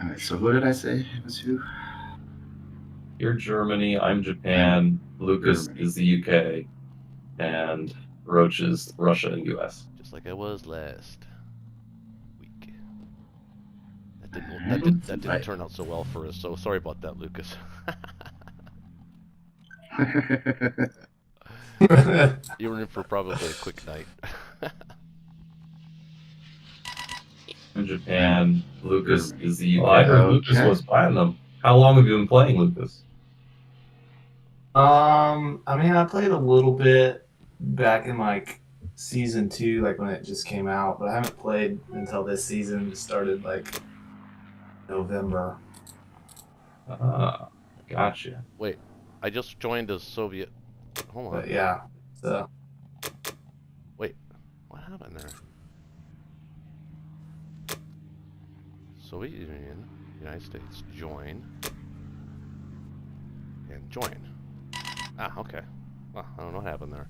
All right, so who did I say it was who? You're Germany, I'm Japan, Lucas Germany. is the UK, and Roach is Russia and US. Just like I was last week. That All didn't that right, did let's that didn't invite. turn out so well for us. So sorry about that, Lucas. You were in for probably a quick night. In Japan, Lucas is the Oh, I heard Lucas okay. was platinum. How long have you been playing, Lucas? I mean, I played a little bit back in like season 2, like when it just came out, but I haven't played until this season. It started like November. Ah, gotcha. Wait, I just joined a Soviet. Hold on. But yeah, so Wait, what happened there? Soviet Union, United States, join. And join. Ah, okay. Well, I don't know what happened there.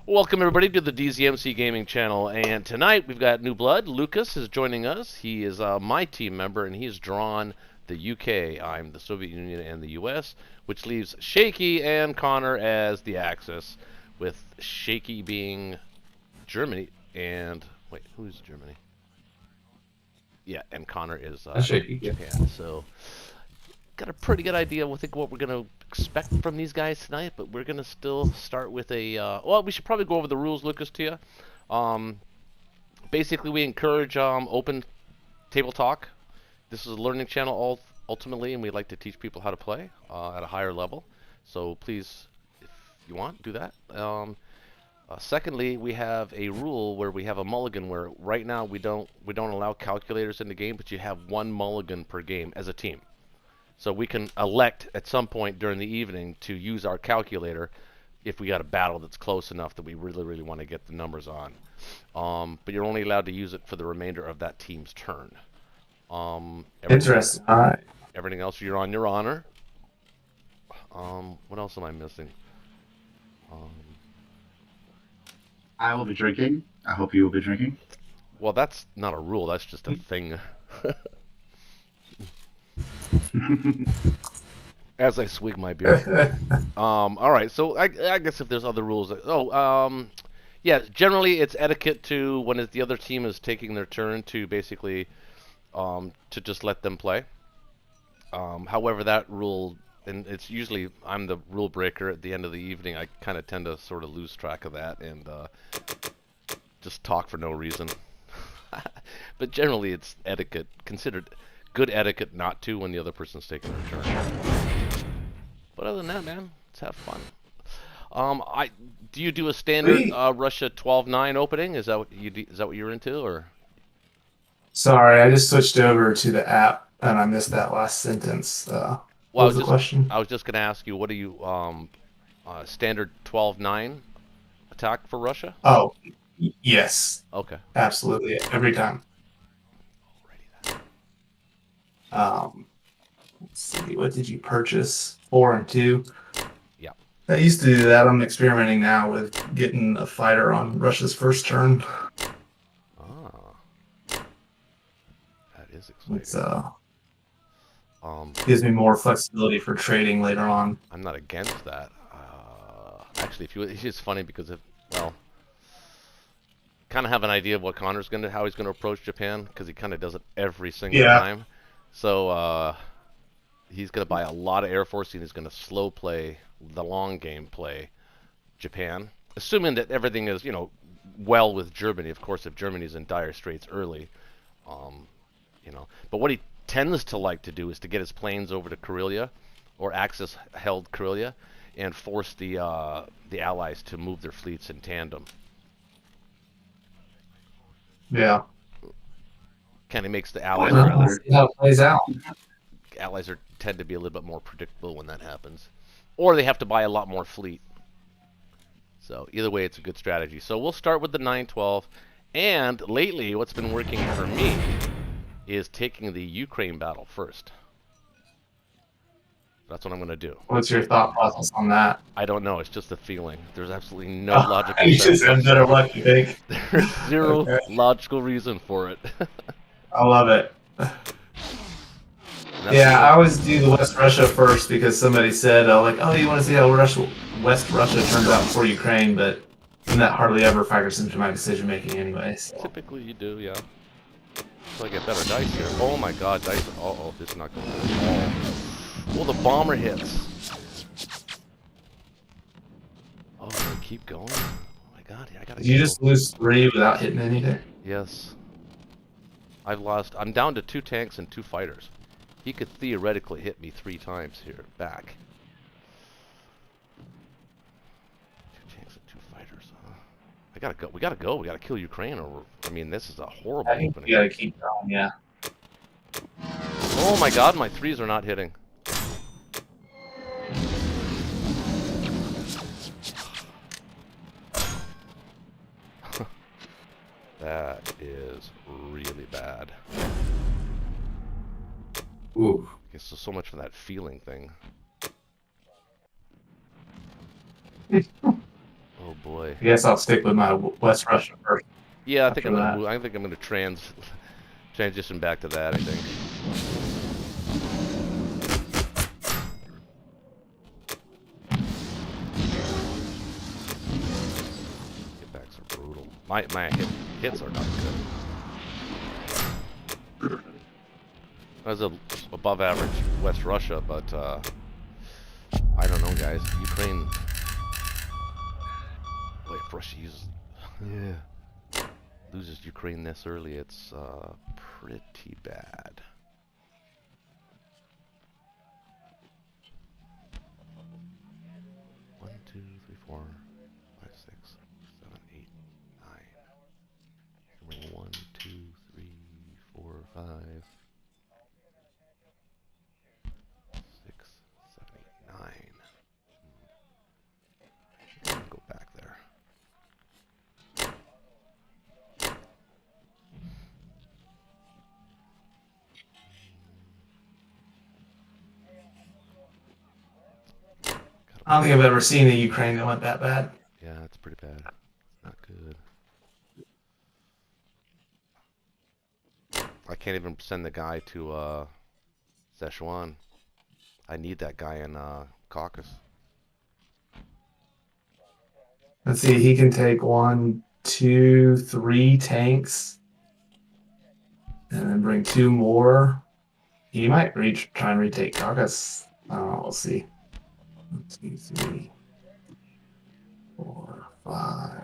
Welcome everybody to the DZMC Gaming Channel, and tonight we've got new blood. Lucas is joining us. He is my team member, and he's drawn the UK. I'm the Soviet Union and the US, which leaves Shaky and Connor as the Axis, with Shaky being Germany and wait, who's Germany? Yeah, and Connor is Shaky. Japan. So got a pretty good idea, I think, what we're going to expect from these guys tonight, but we're going to still start with a... well, we should probably go over the rules, Lucas, to you. Basically, we encourage open table talk. This is a learning channel, ultimately, and we like to teach people how to play at a higher level. So please, if you want, do that. Secondly, we have a rule where we have a mulligan, where right now we don't allow calculators in the game, but you have one mulligan per game as a team. So we can elect at some point during the evening to use our calculator if we got a battle that's close enough that we really, really want to get the numbers on. But you're only allowed to use it for the remainder of that team's turn. interesting. All right. Everything else you're on your honor. What else am I missing? I will be drinking. I hope you will be drinking. Well, that's not a rule. That's just a thing. As I swig my beer. All right, so I guess if there's other rules. Yeah, generally it's etiquette to, when the other team is taking their turn, to basically to just let them play. However, that rule, and it's usually I'm the rule breaker at the end of the evening. I kind of tend to sort of lose track of that and just talk for no reason. But generally it's etiquette, considered good etiquette not to when the other person's taking their turn. But other than that, man, let's have fun. Do you do a standard Russia 12-9 opening? Is that what is that what you're into, or? Sorry, I just switched over to the app and I missed that last sentence. What was the question? I was just going to ask you, what do you standard 12-9 attack for Russia? Oh, yes. Okay. Absolutely, every time. Let's see, what did you purchase? 4 and 2. Yeah. I used to do that. I'm experimenting now with getting a fighter on Russia's first turn. Ah, that is exciting. It's gives me more flexibility for trading later on. I'm not against that. Actually, it's funny because kind of have an idea of what Connor's how he's gonna approach Japan, because he kind of does it every single time. So he's going to buy a lot of Air Force, and he's going to slow play the long game play Japan, assuming that everything is, well with Germany. Of course, if Germany's in dire straits early, But what he tends to like to do is to get his planes over to Karelia, or Axis-held Karelia, and force the Allies to move their fleets in tandem. Yeah. Kind of makes the Allies. See how it plays out. Allies tend to be a little bit more predictable when that happens, or they have to buy a lot more fleet. So either way, it's a good strategy. So we'll start with the 9-12, and lately, what's been working for me is taking the Ukraine battle first. That's what I'm going to do. What's your thought process on that? I don't know. It's just a feeling. There's absolutely no logical. You just have better luck, you think? There's zero logical reason for it. I love it. Yeah, I always do the West Russia first because somebody said, like, oh, you want to see how West Russia turns out before Ukraine, but that hardly ever factors into my decision making anyway. So. Typically you do, yeah. So I get better dice here. Oh my god, dice. Uh-oh, this is not going good at all. Oh, the bomber hits. Oh, they keep going. Oh my god, I gotta Did you go. just lose 3 without hitting anything? Yes. I'm down to 2 tanks and 2 fighters. He could theoretically hit me 3 times here, back. 2 tanks and 2 fighters, huh? I gotta go. We gotta go. We gotta kill Ukraine, or I mean, this is a horrible I think opening. you gotta keep going, yeah. Oh my god, my 3s are not hitting. That is really bad. Ooh. I guess so much for that feeling thing. Oh boy. I guess I'll stick with my West Russia first. Yeah, I think I'm After gonna that. move. I think I'm gonna transition back to that. I think. Hitbacks are brutal. My hits are not good. That's a above average West Russia, but I don't know, guys. Ukraine. Wait, if Russia uses. Yeah. Loses Ukraine this early, it's pretty bad. One, two, three, four, five, six, 7, 8, 9. Bring 1, 2, 3, 4, 5, 6, 7, 8, 9. I'm gonna go back there. I don't think I've ever seen a Ukraine that went that bad. Yeah, it's pretty bad. Not good. I can't even send the guy to Szechuan. I need that guy in Caucasus. Let's see, he can take 1, 2, 3 tanks, and then bring 2 more. He might try and retake Caucasus. We'll see. 1, 2, 3, 4, 5,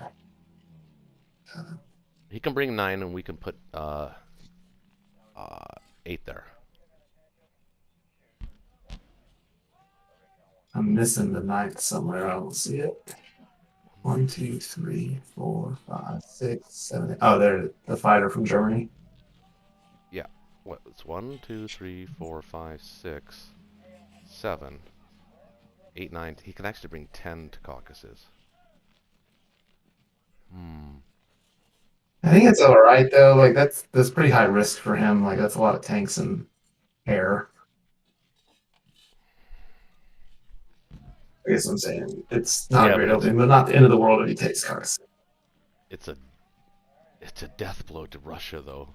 7. He can bring 9, and we can put 8 there. I'm missing the 9th somewhere. I don't see it. 1, 2, 3, 4, 5, 6, 7. 8. Oh, there, the fighter from Germany. Yeah. What? It's 1, 2, 3, 4, 5, 6, 7, 8, 9. He can actually bring 10 to Caucasus. I think it's all right though. Like that's pretty high risk for him. Like that's a lot of tanks and air. I guess I'm saying it's not Yeah, a great but opening, but not the end of the world if he takes Caucasus. It's a death blow to Russia though,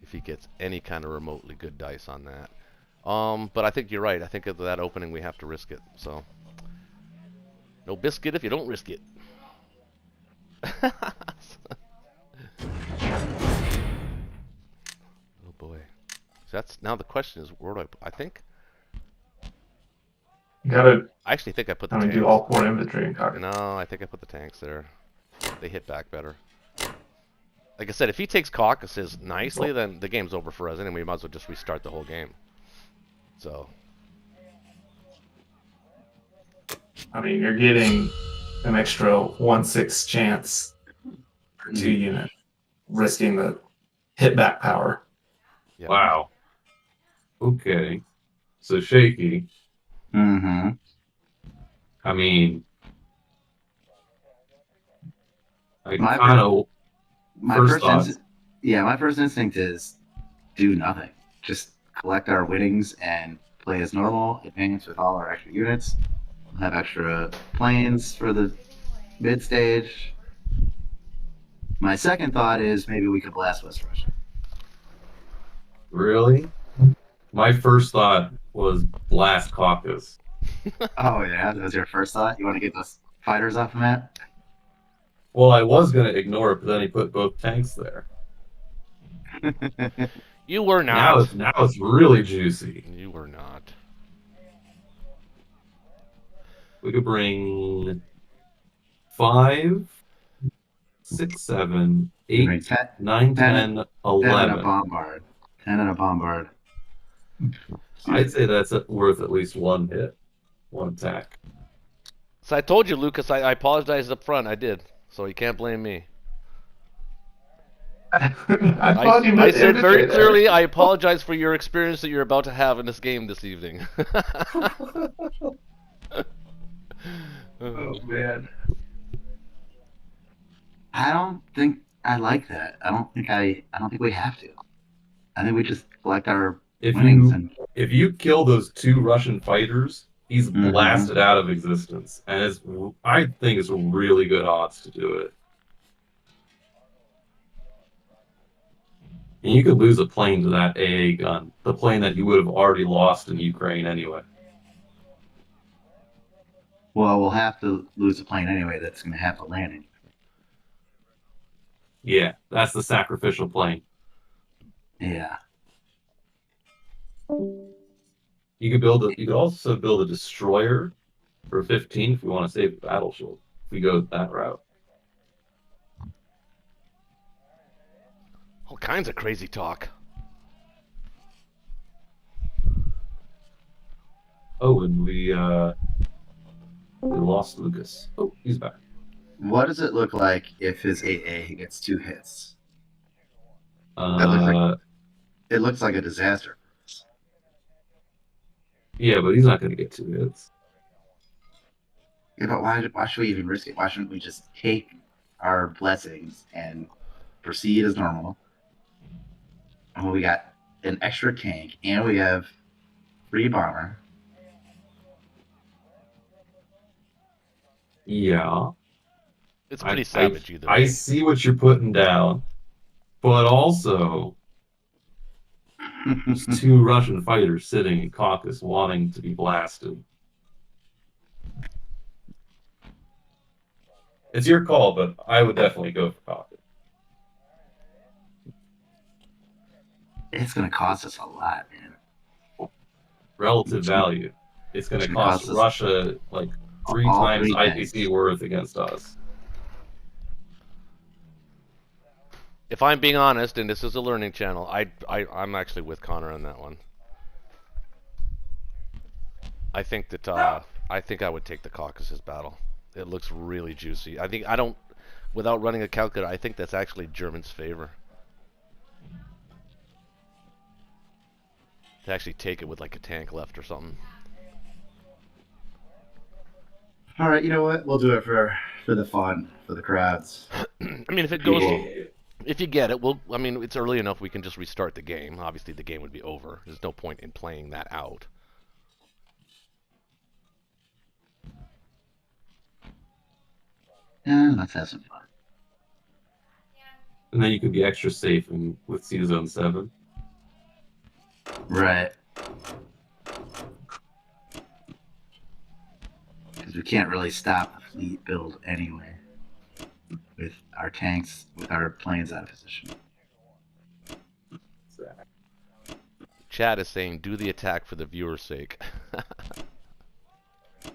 if he gets any kind of remotely good dice on that. But I think you're right. I think at that opening we have to risk it. So no biscuit if you don't risk it. Oh boy. So that's now the question is where do I think You gotta I actually think I put the do tanks. all core infantry in Caucasus. No, I think I put the tanks there. They hit back better. Like I said, if he takes Caucasus nicely, then the game's over for us, and we might as well just restart the whole game. So I mean, you're getting an extra 1/6 chance per 2 unit, risking the hit back power. yeah. Wow. Okay. So shaky. Mm-hmm. I mean, I My kind of My First first thoughts. my first instinct is do nothing. Just collect our winnings and play as normal, advance with all our extra units, have extra planes for the mid stage. My second thought is maybe we could blast West Russia. really. My first thought was blast Caucasus. Oh yeah, that was your first thought. You want to get those fighters off the map? Well, I was gonna ignore it, but then he put both tanks there. You were Now not. it's really juicy. You were not. We could bring 5, 6, 7, Bring 8, 10, 9, 10, 10, 10 and a 11. bombard. 10 and a bombard. I'd say that's worth at least one hit, one attack. So I told you, Lucas, I apologized up front. I did. So you can't blame me. I thought you I meant said very indicator. clearly, I apologize for your experience that you're about to have in this game this evening. Oh man. I don't think I like that. I don't think we have to. I think we just collect our If winnings you and if you kill those 2 Russian fighters, he's Mhm. blasted out of existence, and I think it's really good odds to do it. And you could lose a plane to that AA gun, the plane that you would have already lost in Ukraine anyway. well, we'll have to lose a plane anyway. That's going to have to land in. Yeah, that's the sacrificial plane. Yeah. You could also build a destroyer for 15 if we want to save the battle shield. If we go that route. All kinds of crazy talk. Oh, and we lost Lucas. Oh, he's back. What does it look like if his 8A gets 2 hits? It looks like a disaster. Yeah, but he's not going to get 2 hits. Yeah, but why should we even risk it? Why shouldn't we just take our blessings and proceed as normal? And we got an extra tank, and we have free bomber. Yeah. It's pretty savage either way. I see what you're putting down, but also there's 2 Russian fighters sitting in Caucasus wanting to be blasted. It's your call, but I would definitely go for Caucasus. It's going to cost us a lot, man. Relative value. It's going to cost Russia like 3 times IPC worth against us. If I'm being honest, and this is a learning channel, I'm actually with Connor on that one. I think that I would take the Caucasus battle. It looks really juicy. Without running a calculator, I think that's actually German's favor. To actually take it with like a tank left or something. All right, you know what? We'll do it for the fun, for the crowds. I mean, if it goes, if you get it, I mean, it's early enough. We can just restart the game. Obviously, the game would be over. There's no point in playing that out. Yeah, let's have some fun. And then you could be extra safe with Sea Zone 7. Right. Because we can't really stop the fleet build anyway. With our tanks, with our planes out of position. Chad is saying, do the attack for the viewer's sake.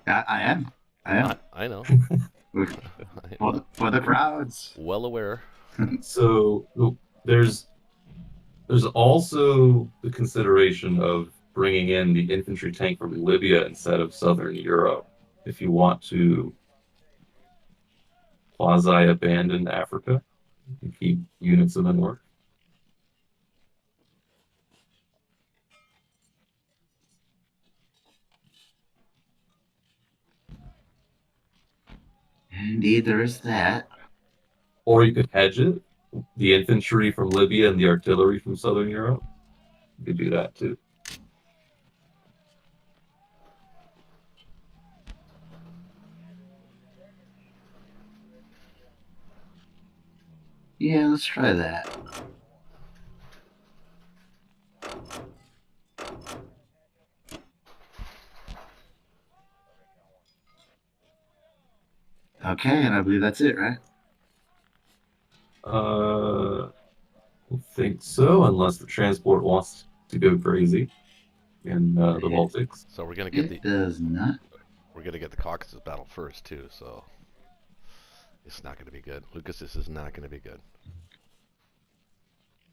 I am. I know. For the crowds. Well aware. So there's also the consideration of bringing in the infantry tank from Libya instead of Southern Europe if you want to quasi-abandon Africa and keep units in the north. Indeed, there is that. Or you could hedge it. The infantry from Libya and the artillery from Southern Europe. You could do that too. Yeah, let's try that. Okay, and I believe that's it, right? I think so, unless the transport wants to go crazy in the Baltics. So we're gonna get It does not. the Caucasus battle first too. So it's not gonna be good, Lucas. This is not gonna be good.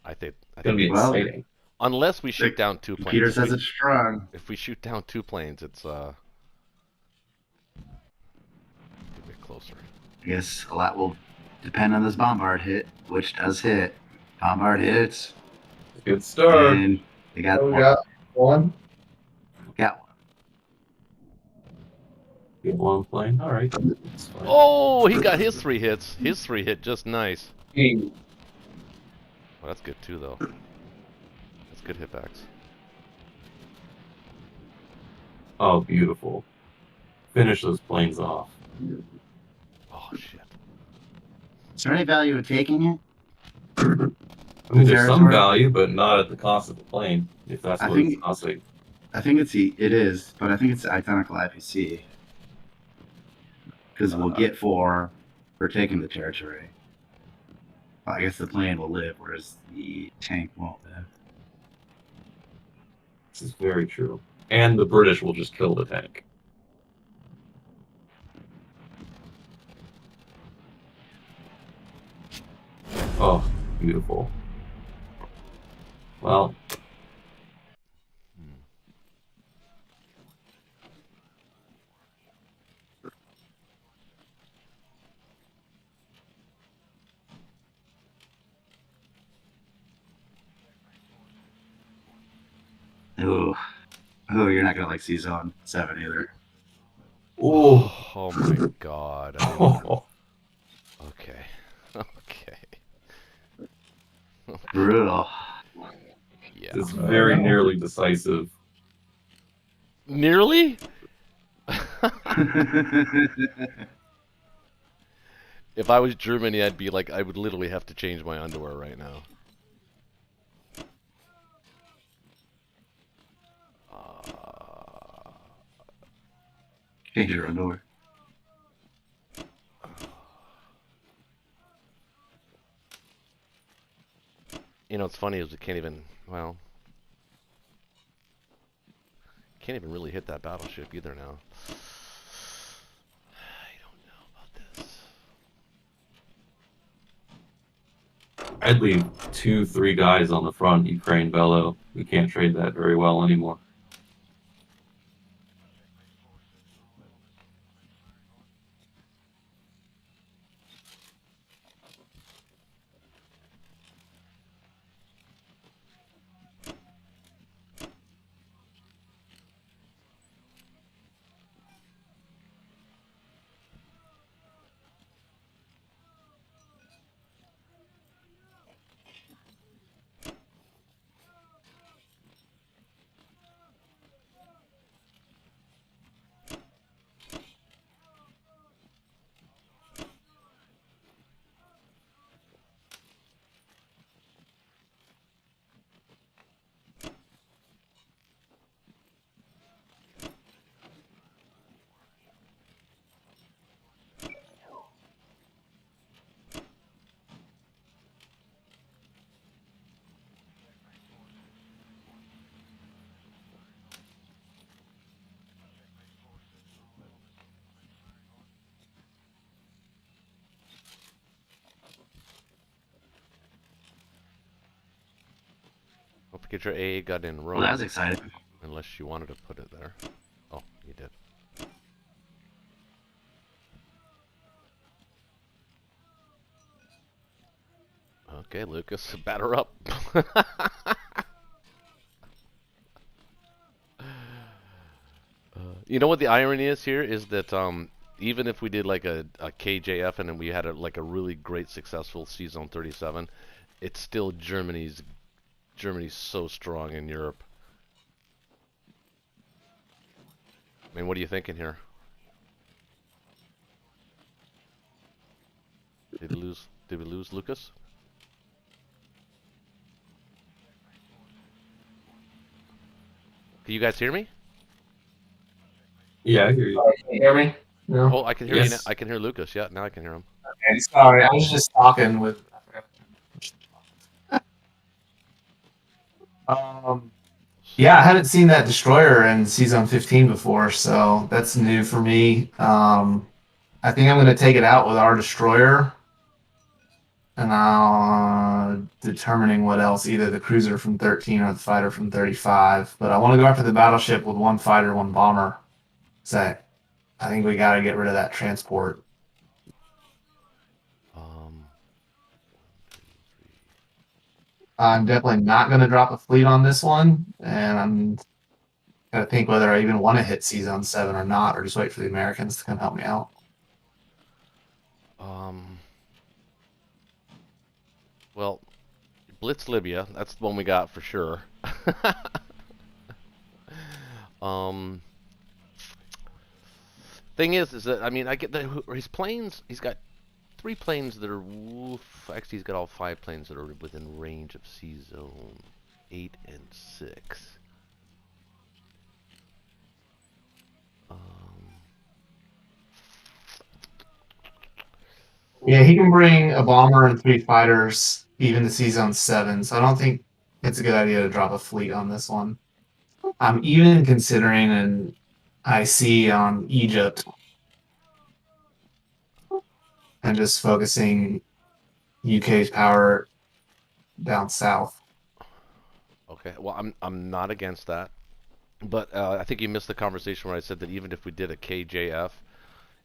I think It's gonna be Well, exciting. unless we shoot down 2 planes. Computer says it's strong. If we shoot down 2 planes, it's a bit closer. I guess a lot will depend on this bombard hit, which does hit. Bombard hits, Good start. and they got We got one. got one. Get one plane. All right. That's fine. Oh, he got his 3 hits. His 3 hit just nice. Ding. Well, that's good too, though. That's good hitbacks. Oh, beautiful. Finish those planes off. Oh shit. Is there any value in taking it? I mean, there's some Territory? value, but not at the cost of the plane, if that's I what it's think- costing. I think it is, but I think it's identical IPC. Because we'll get 4 for taking the territory. Well, I guess the plane will live, whereas the tank won't live. This is very true. And the British will just kill the tank. Oh, beautiful. Well, Ooh. Oh, you're not gonna like see Zone 7 either. oh, Oh my god. I mean, oh, okay. Okay. Brutal. Yeah. it's very nearly decisive. Nearly? If I was Germany, I'd be like, I would literally have to change my underwear right now. Change your underwear. You know, what's funny is we can't even, well, can't even really hit that battleship either now. I don't know about this. I'd leave 2-3 guys on the front, Ukraine Bellow. We can't trade that very well anymore. Don't forget your AA gun in Rome. Well, that was exciting. Unless you wanted to put it there. Oh, you did. Okay, Lucas, batter up. You know what the irony is here is that even if we did like a KJF and then we had like a really great successful C-Zone 37, it's still Germany's so strong in Europe. I mean, what are you thinking here? Did we lose Lucas? Can you guys hear me? Yeah, I hear you. Can you hear me? No. Oh, I can hear you now. Yes. I can hear Lucas. Yeah, now I can hear him. Okay, sorry, I was just talking with. Um, yeah, I haven't seen that destroyer in season 15 before, so that's new for me. I think I'm going to take it out with our destroyer, and I'll determining what else, either the cruiser from 13 or the fighter from 35. But I want to go after the battleship with one fighter, one bomber. So I think we got to get rid of that transport. Um, I'm definitely not going to drop a fleet on this one, and I'm going to think whether I even want to hit Sea Zone 7 or not, or just wait for the Americans to come help me out. well, Blitz Libya. That's the one we got for sure. um, thing is that I mean, I get that his planes. He's got 3 planes that are. Actually, he's got all 5 planes that are within range of Sea Zone 8 and 6. Yeah, he can bring a bomber and 3 fighters, even to Sea Zone 7, so I don't think it's a good idea to drop a fleet on this one. I'm even considering an IC on Egypt and just focusing UK's power down south. Okay, well, I'm not against that, but I think you missed the conversation where I said that even if we did a KJF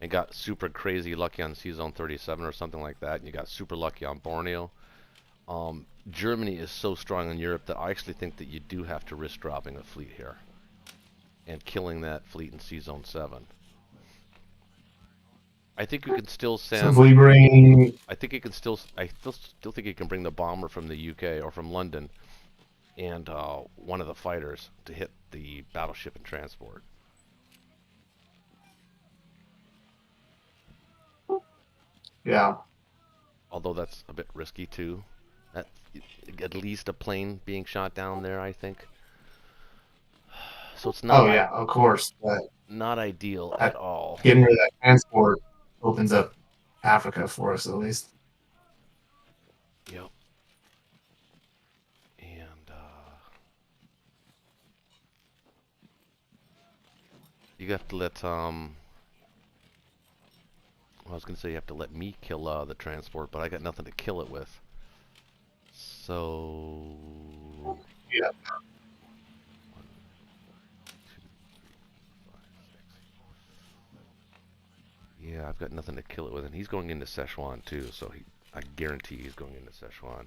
and got super crazy lucky on Sea Zone 37 or something like that, and you got super lucky on Borneo, Germany is so strong in Europe that I actually think that you do have to risk dropping a fleet here and killing that fleet in Sea Zone 7. I think you can still So send. if we bring, I think you can still. I still think you can bring the bomber from the UK or from London, and one of the fighters to hit the battleship and transport. yeah, Although that's a bit risky too. That at least a plane being shot down there, I think. So it's not oh yeah, of course, but not ideal that, at all. getting rid of that transport opens up Africa for us at least. Yep. And you have to let I was gonna say you have to let me kill the transport, but I got nothing to kill it with. So Yeah. 1, 2, 3, 4, 5, 6. Yeah, I've got nothing to kill it with, and he's going into Szechuan too, so I guarantee he's going into Szechuan.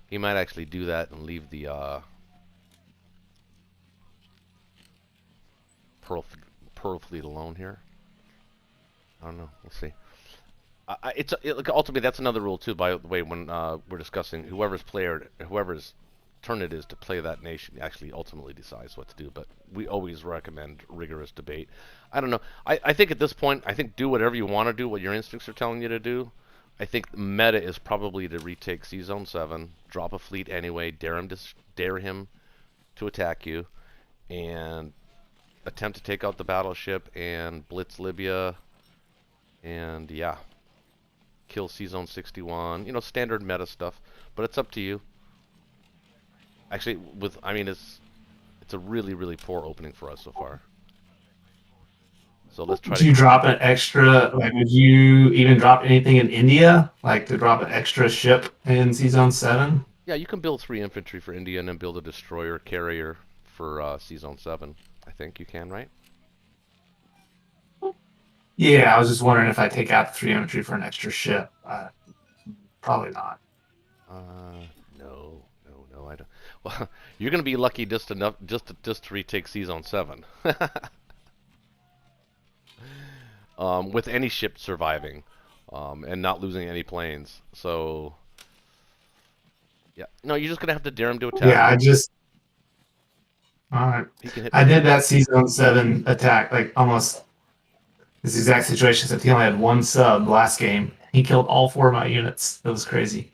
He might actually do that and leave the Pearl Fleet alone here. I don't know. We'll see. Ultimately that's another rule too. By the way, when we're discussing whoever's turn it is to play that nation actually ultimately decides what to do. But we always recommend rigorous debate. I don't know. I think at this point, I think do whatever you want to do, what your instincts are telling you to do. I think the meta is probably to retake Sea Zone 7, drop a fleet anyway, dare him to attack you, and attempt to take out the battleship and blitz Libya, and yeah, kill Sea Zone 61. You know, standard meta stuff. But it's up to you. Actually, I mean, it's a really poor opening for us so far. So let's try Do you to. drop an extra? Like, would you even drop anything in India? Like to drop an extra ship in Sea Zone 7? Yeah, you can build 3 infantry for India and then build a destroyer carrier for Sea Zone 7. I think you can, right? Yeah, I was just wondering if I take out the 3 infantry for an extra ship. Probably not. No, I don't. Well, you're gonna be lucky just to retake Sea Zone 7. With any ship surviving, and not losing any planes. So, yeah, no, you're just gonna have to dare him to attack. Yeah, I just. All right. He can hit. I did that Sea Zone 7 attack, like almost this exact situation, except he only had 1 sub last game. He killed all 4 of my units. It was crazy.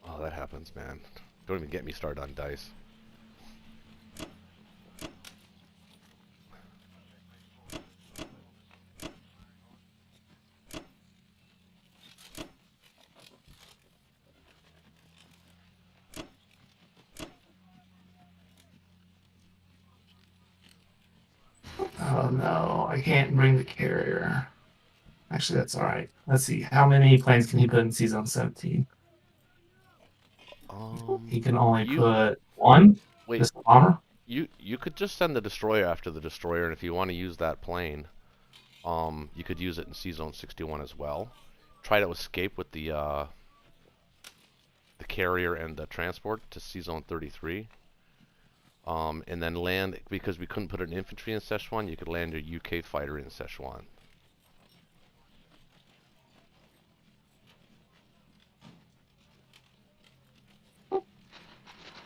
Oh, that happens, man. Don't even get me started on dice. Oh no, I can't bring the carrier. Actually, that's all right. Let's see. How many planes can he put in Season 17? He can only You put one. wait. Just the bomber. You could just send the destroyer after the destroyer, and if you want to use that plane, you could use it in C-Zone 61 as well. Try to escape with the carrier and the transport to C-Zone 33. And then land, because we couldn't put an infantry in Szechuan, you could land your UK fighter in Szechuan.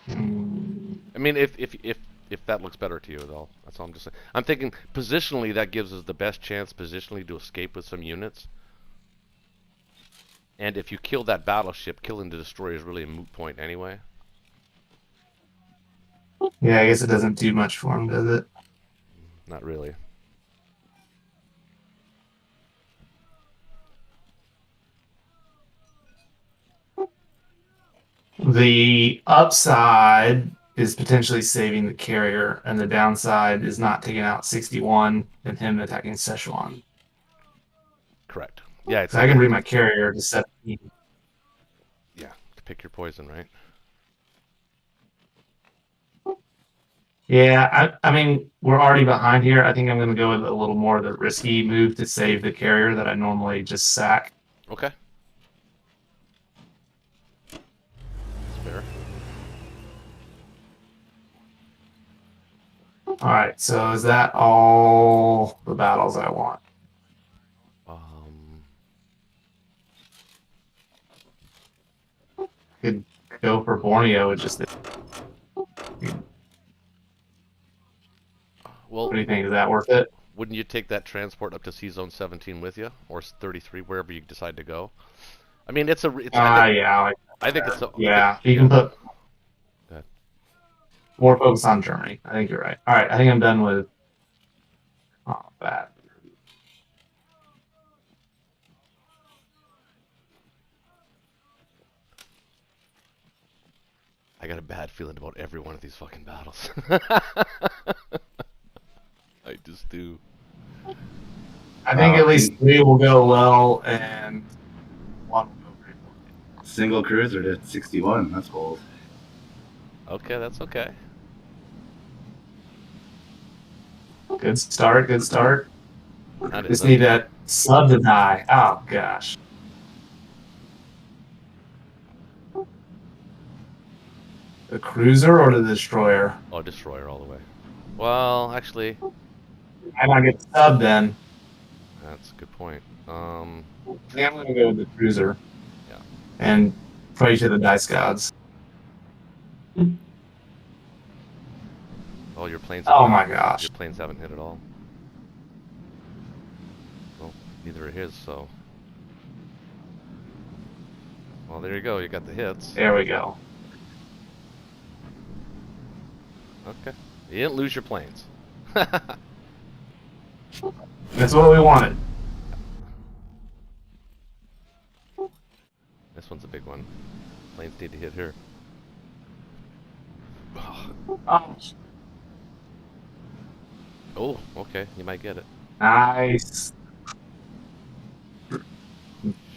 I mean, if that looks better to you, though, that's all I'm just saying. I'm thinking positionally that gives us the best chance positionally to escape with some units. And if you kill that battleship, killing the destroyer is really a moot point anyway. Yeah, I guess it doesn't do much for him, does it? Not really. The upside is potentially saving the carrier, and the downside is not taking out 61 and him attacking Szechuan. Correct. Yeah, it's So I can bring my carrier to 17. yeah, to pick your poison, right? Yeah, I mean, we're already behind here. I think I'm going to go with a little more of the risky move to save the carrier that I normally just sack. Okay. That's fair. All right, so is that all the battles I want? Could go for Borneo with just. Well, What do you think? Is that worth it? wouldn't you take that transport up to C-Zone 17 with you, or 33, wherever you decide to go? I mean, it's a. It's, Yeah, I think it's a. yeah. You can put Go ahead. more focus on Germany. I think you're right. All right, I think I'm done with that. I got a bad feeling about every one of these fucking battles. I just do. I think at least 3 will go well, and 1 will go very well. Single cruiser to 61. That's bold. Okay, that's okay. Good start. Good start. Not Just need that sub to die. Oh gosh. The cruiser or the destroyer? Oh, destroyer all the way. Well, actually, I might get the sub then. that's a good point. I think I'm gonna go with the cruiser. Yeah. And pray to the dice gods. Oh, your planes. Oh my gosh. Your planes haven't hit at all. Well, neither are his. So. Well, there you go. You got the hits. There we go. Okay. You didn't lose your planes. That's what we wanted. This one's a big one. Planes need to hit here. Oh, Oh, okay. You might get it. nice.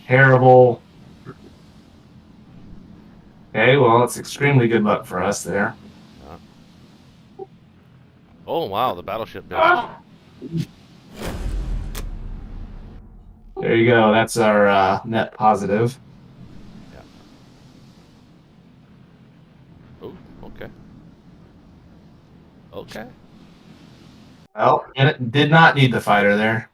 Terrible. Okay, well, it's extremely good luck for us there. Oh, wow. The battleship missed. There you go. That's our net positive. Yeah. Oh, okay. Okay. Well, and it did not need the fighter there.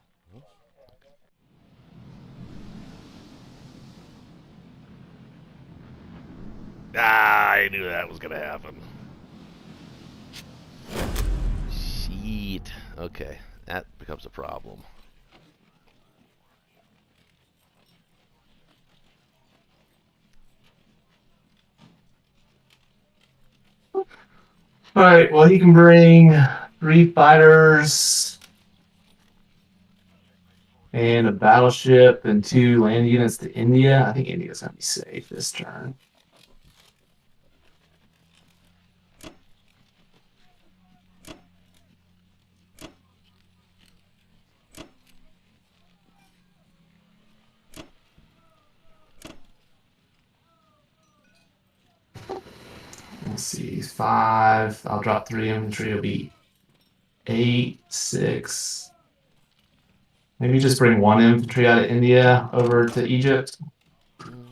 Ah, I knew that was gonna happen. Shit. Okay, that becomes a problem. All right. Well, he can bring 3 fighters and a battleship and 2 land units to India. I think India's gonna be safe this turn. see, 5. I'll drop 3 infantry. It'll be 8, 6. Maybe just bring 1 infantry out of India over to Egypt. Bring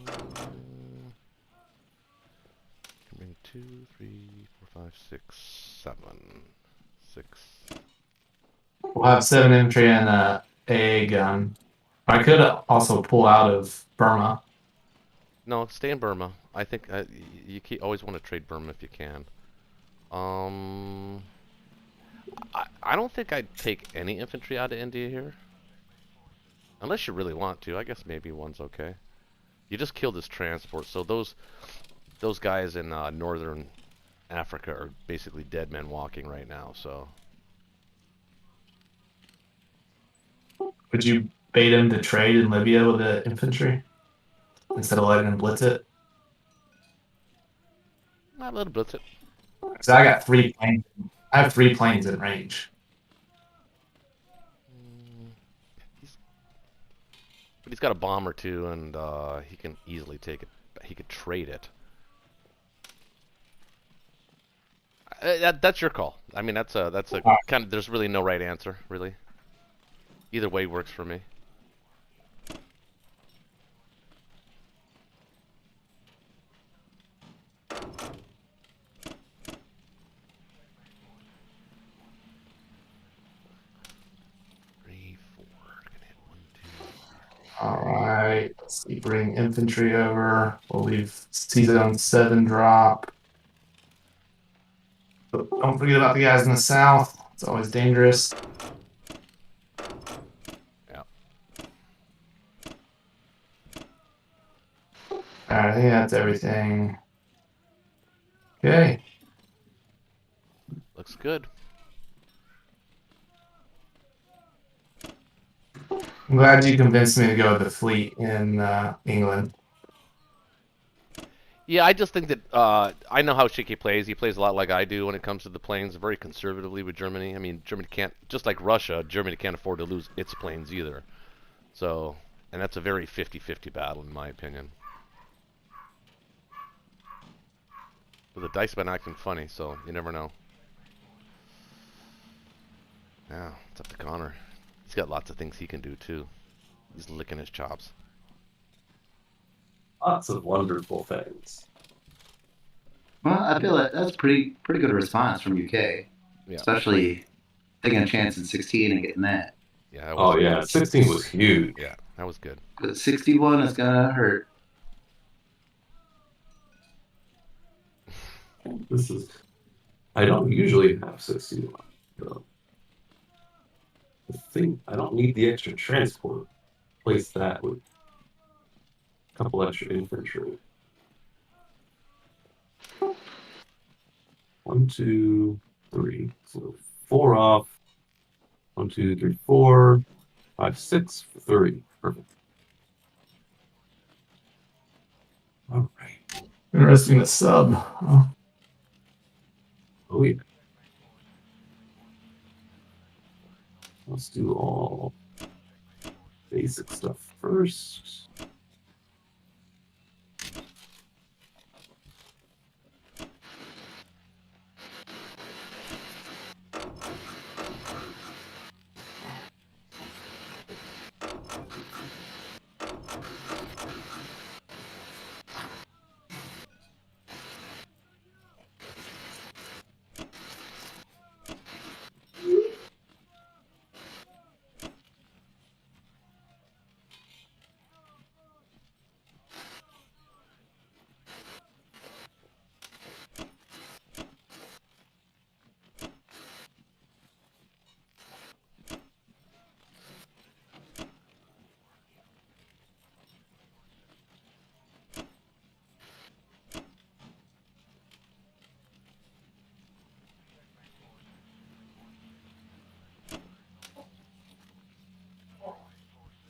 2, 3, 4, 5, 6, 7, 6. We'll have 7 infantry and a AA gun. I could also pull out of Burma. No, stay in Burma. I think you always want to trade Burma if you can. I don't think I'd take any infantry out of India here. Unless you really want to. I guess maybe 1's okay. You just killed this transport, so those guys in northern Africa are basically dead men walking right now, so... Would you bait him to trade in Libya with the infantry instead of letting him blitz it? Not let him blitz it. So I got 3 planes. I have 3 planes in range. But he's got a bomb or 2, and he can easily take it. He could trade it. That's your call. I mean, that's a kind of. There's really no right answer, really. Either way works for me. Alright, let's see, bring infantry over. We'll leave C-Zone 7 drop. But don't forget about the guys in the south. It's always dangerous. Yeah. Alright, I think that's everything. Okay. Looks good. I'm glad you convinced me to go with the fleet in England. Yeah, I just think that I know how Shiki plays. He plays a lot like I do when it comes to the planes, very conservatively with Germany. I mean, Germany can't, just like Russia, Germany can't afford to lose its planes either. So, and that's a very 50-50 battle in my opinion. But the dice have been acting funny, so you never know. Now, it's up to Connor. He's got lots of things he can do too. He's licking his chops. Lots of wonderful things. Well, I feel like that's pretty good response from UK, Yeah. especially taking a chance in 16 and getting that. Yeah. That Oh was, yeah, 16 was huge. Yeah, that was good. But 61 is gonna hurt. This is. I don't usually have 61. So. The thing, I don't need the extra transport. Place that with a couple extra infantry. 1, 2, 3. So 4 off. 1, 2, 3, 4, 5, 6, 30. Perfect. All right. Interesting, the sub. Oh yeah. Let's do all basic stuff first.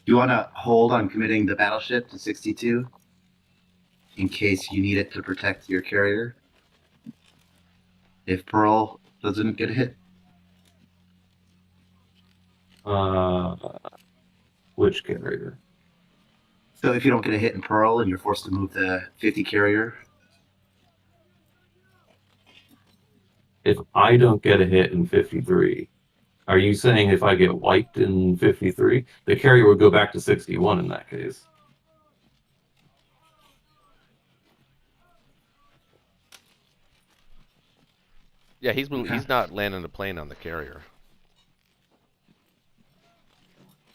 You want to hold on committing the battleship to 62 in case you need it to protect your carrier if Pearl doesn't get hit. Which carrier? So if you don't get a hit in Pearl and you're forced to move the 50 carrier, if I don't get a hit in 53, are you saying if I get wiped in 53, the carrier would go back to 61 in that case? Yeah, he's Okay. he's not landing a plane on the carrier.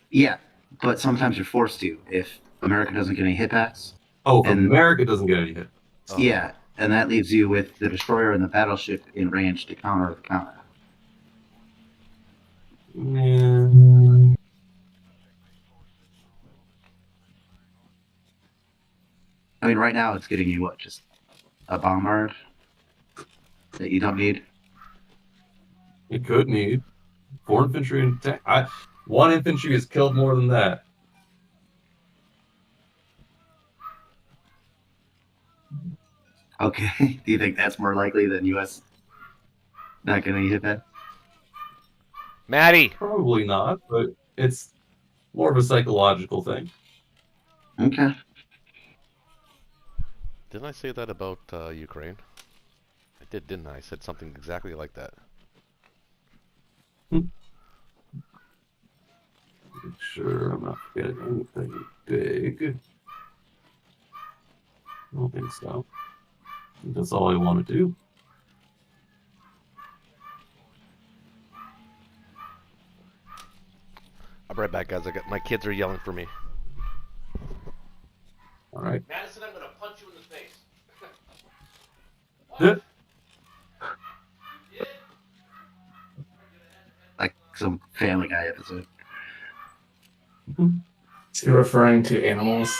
Yeah, but sometimes you're forced to if America doesn't get any hitbacks. Oh, if And America doesn't get any hit. Oh. yeah, and that leaves you with the destroyer and the battleship in range to counter the counter. Man. I mean, right now it's getting you what, just a bombard that you don't need. It could need 4 infantry and tank. 1 infantry is killed more than that. Okay, do you think that's more likely than U.S. not getting any hitbacks? Maddie! Probably not, but it's more of a psychological thing. Okay. Didn't I say that about Ukraine? I did, didn't I? I said something exactly like that. Make sure I'm not forgetting anything big. I don't think so. I think that's all I want to do. I'll be right back, guys. My kids are yelling for me. All right. Madison, I'm gonna punch you in the face. Like some Family Guy episode. Is he referring to animals?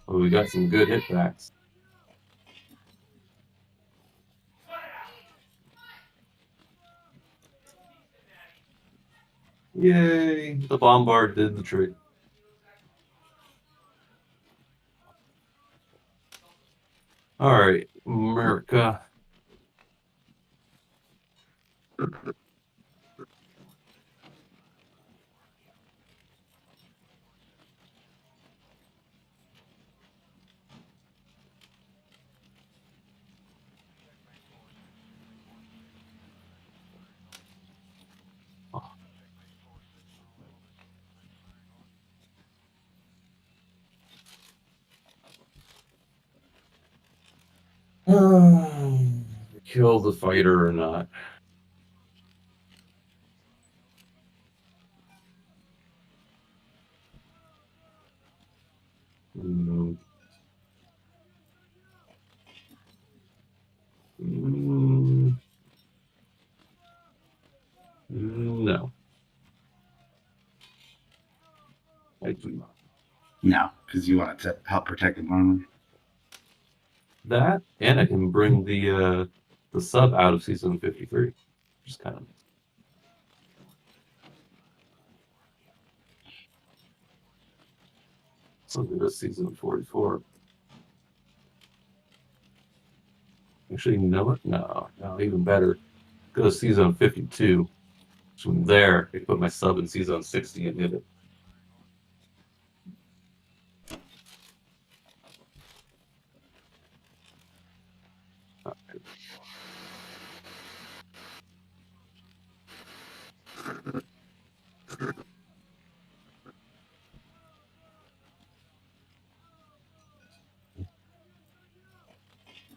Oh, we got some good hitbacks. Yay! The bombard did the trick. All right, America. Kill the fighter or not? Mm. Mm. No. I do not. No, because you want it to help protect the armor. That, and I can bring the sub out of season 53, which is kind of nice. So go to season 44. Actually, you know what? No, even better. Go to season 52. From there, I put my sub in season 60 and hit it.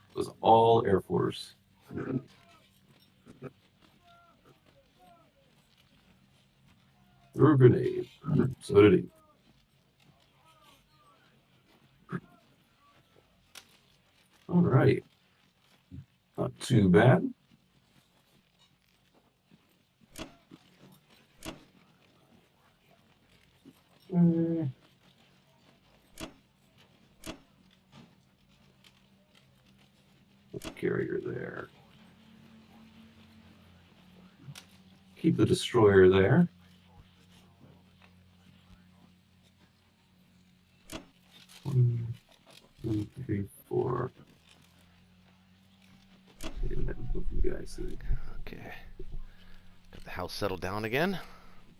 It was all Air Force. Threw a grenade. So did he. All right. Not too bad. Carrier there. Keep the destroyer there. One, two, three, four. And then what do you guys think? Okay. Got the house settled down again.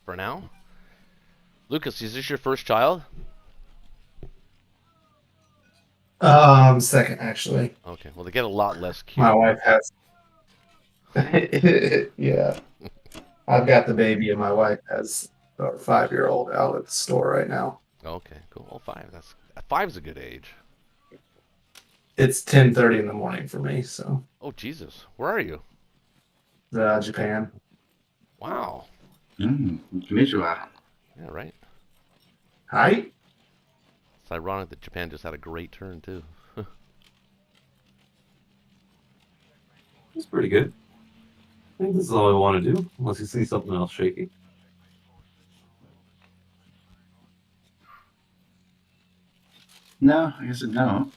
For now. Lucas, is this your first child? Second actually. Okay, well they get a lot less cute. My wife has. Yeah, I've got the baby, and my wife has our 5-year-old out at the store right now. Okay, cool. Well, 5. Five's a good age. It's 10:30 in the morning for me, so Oh Jesus, where are you? Japan. Wow. Konnichiwa. Yeah, right. Hi. It's ironic that Japan just had a great turn too. It's pretty good. I think this is all I want to do, unless you see something else shaky. No, I guess no.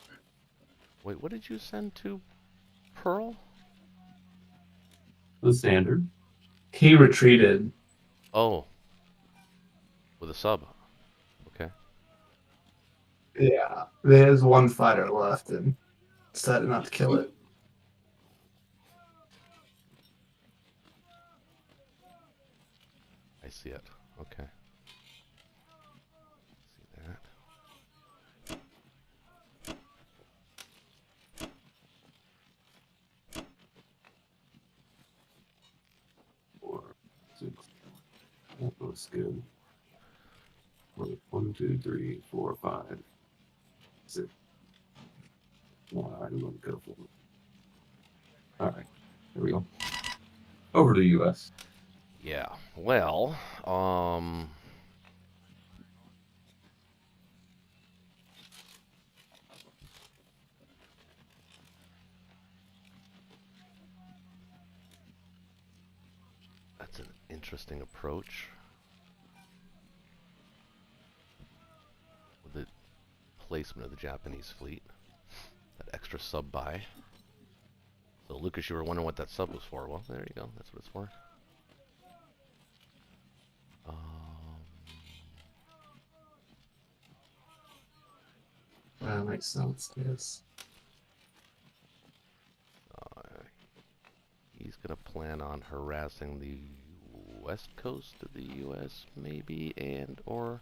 Wait, what did you send to Pearl? The standard. He retreated. Oh, with a sub. Okay. Yeah, there's one fighter left, and decided not to kill it. I see it. Okay. See that. 4, 6. That looks good. 1, 2, 3, 4, 5, 6. No, I didn't go for it. All right, here we go. Over to U.S. Yeah. Well, that's an interesting approach. With the placement of the Japanese fleet. That extra sub buy. So, Lucas, you were wondering what that sub was for. Well, there you go. That's what it's for. That makes sense. Yes. He's going to plan on harassing the west coast of the U.S. maybe, and or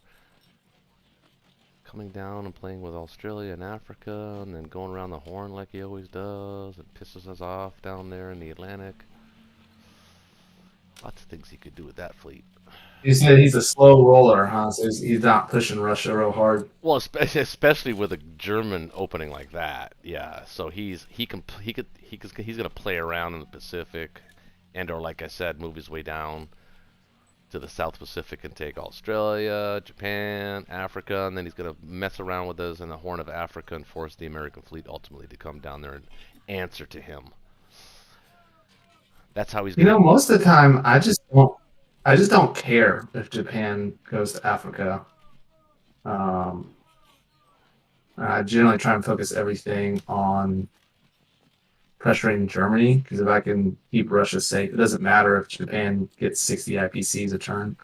coming down and playing with Australia and Africa, and then going around the horn like he always does, and pisses us off down there in the Atlantic. Lots of things he could do with that fleet. You said he's a slow roller, huh? So he's not pushing Russia real hard. Well, especially with a German opening like that, yeah. So he's gonna play around in the Pacific, and or like I said, move his way down to the South Pacific and take Australia, Japan, Africa, and then he's gonna mess around with us in the Horn of Africa and force the American fleet ultimately to come down there and answer to him. That's how he's gonna. Most of the time, I just don't care if Japan goes to Africa. I generally try and focus everything on pressuring Germany, because if I can keep Russia safe, it doesn't matter if Japan gets 60 IPCs a turn.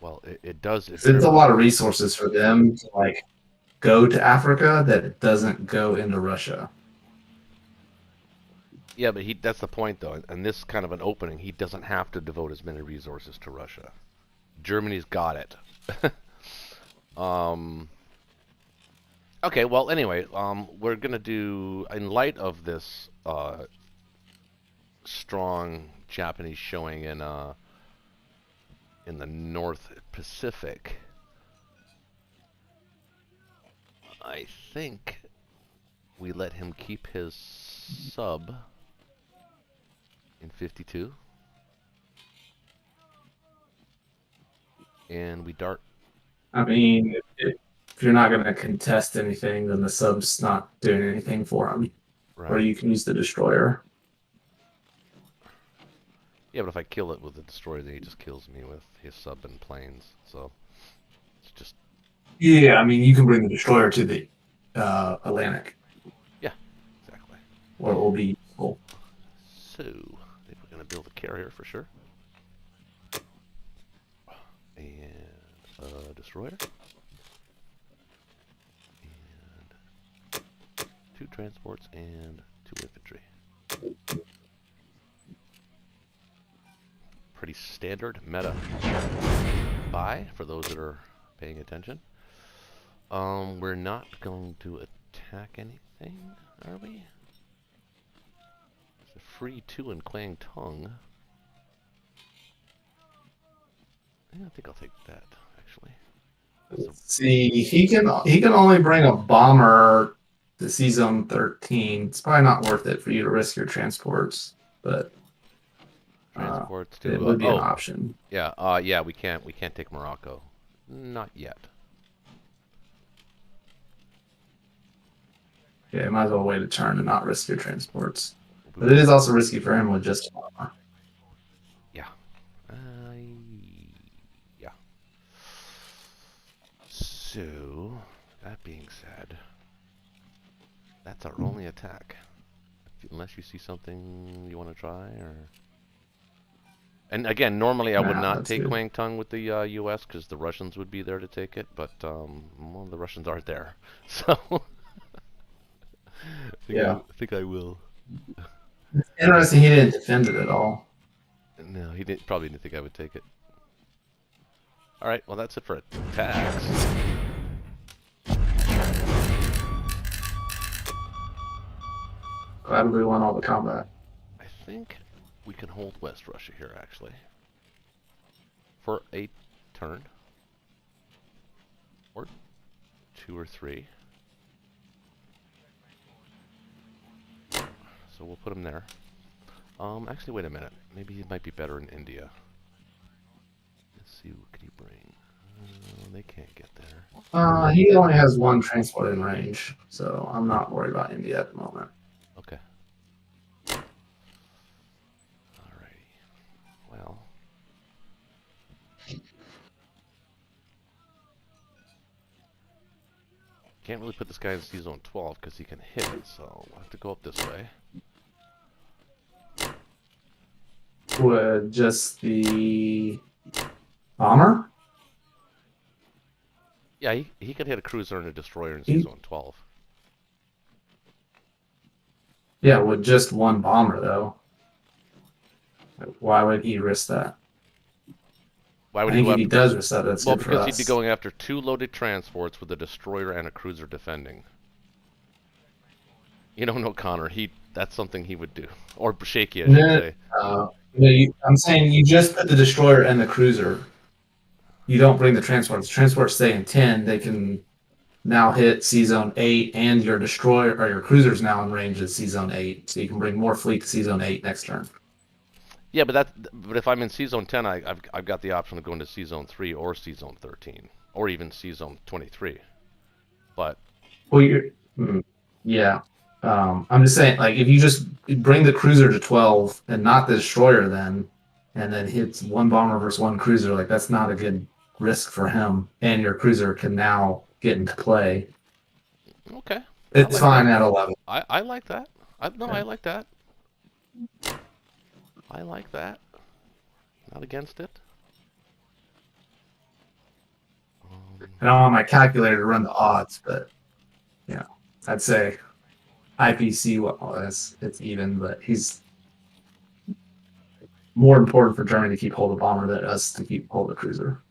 Well, it does. It's a lot of resources for them to go to Africa that doesn't go into Russia. Yeah, but that's the point, though. And this kind of an opening, he doesn't have to devote as many resources to Russia. Germany's got it. Okay, well, anyway, we're going to do, in light of this strong Japanese showing in the North Pacific, I think we let him keep his sub in 52. And we dart. I mean, if you're not going to contest anything, then the sub's not doing anything for him. Right. Or you can use the destroyer. Yeah, but if I kill it with the destroyer, then he just kills me with his sub and planes. So it's just. Yeah, I mean, you can bring the destroyer to the Atlantic. Yeah, exactly. Or it will be useful. So I think we're going to build a carrier for sure. And a destroyer. And 2 transports and 2 infantry. Pretty standard meta buy for those that are paying attention. We're not going to attack anything, are we? It's a free 2 in Kwang Tung. Yeah, I think I'll take that, actually. See, he can only bring a bomber to Sea Zone 13. It's probably not worth it for you to risk your transports, but Transports it to would be an option. yeah, yeah, we can't take Morocco. Not yet. Yeah, you might as well wait a turn and not risk your transports. But it is also risky for him with just bomber. Yeah. Yeah. So, that being said, that's our only attack. Unless you see something you want to try, or... And again, normally I would Nah, not that's take good. Kwang Tung with the U.S. because the Russians would be there to take it, but well, the Russians aren't there, so I think I will. Interesting, he didn't defend it at all. No, he probably didn't think I would take it. All right, well that's it for attacks. Glad we won all the combat. I think we can hold West Russia here actually for a turn, or 2 or 3. So we'll put him there. Actually, wait a minute. Maybe he might be better in India. Let's see, what can he bring? They can't get there. He only has one transport in range, so I'm not worried about India at the moment. Okay. Alrighty. Well. Can't really put this guy in Sea Zone 12 because he can hit it, so we'll have to go up this way. Would just the bomber? Yeah, he could hit a cruiser and a destroyer in Sea Zone 12. Yeah, with just one bomber, though. Why would he risk that? Why would I he think go if he after... does risk that, that's Well, good for because us. he'd be going after 2 loaded transports with a destroyer and a cruiser defending. You don't know Connor. That's something he would do. Or Shaky, I should say. I'm saying you just put the destroyer and the cruiser. You don't bring the transports. The transports stay in 10. They can now hit Sea Zone 8, and your destroyer or your cruiser's now in range of Sea Zone 8. So you can bring more fleet to Sea Zone 8 next turn. Yeah, but if I'm in Sea Zone 10, I've got the option of going to Sea Zone 3 or Sea Zone 13 or even Sea Zone 23. But well, yeah. I'm just saying, like, if you just bring the cruiser to 12 and not the destroyer, and then hits one bomber versus one cruiser, like that's not a good risk for him. And your cruiser can now get into play. okay, It's like fine that. at 11. I like that. I Okay. like that. I like that. Not against it. I don't have my calculator to run the odds, but I'd say IPC, it's even, but he's more important for Germany to keep hold of bomber than us to keep hold of cruiser.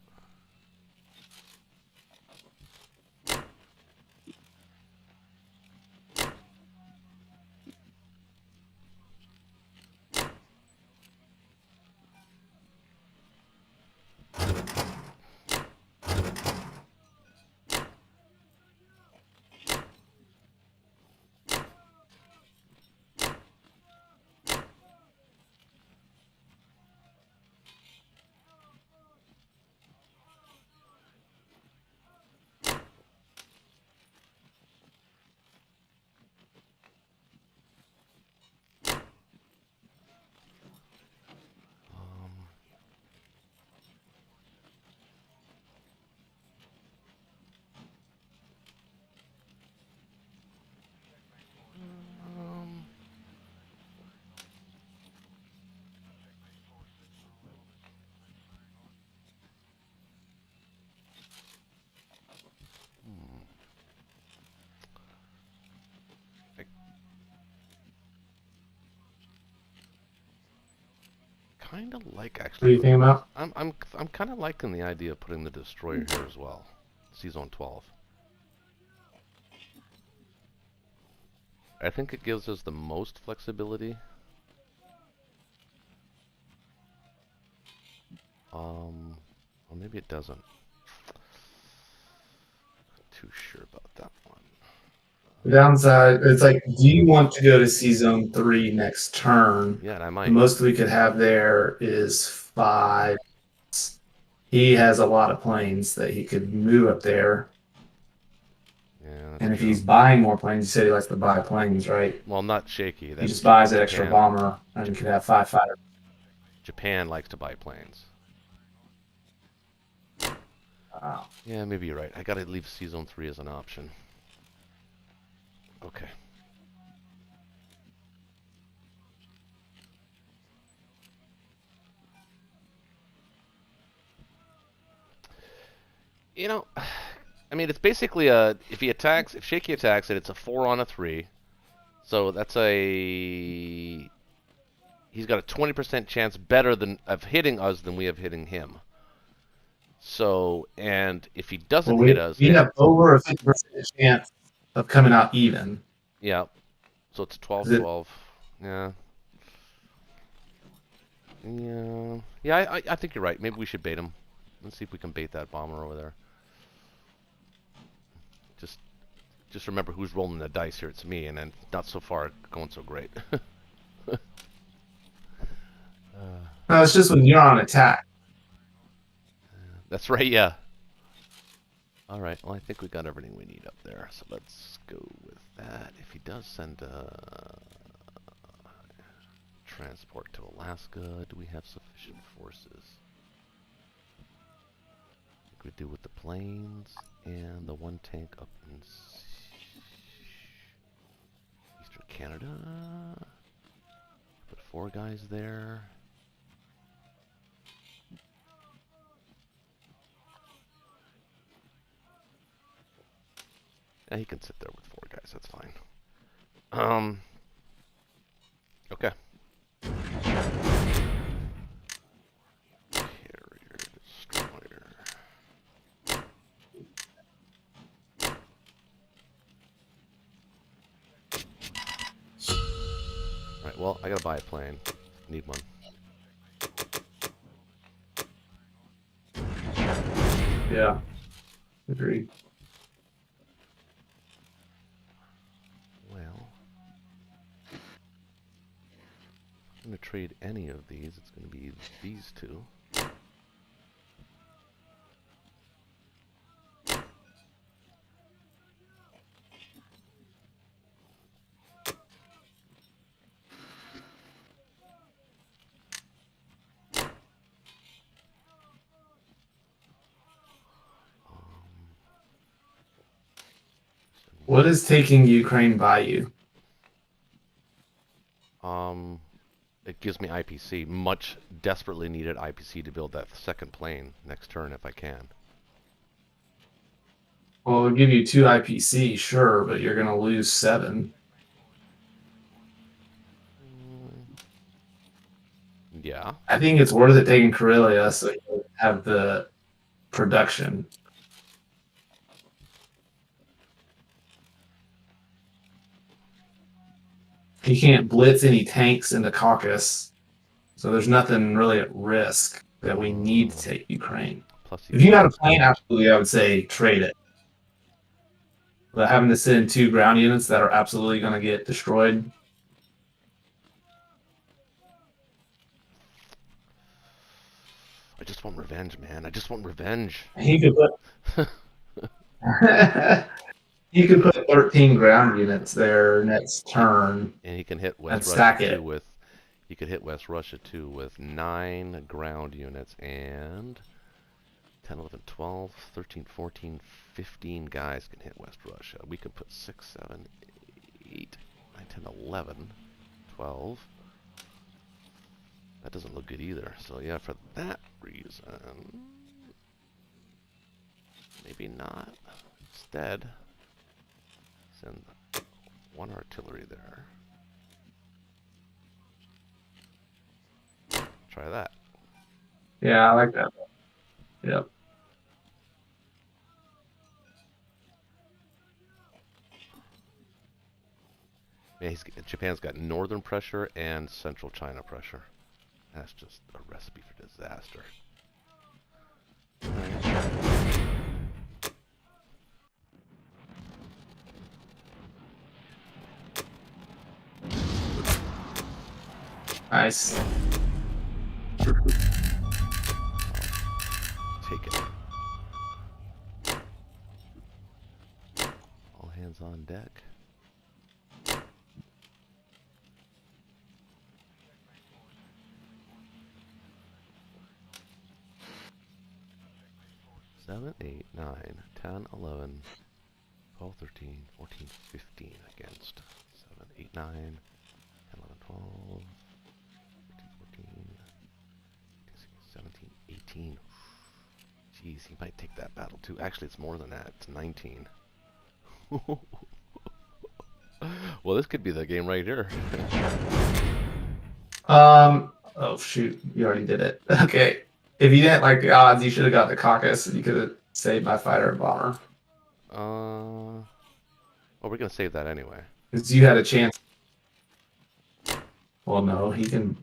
Kind of like What actually. do you think about? I'm kind of liking the idea of putting the destroyer here as well. Sea Zone 12. I think it gives us the most flexibility. Or maybe it doesn't. Not too sure about that one. The downside, it's like, do you want to go to C Zone 3 next turn? Yeah, and I The might. most we could have there is 5. He has a lot of planes that he could move up there. Yeah, that's And if true. he's buying more planes, he said he likes to buy planes, right? Well, not shaky. He That's just buys an extra Japan. bomber and could have 5 fighters. Japan likes to buy planes. Wow. Yeah, maybe you're right. I gotta leave C Zone 3 as an option. Okay. You know, I mean, it's basically if Shaky attacks it, it's a 4 on a 3. So that's he's got a 20% chance better of hitting us than we have hitting him. So, and if he doesn't hit us, we have over a 50% chance of coming out even. yeah. So it's 12-12. Yeah. Yeah. Yeah, I think you're right. Maybe we should bait him. Let's see if we can bait that bomber over there. Just remember who's rolling the dice here. It's me, and then not so far going so great. No, it's just when you're on attack. That's right, yeah. All right, well, I think we got everything we need up there, so let's go with that. If he does send a transport to Alaska, do we have sufficient forces? Like we do with the planes and the one tank up in Eastern Canada. Put 4 guys there. Yeah, he can sit there with 4 guys. That's fine. Okay. Carrier destroyer. All right. Well, I gotta buy a plane. Need one. Yeah. Agreed. Well, I'm going to trade any of these. It's going to be these 2. What is taking Ukraine by you? It gives me IPC, much desperately needed IPC to build that second plane next turn if I can. Well, it'll give you 2 IPC, sure, but you're going to lose 7. Yeah. I think it's worth it taking Karelia so you have the production. You can't blitz any tanks in the Caucasus, so there's nothing really at risk that we need to take Ukraine. Plus If you had a plane, absolutely, I would say trade it. But having to send 2 ground units that are absolutely going to get destroyed. I just want revenge, man. I just want revenge. He could put he could put 13 ground units there next turn. And he can hit And West stack Russia it. too with. He could hit West Russia too with 9 ground units and 10, 11, 12, 13, 14, 15 guys can hit West Russia. We could put 6, 7, 8, 9, 10, 11, 12. That doesn't look good either. So yeah, for that reason, maybe not. Instead, send 1 artillery there. Try that. Yeah, I like that. Yep. Yeah, Japan's got northern pressure and central China pressure. That's just a recipe for disaster. Alright. Nice. Take it. All hands on deck. Seven, 8, 9, 10, 11, 12, 13, 14, 15 against. 7, 8, 9, 10, 11, 12, 13, 14, 17, 18. Jeez, he might take that battle too. Actually, it's more than that. It's 19. Well, this could be the game right here. Oh shoot, you already did it. Okay. If you didn't like the odds, you should have got the Caucasus and you could have saved my fighter and bomber. Well, we're gonna save that anyway. Because you had a chance. Well, no, he can.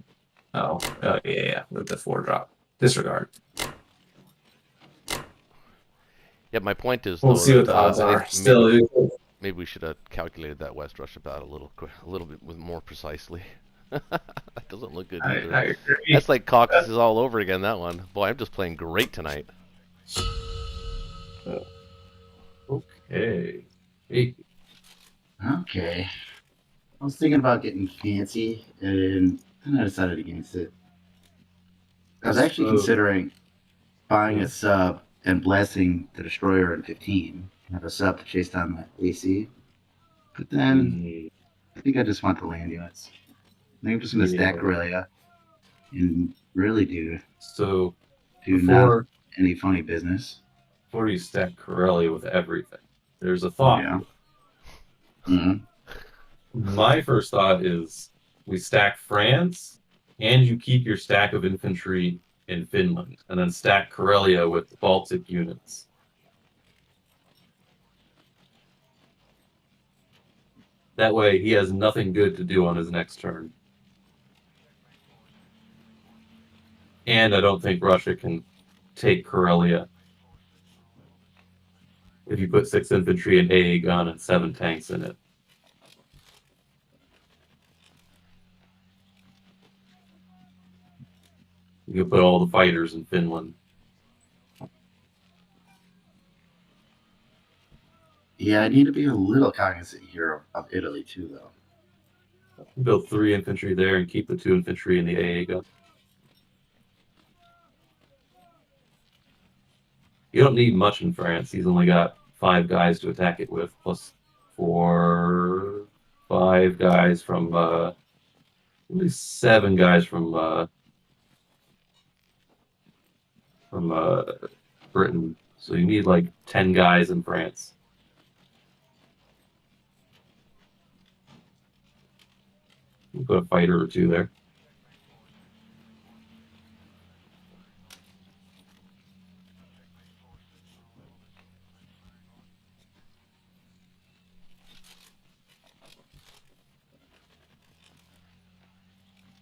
Oh, yeah, with the 4-drop. Disregard. Yeah, my point is, We'll though, see what that, the odds I are. think Still, maybe we should have calculated that West Russia battle a little bit more precisely. That doesn't look good either. I agree. That's like Caucasus all over again, that one. Boy, I'm just playing great tonight. Okay. Hey, Okay. I was thinking about getting fancy, and then I decided against it. I was actually considering buying a sub and blasting the destroyer in 15. Have a sub to chase down my AC. But then I think I just want the land units. I think I'm just going to stack Corellia and really do so not any funny business. before you stack Corellia with everything, there's a thought. Yeah. Mm-hmm. My first thought is we stack France, and you keep your stack of infantry in Finland, and then stack Corellia with the Baltic units. That way, he has nothing good to do on his next turn. And I don't think Russia can take Karelia. If you put 6 infantry, an AA gun, and 7 tanks in it. You can put all the fighters in Finland. Yeah, I need to be a little cognizant here of Italy too, though. Build 3 infantry there and keep the 2 infantry in the AA gun. You don't need much in France. He's only got 5 guys to attack it with, plus 5 guys from, at least 7 guys from Britain. So you need like 10 guys in France. You put a fighter or 2 there.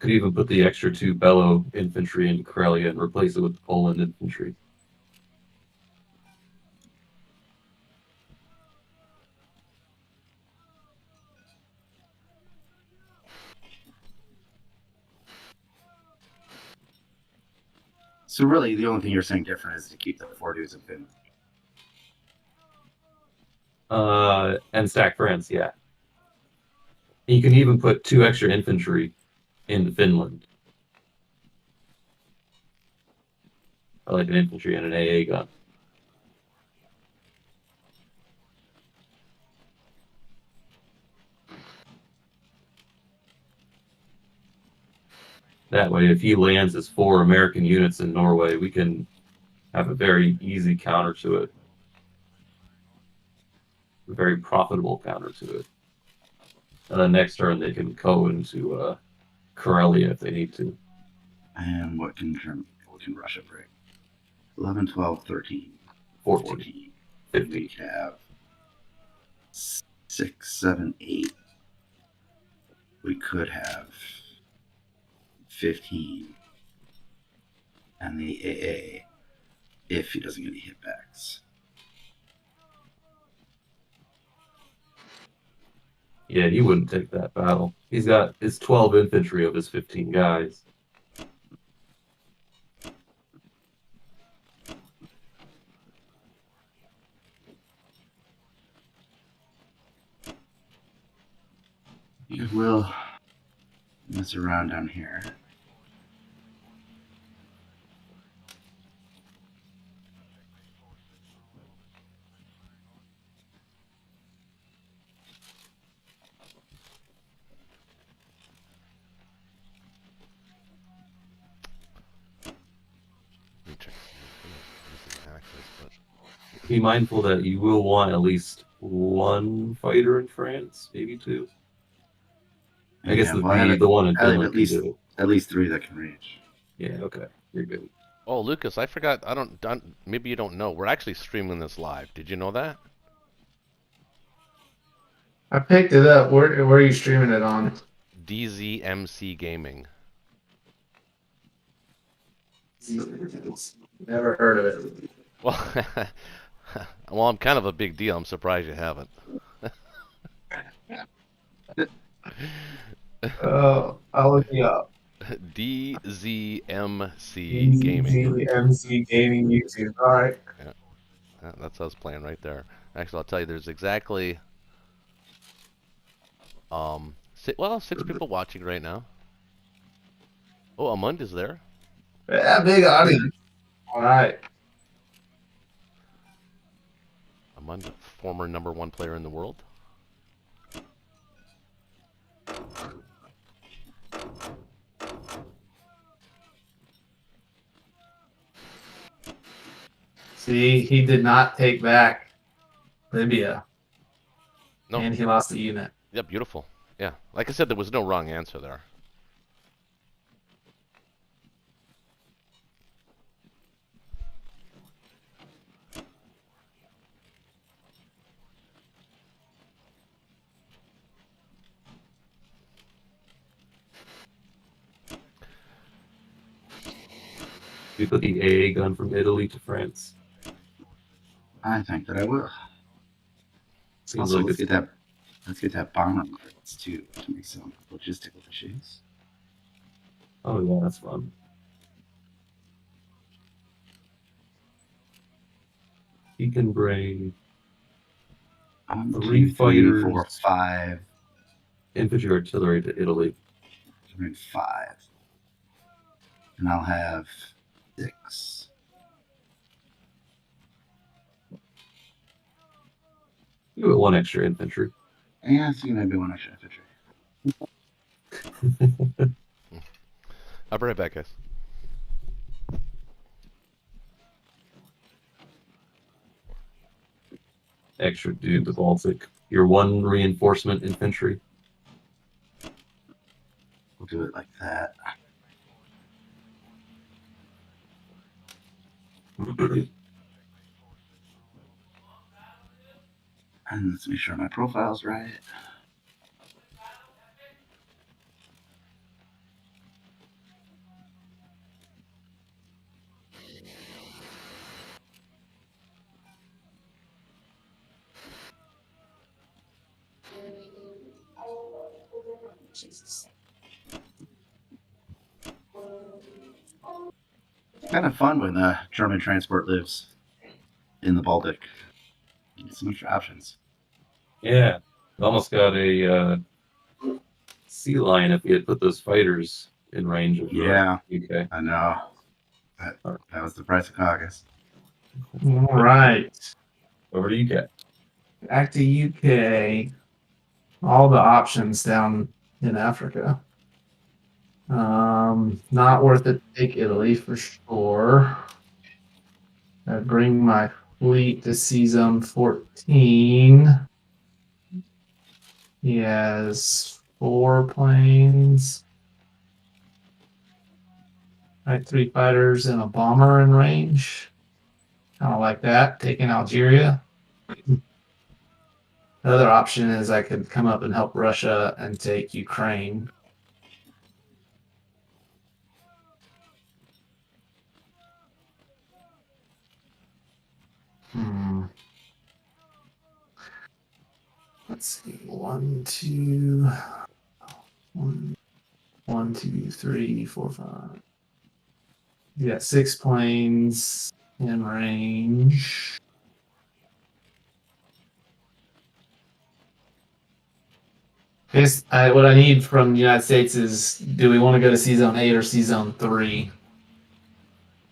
Could even put the extra 2 Bellow infantry into Karelia and replace it with the Poland infantry. So really, the only thing you're saying different is to keep the 4 dudes in Finland. And stack France, yeah. You can even put 2 extra infantry into Finland. I like an infantry and an AA gun. That way, if he lands his 4 American units in Norway, we can have a very easy counter to it. A very profitable counter to it. And then next turn, they can go into Karelia if they need to. And what can Russia bring? 11, 12, 13, 14, 15. We have 6, 7, 8. we could have 15 and the AA if he doesn't get any hitbacks. Yeah, he wouldn't take that battle. He's got his 12 infantry of his 15 guys. You will mess around down here. Be mindful that you will want at least one fighter in France, maybe two. I guess well, I have the one in I have Finland can do it. at least 3 that can reach. Yeah, okay. You're good. Oh, Lucas, I forgot. Maybe you don't know. We're actually streaming this live. Did you know that? I picked it up. Where are you streaming it on? DZMC Gaming. Never heard of it. Well, well, I'm kind of a big deal. I'm surprised you haven't. I'll look you up. DZMC Gaming. MC Gaming YouTube. All right. Yeah, that's us playing right there. Actually, I'll tell you, there's exactly 6 people watching right now. Oh, Amunda's there. Yeah, big audience. All right. Amunda, former #1 player in the world. See, he did not take back Libya. No. And he lost a unit. Yeah, beautiful. Yeah, like I said, there was no wrong answer there. You put the AA gun from Italy to France. I think that I will. Seems Also, like let's get that bomber credits too to make some logistical issues. Oh yeah, that's fun. He can bring 3 fighters, 4, 5, infantry, artillery to Italy. 5, and I'll have 6. You get 1 extra infantry. Yeah, I think maybe 1 extra infantry. I'll be right back, guys. Extra dude, the Baltic. Your 1 reinforcement infantry. We'll do it like that. And let's make sure my profile's right. Jesus. It's kind of fun when German transport lives in the Baltic. You get some extra options. Yeah, almost got a sea lion if we had put those fighters in range of UK. I know. That was the price of Caucasus. All right. Over to UK. Back to UK. All the options down in Africa. Not worth it to take Italy for sure. I bring my fleet to Sea Zone 14. He has 4 planes. Right, 3 fighters and a bomber in range. Kind of like that, taking Algeria. The other option is I could come up and help Russia and take Ukraine. Let's see. 1, 2, 1, 2, 3, 4, 5. You got 6 planes in range. What I need from the United States is, do we want to go to C Zone 8 or C Zone 3?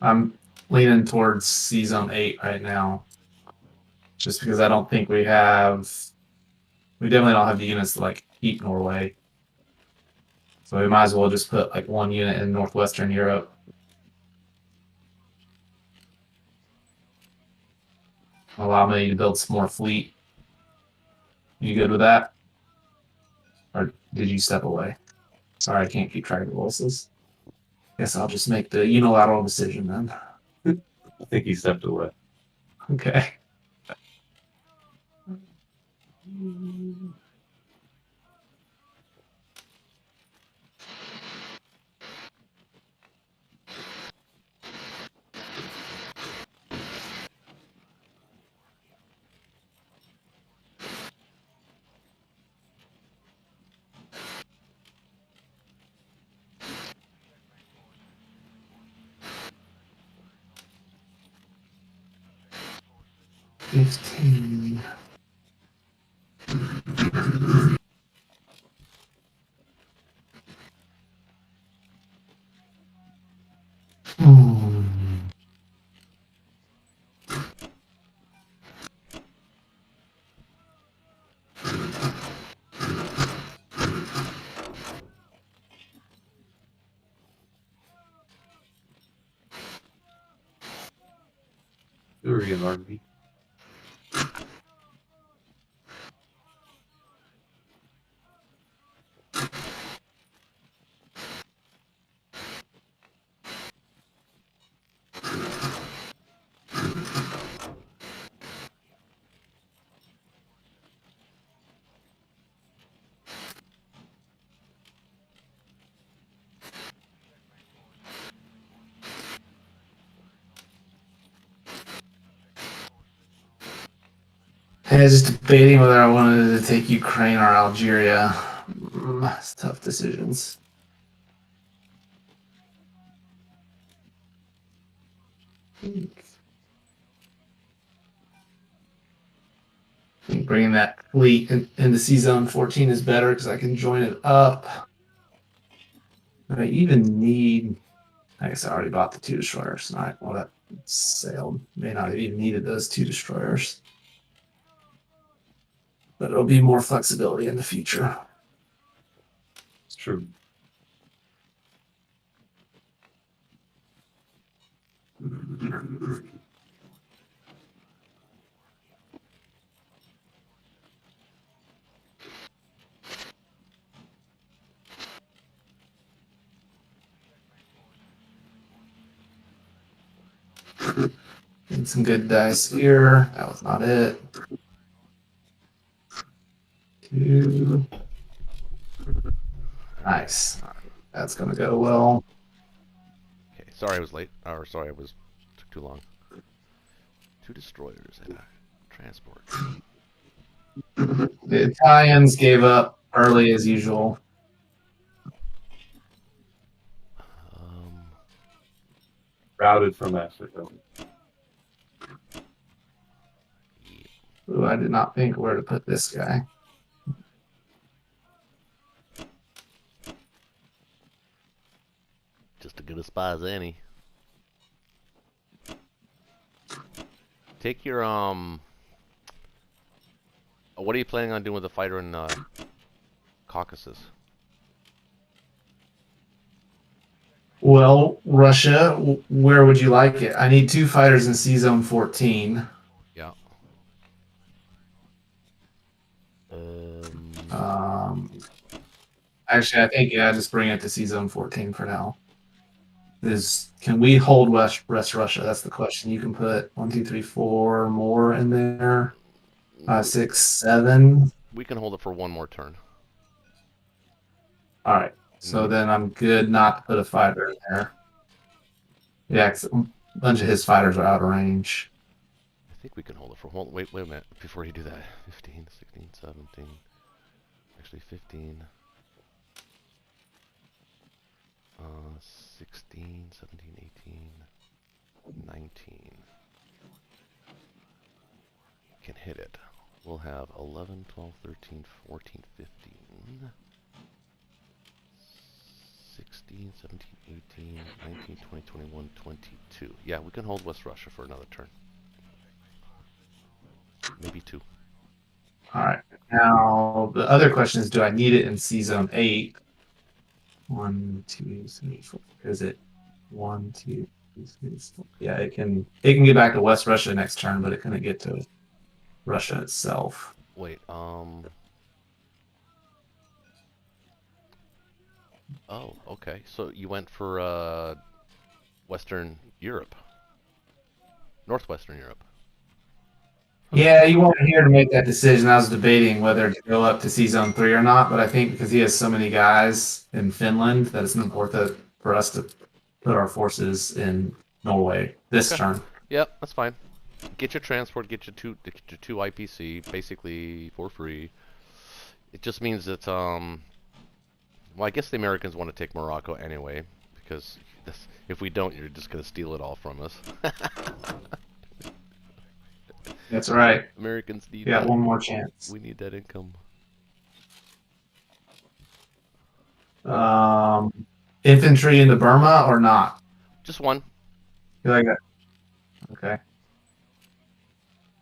I'm leaning towards C Zone 8 right now. Just because I don't think we definitely don't have the units to like keep Norway. So we might as well just put like 1 unit in Northwestern Europe. Allow me to build some more fleet. You good with that? Or did you step away? Sorry, I can't keep track of the voices. Guess I'll just make the unilateral decision then. I think he stepped away. Okay. $15. Syrian army. I was just debating whether I wanted to take Ukraine or Algeria. It's tough decisions. I think bringing that fleet into C Zone 14 is better because I can join it up. But I even need. I guess I already bought the 2 destroyers. All right, well, that sailed. May not have even needed those 2 destroyers. But it'll be more flexibility in the future. It's true. Need some good dice here. That was not it. 2. Nice. That's gonna go well. Okay, sorry I was late. Or sorry I took too long. 2 destroyers and a transport. The Italians gave up early as usual. Routed from Africa. Ooh, I did not think where to put this guy. Just as good a spot as any. Take your what are you planning on doing with the fighter in Caucasus? Well, Russia, where would you like it? I need 2 fighters in C Zone 14. Yeah. Actually, I think just bring it to C Zone 14 for now. Can we hold West Russia? That's the question. You can put 1, 2, 3, 4 more in there. 5, 6, 7. We can hold it for one more turn. All right. So Mhm. then I'm good not to put a fighter in there. Yeah, 'cause a bunch of his fighters are out of range. I think we can hold it for wait a minute before you do that. 15, 16, 17. Actually 15. 16, 17, 18, 19. Can hit it. We'll have 11, 12, 13, 14, 15. 16, 17, 18, 19, 20, 21, 22. Yeah, we can hold West Russia for another turn. Maybe 2. All right. Now the other question is, do I need it in C zone 8? 1, 2, 3, 4. Is it 1, 2, 3, 4? Yeah, it can get back to West Russia next turn, but it couldn't get to Russia itself. Wait, oh, okay. So you went for Western Europe. Northwestern Europe. Yeah, you weren't here to make that decision. I was debating whether to go up to C Zone 3 or not, but I think because he has so many guys in Finland that it's not worth it for us to put our forces in Norway this Okay. turn. Yep, that's fine. Get your transport, get your two IPC basically for free. It just means that well, I guess the Americans want to take Morocco anyway because if we don't, you're just gonna steal it all from us. That's right. Americans need You got that. one more chance. We need that income. Infantry into Burma or not? Just one. You like that? Okay.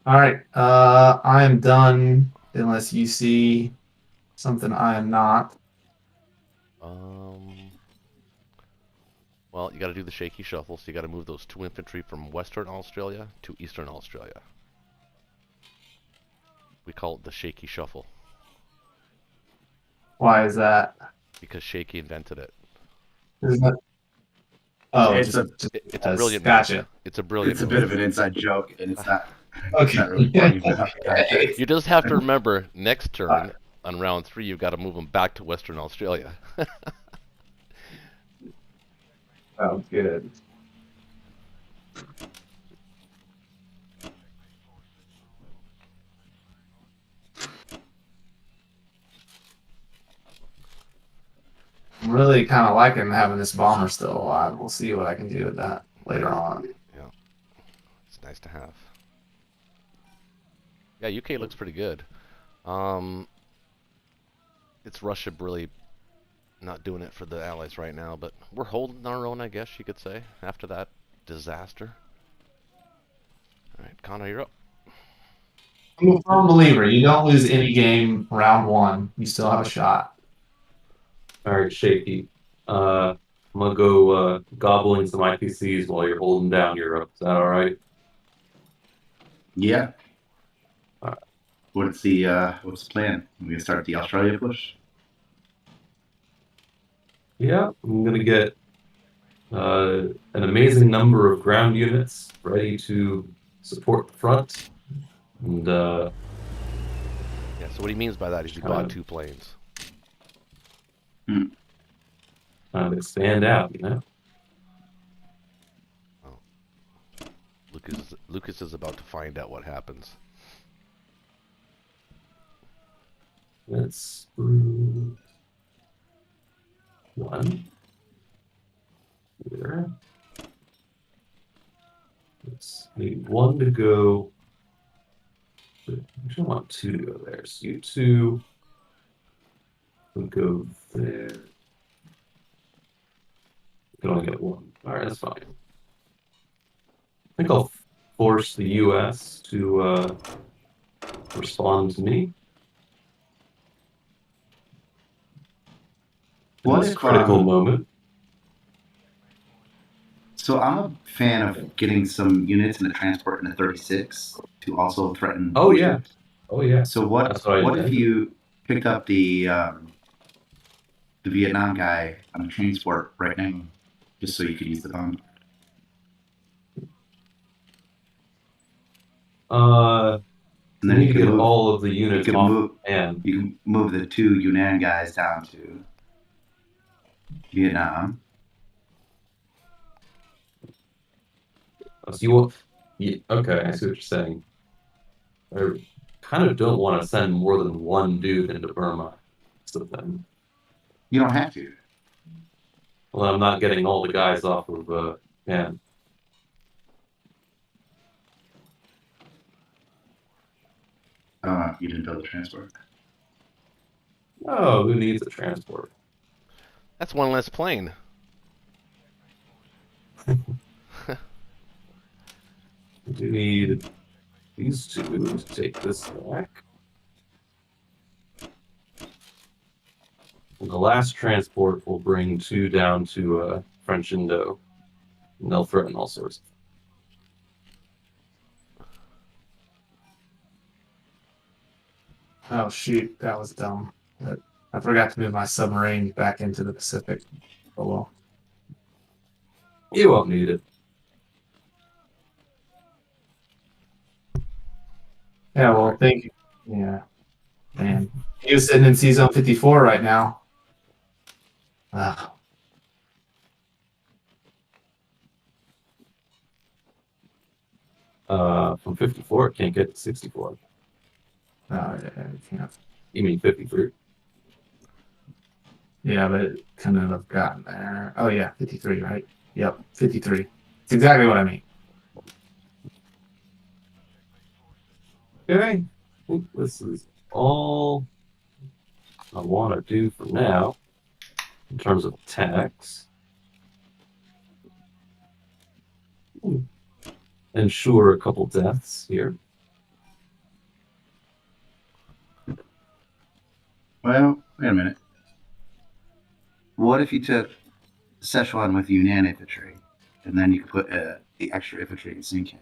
All right. I am done unless you see something I am not. Well, you got to do the shaky shuffle, so you got to move those 2 infantry from Western Australia to Eastern Australia. We call it the shaky shuffle Why is that? because Shaky invented it. Isn't that? Oh, It's a It's a brilliant gotcha. move. It's a brilliant it's a move. bit of an inside joke, and it's not Okay. really funny. But Okay. You just have to remember next turn on round 3, you've got to move them back to Western Australia. Sounds good. I'm really kind of liking having this bomber still alive. We'll see what I can do with that later on. Yeah, it's nice to have. Yeah, UK looks pretty good. It's Russia really not doing it for the Allies right now, but we're holding our own, I guess you could say, after that disaster. All right, Connor, you're up. I'm a firm believer. You don't lose any game round 1. You still have a shot. All right, Shaky. I'm gonna go gobbling some IPCs while you're holding down Europe. Is that all right? yeah. All right. What's the plan? We gonna start the Australia push? Yeah, I'm gonna get an amazing number of ground units ready to support the front, and Yeah, so what he means by that is you Kind got of. 2 planes. kind of expand out. You know. Lucas is about to find out what happens. Let's do 1 here. Let's need 1 to go. I don't want 2 to go there. So you 2 would go there. You can only get 1. All right, that's fine. I think I'll force the U.S. to respond to me. In What this if, critical moment? So I'm a fan of getting some units in the transport in the 36 to also threaten. Oh yeah, Egypt. oh yeah. So what? That's what I What if intended. you picked up the Vietnam guy on the transport right now, just so you could use the bomb? And We then need you to can get move. all of the You units can off move. and You can move the 2 Yunnan guys down to Vietnam. so you want. Yeah, okay, I see what you're saying. I kind of don't want to send more than one dude into Burma. So then, You don't have to. well, I'm not getting all the guys off of Japan. You didn't build a transport. Oh, who needs a transport? That's one less plane. We do need these 2 to take this back. And the last transport will bring 2 down to French Indo. And they'll threaten all sorts. Oh shoot, that was dumb. But I forgot to move my submarine back into the Pacific. Oh well. You won't need it. Yeah, well, thank you. Yeah, man. He was sitting in C Zone 54 right now. Ah, From 54, it can't get to 64. no, I can't. You mean 53? Yeah, but it couldn't have gotten there. Oh yeah, 53, right? Yep, 53. It's exactly what I mean. Okay. I think this is all I want to do for now in terms of tax. Ensure a couple deaths here. Well, wait a minute. What if you took Szechuan with Yunnan infantry, and then you could put the extra infantry in Sinking?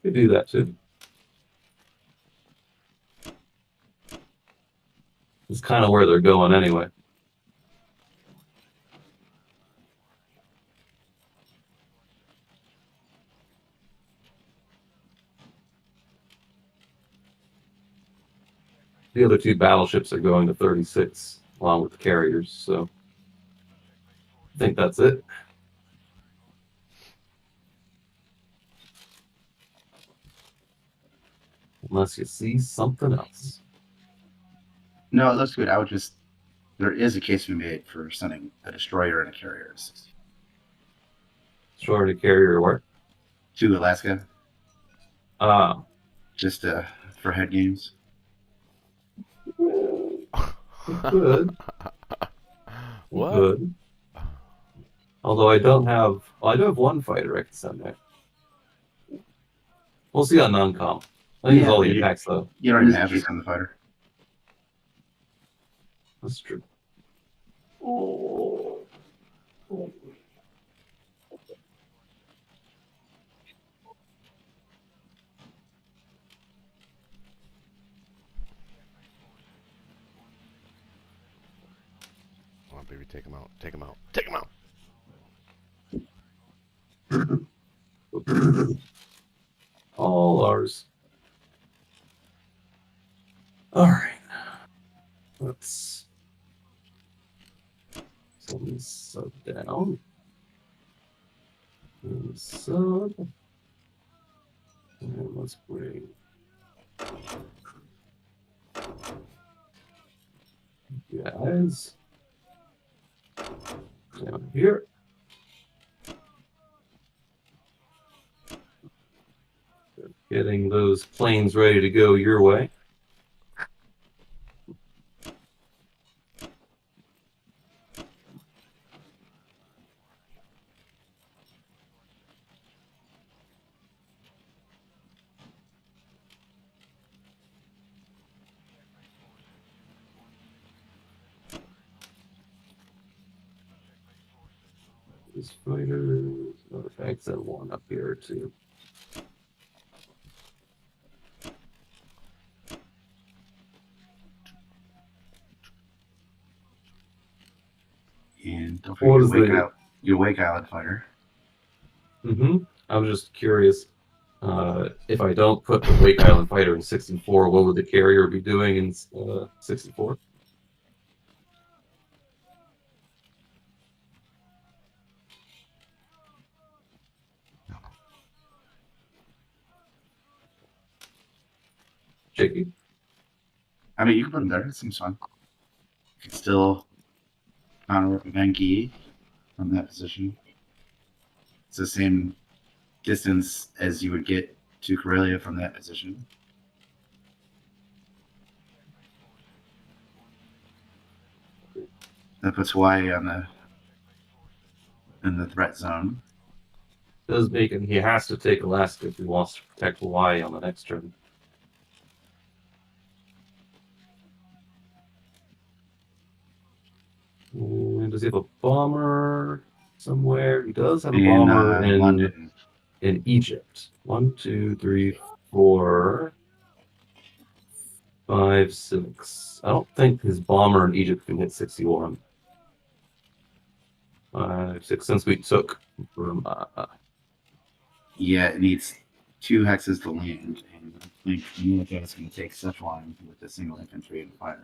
Could do that too. It's kind of where they're going anyway. The other 2 battleships are going to 36 along with the carriers, so I think that's it. Unless you see something else. No, it looks good. I would just. There is a case to be made for sending a destroyer and a carrier Destroyer to carrier where? to Alaska, Ah. just for head games. Good. What? Good. Although I don't have. Well, I do have 1 fighter I can send there. We'll see on non-com. I think it's all the you- attacks though. You don't even have to send the fighter. That's true. Come on, baby, take him out. Take him out. Take him out. All ours. All right. Let's send this sub down. And sub. And let's bring guys down here. Getting those planes ready to go your way. These fighters, artifacts that one up here too. And don't What forget is to wake the- out your Wake Island fighter. I was just curious. If I don't put the Wake Island fighter in 64, what would the carrier be doing in 64? Jakey? I mean, you can put him there. It seems fun. You can still counter Venki from that position. It's the same distance as you would get to Corellia from that position. That puts Hawaii on in the threat zone. Does make him, he has to take Alaska if he wants to protect Hawaii on the next turn. And does he have a bomber somewhere? He does have a bomber in London. In Egypt. 1, 2, 3, 4, 5, 6. I don't think his bomber in Egypt can hit 61. 5, 6. Since we took Yeah, it needs 2 hexes to land, and I think Military's going to take Szechuan with a single infantry and fire.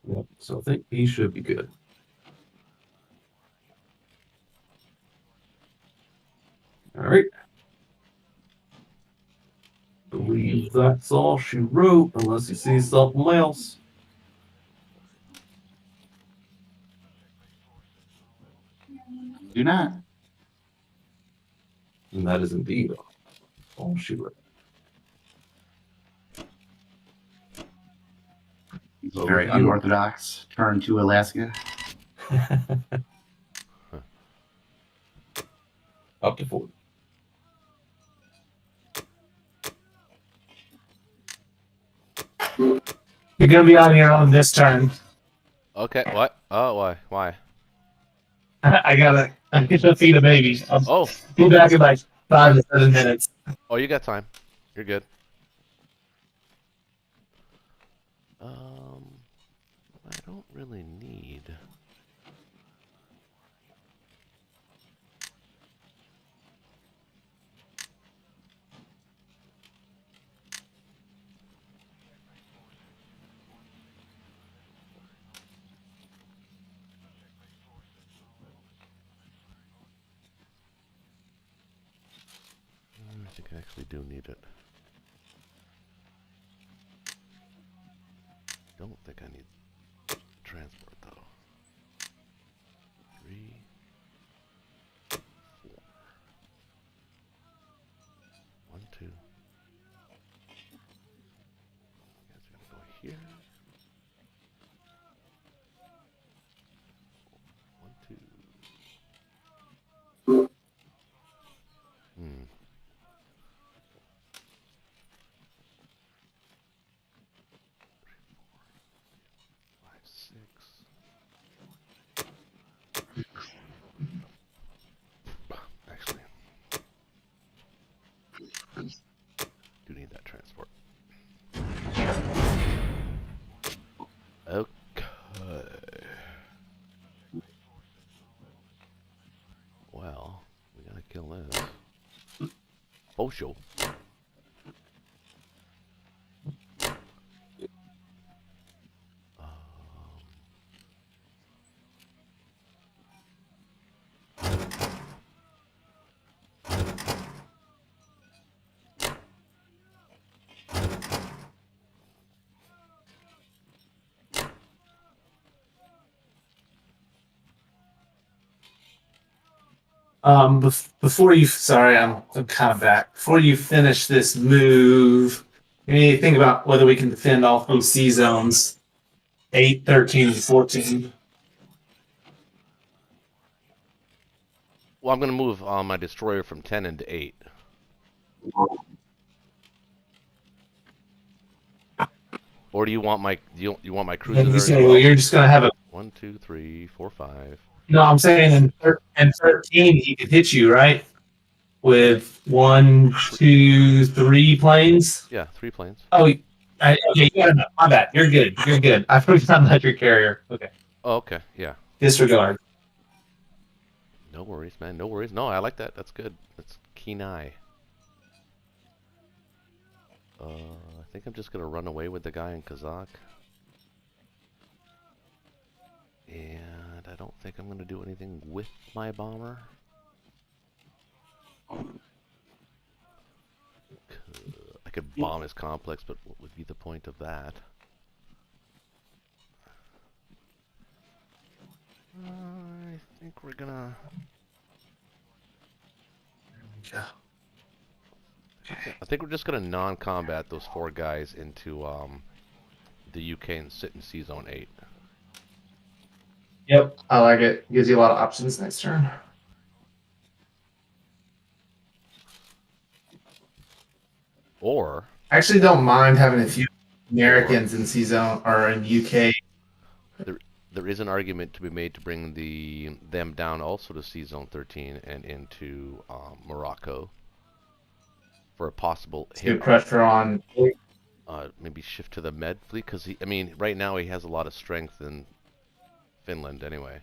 Yep. So I think he should be good. All right. Believe that's all she wrote, unless you see something else. Do not. And that is indeed all she wrote. It's a very unorthodox turn to Alaska. Up to 40. You're gonna be on your own this turn. Okay, what? Oh, why? Why? I gotta feed a baby. I'll Oh, be back in like 5 to 7 minutes. oh, you got time. You're good. I don't really need. I think I actually do need it. Don't think I need transport though. 3, 4. 1, 2. Guess we're gonna go here. 1, 2. Hmm. 5, 6. Actually, do need that transport. Okay. Well, we gotta kill this. Oh, sure. Before you, sorry, I'm kind of back. Before you finish this move, you need to think about whether we can defend all 3 C zones, 8, 13, and 14. Well, I'm gonna move my destroyer from 10 into 8. Or do you want my you want my cruiser there as well? You're just gonna have a. 1, 2, 3, 4, 5. No, I'm saying in 13 he could hit you right with 1, 2, 3 planes. Yeah, 3 planes. Oh, okay, you got enough. My bad. You're good. You're good. I forgot about your carrier. Okay, Oh, okay, yeah. disregard. No worries, man. No worries. No, I like that. That's good. That's keen eye. I think I'm just gonna run away with the guy in Kazakh. And I don't think I'm gonna do anything with my bomber. I could bomb his complex, but what would be the point of that? I think we're gonna... Yeah. I think we're just gonna non-combat those 4 guys into the UK and sit in C Zone 8. Yep, I like it. Gives you a lot of options next turn. Or I actually don't mind having a few Americans in C Zone or in UK. there is an argument to be made to bring them down also to C Zone 13 and into Morocco for a possible Good hit. pressure on. Maybe shift to the Med fleet because I mean, right now he has a lot of strength in Finland anyway.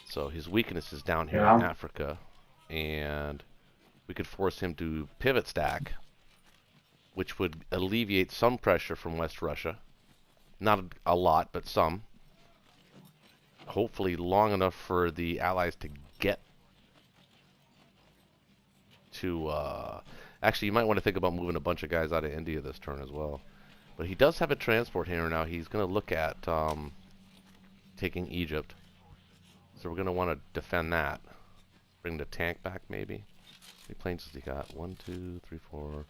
So his weakness is down here in Africa, and we could force him to pivot stack, which would alleviate some pressure from West Russia. Not a lot, but some. Hopefully long enough for the Allies to get to... Actually, you might want to think about moving a bunch of guys out of India this turn as well. But he does have a transport here now. He's going to look at taking Egypt. So we're going to want to defend that. Bring the tank back, maybe. How many planes has he got? 1, 2, 3, 4,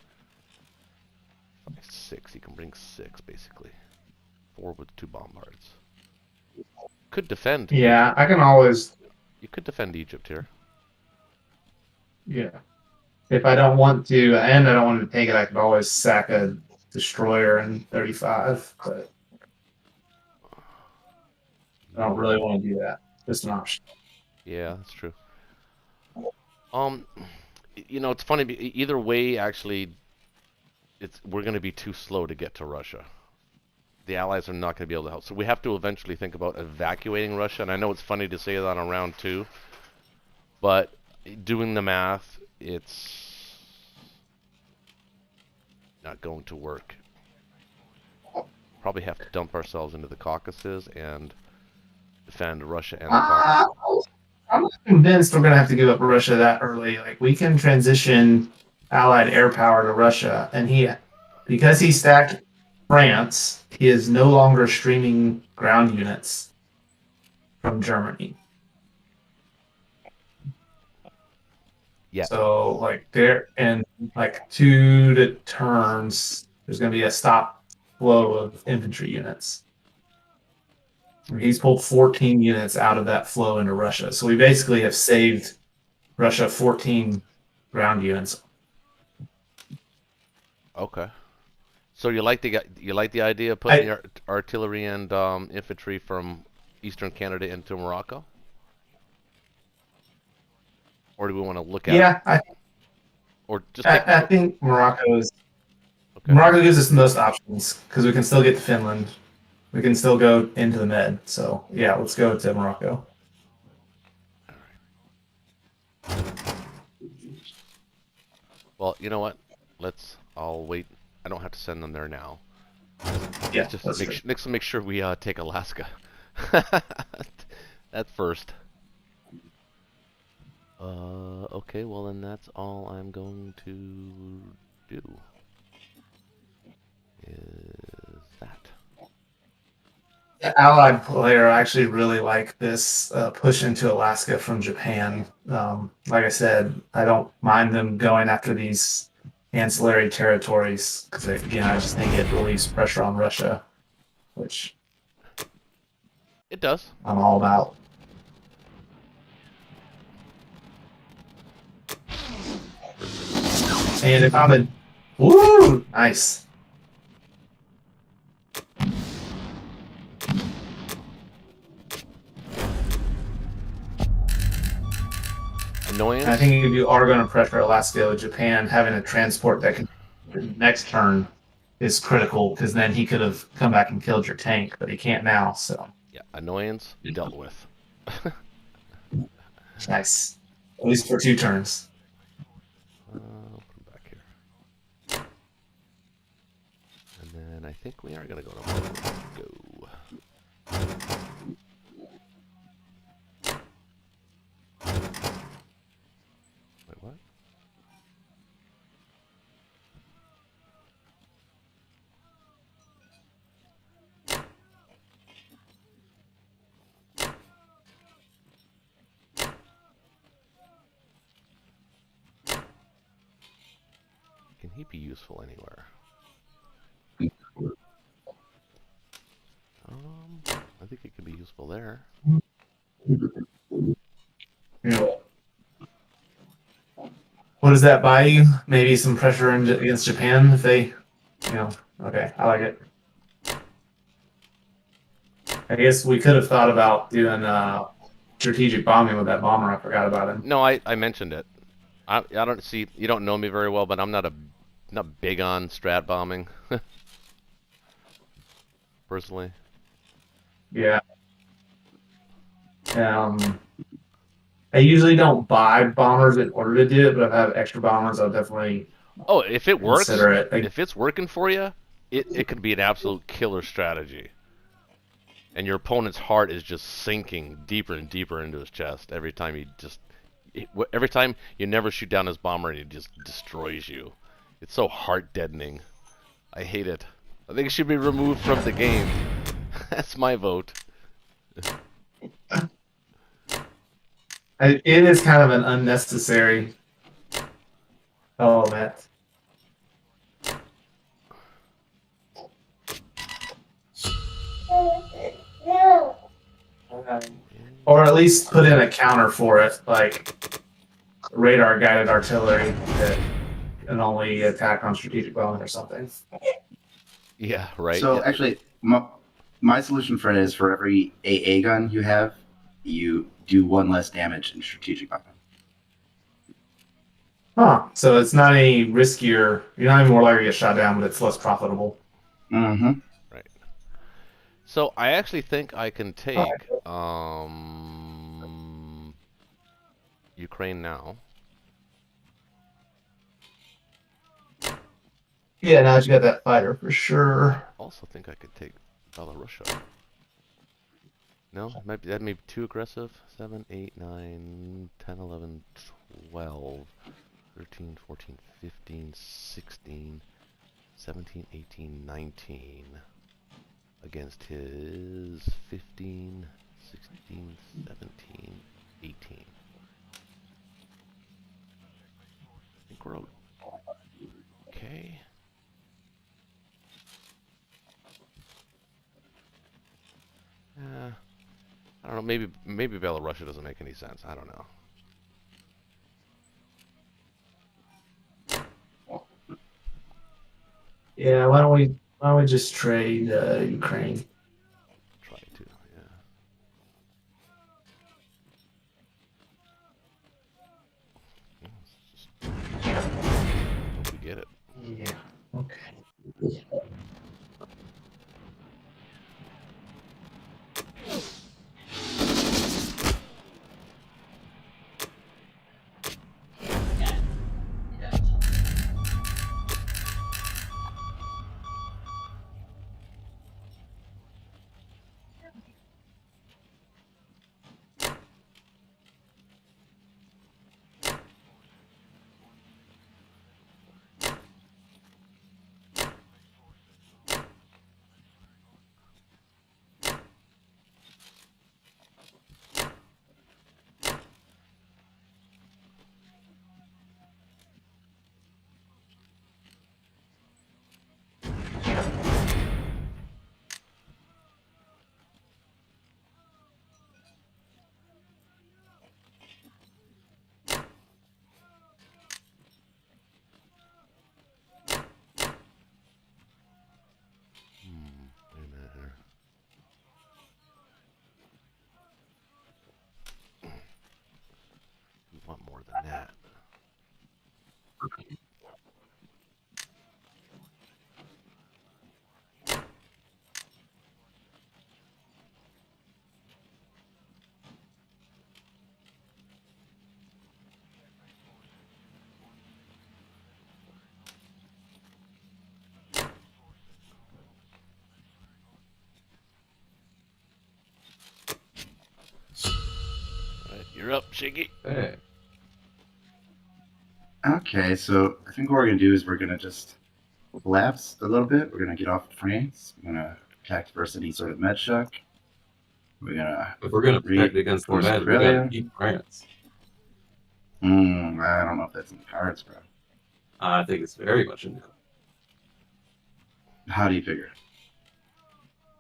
5, 6. He can bring 6, basically. 4 with 2 bombards. Could defend. Yeah, I can always. You could defend Egypt here. Yeah. If I don't want to, and I don't want to take it, I could always sack a destroyer in 35. But I don't really want to do that. Just an option. Yeah, that's true. You know, it's funny. Either way, actually, we're going to be too slow to get to Russia. The Allies are not going to be able to help. So we have to eventually think about evacuating Russia. And I know it's funny to say that on round 2, but doing the math, it's not going to work. Probably have to dump ourselves into the Caucasus and defend Russia and the Caucasus. I'm not convinced we're going to have to give up Russia that early. Like, we can transition Allied air power to Russia, and because he stacked France, he is no longer streaming ground units from Germany. Yeah. So, like, there in like 2 turns, there's going to be a stop flow of infantry units. He's pulled 14 units out of that flow into Russia. So we basically have saved Russia 14 ground units. Okay. So you like the idea of putting the artillery and infantry from Eastern Canada into Morocco? Or do we want to look at? Yeah, I think Morocco is. Okay. Morocco gives us the most options because we can still get to Finland. We can still go into the Med. So yeah, let's go to Morocco. All right. Well, you know what? I'll wait. I don't have to send them there now. Yeah, let's make sure we take Alaska. That's first. Okay, well then that's all I'm going to do. Is that. The Allied player actually really like this push into Alaska from Japan. Like I said, I don't mind them going after these ancillary territories because, again, I just think it relieves pressure on Russia, which it does. I'm all about. And if I'm in, woo, nice. Annoyance. I think if you are going to pressure Alaska with Japan, having a transport that can next turn is critical because then he could have come back and killed your tank, but he can't now. So yeah, annoyance dealt with. Nice. At least for 2 turns. I'll put him back here. And then I think we are going to go to go. Wait, what? Can he be useful anywhere? I think it could be useful there. Yeah. What does that buy you? Maybe some pressure against Japan if they, Okay, I like it. I guess we could have thought about doing strategic bombing with that bomber. I forgot about him. No, I mentioned it. I don't see. You don't know me very well, but I'm not big on strat bombing. Personally. Yeah. I usually don't buy bombers in order to do it, but if I have extra bombers, I'll definitely. Oh, if it works, consider it. if it's working for you, it could be an absolute killer strategy. And your opponent's heart is just sinking deeper and deeper into his chest every time every time you never shoot down his bomber and he just destroys you. It's so heart deadening. I hate it. I think it should be removed from the game. That's my vote. It is kind of an unnecessary element. Or at least put in a counter for it, like radar guided artillery that can only attack on strategic bombing or something. Yeah, right. So yeah. actually, my solution for it is for every AA gun you have, you do 1 less damage in strategic bombing. Huh. So it's not any riskier. You're not even more likely to get shot down, but it's less profitable. Mm-hmm. Right. So I actually think I can take Ukraine now. Yeah, now you got that fighter for sure. Also think I could take Belarusia. No, that may be too aggressive. 7, 8, 9, 10, 11, 12, 13, 14, 15, 16, 17, 18, 19. Against his 15, 16, 17, 18. I think we're okay. I don't know. Maybe Belarusia doesn't make any sense. I don't know. Yeah, why don't we just trade Ukraine? Try to, yeah. Hope we get it. Yeah. Okay. You're up, Shiggy. Hey. Okay, so I think what we're gonna do is we're gonna just collapse a little bit. We're gonna get off of France. We're gonna protect versus any sort of med shock. We're gonna If we're gonna protect against the force med, we gotta Corellia. keep France. I don't know if that's in the cards, bro. I think it's very much in. How do you figure?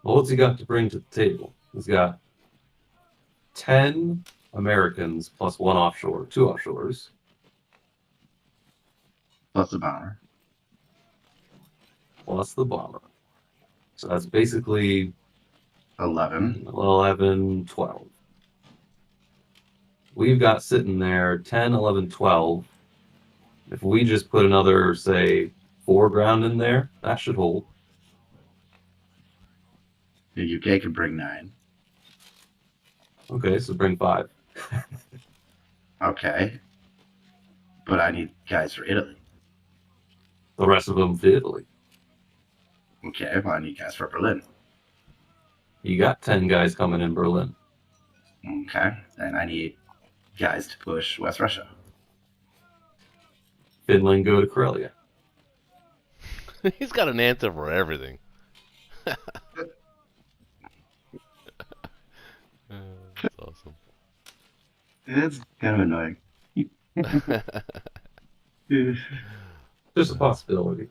Well, what's he got to bring to the table? He's got 10 Americans plus 1 offshore, 2 offshores. Plus the bomber. Plus the bomber. So that's basically 11. 11, 12. We've got sitting there 10, 11, 12. If we just put another, say, 4 ground in there, that should hold. The UK can bring 9. Okay, so bring 5. Okay. But I need guys for Italy. The rest of them to Italy. Okay, well I need guys for Berlin. You got 10 guys coming in Berlin. Okay. Then I need guys to push West Russia. Finland go to Karelia. He's got an answer for everything. That's awesome. It's kind of annoying. Just a possibility.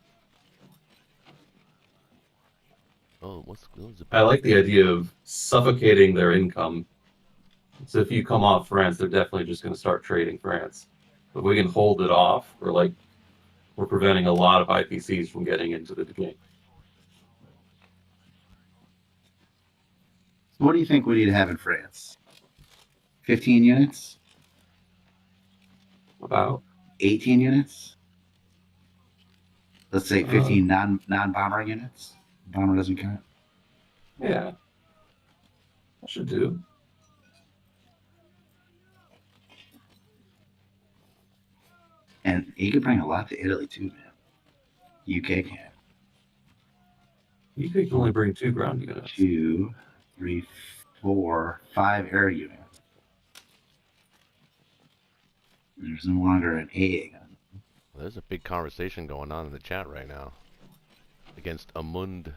Oh, what's the I like the idea of suffocating their income. So if you come off France, they're definitely just going to start trading France. But we can hold it off. We're preventing a lot of IPCs from getting into the game. What do you think we need to have in France? 15 units? About 18 units? Let's say 15 non-bomber units. Bomber doesn't count. yeah, that should do. And you could bring a lot to Italy too, man. UK can. You could only bring 2 ground units. 2, 3, 4, 5 air units. There's no longer an AA gun. There's a big conversation going on in the chat right now against Amund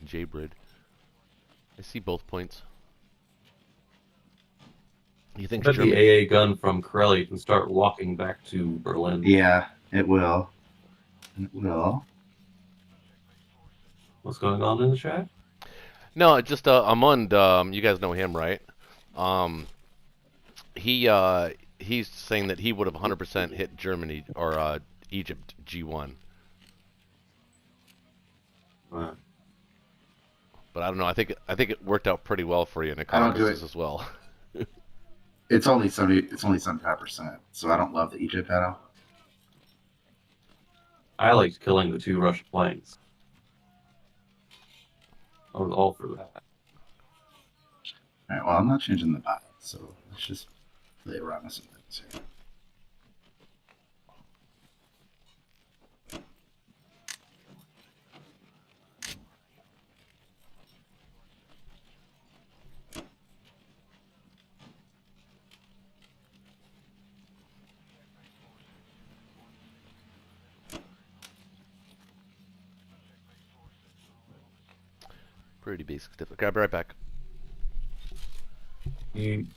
Jabrid. I see both points. You think But the Germany? AA gun from Karelia can start walking back to Berlin. Yeah, it will. It will. What's going on in the chat? No, just Amund. You guys know him, right? He's saying that he would have 100% hit Germany or Egypt G1. Uh, But I don't know. I think it worked out pretty well for you in the I don't do Caucasus it. as well. It's only 70. It's only 75%. So I don't love the Egypt battle. I liked killing the 2 Russian planes. I was all for that. All right. Well, I'm not changing the bot, so let's just play around with some things here. Pretty basic stuff. Okay, I'll be right back. You,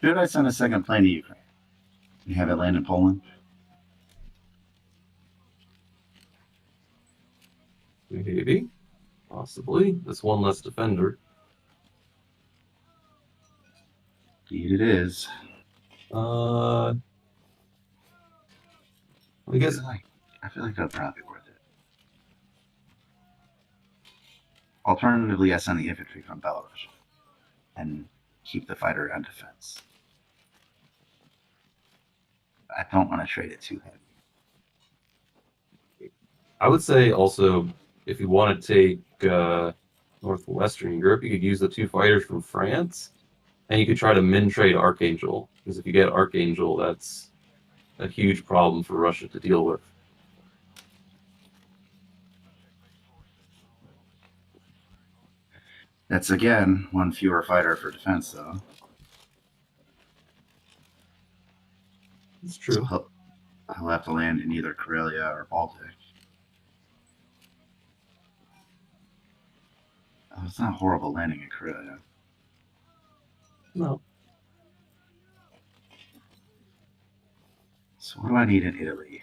Should I send a second plane to Ukraine? You have it land in Poland? maybe, possibly. That's 1 less defender. Indeed, it is. I guess I feel like that'd probably be worth it. Alternatively, I send the infantry from Belarus and keep the fighter on defense. I don't want to trade it too heavy. I would say also, if you want to take Northwestern Europe, you could use the 2 fighters from France, and you could try to min trade Archangel, because if you get Archangel, that's a huge problem for Russia to deal with. That's again 1 fewer fighter for defense, though. It's So true. he'll have to land in either Karelia or Baltic. Oh, it's not horrible landing in Karelia. No. So what do I need in Italy?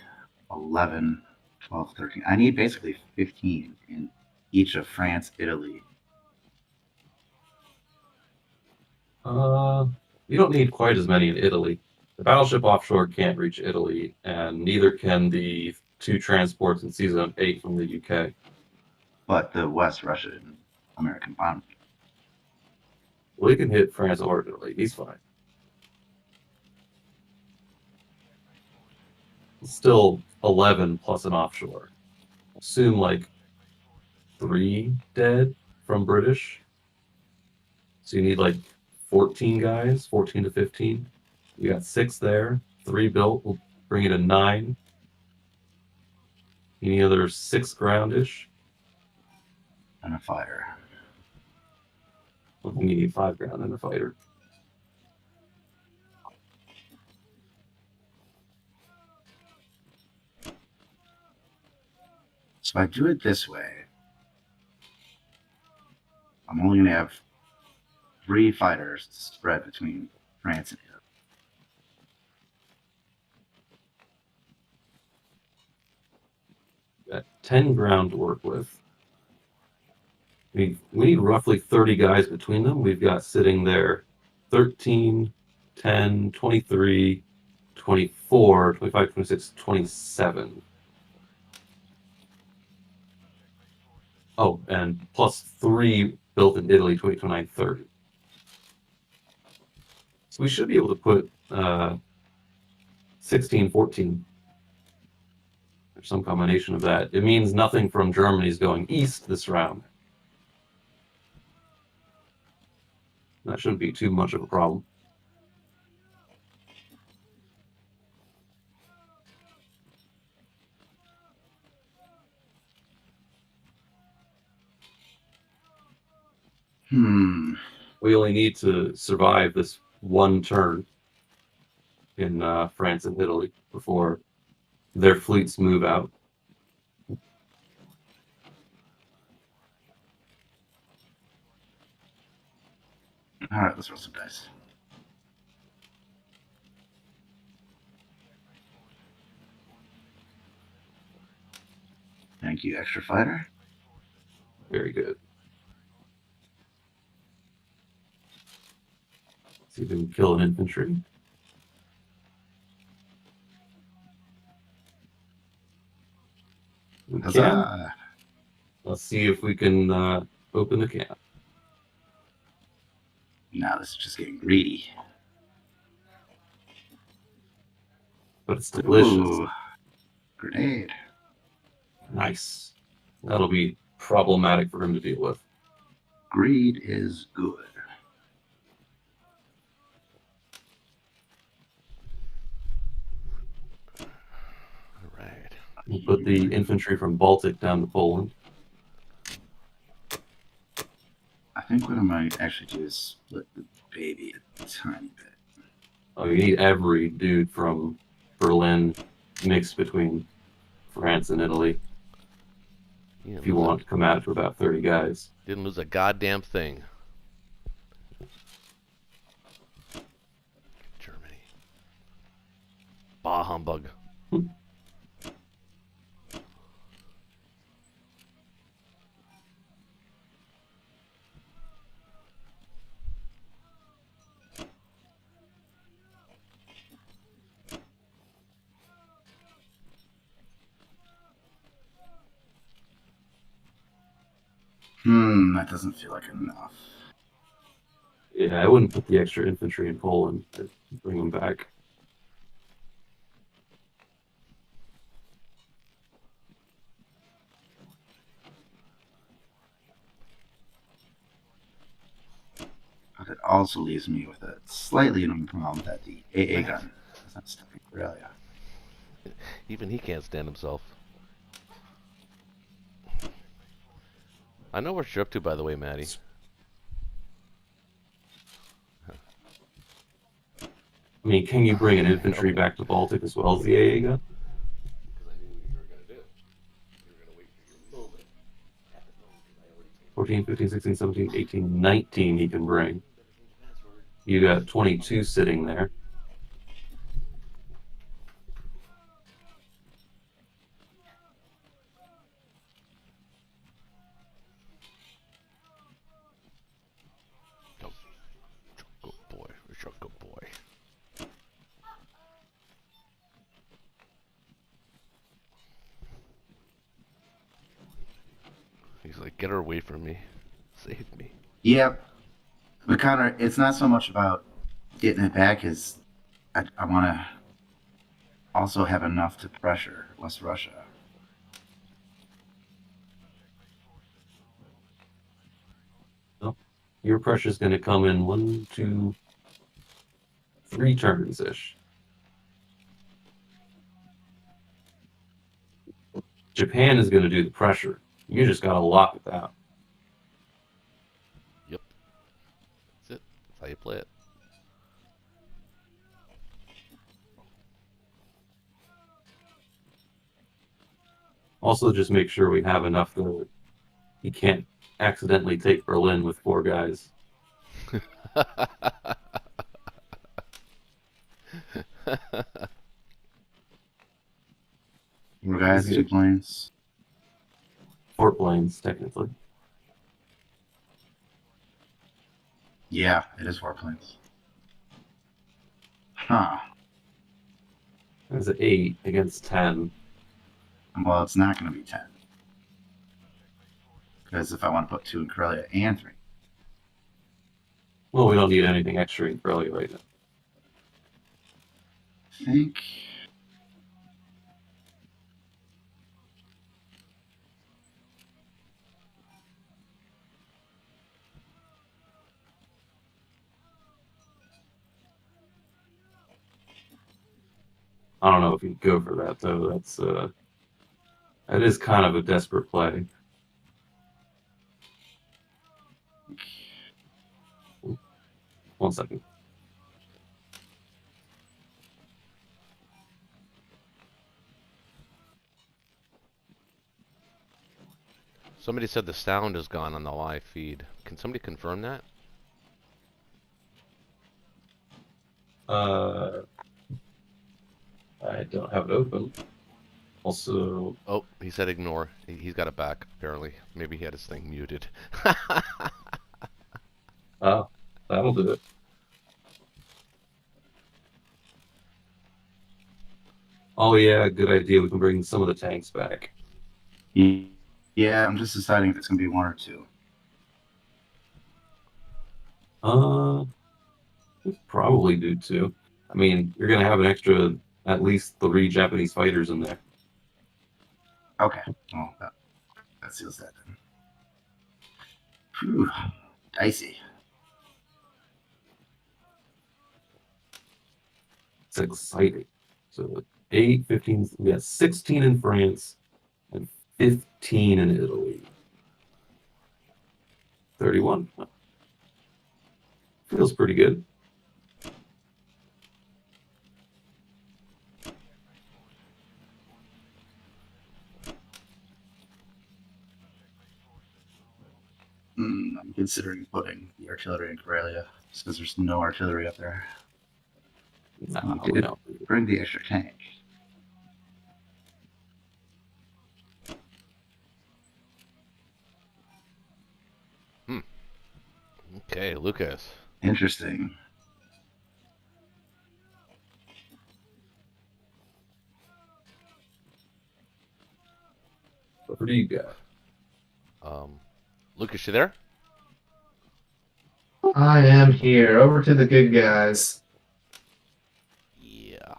11, 12, 13. I need basically 15 in each of France, Italy. You don't need quite as many in Italy. The battleship offshore can't reach Italy, and neither can the 2 transports in Sea Zone 8 from the UK. But the West Russian American bomb. Well, he can hit France or Italy. He's fine. Still 11 plus an offshore. Assume like 3 dead from British. So you need like 14 guys, 14 to 15. You got 6 there, 3 built. We'll bring it to 9. Any other 6 groundish? And a fighter. I think you need 5 ground and a fighter. So if I do it this way, I'm only going to have 3 fighters spread between France and Italy. Got 10 ground to work with. We need roughly 30 guys between them. We've got sitting there 13, 10, 23, 24, 25, 26, 27. Oh, and plus 3 built in Italy, 20, 29, 30. So we should be able to put 16, 14. Or some combination of that. It means nothing from Germany is going east this round. That shouldn't be too much of a problem. We only need to survive this one turn in France and Italy before their fleets move out. All right, let's roll some dice. Thank you, extra fighter. Very good. See if we can kill an infantry. We can. Huzzah. Let's see if we can open the can. Now this is just getting greedy. But it's delicious. Ooh, grenade. Nice. That'll be problematic for him to deal with. Greed is good. All right. We'll put the infantry from Baltic down to Poland. I think what I might actually do is split the baby a tiny bit. Oh, you need every dude from Berlin mixed between France and Italy if you want to come out to about 30 guys. Didn't lose a goddamn thing. Germany. Bah humbug. That doesn't feel like enough. Yeah, I wouldn't put the extra infantry in Poland to bring them back. But it also leaves me with a slightly annoying problem that the AA gun is not stopping Australia. Even he can't stand himself. I know what you're up to, by the way, Maddie. I mean, can you bring an infantry back to Baltic as well as the AA gun? Because I knew what you were going to do. You were going to wait for your moment. 14, 15, 16, 17, 18, 19 you can bring. You got 22 sitting there. Good boy. You're a good boy. He's like, get her away from me. Save me. Yep. But Connor, it's not so much about getting it back as I want to also have enough to pressure West Russia. Your pressure's going to come in 1, 2, 3 turns-ish. Japan is going to do the pressure. You just got to lock it down. Yep. That's it. That's how you play it. Also, just make sure we have enough that you can't accidentally take Berlin with 4 guys. Four guys, 2 planes. 4 planes, technically. Yeah, it is 4 planes. Huh. That's an 8 against 10. Well, it's not going to be 10. Because if I want to put 2 in Karelia and 3. Well, we don't need anything extra in Karelia right now. I think. I don't know if you'd go for that, though. That is kind of a desperate play. One second. Somebody said the sound is gone on the live feed. Can somebody confirm that? I don't have it open. Also, Oh, he said ignore. He's got it back, apparently. Maybe he had his thing muted. that'll do it. Oh yeah, good idea. We can bring some of the tanks back. Yeah, I'm just deciding if it's going to be 1 or 2. We probably do 2. I mean, you're gonna have an extra, at least 3 Japanese fighters in there. Okay. Well, that seals that then. Phew. Dicey. It's exciting. So 8, 15, we got 16 in France and 15 in Italy. 31. Feels pretty good. I'm considering putting the artillery in Karelia just because there's no artillery up there. No, We did bring the extra tank. Okay, Lucas. Interesting. What do you got? Lucas, you there? I am here. Over to the good guys. Yeah.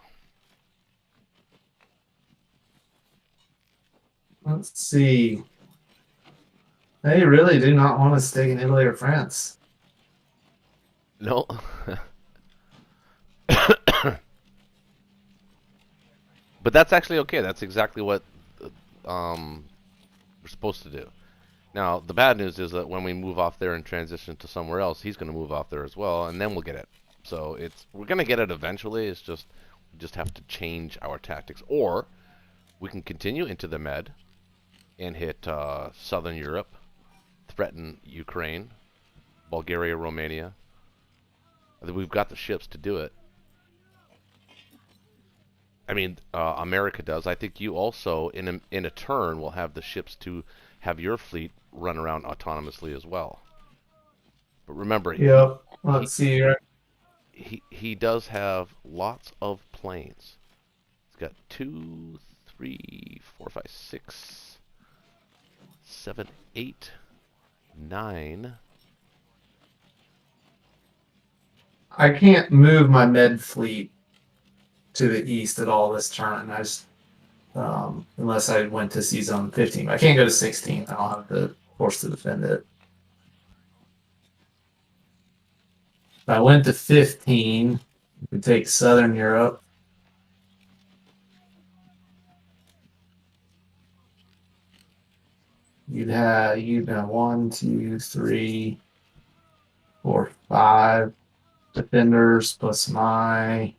Let's see. They really do not want to stay in Italy or France. No. But that's actually okay. That's exactly what we're supposed to do. Now, the bad news is that when we move off there and transition to somewhere else, he's going to move off there as well, and then we'll get it. So we're gonna get it eventually. It's just we just have to change our tactics, or we can continue into the Med and hit Southern Europe, threaten Ukraine, Bulgaria, Romania. I think we've got the ships to do it. I mean, America does. I think you also, in a turn, will have the ships to have your fleet run around autonomously as well. But remember, Yep. Let's see. he does have lots of planes. He's got 2, 3, 4, 5, 6, 7, 8, 9. I can't move my med fleet to the east at all this turn. I just unless I went to sea zone 15. I can't go to 16. I don't have the force to defend it. If I went to 15, we take Southern Europe. You'd have 1, 2, 3, 4, 5 defenders plus my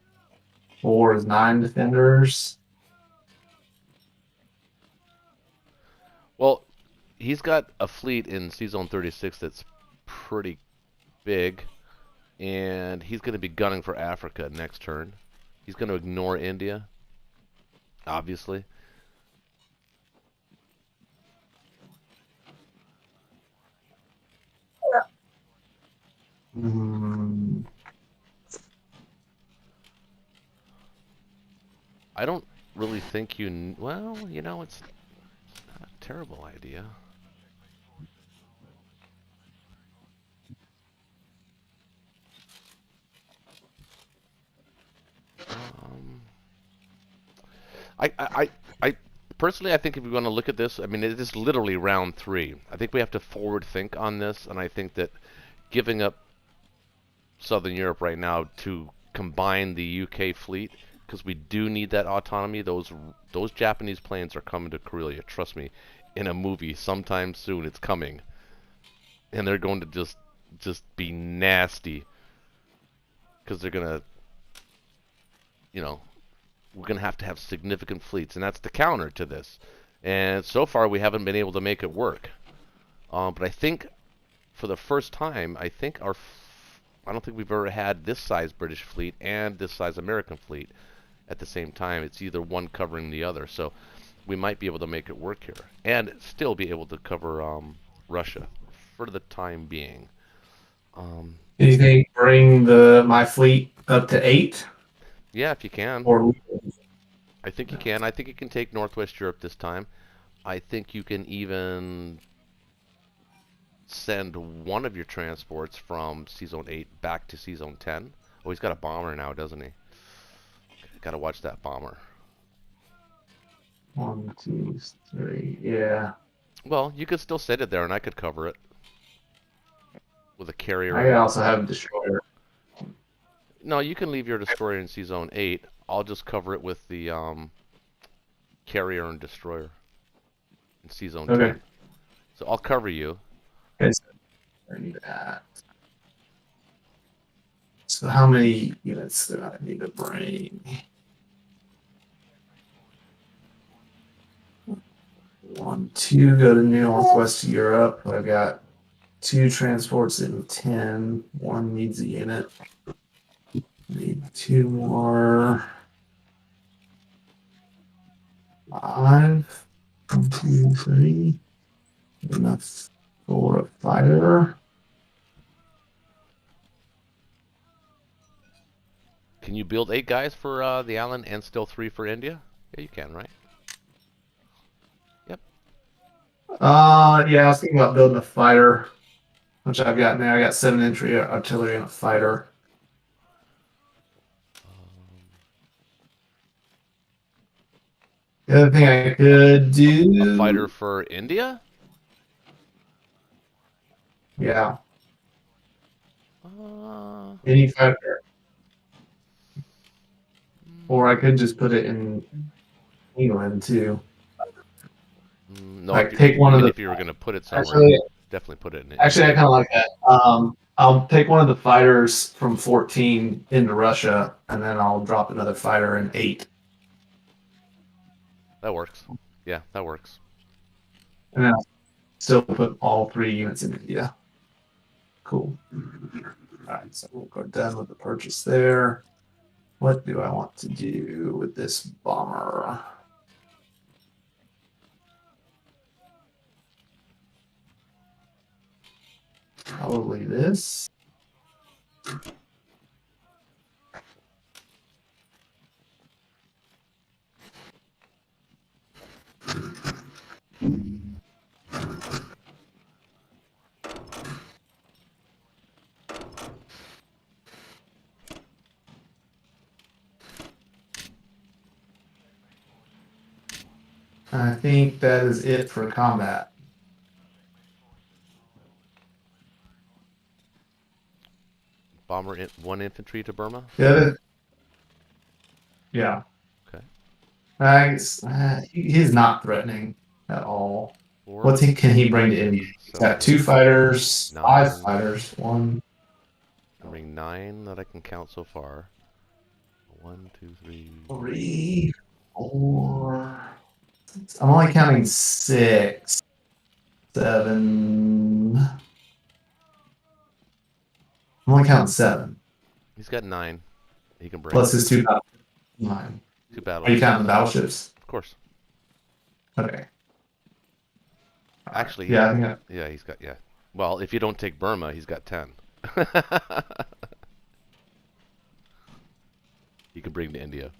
4 is 9 defenders. Well, he's got a fleet in Sea Zone 36 that's pretty big, and he's going to be gunning for Africa next turn. He's going to ignore India, obviously. I don't really think you... Well, it's not a terrible idea. I personally, I think if you're going to look at this, I mean, it is literally round 3. I think we have to forward think on this, and I think that giving up Southern Europe right now to combine the UK fleet, because we do need that autonomy. Those Japanese planes are coming to Karelia. Trust me, in a movie sometime soon, it's coming, and they're going to just be nasty, because they're gonna, we're gonna have to have significant fleets, and that's the counter to this. And so far, we haven't been able to make it work. But I think, for the first time, I don't think we've ever had this size British fleet and this size American fleet at the same time. It's either one covering the other. So we might be able to make it work here and still be able to cover Russia for the time being. Do you think bring my fleet up to 8? Yeah, if you can. Or I think you can. I think you can take Northwest Europe this time. I think you can even send one of your transports from Sea Zone 8 back to Sea Zone 10. Oh, he's got a bomber now, doesn't he? Got to watch that bomber. 1, 2, 3, yeah. Well, you could still set it there, and I could cover it with a carrier. I also have a destroyer. No, you can leave your destroyer in Sea Zone 8. I'll just cover it with the carrier and destroyer in Sea Zone 10. So I'll cover you. Okay, so I need that. So how many units do I need to bring? 1, 2 go to Northwest Europe. I've got 2 transports in 10. 1 needs a unit. Need 2 more. 5. 1, 2, 3. Enough for a fighter. Can you build 8 guys for the island and still 3 for India? Yeah, you can, right? Yep. Yeah, I was thinking about building a fighter, which I've got now. I got 7 infantry, artillery, and a fighter. The other thing I could do... A fighter for India? Yeah. Any fighter. Or I could just put it in England, too. No, Like, take one of the... If you were going to put it somewhere, Actually, definitely put it in. Actually, I kind of like that. I'll take one of the fighters from 14 into Russia, and then I'll drop another fighter in 8. That works. Yeah, that works. And then I'll still put all 3 units in India. Cool. Alright, so we're done with the purchase there. What do I want to do with this bomber? Probably this. I think that is it for combat. Bomber 1 infantry to Burma. Yeah. Yeah. Okay. He's not threatening at all. 4, What can he bring to India? He's got 2 fighters, 9. 5 fighters, 1. I bring 9 that I can count so far. 1, 2, 3. 3, 4. I'm only counting 6, 7. I'm only counting 7. He's got 9. He can bring. Plus his 2 battleships. 9. 2 Are you battleships. counting the battleships? Of course. Okay. Actually, Yeah, I think yeah, he's got, yeah. Well, if you don't take Burma, he's got 10. He can bring to India.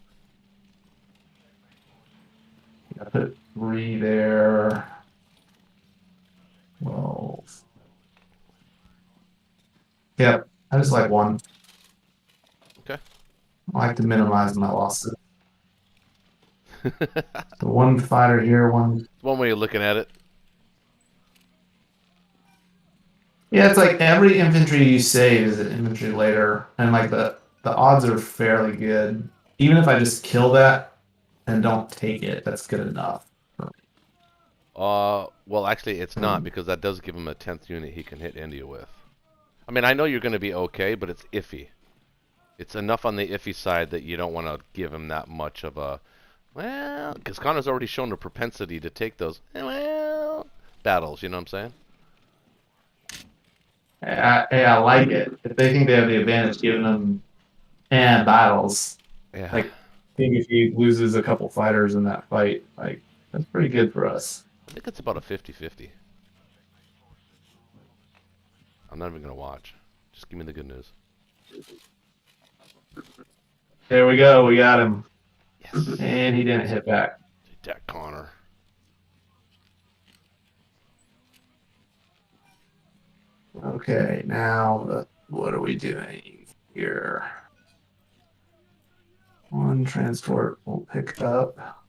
I put 3 there. 12. Yep, I just like 1. Okay. I like to minimize my losses. So 1 fighter here, 1. One way of looking at it. Yeah, it's like every infantry you save is an infantry later, and like the odds are fairly good. Even if I just kill that and don't take it, that's good enough. Well, actually, it's not, because that does give him a 10th unit he can hit India with. I mean, I know you're going to be okay, but it's iffy. It's enough on the iffy side that you don't want to give him that much of a, well, because Connor's already shown a propensity to take those, well, battles, you know what I'm saying? I like it. If they think they have the advantage, giving them battles. Yeah. Like, I think if he loses a couple fighters in that fight, like that's pretty good for us. I think it's about a 50-50. I'm not even going to watch. Just give me the good news. There we go. We got him. Yes. And he didn't hit back. Take that, Connor. Okay, now what are we doing here? 1 transport will pick up.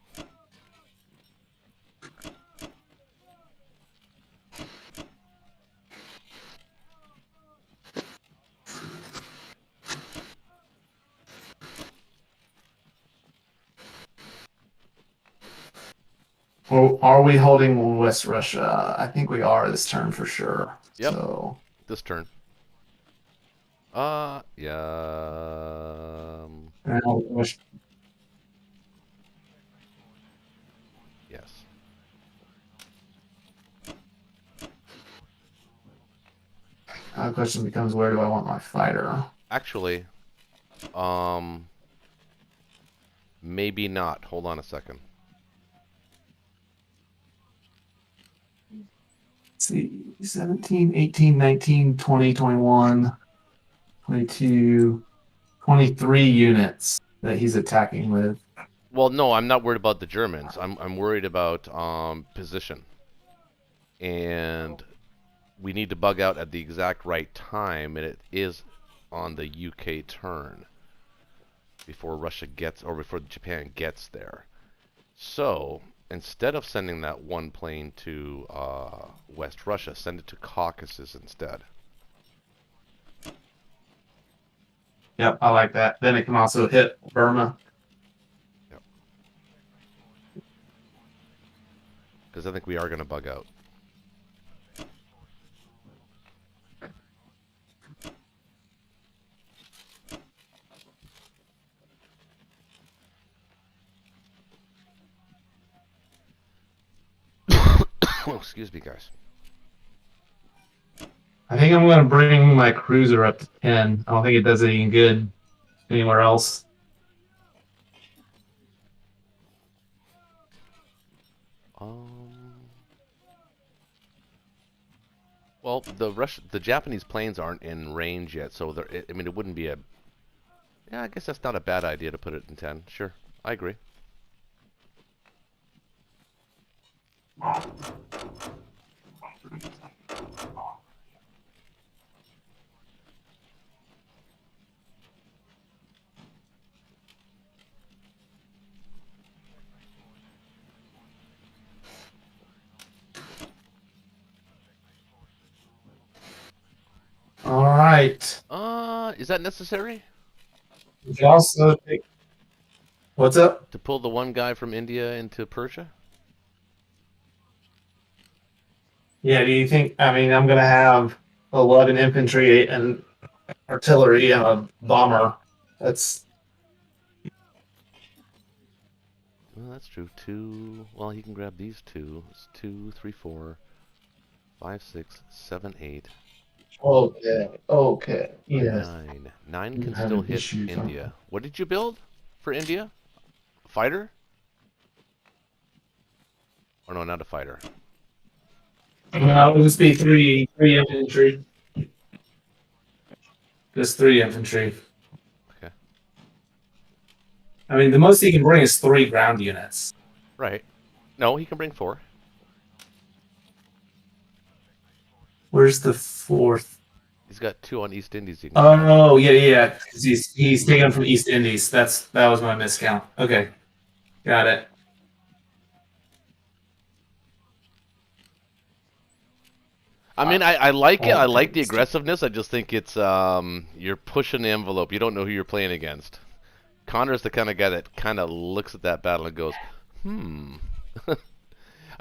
Well, are we holding West Russia? I think we are this turn for sure. Yep. So This turn. Yeah. now, Yes. the question becomes, where do I want my fighter? Actually, maybe not. Hold on a second. Let's see, 17, 18, 19, 20, 21, 22, 23 units that he's attacking with. Well, no, I'm not worried about the Germans. I'm worried about position. And we need to bug out at the exact right time, and it is on the UK turn before Russia gets, or before Japan gets there. So instead of sending that 1 plane to West Russia, send it to Caucasus instead. Yep, I like that. Then it can also hit Burma. Yep. Because I think we are going to bug out. excuse me, guys. I think I'm going to bring my cruiser up to 10. I don't think it does any good anywhere else. Well, the Japanese planes aren't in range yet, so I mean, it wouldn't be a. Yeah, I guess that's not a bad idea to put it in 10. Sure, I agree. All right. Is that necessary? You can also take... What's up? To pull the one guy from India into Persia? Yeah, do you think... I mean, I'm going to have 11 infantry and artillery and a bomber. That's... Well, that's true. 2. Well, he can grab these 2. It's 2, 3, 4, 5, 6, 7, 8. Okay. Yes. 9. 9 You can have still an hit issue, huh? India. What did you build for India? A fighter? Or no, not a fighter. No, it'll just be three infantry. Just 3 infantry. Okay. I mean, the most he can bring is 3 ground units. Right. No, he can bring 4. Where's the 4th? He's got 2 on East Indies. He can Oh, yeah. 'Cause he's taken from East Indies. That was my miscount. Okay, got it. I mean, I like it. I like the thanks. aggressiveness. I just think it's you're pushing the envelope. You don't know who you're playing against. Connor's the kind of guy that kind of looks at that battle and goes,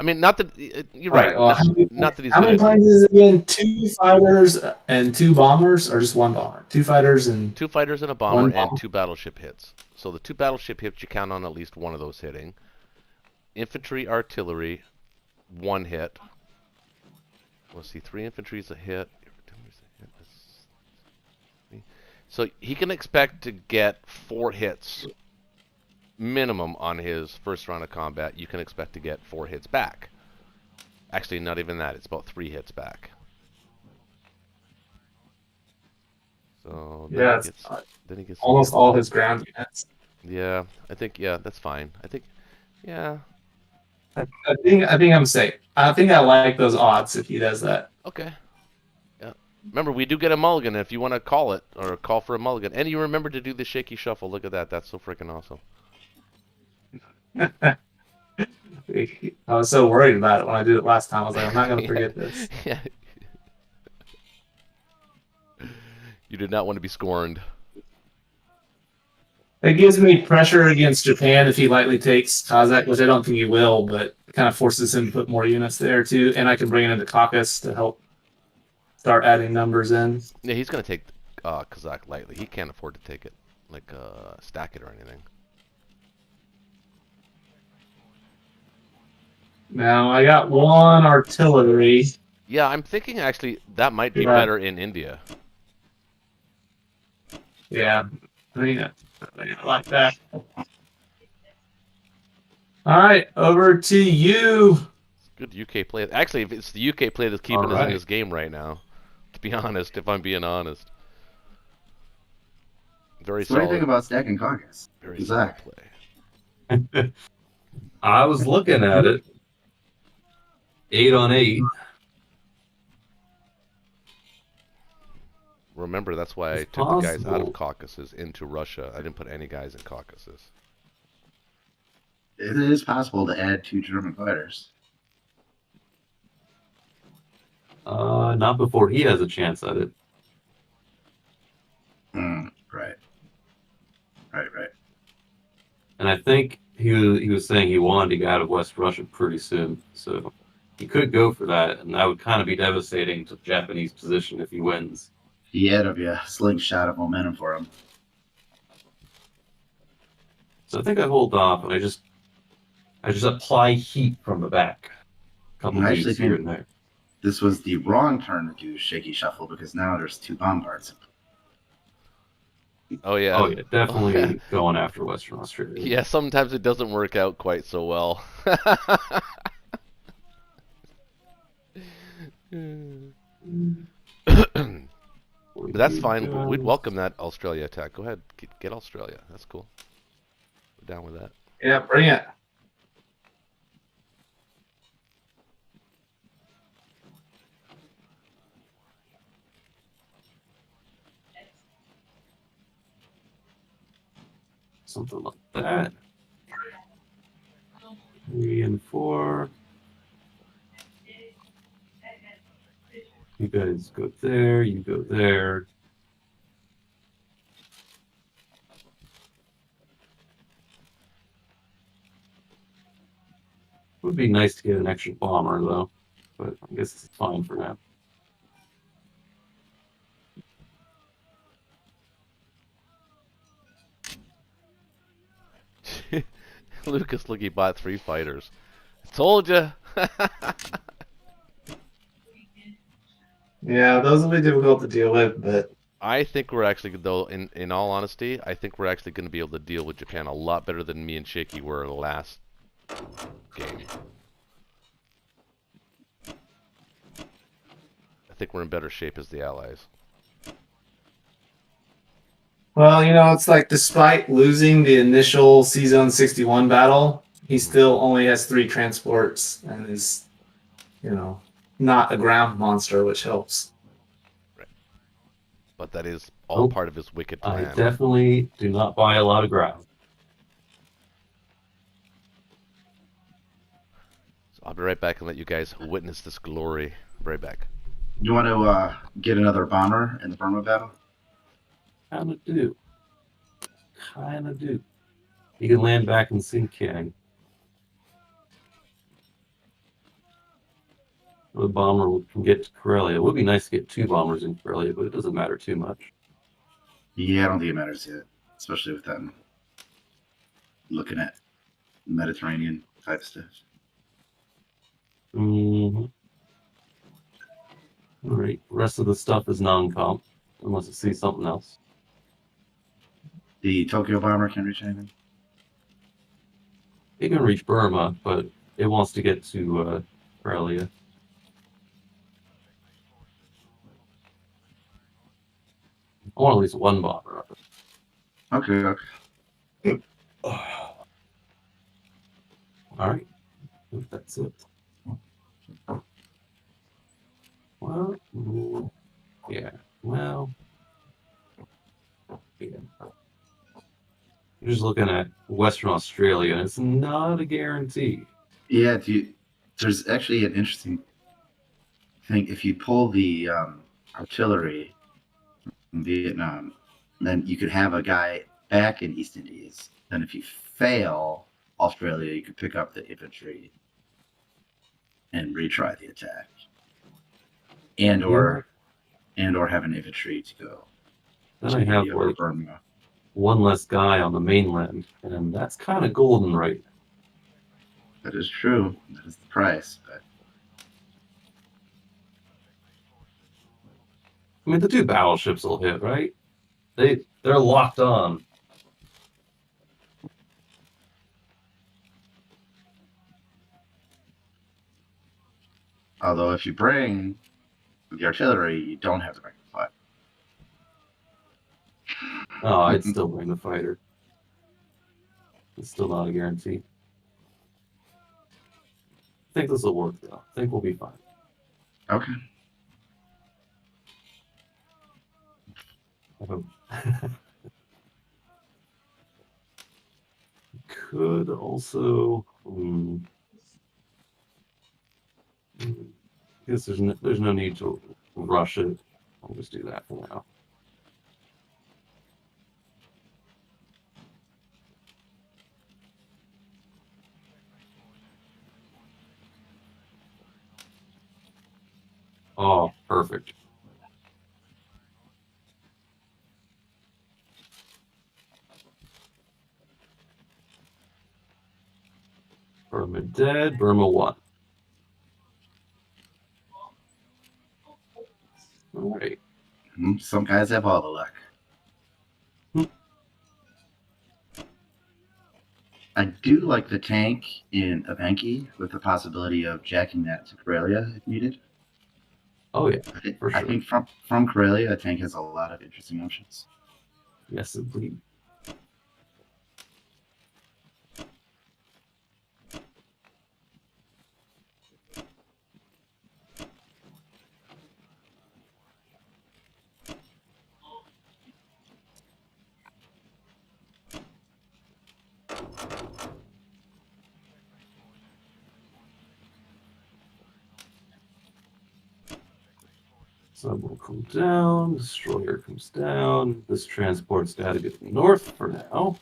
I mean, not that you're right. Well, not that he's how many gonna planes is it again? 2 fighters and 2 bombers, or just 1 bomber? 2 fighters and 2 fighters and a bomber One and bomber. 2 battleship hits. So the 2 battleship hits, you count on at least one of those hitting. Infantry, artillery, 1 hit. Let's see, 3 infantry is a hit. So he can expect to get 4 hits minimum on his first round of combat. You can expect to get 4 hits back. Actually, not even that. It's about 3 hits back. So then he gets almost all his ground units. Yeah, I think that's fine. I think I think I'm safe. I think I like those odds if he does that. okay. Yeah. Remember, we do get a mulligan if you want to call it or call for a mulligan. And you remember to do the shaky shuffle. Look at that. That's so freaking awesome. I was so worried about it when I did it last time. I was like, I'm not going to forget this. Yeah. You did not want to be scorned. It gives me pressure against Japan if he lightly takes Kazakh, which I don't think he will, but it kind of forces him to put more units there too. And I can bring it into Caucasus to help start adding numbers in. Yeah, he's going to take Kazakh lightly. He can't afford to take it, like stack it or anything. Now I got 1 artillery. Yeah, I'm thinking actually that might be Yeah. better in India. Yeah, I like that. All right, over to you. Good UK play. Actually, if it's the UK play that's keeping us in Alright. this game right now, to be honest, if I'm being honest. Very So what do you think solid. about stacking Caucasus? Very Zach? solid play. I was looking at it. 8 on 8. Remember, that's why I It's took the guys out possible. of Caucasus into Russia. I didn't put any guys in Caucasus. It is possible to add 2 German fighters. Not before he has a chance at it. Right. And I think he was saying he wanted to get out of West Russia pretty soon. So he could go for that, and that would kind of be devastating to the Japanese position if he wins. He had to be a slingshot of momentum for him. So I think I hold off, and I just apply heat from the back. couple I actually dudes here think and there. this was the wrong turn to do shaky shuffle because now there's 2 bombards. Oh yeah. Oh yeah, definitely going after Western Australia. Yeah, sometimes it doesn't work out quite so well. But that's fine. We'd welcome that Australia attack. Go ahead, get Australia. That's cool. We're down with that. Yeah, bring it. Something like that. 3 and 4. You guys go there. You go there. Would be nice to get an extra bomber though, but I guess it's fine for now. Lucas, look, he bought 3 fighters. I told you. Yeah, those will be difficult to deal with, but I think we're actually, though, in all honesty, I think we're actually going to be able to deal with Japan a lot better than me and Shaky were in the last game. I think we're in better shape as the Allies. well, it's like despite losing the initial C-Zone 61 battle, he still only has 3 transports and is, not a ground monster, which helps. But that is all Nope. part of his wicked I plan. definitely do not buy a lot of ground. So I'll be right back and let you guys witness this glory. I'll be right back. You want to get another bomber in the Burma battle? Kind of do. Kind of do. You can land back in Xinjiang. The bomber can get to Karelia. It would be nice to get 2 bombers in Karelia, but it doesn't matter too much. Yeah, I don't think it matters yet, especially with them looking at Mediterranean type stuff. Mm-hmm. All right. Rest of the stuff is non-comp, unless it sees something else. The Tokyo bomber can reach anything. It can reach Burma, but it wants to get to Karelia. I want at least 1 bomber up it. Okay. All right. I think that's it. Well, yeah. Well, yeah. You're just looking at Western Australia, and it's not a guarantee. Yeah, there's actually an interesting thing. If you pull the artillery from Vietnam, then you could have a guy back in East Indies. Then if you fail Australia, you could pick up the infantry and retry the attack. And or have an infantry to go. Then I have India or like Burma. 1 less guy on the mainland, and that's kind of golden right now. That is true. That is the price. But I mean, the 2 battleships will hit, right? They're locked on. although if you bring the artillery, you don't have to bring the fight. Oh, I'd still bring the fighter. It's still not a guarantee. I think this will work, though. I think we'll be fine. Okay. Could also. I guess there's no need to rush it. I'll just do that for now. Oh, perfect. Burma dead. Burma 1. All right. Some guys have all the luck. I do like the tank in Evenki with the possibility of jacking that to Karelia if needed. Oh yeah, for I sure. think from Karelia, a tank has a lot of interesting options. Yes, indeed. Sub will come down. Destroyer comes down. This transport's got to get north for now.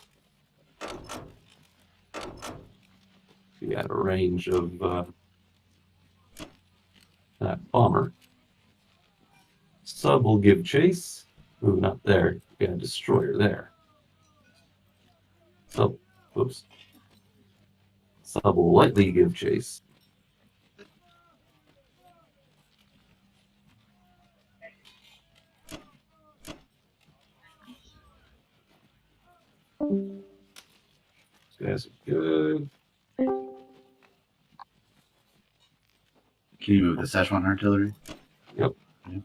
Be out of range of that bomber. Sub will give chase. Ooh, not there. Got a destroyer there. Sub, oops. Sub will lightly give chase. These guys are good. Can you move the Szechuan artillery? Yep. Yep.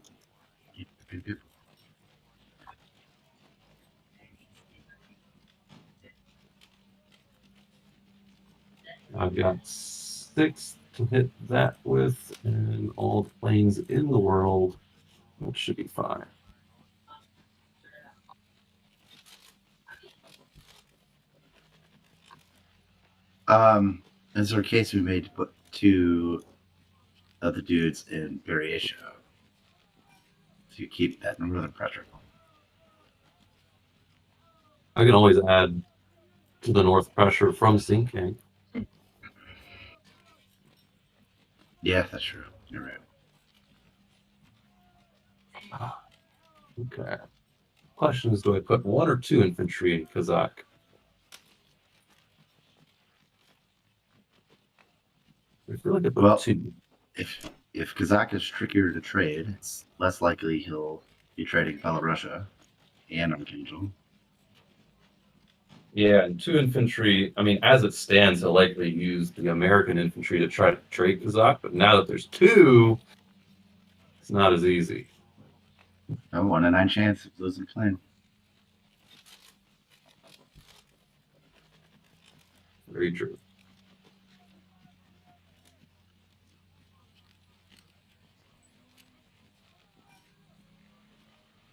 I've got 6 to hit that with, and all the planes in the world, which should be fine. Is there a case we made to put 2 of the dudes in variation to keep that northern pressure? I can always add to the north pressure from sinking. Yeah, that's true. You're right. Okay. Question is, do I put 1 or 2 infantry in Kazakh? I feel like I put Well, 2. If Kazakh is trickier to trade, it's less likely he'll be trading Belarusia and Archangel. Yeah, and 2 infantry. I mean, as it stands, he'll likely use the American infantry to try to trade Kazakh, but now that there's 2, it's not as easy. A 1 in 9 chance of losing plane. Very true.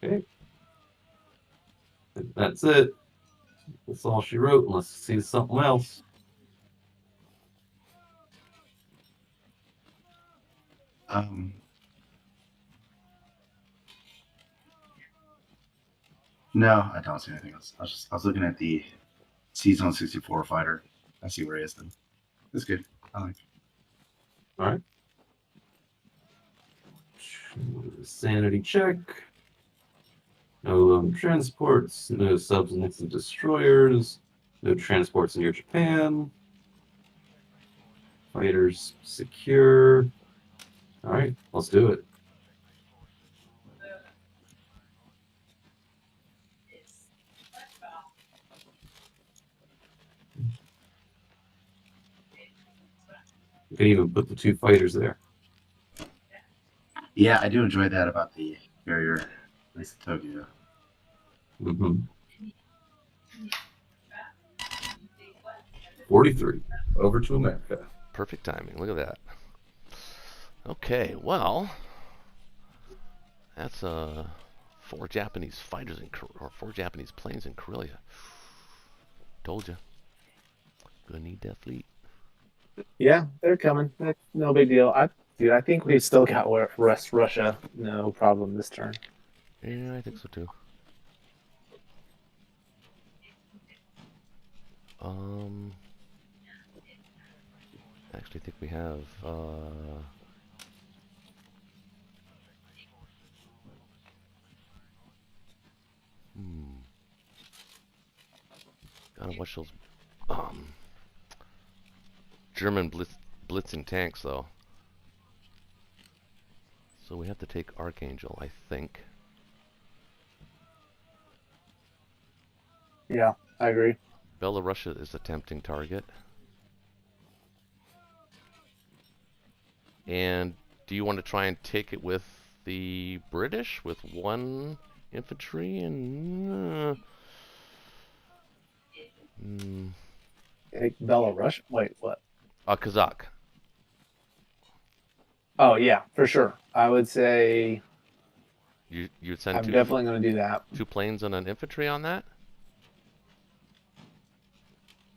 Okay. And that's it. That's all she wrote, unless she sees something else. No, I don't see anything else. I was looking at the C-Zone 64 fighter. I see where he is then. That's good. I like it. All right. Sanity check. No lone transports, no subs next to destroyers, no transports near Japan. Fighters secure. All right, let's do it. You can even put the 2 fighters there. Yeah, I do enjoy that about the barrier, at least in Tokyo. Mm-hmm. 43. Over to America. Perfect timing. Look at that. Okay, well, that's 4 Japanese fighters or 4 Japanese planes in Karelia. Told you. Gonna need that fleet. Yeah, they're coming. No big deal. I think we've still got Russia. No problem this turn. Yeah, I think so too. Actually, I think we have. Gotta watch those German blitzing tanks, though. So we have to take Archangel, I think. Yeah, I agree. Belarusia is a tempting target. And do you want to try and take it with the British with 1 infantry and Take Belarus. Wait, what? Kazakh? Oh yeah, for sure. I would say You'd send I'm definitely going to do that. 2 planes and an infantry on that?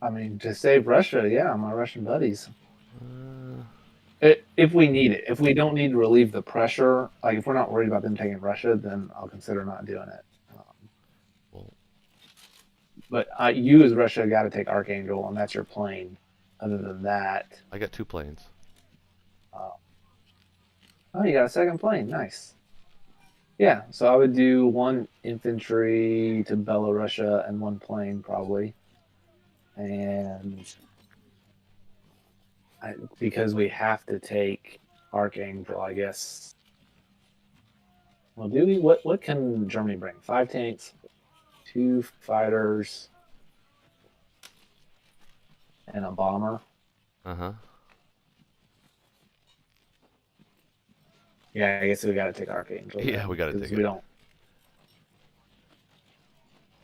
I mean, to save Russia, yeah, my Russian buddies. Uh, If we need it, if we don't need to relieve the pressure, like if we're not worried about them taking Russia, then I'll consider not doing it. well, But you as Russia got to take Archangel, and that's your plane. Other than that, I got 2 planes. oh, you got a second plane. Nice. Yeah, so I would do 1 infantry to Belarusia and 1 plane probably, and because we have to take Archangel, I guess. Well, do we? What can Germany bring? 5 tanks, 2 fighters, and a bomber. Uh-huh. Yeah, I guess we got to take Archangel. Yeah, then, we gotta 'cause take we it. don't.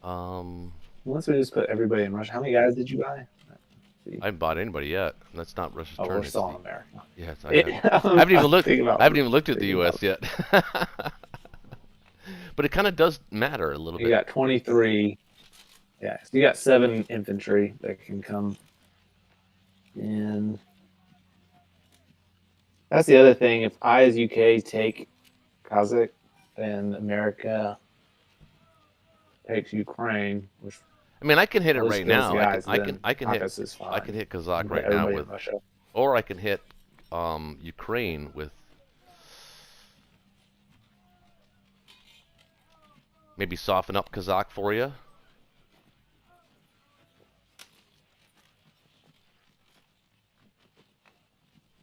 Um, Unless we just put everybody in Russia. How many guys did you buy? I haven't bought anybody yet. That's not Russia's Oh, turn. we're it's still in the- America. Yes, I I haven't even looked. Thinking about, I haven't even looked at the thinking U.S. yet. But it kind of does matter a little You bit. got 23. Yeah, so you got 7 infantry that can come in. That's the other thing. If I, as UK, take Kazakh, then America takes Ukraine, which I mean, I can hit it at least right kills now. the guys, I then can hit. Caucasus is fine. I can hit Kazakh Put right now everybody with, in Russia. or I can hit Ukraine with maybe soften up Kazakh for you.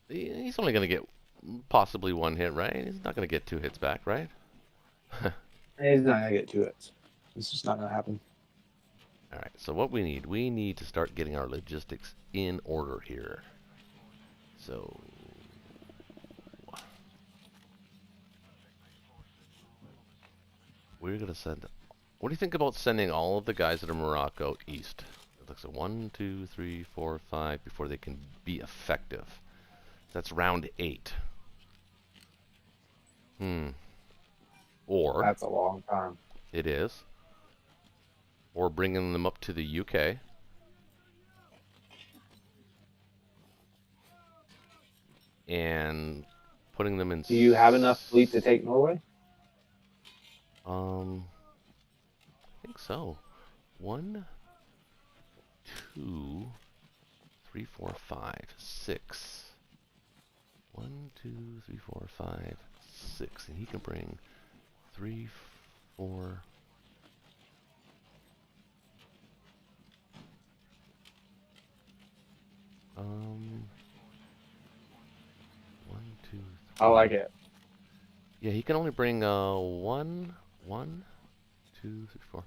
He's only going to get possibly 1 hit, right? He's not going to get 2 hits back, right? He's not gonna get to it. It's just not gonna happen. All right. So what we need to start getting our logistics in order here. So we're going to send. What do you think about sending all of the guys that are Morocco east? It looks like 1, 2, 3, 4, 5 before they can be effective. That's round 8. Or That's a long time. it is. Or bringing them up to the UK. And putting them in. Do you have enough fleet to take Norway? I think so. 1, 2, 3, 4, 5, 6. 1, 2, 3, 4, 5, 6. And he can bring 3, 4. One, 2, 3. I like it. Yeah, he can only bring 1, 2, 3, 4.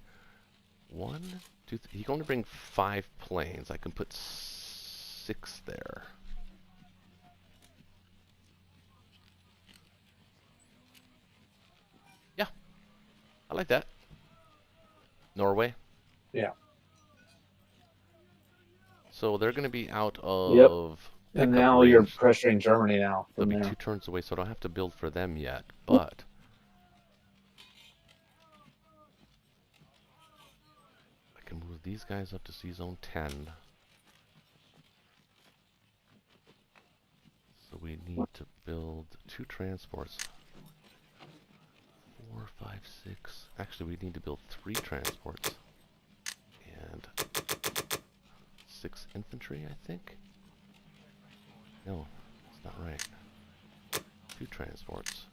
1, 2, 3. He can only bring 5 planes. I can put 6 there. Yeah, I like that. Norway. Yeah. So they're going to be out of. And pickup now you're range. pressuring Germany now. They'll From be there. 2 turns away, so I don't have to build for them yet. But I can move these guys up to sea zone 10. So we need to build 2 transports. 4, 5, 6. Actually, we need to build 3 transports. And 6 infantry, I think. No, that's not right. 2 transports.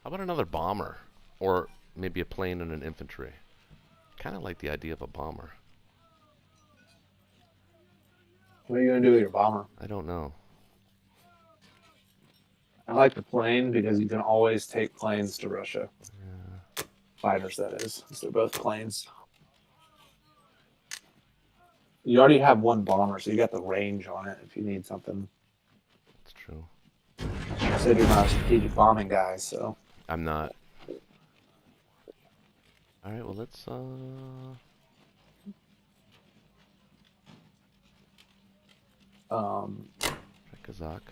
How about another bomber? Or maybe a plane and an infantry. Kind of like the idea of a bomber. What are you gonna do with your bomber? I don't know. I like the plane because you can always take planes to Russia. Yeah, Fighters, that is. 'Cause they're both planes. You already have one bomber, so you got the range on it if you need something. that's true. You said you're not a strategic bombing guy, so. I'm not. Alright, well let's try Kazakh.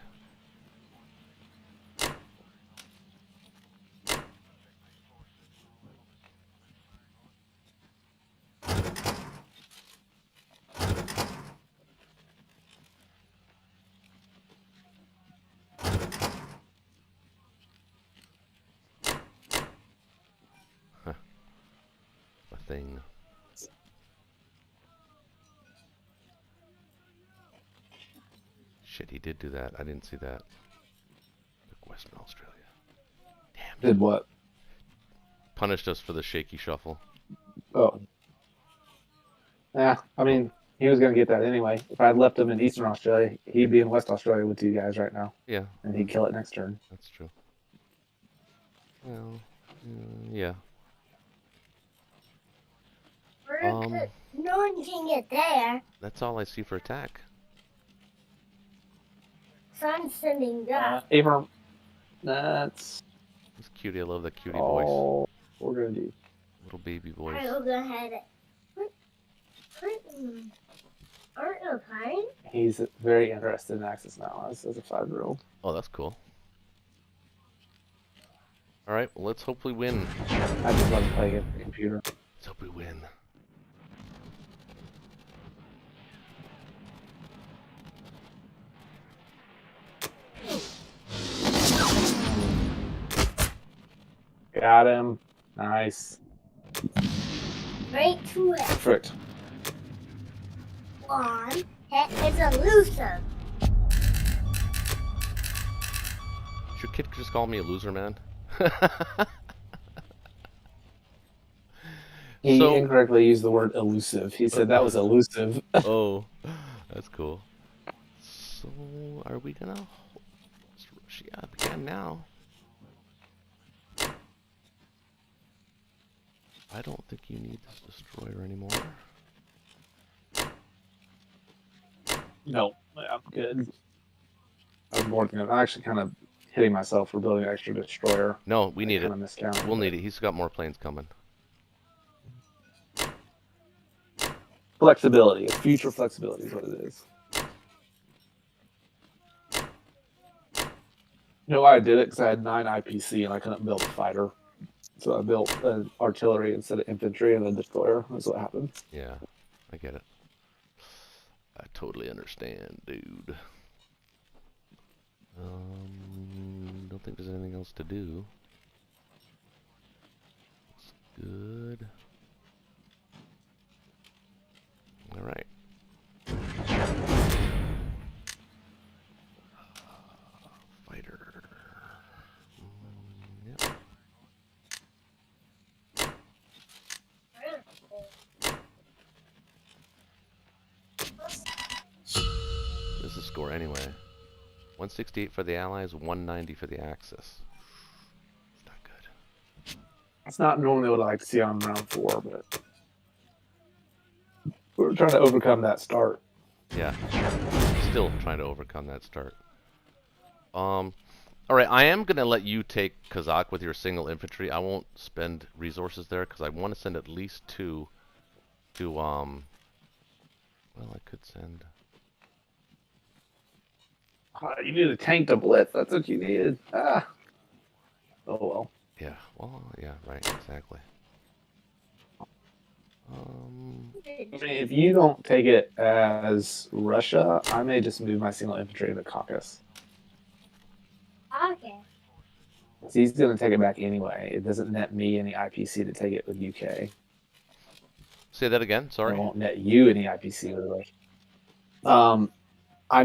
A thing. Shit, he did do that. I didn't see that. Took Western Australia. Damn. Did what? Punished us for the shaky shuffle. Oh. Yeah, I mean, he was going to get that anyway. If I had left him in Eastern Australia, he'd be in West Australia with you guys right now, Yeah, and he'd kill it next turn. that's true. Well, yeah. No one can get there. That's all I see for attack. So I'm sending that. Abram, that's It's cutie. I love that cutie voice. all we're going to do. Little baby voice. I will go ahead. Aren't you fine? He's very interested in Axis now as a 5-year-old. Oh, that's cool. Alright, well, let's hopefully win. I just love playing it on the computer. Let's hope we win. Got him. Nice. Right to it. Perfect. One. It's elusive. Should kid just call me a loser, man? He So- incorrectly used the word elusive. He said that was elusive. Oh, that's cool. So, are we gonna? Yeah, we can now. I don't think you need this destroyer anymore. No, I'm good. I'm more than I'm actually kind of hitting myself for building an extra destroyer. No, we need it. Kind of miscounted. We'll need it. He's got more planes coming. Flexibility. It's future flexibility is what it is. You know why I did it? Because I had 9 IPC and I couldn't build a fighter. So I built an artillery instead of infantry and a destroyer. That's what happened. Yeah, I get it. I totally understand, dude. Don't think there's anything else to do. Looks good. All right. Fighter. Yep. This is the score anyway. 168 for the Allies, 190 for the Axis. It's not good. It's not normally what I like to see on round 4, but we're trying to overcome that start. Yeah. Still trying to overcome that start. Alright, I am going to let you take Kazakh with your single infantry. I won't spend resources there because I want to send at least 2 to, well, I could send... You need a tank to blitz. That's what you needed. Ah. Oh, well. Yeah, well, yeah, right, exactly. I mean, if you don't take it as Russia, I may just move my single infantry to the Caucasus. Okay. He's going to take it back anyway. It doesn't net me any IPC to take it with UK. Say that again, It sorry. won't net you any IPC with it. I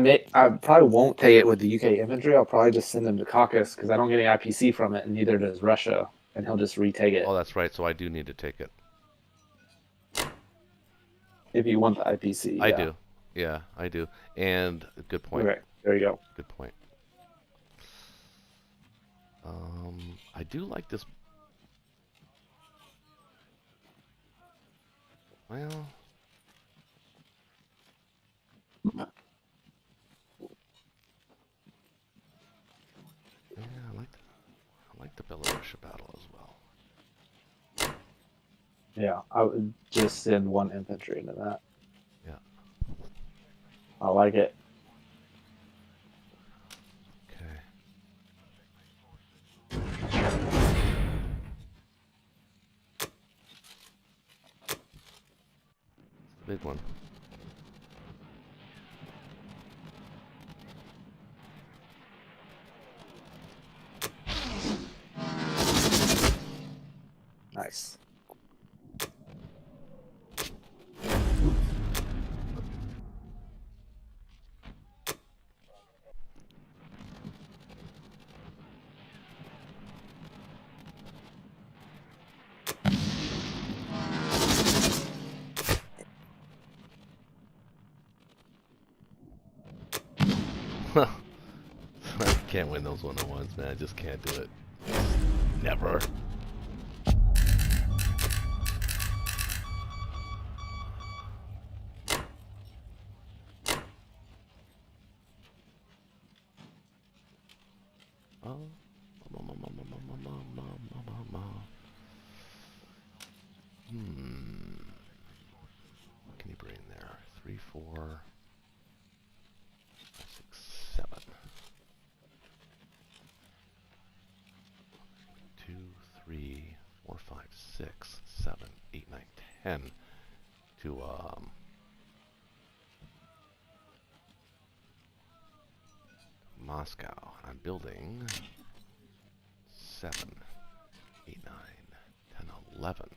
probably won't take it with the UK infantry. I'll probably just send them to Caucasus because I don't get any IPC from it, and neither does Russia, and he'll just retake it Oh, that's right. So I do need to take it. if you want the IPC. I Yeah. do. Yeah, I do. And good point. Okay, there you go. Good point. I do like this. Well, yeah, I like the Belarusia battle as well. Yeah, I would just send one infantry into that. Yeah. I like it. Okay. It's the big one. Nice. I can't win those 1-on-1s, man. I just can't do it. Never. Oh. What can you bring there? 3, 4, 5, 6, 7. 2, 3, 4, 5, 6, 7, 8, 9, 10 to Moscow. I'm building 7, 8, 9, 10, 11.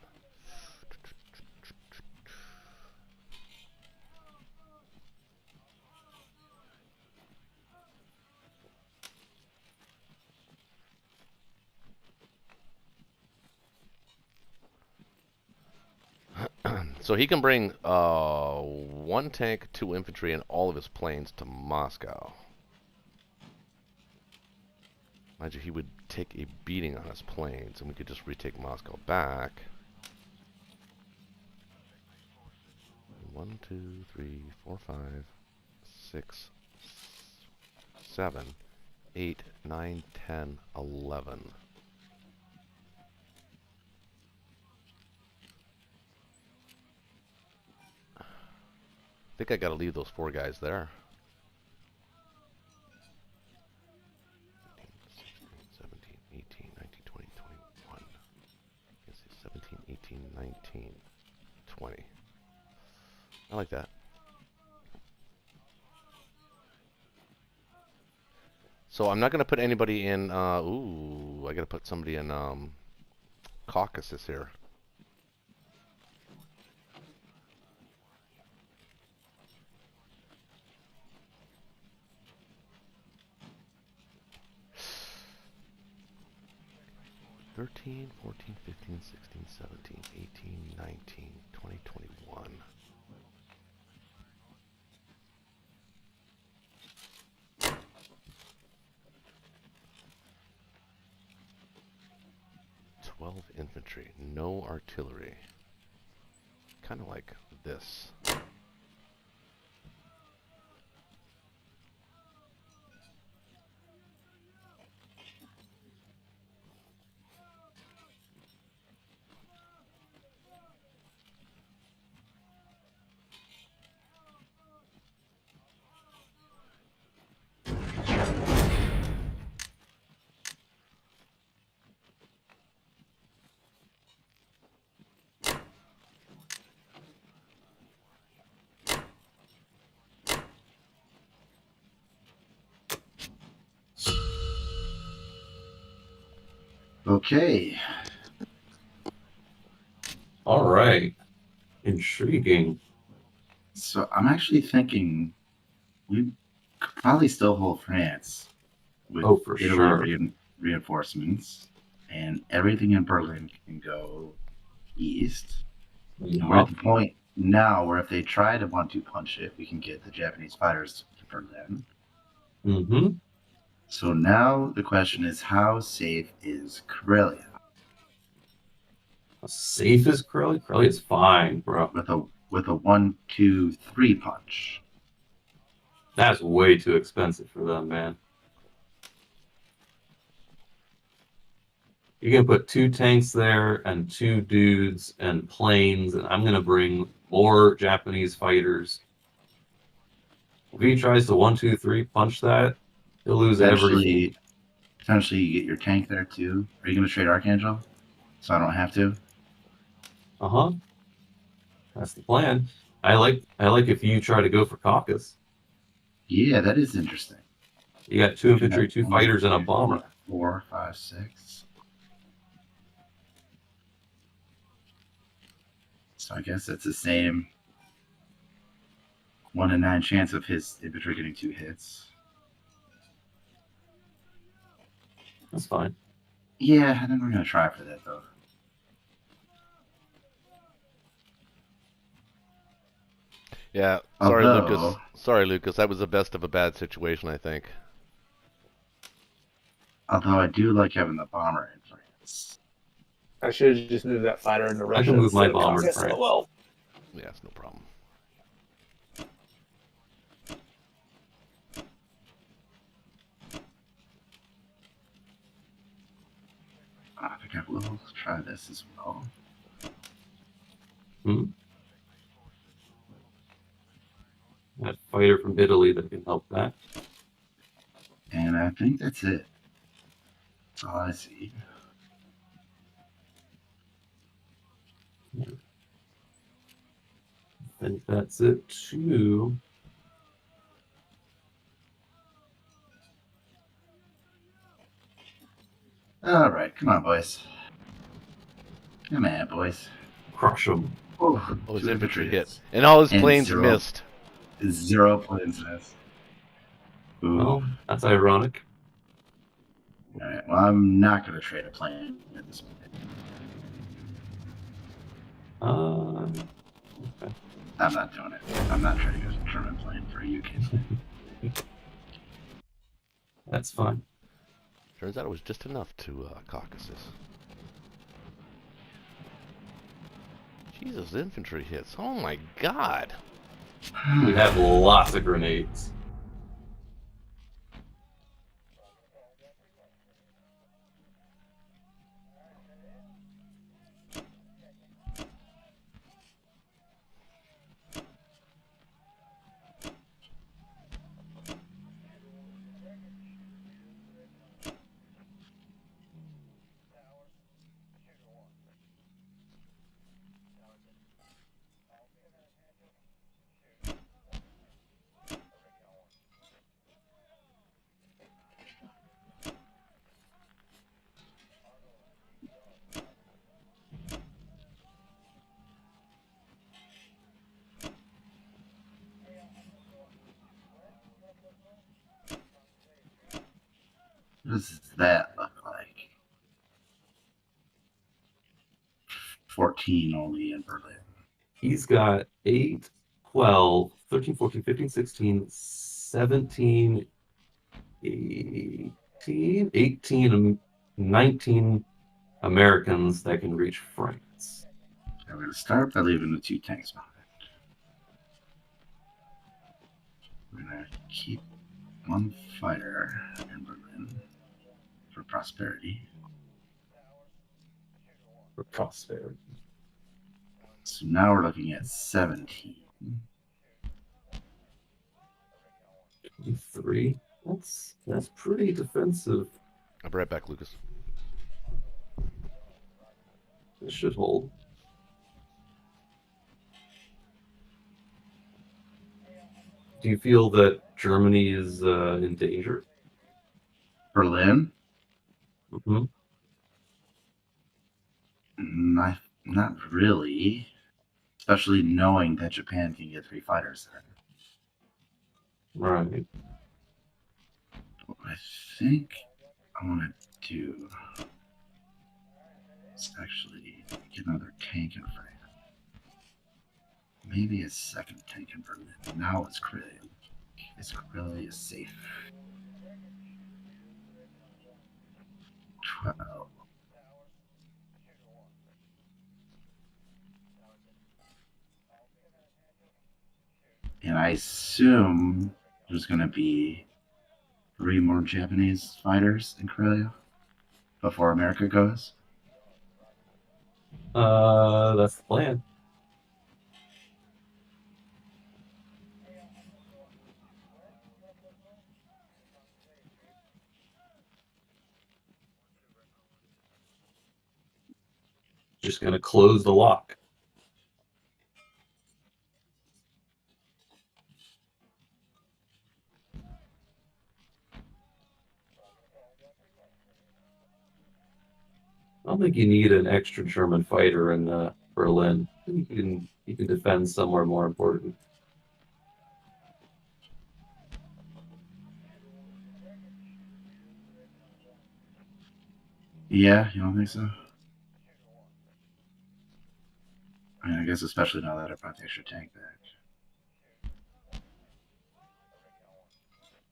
So he can bring 1 tank, 2 infantry, and all of his planes to Moscow. Mind you, he would take a beating on his planes, and we could just retake Moscow back. 1, 2, 3, 4, 5, 6, 7, 8, 9, 10, 11. I think I gotta leave those 4 guys there. 17, 18, 19, 20, 21. 17, 18, 19, 20. I like that. So I'm not gonna put anybody in. Ooh, I gotta put somebody in Caucasus here. Thirteen, 14, 15, 16, 17, 18, 19, 20, 21. Infantry, no artillery. Kind of like this. Okay. All right. Intriguing. So I'm actually thinking we probably still hold France with Oh, for Italy sure. reinforcements, and everything in Berlin can go east. And we're Yeah. at the point now where if they try to 1-2 punch it, we can get the Japanese fighters to Berlin. Mm-hmm. So now the question is, how safe is Karelia How safe is Curly? Curly is fine, bro. with a 1-2-3 punch? That's way too expensive for them, man. You can put 2 tanks there and 2 dudes and planes, and I'm gonna bring more Japanese fighters. If he tries to 1-2-3 punch that, he'll lose everything. Potentially you get your tank there too. Are you going to trade Archangel? So I don't have to. Uh-huh. That's the plan. I like if you try to go for Caucasus. Yeah, that is interesting. You got 2 infantry, 2 fighters, and a bomber. 4, 5, 6. So I guess it's the same 1 in 9 chance of his infantry getting 2 hits. That's fine. Yeah, I think we're gonna try for that though. Yeah. Sorry, Although- Lucas. Sorry, Lucas. That was the best of a bad situation, I think. Although I do like having the bomber in France. I should have just moved that fighter into Russia. I can move my instead of bomber to Caucasus. France. Oh, well. Yeah, it's no problem. I think I will try this as well. That fighter from Italy that can help that. And I think that's it. That's all I see. I think that's it too. All right, come on, boys. Come on, boys. Crush them. Oh, Oh, his 2 infantry hit. hits. And all his And planes 0. missed. 0 planes missed. Ooh. Well, that's ironic. All right. Well, I'm not going to trade a plane at this point. Okay. I'm not doing it. I'm not trading a German plane for a UK plane. That's fine. Turns out it was just enough to Caucasus. Jesus, infantry hits. Oh my god. We have lots of grenades. What does that look like? 14 only in Berlin. He's got 8, 12, 13, 14, 15, 16, 17, 18, and 19 Americans that can reach France. I'm going to start by leaving the 2 tanks behind. We're going to keep 1 fighter in Berlin for prosperity. For prosperity. So now we're looking at 17. 23. That's pretty defensive. I'll be right back, Lucas. It should hold. Do you feel that Germany is in danger? Berlin? Mm-hmm. Not really. Especially knowing that Japan can get 3 fighters there. Right. What I think I want to do is actually get another tank in France. Maybe a second tank in Berlin. Now it's Karelia safe. 12. And I assume there's going to be 3 more Japanese fighters in Karelia before America goes. That's the plan. Just gonna close the lock. I don't think you need an extra German fighter in Berlin. You can defend somewhere more important. Yeah, you don't think so? I mean, I guess especially now that I brought the extra tank back.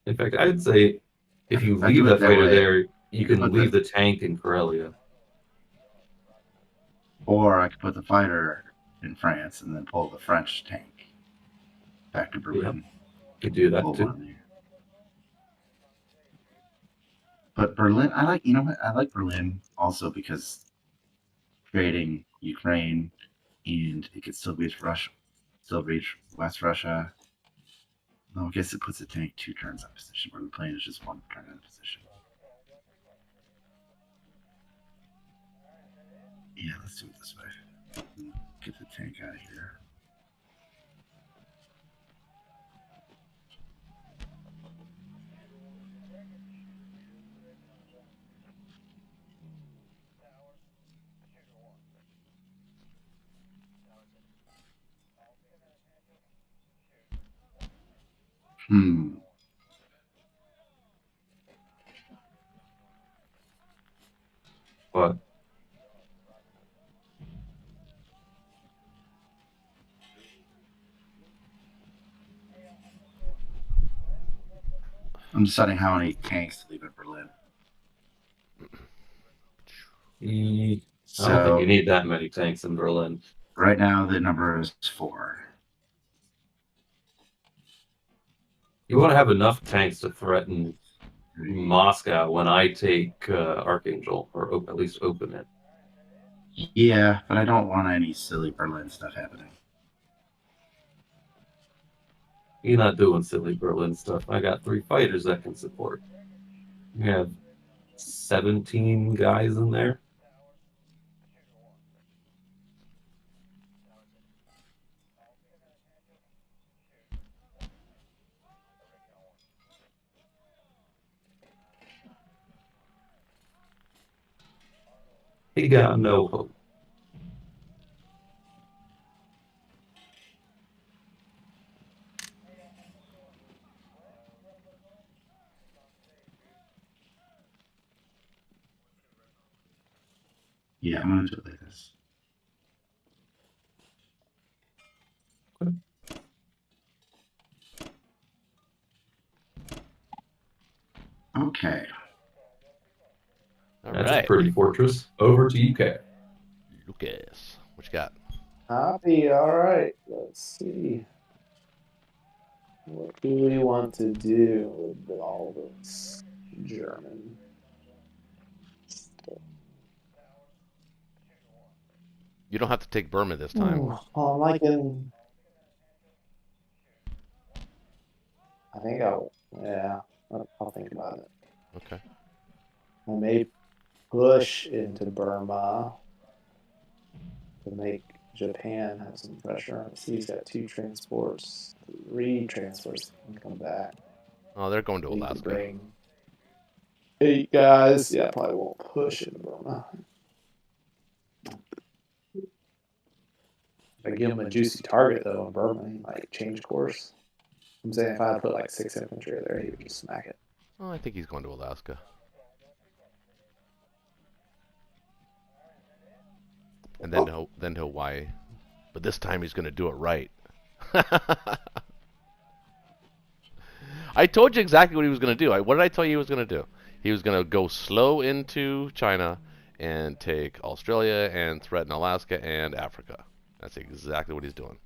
In fact, I'd say if you I do leave it that that fighter way. there, you can Put leave the tank in Karelia. Or I could put the fighter in France and then pull the French tank back to Berlin. You could do that Pull too. one there. But Berlin, I like Berlin also because trading Ukraine and it could still reach Russia, still reach West Russia. Well, I guess it puts the tank 2 turns out of position, where the plane is just 1 turn out of position. Yeah, let's do it this way. Get the tank out of here. But I'm deciding how many tanks to leave in Berlin. I So don't think you need that many tanks in Berlin. right now the number is 4. You want to have enough tanks to threaten Moscow when I take Archangel, or at least open it. Yeah, but I don't want any silly Berlin stuff happening. You're not doing silly Berlin stuff. I got 3 fighters that can support. You have 17 guys in there. He got no hope. Yeah, I'm gonna do it like this. Okay. All That's right, a pretty fortress. Over to UK. Lucas, what you got? Copy. All right. Let's see. What do we want to do with all this German stuff? You don't have to take Burma this time. Well, I'm liking. I think I'll think about it. Okay. I may push into Burma to make Japan have some pressure. See, he's got 2 transports, 3 transports can come back. Oh, they're going to We could Alaska. bring 8 guys. Yeah, probably won't push into Burma. If I give him a juicy target though in Burma, he might change course. I'm saying if I put like 6 infantry there, he would just smack it. Oh, I think he's going to Alaska. And then to Hawaii. But this time he's going to do it right. I told you exactly what he was going to do. What did I tell you he was going to do? He was going to go slow into China and take Australia and threaten Alaska and Africa. That's exactly what he's doing.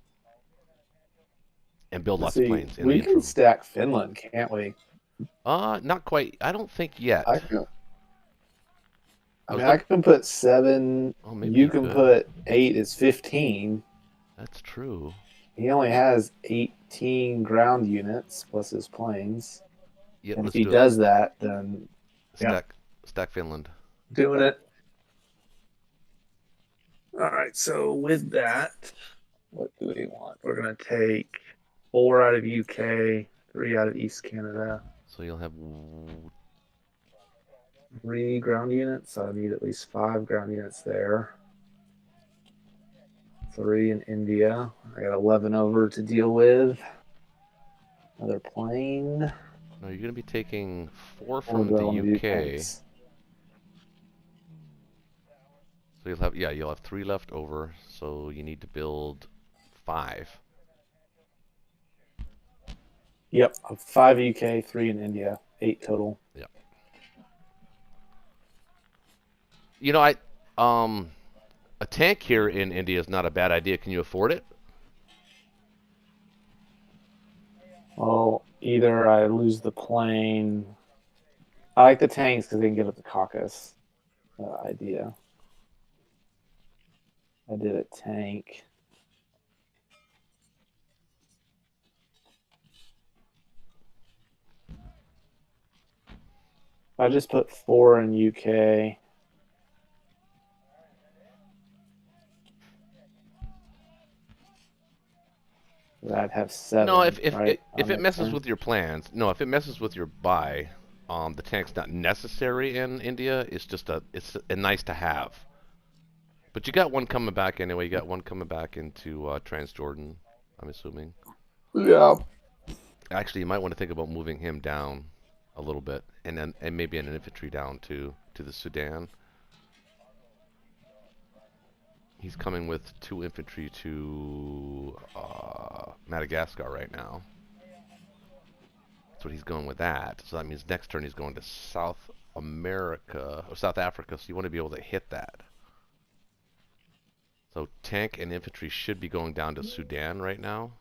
And build lots of planes in the we can interim. stack Finland, can't we? Not quite. I don't think yet. I can. I Was mean, that- I can put 7. Oh, maybe You you can could. put 8 is 15. That's true. He only has 18 ground units plus his planes. Yeah, And if let's he do does that, then it. Stack Finland. doing it. All right, so with that, what do we want? We're going to take 4 out of UK, 3 out of East Canada, So you'll have 3 ground units. So I need at least 5 ground units there. 3 in India. I got 11 over to deal with. Another plane. no. You're going to be taking 4 Or from do I the wanna do UK. tanks? So you'll have 3 left over. So you need to build 5. Yep, 5 UK, 3 in India, 8 total. You know, a tank here in India is not a bad idea. Can you afford it? Well, either I lose the plane. I like the tanks because they can get up the Caucasus. Idea. I did a tank. I just put 4 in UK. I'd have 7. No, if right, if on it that messes turn. with your plans, no, if it messes with your buy, the tank's not necessary in India. It's a nice to have. But you got one coming back anyway. You got one coming back into Transjordan, I'm assuming. Yeah. Actually, you might want to think about moving him down a little bit, and maybe an infantry down to the Sudan. He's coming with 2 infantry to Madagascar right now. So he's going with that. So that means next turn he's going to South America or South Africa. So you want to be able to hit that. So tank and infantry should be going down to Sudan right now.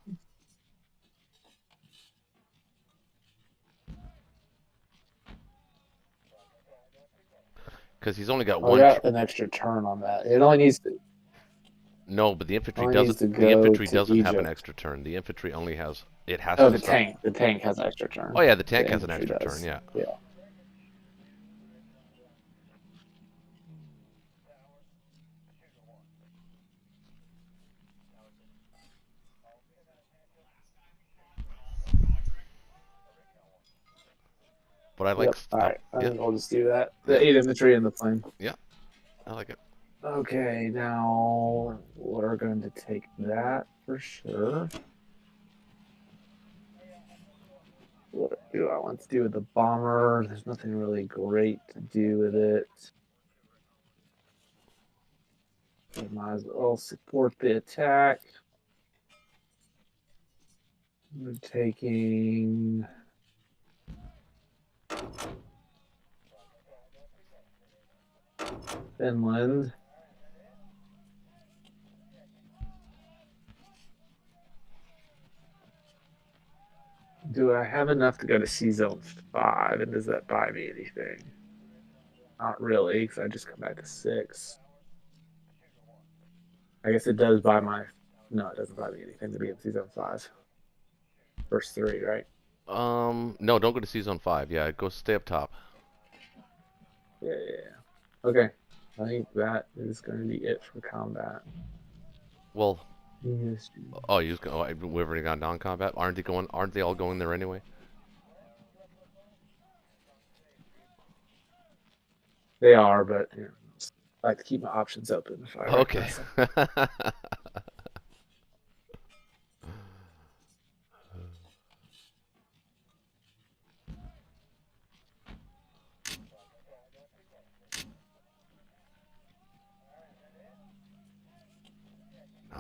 Because he's only got I one. got an extra turn on that. It only needs to. No, but the infantry Only needs doesn't. to The go infantry to doesn't have an Egypt. extra turn. The infantry only has. It has Oh, to the start. tank. The tank has an extra turn. Oh yeah, the tank has an infantry extra does. turn. Yeah. Yeah. But I like. Yep. All right. I Yep. think I'll just do that. The Yep. 8 infantry and the plane. I like it. Okay, now we're going to take that for sure. What do I want to do with the bomber? There's nothing really great to do with it. I might as well support the attack. We're taking Finland. Do I have enough to go to Sea Zone 5? And does that buy me anything? Not really, because I just come back to 6. I guess it does buy my. No, it doesn't buy me anything to be in Sea Zone 5. First 3, right? No, don't go to Sea Zone 5. Yeah, go stay up top. Yeah. Okay. I think that is going to be it for combat. Well, Yes. oh, we've already gone non-combat. Aren't they all going there anyway? They are, but I like to keep my options open. If I Okay. recognize them.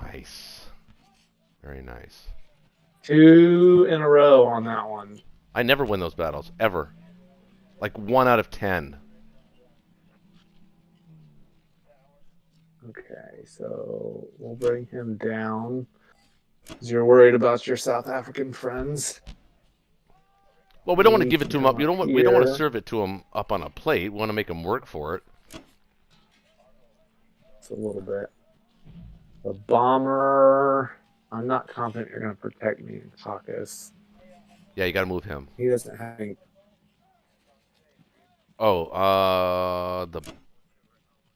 Nice. Very nice. 2 in a row on that one. I never win those battles, ever. Like 1 out of 10. Okay, so we'll bring him down. 'Cause you're worried about your South African friends. Well, we don't want to He give it can to him come up. We don't want to here. serve it to him up on a plate. We want to make him work for it. It's a little bit. The bomber. I'm not confident you're going to protect me in Caucasus. Yeah, you got to move him. He doesn't have any. Oh, the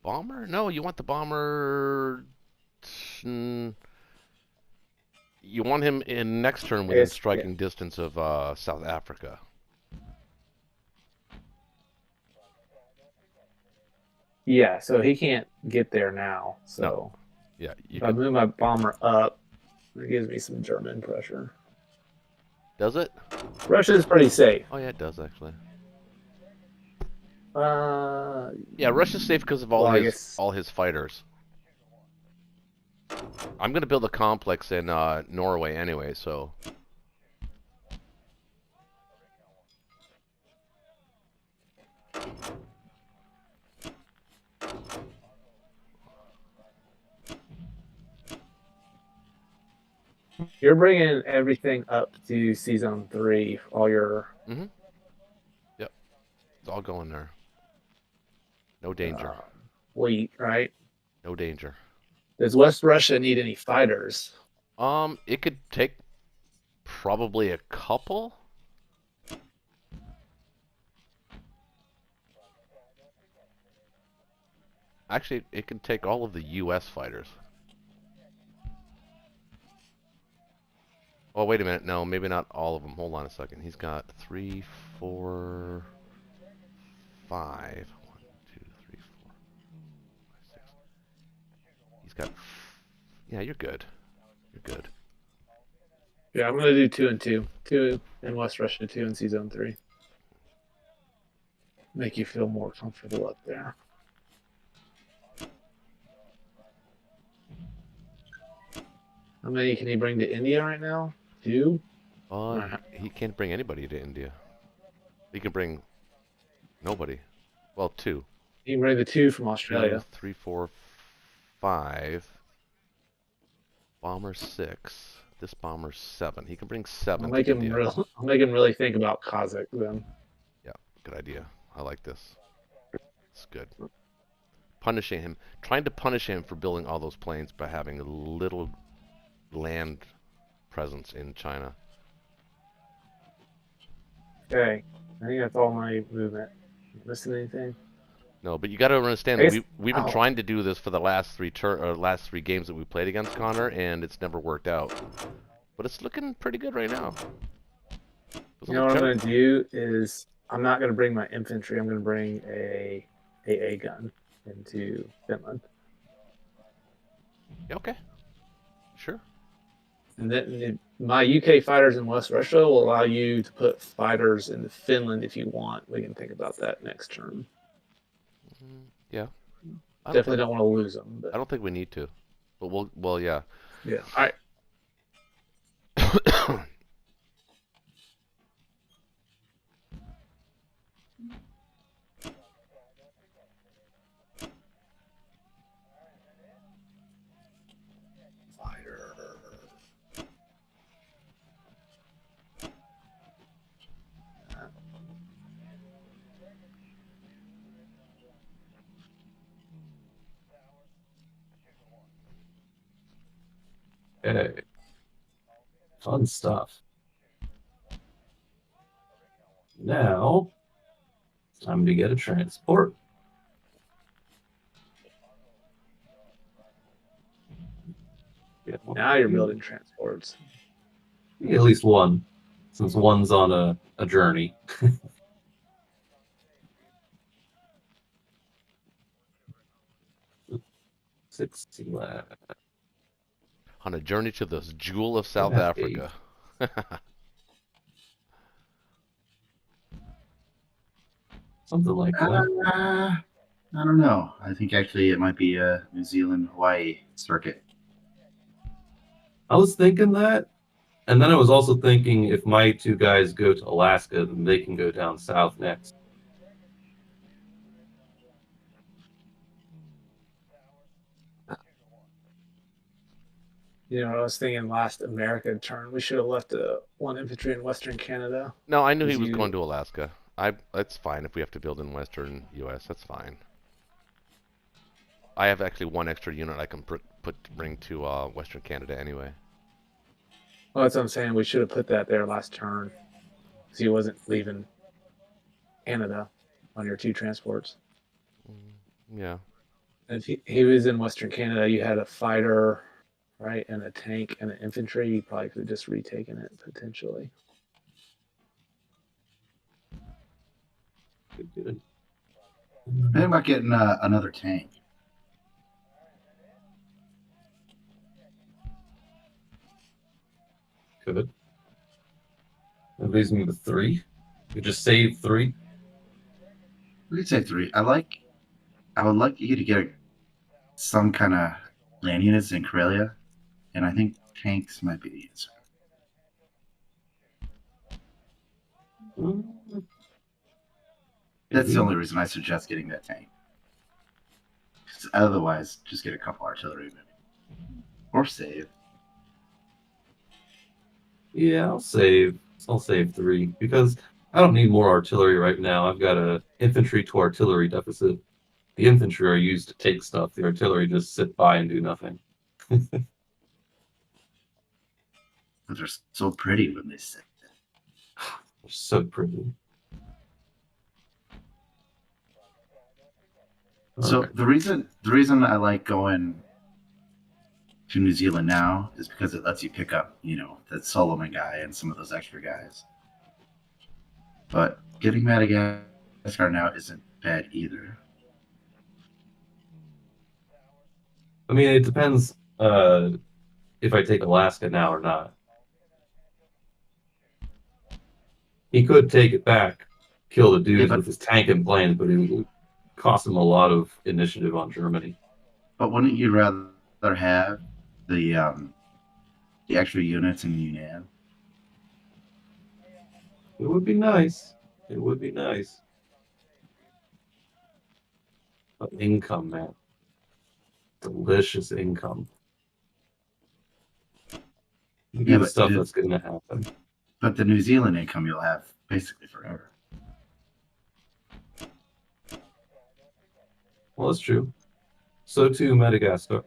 bomber? No, you want the bomber. You want him in next turn within Yes, striking distance of South Africa. Yeah, so he can't get there now. So No. Yeah, you if I could. move my bomber up, it gives me some German pressure. Does it? Russia is pretty safe. Oh yeah, it does actually. Uh, Yeah, Russia's safe because of all Well, I his guess- all his fighters. I'm gonna build a complex in Norway anyway, so. you're bringing everything up to season 3. All your It's all going there. No danger. fleet, right? No danger. Does West Russia need any fighters? It could take probably a couple. Actually, it can take all of the U.S. fighters. Oh, wait a minute. No, maybe not all of them. Hold on a second. He's got 3, 4, 5. 1, 2, 3, 4, 5, 6. He's got. Yeah, you're good. You're good. Yeah, I'm gonna do 2 and 2. 2 in West Russia, 2 in season 3. Make you feel more comfortable up there. How many can he bring to India right now? 2? He can't bring anybody to India. He can bring nobody. Well, 2. He can bring the 2 from 2, Australia. 3, 4, 5. Bomber 6. This bomber 7. He can bring 7 I'll to make him India. I'll make him really think about Kazakh then. Yeah, good idea. I like this. It's good. Punishing him, trying to punish him for building all those planes by having a little land presence in China. Okay, I think that's all my movement. Missing anything? No, but you got to understand I that guess- we've been oh. trying to do this for the last 3 last 3 games that we played against Connor, and it's never worked out. But it's looking pretty good right now. You know what I'm going to do is I'm not going to bring my infantry. I'm going to bring a AA gun into Finland. Okay. Sure. And then my UK fighters in West Russia will allow you to put fighters into Finland if you want. We can think about that next turn. Yeah. Definitely don't want to lose them. But I don't think we need to. But well, yeah. yeah. All right. Fighter. Okay. Fun stuff. Now, it's time to get a transport. Get one Now you're for you. building transports. At least one, since one's on a journey. 60 left. On a journey to the jewel of South Yeah, Africa. Something like that. I don't know. I think actually it might be a New Zealand Hawaii circuit. I was thinking that, and then I was also thinking if my two guys go to Alaska, then they can go down south next. You know, I was thinking last America turn, we should have left one infantry in Western Canada. No, I knew he Did was you- going to Alaska. That's fine if we have to build in Western U.S. That's fine. I have actually one extra unit I can bring to Western Canada anyway. Well, that's what I'm saying. We should have put that there last turn. Because he wasn't leaving Canada on your 2 transports. Yeah. And if he was in Western Canada, you had a fighter, right, and a tank and an infantry. You probably could have just retaken it potentially. Good. Maybe about getting another tank. Good. That leaves me with 3. You just save 3. We could say 3. I would like you to get some kind of land units in Karelia, and I think tanks might be the answer. That's the only reason I suggest getting that tank. 'Cause otherwise, just get a couple artillery maybe. Or save. Yeah, I'll save 3 because I don't need more artillery right now. I've got a infantry to artillery deficit. The infantry are used to take stuff. The artillery just sit by and do nothing. But they're so pretty when they sit. They're so pretty. So Okay. the reason I like going to New Zealand now is because it lets you pick up, that Solomon guy and some of those extra guys. But getting Madagascar now isn't bad either. I mean, it depends if I take Alaska now or not. He could take it back, kill the dudes but- with his tank and planes, but it would cost him a lot of initiative on Germany. But wouldn't you rather have the extra units in Yunnan? It would be nice. It would be nice. But income, man. Delicious income. You do Yeah, the but stuff that's going to happen. But the New Zealand income you'll have basically forever. Well, that's true. So too Madagascar.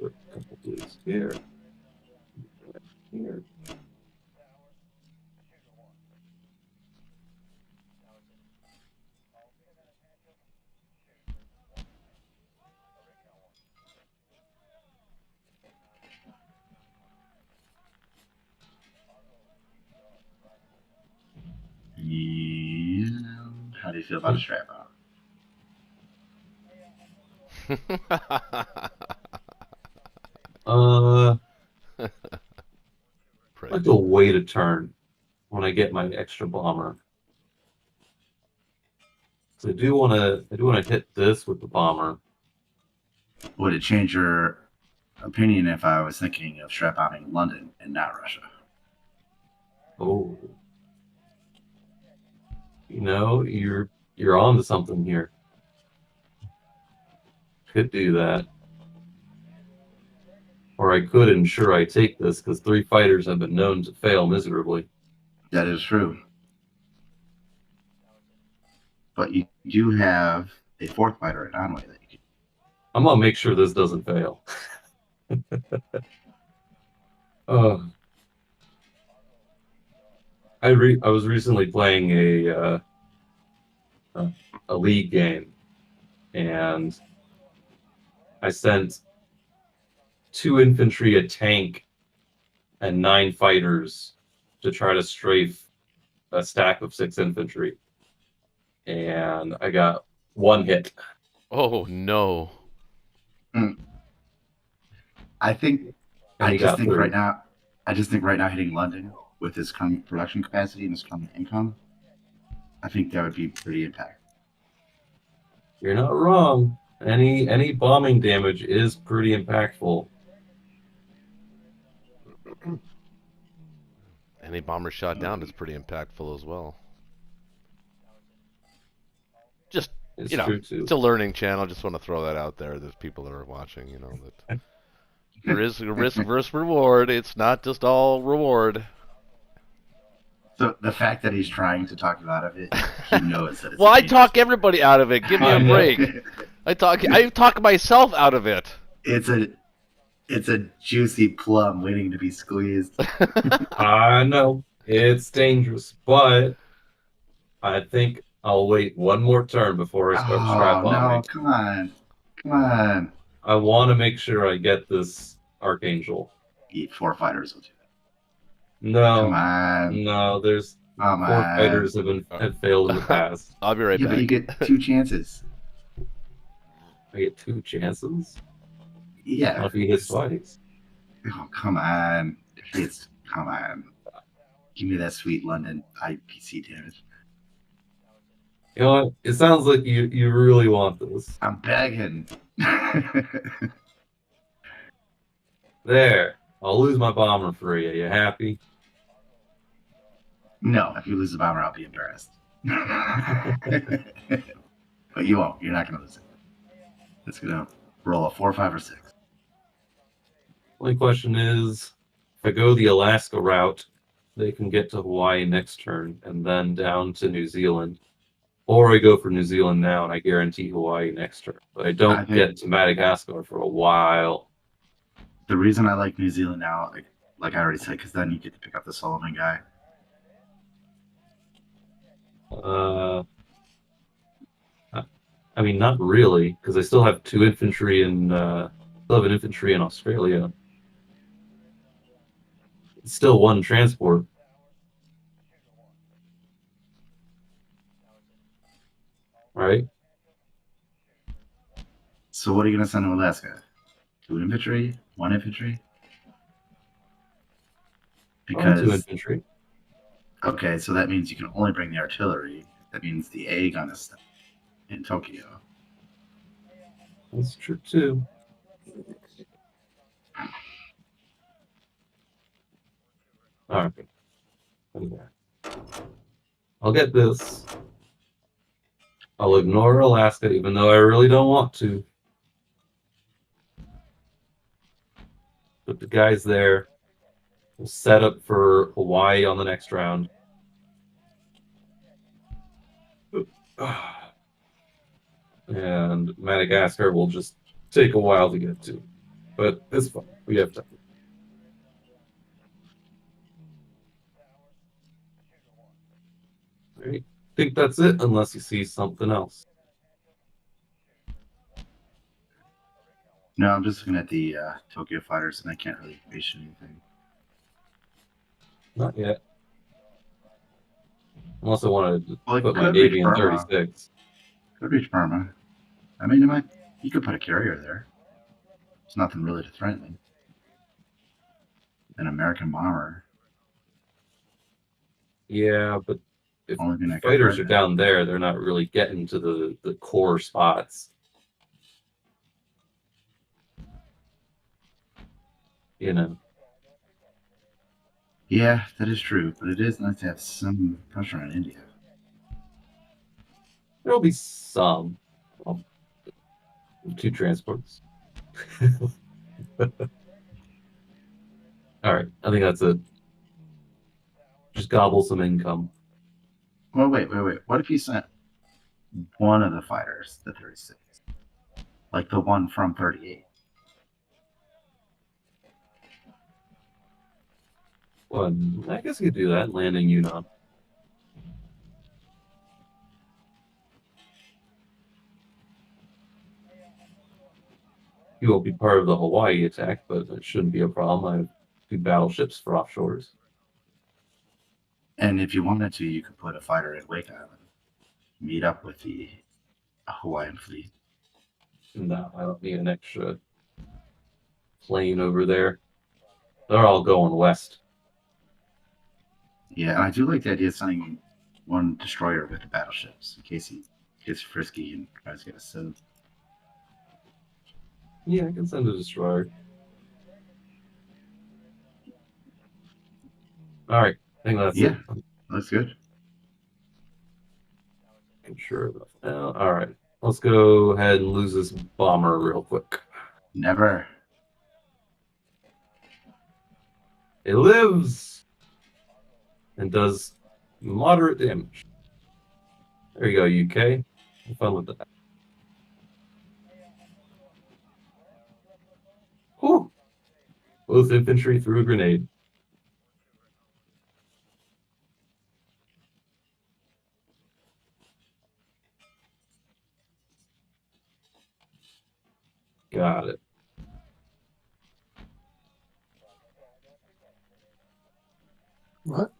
Put a couple dudes here. Here. Yeah. How do you feel about a strap on? I'd like to wait a turn when I get my extra bomber. So I do want to hit this with the bomber. Would it change your opinion if I was thinking of strap bombing London and not Russia? Oh. You're on to something here. Could do that. Or I could ensure I take this, because 3 fighters have been known to fail miserably. That is true. But you do have a 4th fighter at Anway that you can. I'm gonna make sure this doesn't fail. I was recently playing a league game, and I sent 2 infantry, a tank, and 9 fighters to try to strafe a stack of 6 infantry, and I got 1 hit. Oh no. I think And he got 3. right now hitting London with his current production capacity and his current income I think that would be pretty impactful. You're not wrong. Any bombing damage is pretty impactful. Any bomber shot down is pretty impactful as well. Just It's you know, true too. it's a learning channel. Just want to throw that out there. There's people that are watching. You know that there is a risk versus reward. It's not just all reward. So the fact that he's trying to talk you out of it, he knows that it's Well, a I dangerous talk game. everybody out of it. Give me I a know. break. I talk myself out of it. It's a juicy plum waiting to be squeezed. I know it's dangerous, but I think I'll wait one more turn before I start strat Oh bombing. no! Come on! I want to make sure I get this Archangel. 4 fighters will do it. No, Come on! no, there's Come 4 on! fighters have failed in the past. I'll be right Yeah, but you back. get 2 chances. I get 2 chances. Yeah. Not if he hits twice. Oh, come on! Come on! Give me that sweet London IPC damage. You know what? It sounds like you really want this. I'm begging. There. I'll lose my bomber for you. You happy? No, if you lose the bomber, I'll be embarrassed. But you won't. You're not going to lose it. It's going to roll a 4, 5, or 6. Only question is, if I go the Alaska route, they can get to Hawaii next turn and then down to New Zealand. Or I go for New Zealand now and I guarantee Hawaii next turn. But I don't get to Madagascar for a while. The reason I like New Zealand now, like I already said, because then you get to pick up the Solomon guy. I mean, not really, because I still have 2 infantry and still have an infantry in Australia. It's still 1 transport. Right? So what are you going to send to Alaska? 2 infantry? 1 infantry? Only 2 Because, infantry. okay, so that means you can only bring the artillery. That means the A gun is stuck in Tokyo. That's true too. Alright. I'll get this. I'll ignore Alaska, even though I really don't want to. Put the guys there. We'll set up for Hawaii on the next round. And Madagascar will just take a while to get to. But it's fine. We have time. Right. I think that's it, unless you see something else. No, I'm just looking at the Tokyo fighters, and I can't really patient anything. Not yet. Unless I wanted to Well, it put my could Navy reach in Burma. 36. Could reach Burma. I mean, you could put a carrier there. There's nothing really to threaten. An American bomber. Yeah, but if Only thing I could fighters are threaten. down there, they're not really getting to the core spots. You know. Yeah, that is true, but it is nice to have some pressure on India. There'll be some. Well, 2 transports. Alright, I think that's it. Just gobble some income. Well, wait. What if you sent one of the fighters to 36? Like the one from 38? Well, I guess you could do that, landing Yunnan. You won't be part of the Hawaii attack, but it shouldn't be a problem. I have 2 battleships for offshores. And if you wanted to, you could put a fighter at Wake Island. Meet up with the Hawaiian fleet. No, I don't need an extra plane over there. They're all going west. Yeah, and I do like the idea of sending one destroyer with the battleships in case he gets frisky and tries to get a sub. Yeah, I can send a destroyer. All right, I think that's Yeah. it. I'm That's good. sure about that. All right, let's go ahead and lose this bomber real quick. Never. It lives and does moderate damage. There you go, UK. Have fun with that. Whew. Both infantry threw a grenade. Got it. What?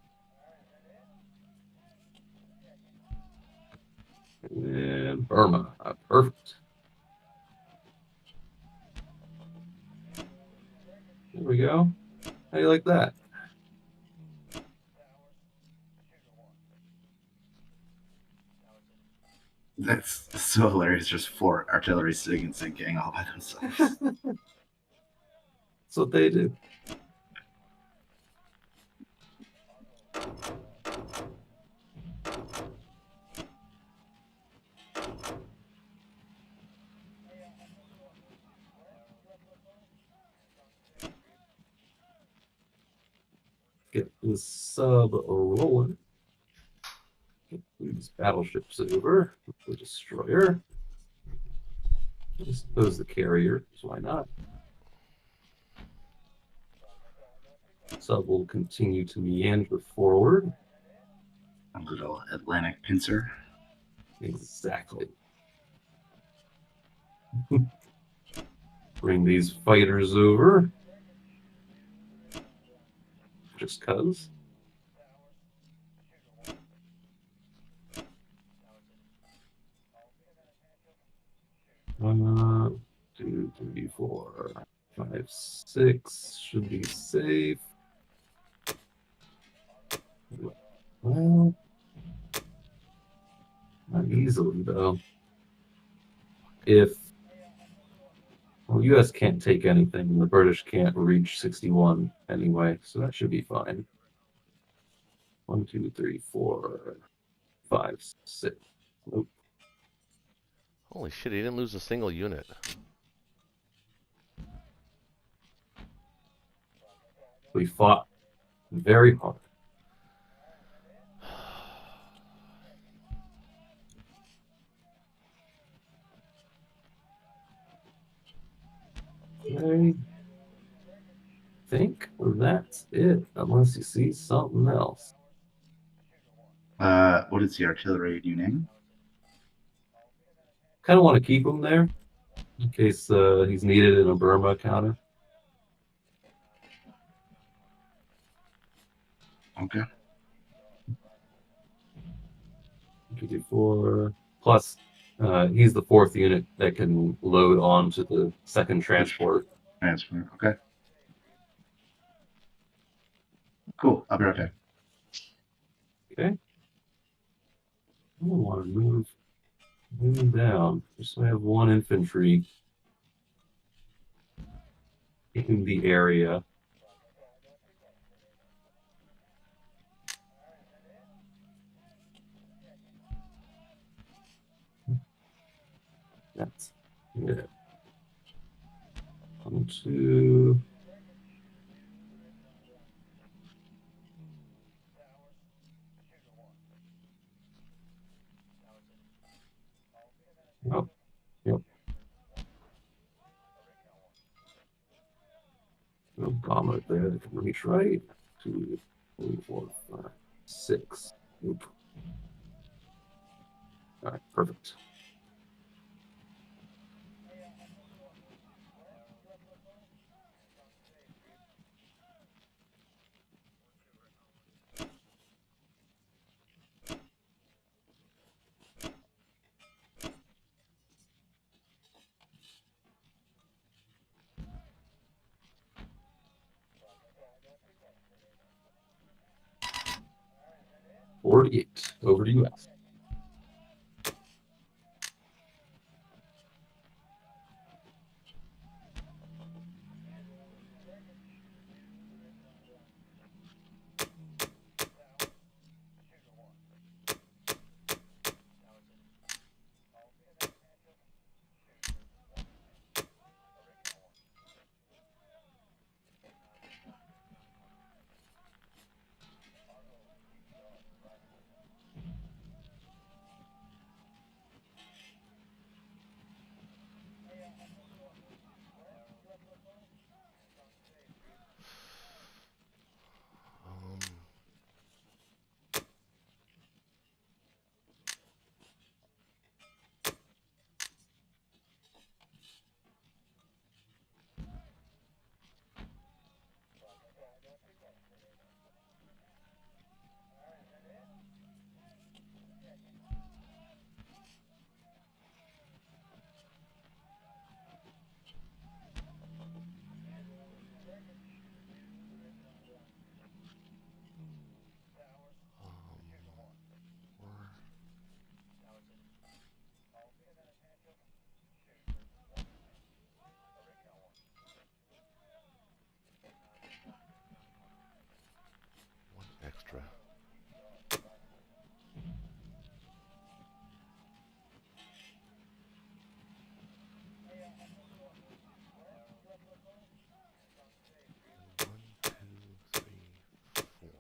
And Burma. Perfect. There we go. How do you like that? That's so hilarious. Just 4 artillery sitting and sinking all by themselves. That's what they do. Get this sub rolling. Get these battleships over. The destroyer. I suppose the carrier, so why not? Sub will continue to meander forward. A little Atlantic pincer. Exactly. Bring these fighters over. Just cuz. One, 2, 3, 4, 5, 6 should be safe. Well, not easily though. Well, U.S. can't take anything, and the British can't reach 61 anyway, so that should be fine. 1, 2, 3, 4, 5, 6. Nope. Holy shit, he didn't lose a single unit. We fought very hard. I think that's it, unless you see something else. What is the artillery new name? Kind of want to keep him there in case he's needed in a Burma counter. Okay. 54 plus. He's the 4th unit that can load onto the 2nd transport. Transfer. Okay. Cool. I'll be right back. Okay. I don't want to move down. Just I have 1 infantry in the area. That's it. 1, 2. Oh, yep. No bomber there that can reach right. 2, 3, 4, 5, 6. Nope. All right, perfect. 48. Over to you, Alex. Um, or- one extra. One, two, three, four.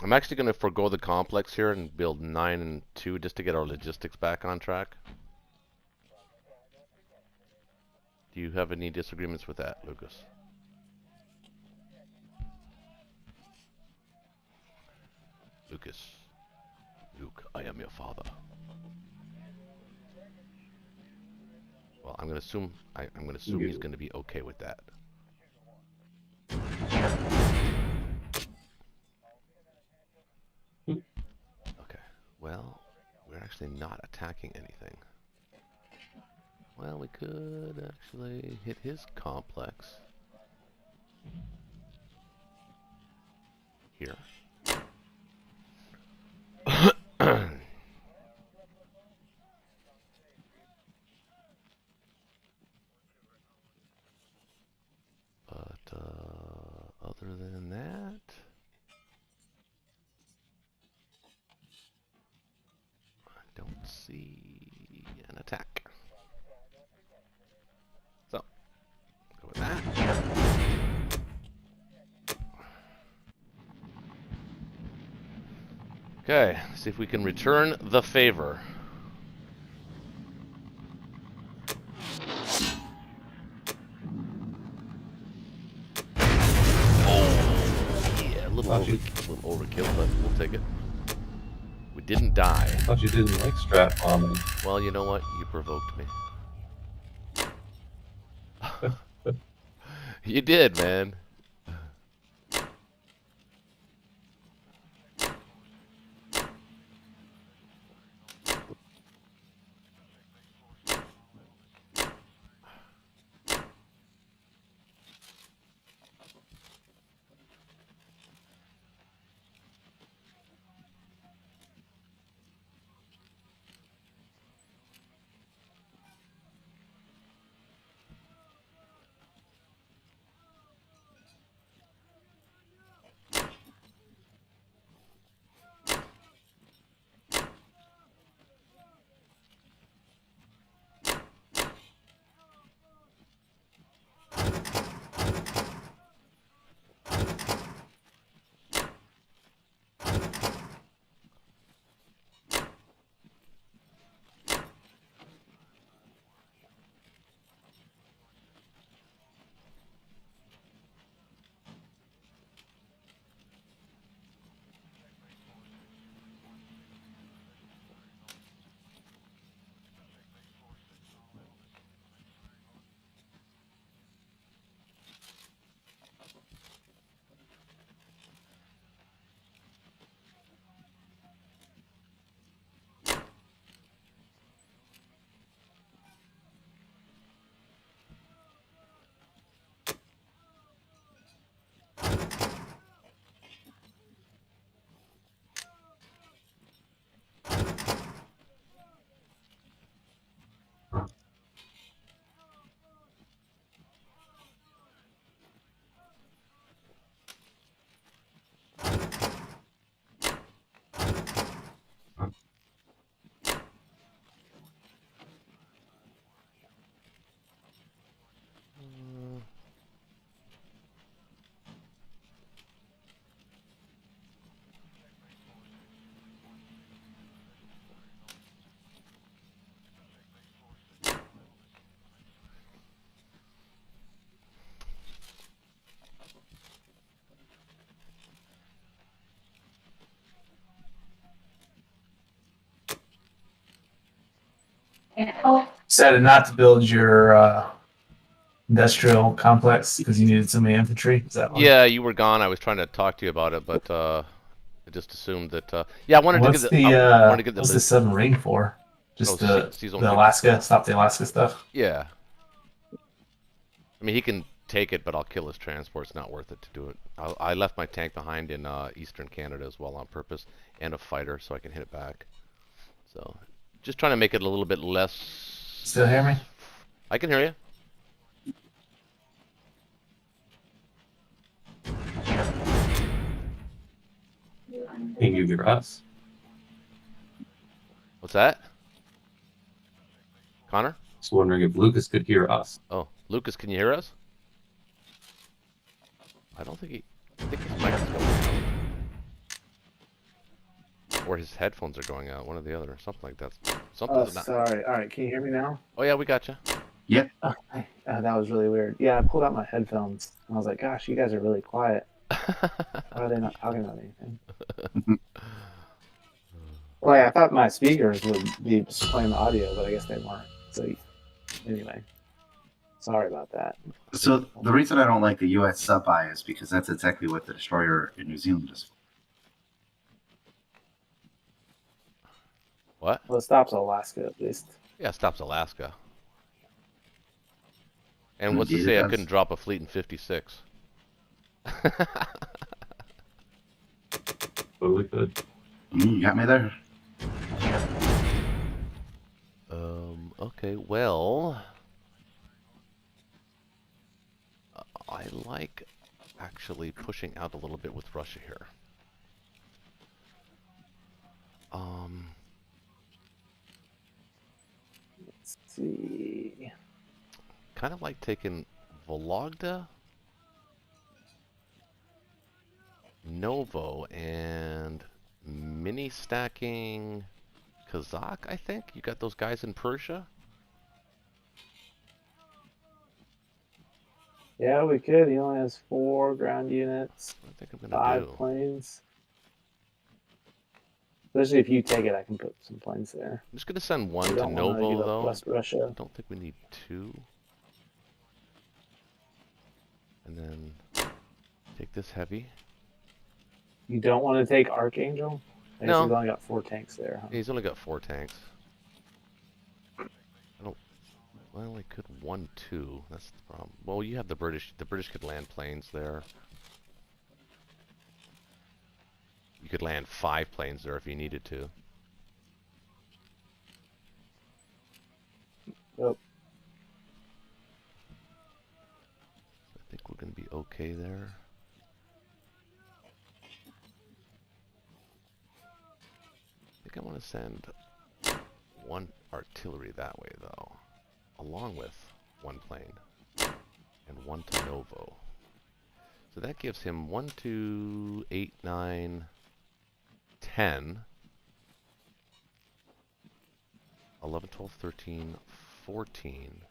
I'm actually going to forego the complex here and build 9 and 2 just to get our logistics back on track. Do you have any disagreements with that, Lucas? Lucas. Luke, I am your father. Well, I'm going to assume he's going to be okay with that. Okay. Well, we're actually not attacking anything. Well, we could actually hit his complex. Here. But other than that, I don't see an attack. So, go with that. Okay, see if we can return the favor. Yeah, a little overkill, but we'll take it. We didn't die. I thought you didn't like strap bombing. Well, you know what? You provoked me. You did, man. Decided not to build your industrial complex because you needed so many infantry. Is that one? Yeah, you were gone. I was trying to talk to you about it, but I just assumed that. Yeah, I wanted What's to get the. I wanted to get what's the. the submarine for? Just Oh, the Sea Zone the 50. Alaska, stop the Alaska stuff. Yeah. I mean, he can take it, but I'll kill his transport. It's not worth it to do it. I left my tank behind in eastern Canada as well on purpose, and a fighter, so I can hit it back. So, just trying to make it a little bit less. Still hear me? I can hear you. Can you hear us? What's that? Connor? Just wondering if Lucas could hear us. Oh, Lucas, can you hear us? I don't think he. I think his mic is going out. Or his headphones are going out. One or the other. Or something like that. Oh, Something's not. sorry. All right, can you hear me now? Oh, yeah, we got you. Oh, that was really weird. Yeah, I pulled out my headphones. And I was like, gosh, you guys are really quiet. Why are they not talking about anything? Well, yeah, I thought my speakers would be playing the audio, but I guess they weren't. So, anyway, sorry about that. So the reason I don't like the U.S. sub-buy is because that's exactly what the destroyer in New Zealand is. What? Well, it stops Alaska at least. Yeah, it stops Alaska. And what's to Indeed say it I does. couldn't drop a fleet in 56? Totally could. You got me there. Okay, well, I like actually pushing out a little bit with Russia here. Let's see. Kind of like taking Vologda, Novo, and mini stacking Kazakh, I think. You got those guys in Persia? Yeah, we could. He only has 4 ground units, What I think I'm 5 gonna do. planes. Especially if you take it, I can put some planes there. I'm just gonna send one We to don't want to Novo give up though. West Russia. I don't think we need 2. And then take this heavy. You don't want to take Archangel? I guess No. he's only got 4 tanks there, huh? He's only got 4 tanks. Well, we could 1, 2. That's the problem. Well, you have the British. The British could land planes there. You could land 5 planes there if you needed to. Yep. I think we're going to be okay there. I think I want to send 1 artillery that way, though, along with 1 plane and 1 to Novo. So that gives him 1, 2, 8, 9, 10, 11, 12, 13, 14,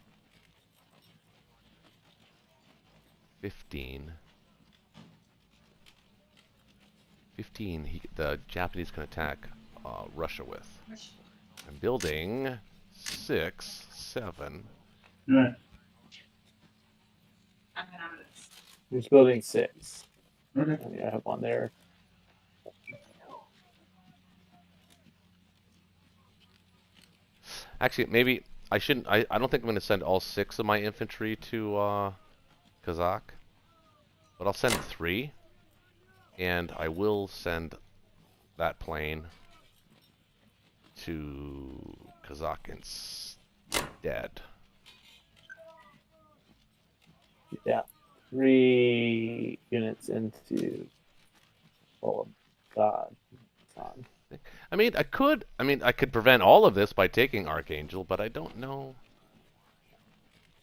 15. 15 the Japanese can attack Russia with. I'm building 6, 7. Right. He's building 6. Okay. And I have 1 there. Actually, maybe I shouldn't. I don't think I'm going to send all 6 of my infantry to Kazakh, but I'll send 3, and I will send that plane to Kazakh instead. Yeah. 3 units into. Oh, God. I mean, I could prevent all of this by taking Archangel, but I don't know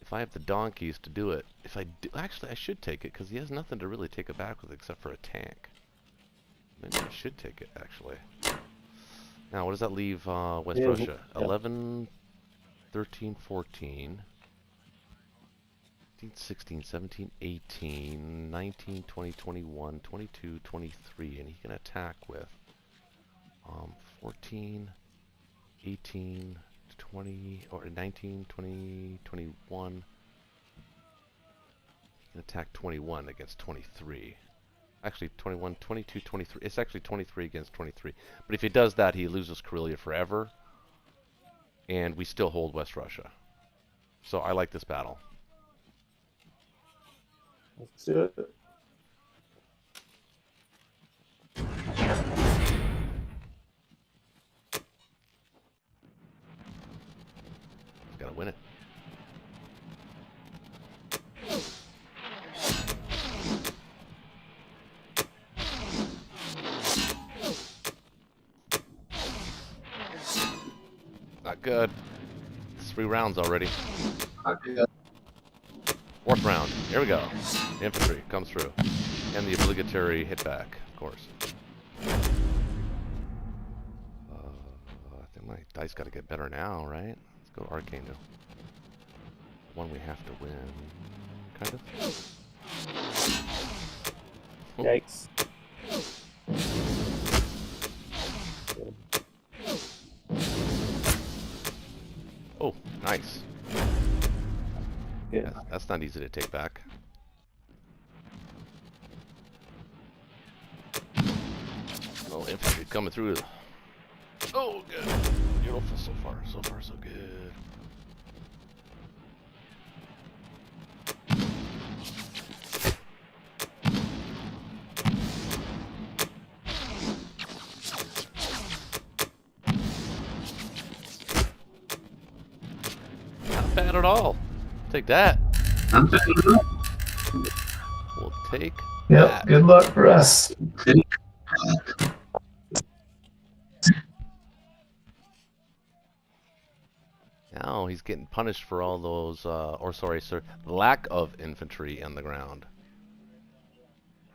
if I have the donkeys to do it. If I do, actually, I should take it because he has nothing to really take it back with except for a tank. Maybe I should take it actually. Now, what does that leave West Yeah, Russia? yeah. 11, 13, 14, 15, 16, 17, 18, 19, 20, 21, 22, 23, and he can attack with 14, 18, 20 or 19, 20, 21. He can attack 21 against 23. Actually, 21, 22, 23. It's actually 23 against 23. But if he does that, he loses Karelia forever. And we still hold West Russia. So I like this battle. Let's do it. He's got to win it. Not good. 3 rounds already. Fourth round. Here we go. Infantry comes through. And the obligatory hit back, of course. I think my dice got to get better now, right? Let's go to Arcane now. One we have to win, kind of. Yikes. Oh, nice. Yeah. That's not easy to take back. Oh, infantry coming through. Oh, good. Beautiful so far. So far, so good. Not bad at all. Take that. We'll take Yep. that. Good luck for us. Now he's getting punished for all those, lack of infantry on the ground.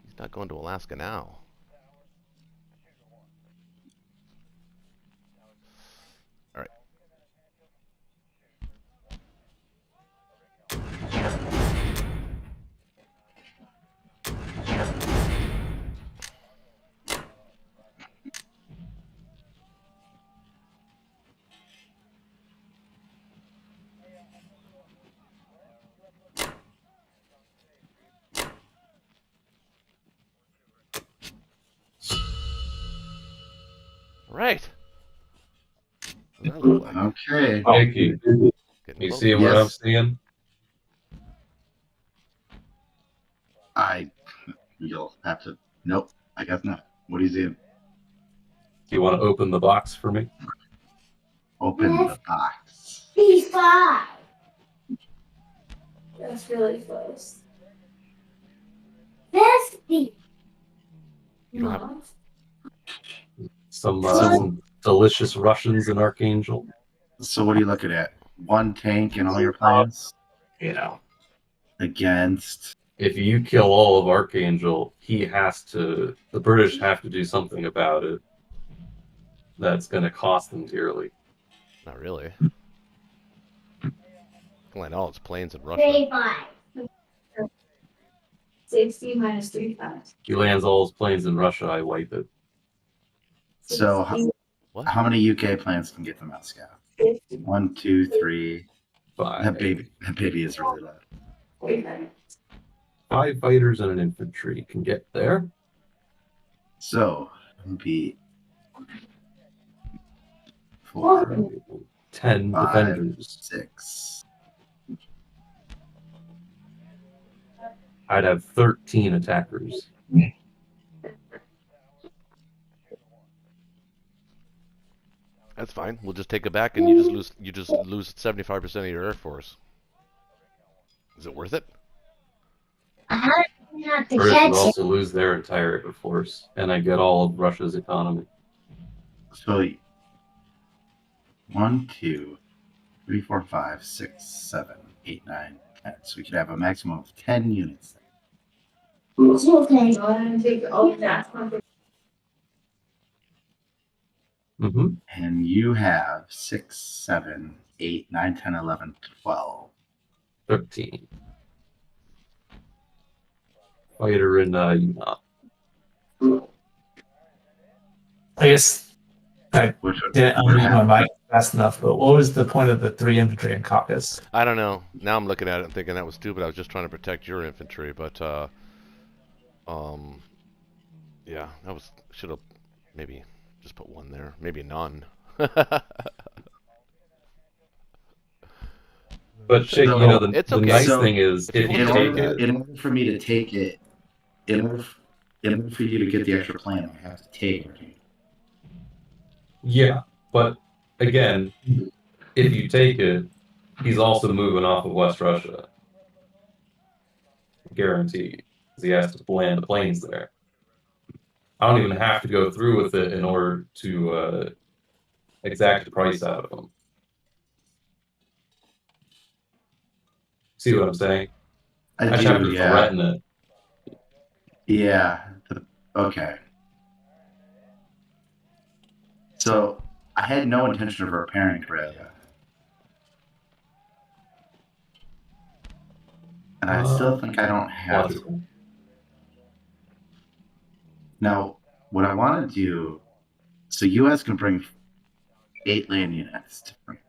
He's not going to Alaska now. All right. Right. What does that look like? Okay. Mikey, Getting you close. see what I'm Yes. seeing? You'll have to. Nope. I guess not. What do you see? Do you want to open the box for me? Open the box. B5. That's really close. That's the. You don't have- Some delicious Russians in Archangel. So what are you looking at? One tank in all your plans You know. against. If you kill all of Archangel, the British have to do something about it. That's going to cost them dearly. Not really. Like all its planes in Russia. 35. 60 minus 35. If he lands all his planes in Russia, I wipe it. So What? how many UK planes can get to Moscow? 50. 1, 2, 3. 5. That baby is really loud. 45. 5 fighters and an infantry can get there. So it would be 4, 10 5, defenders. 6. I'd have 13 attackers. That's fine. We'll just take it back, and you just lose 75% of your air force. Is it worth it? I have to British catch would it. also lose their entire air force, and I get all of Russia's economy. So 1, 2, 3, 4, 5, 6, 7, 8, 9, 10. So we could have a maximum of 10 units. Okay. Go ahead and take all of that. Mm-hmm. And you have 6, 7, 8, 9, 10, 11, 12. 13. Fighter in Yunnan. I guess I Which didn't would unmute my have, mic fast enough, but what was the point of the 3 infantry in Caucasus? I don't know. Now I'm looking at it and thinking that was stupid. I was just trying to protect your infantry, but yeah, that was should have maybe just put one there, maybe none. But Chick, you know, It's the okay. nice So, thing is If if people you in still take need order, it, in order for me to take it, in order for you to get the extra plan, I have to take it. yeah. But again, if you take it, he's also moving off of West Russia, guaranteed, because he has to land the planes there. I don't even have to go through with it in order to exact the price out of him. See what I'm saying? I I just have do, to yeah. threaten it. Yeah. Okay. So I had no intention of repairing Corellia. And I still think I don't have to. Logical. Now, what I want to do, so US can bring 8 land units to France.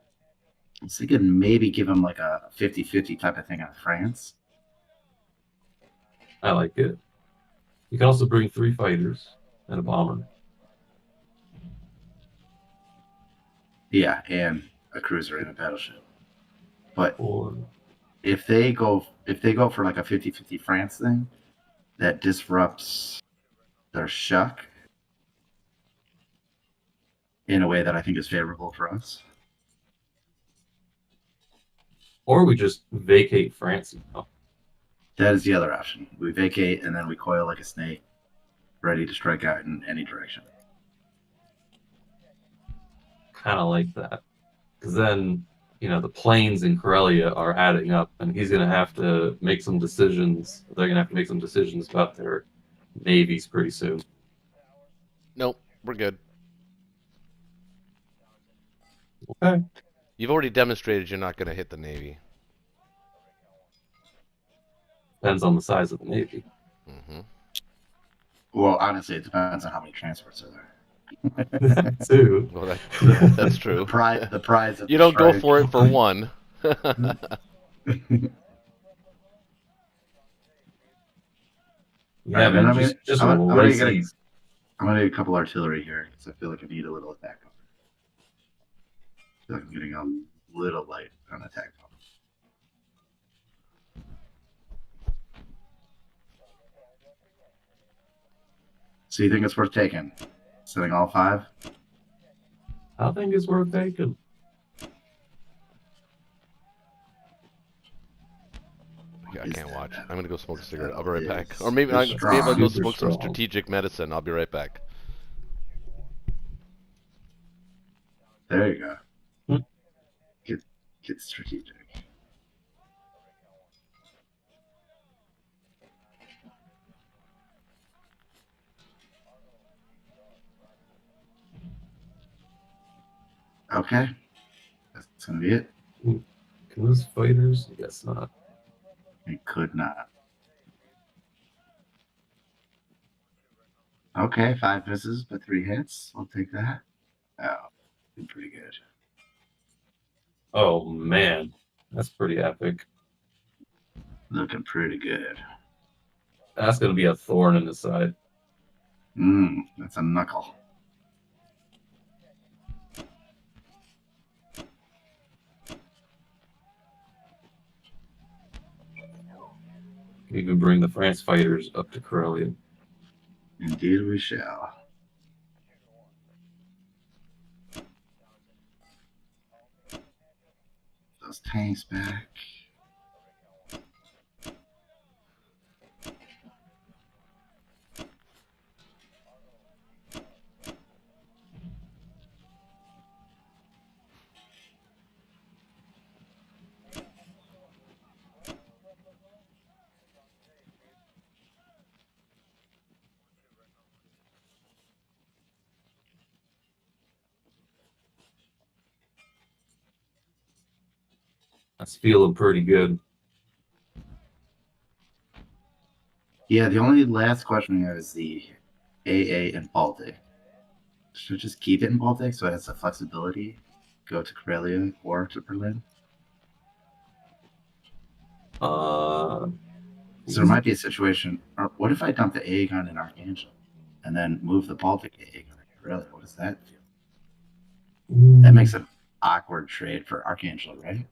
So you could maybe give them like a 50-50 type of thing on France. I like it. You can also bring 3 fighters and a bomber. Yeah, and a cruiser and a battleship. But Or if they go for like a 50-50 France thing, that disrupts their shuck in a way that I think is favorable for us. we just vacate France now. That is the other option. We vacate and then we coil like a snake, ready to strike out in any direction. Kind of like that. Because then, you know, the planes in Corellia are adding up, and he's going to have to make some decisions. They're going to have to make some decisions about their navies pretty soon. Nope, we're good. Okay. You've already demonstrated you're not going to hit the Navy. Depends on the size of the navy. Mm-hmm. Well, honestly, it depends on how many transports are there. Too. Well, that's true. The prize of You the don't go strike. for it for one. Yeah, Alright, man. then Just I'm gonna race get east. I'm gonna need a couple artillery here because I feel like I need a little attack cover. I feel like I'm getting a little light on attack cover. So you think it's worth taking? Setting all 5? I think it's worth taking. I can't watch. I'm gonna go smoke a cigarette. I'll be Battle right back. is Or maybe I'll strong. go Super smoke some strong. strategic medicine. I'll be right back. There you go. Hmm. Get strategic. Okay. That's gonna be it. Can those fighters? I guess not. It could not. Okay, 5 misses, but 3 hits. We'll take that. Oh, pretty good. Oh man, that's pretty epic. Looking pretty good. That's gonna be a thorn in the side. That's a knuckle. You can bring the France fighters up to Corellia. Indeed we shall. Those tanks back. That's feeling pretty good. Yeah, the only last question we have is the AA and Baltic. Should just keep it in Baltic so it has the flexibility. Go to Karelia or to Berlin. So there might be a situation. Or what if I dump the Aegon in Archangel and then move the Baltic Aegon to Karelia? What does that do? That makes an awkward trade for Archangel, right?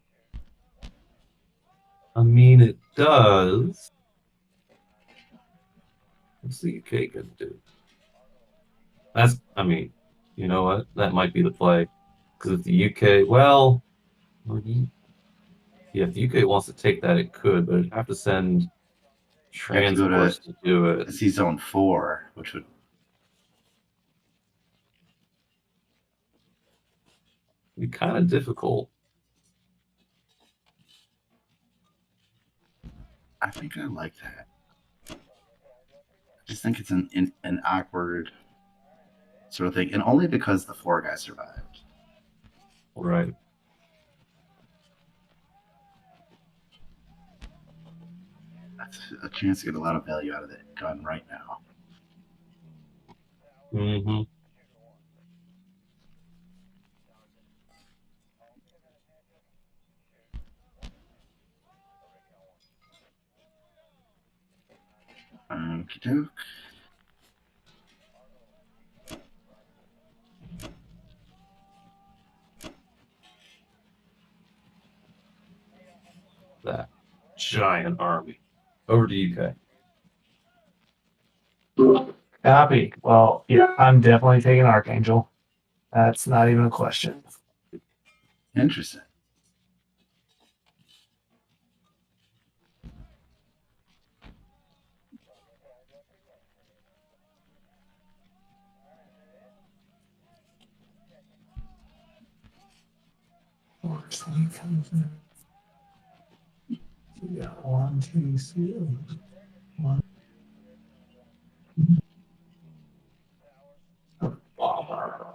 I mean, it does. What's the UK gonna do? That's, I mean, you know what? That might be the play. Because if the UK, well, yeah, if the UK wants to take that, it could, but it'd have to send You have to go transports to do it. to see Zone 4, which would. Be kind of difficult. I think I like that. I just think it's an awkward sort of thing, and only because the 4 guy survived. Right. That's a chance to get a lot of value out of that gun right now. Mm-hmm. Okie doke. That giant army. Over to UK. Copy. Well, yeah, I'm definitely taking Archangel. That's not even a question. Interesting. Yeah, 1, 2, 3. 1. Bomber.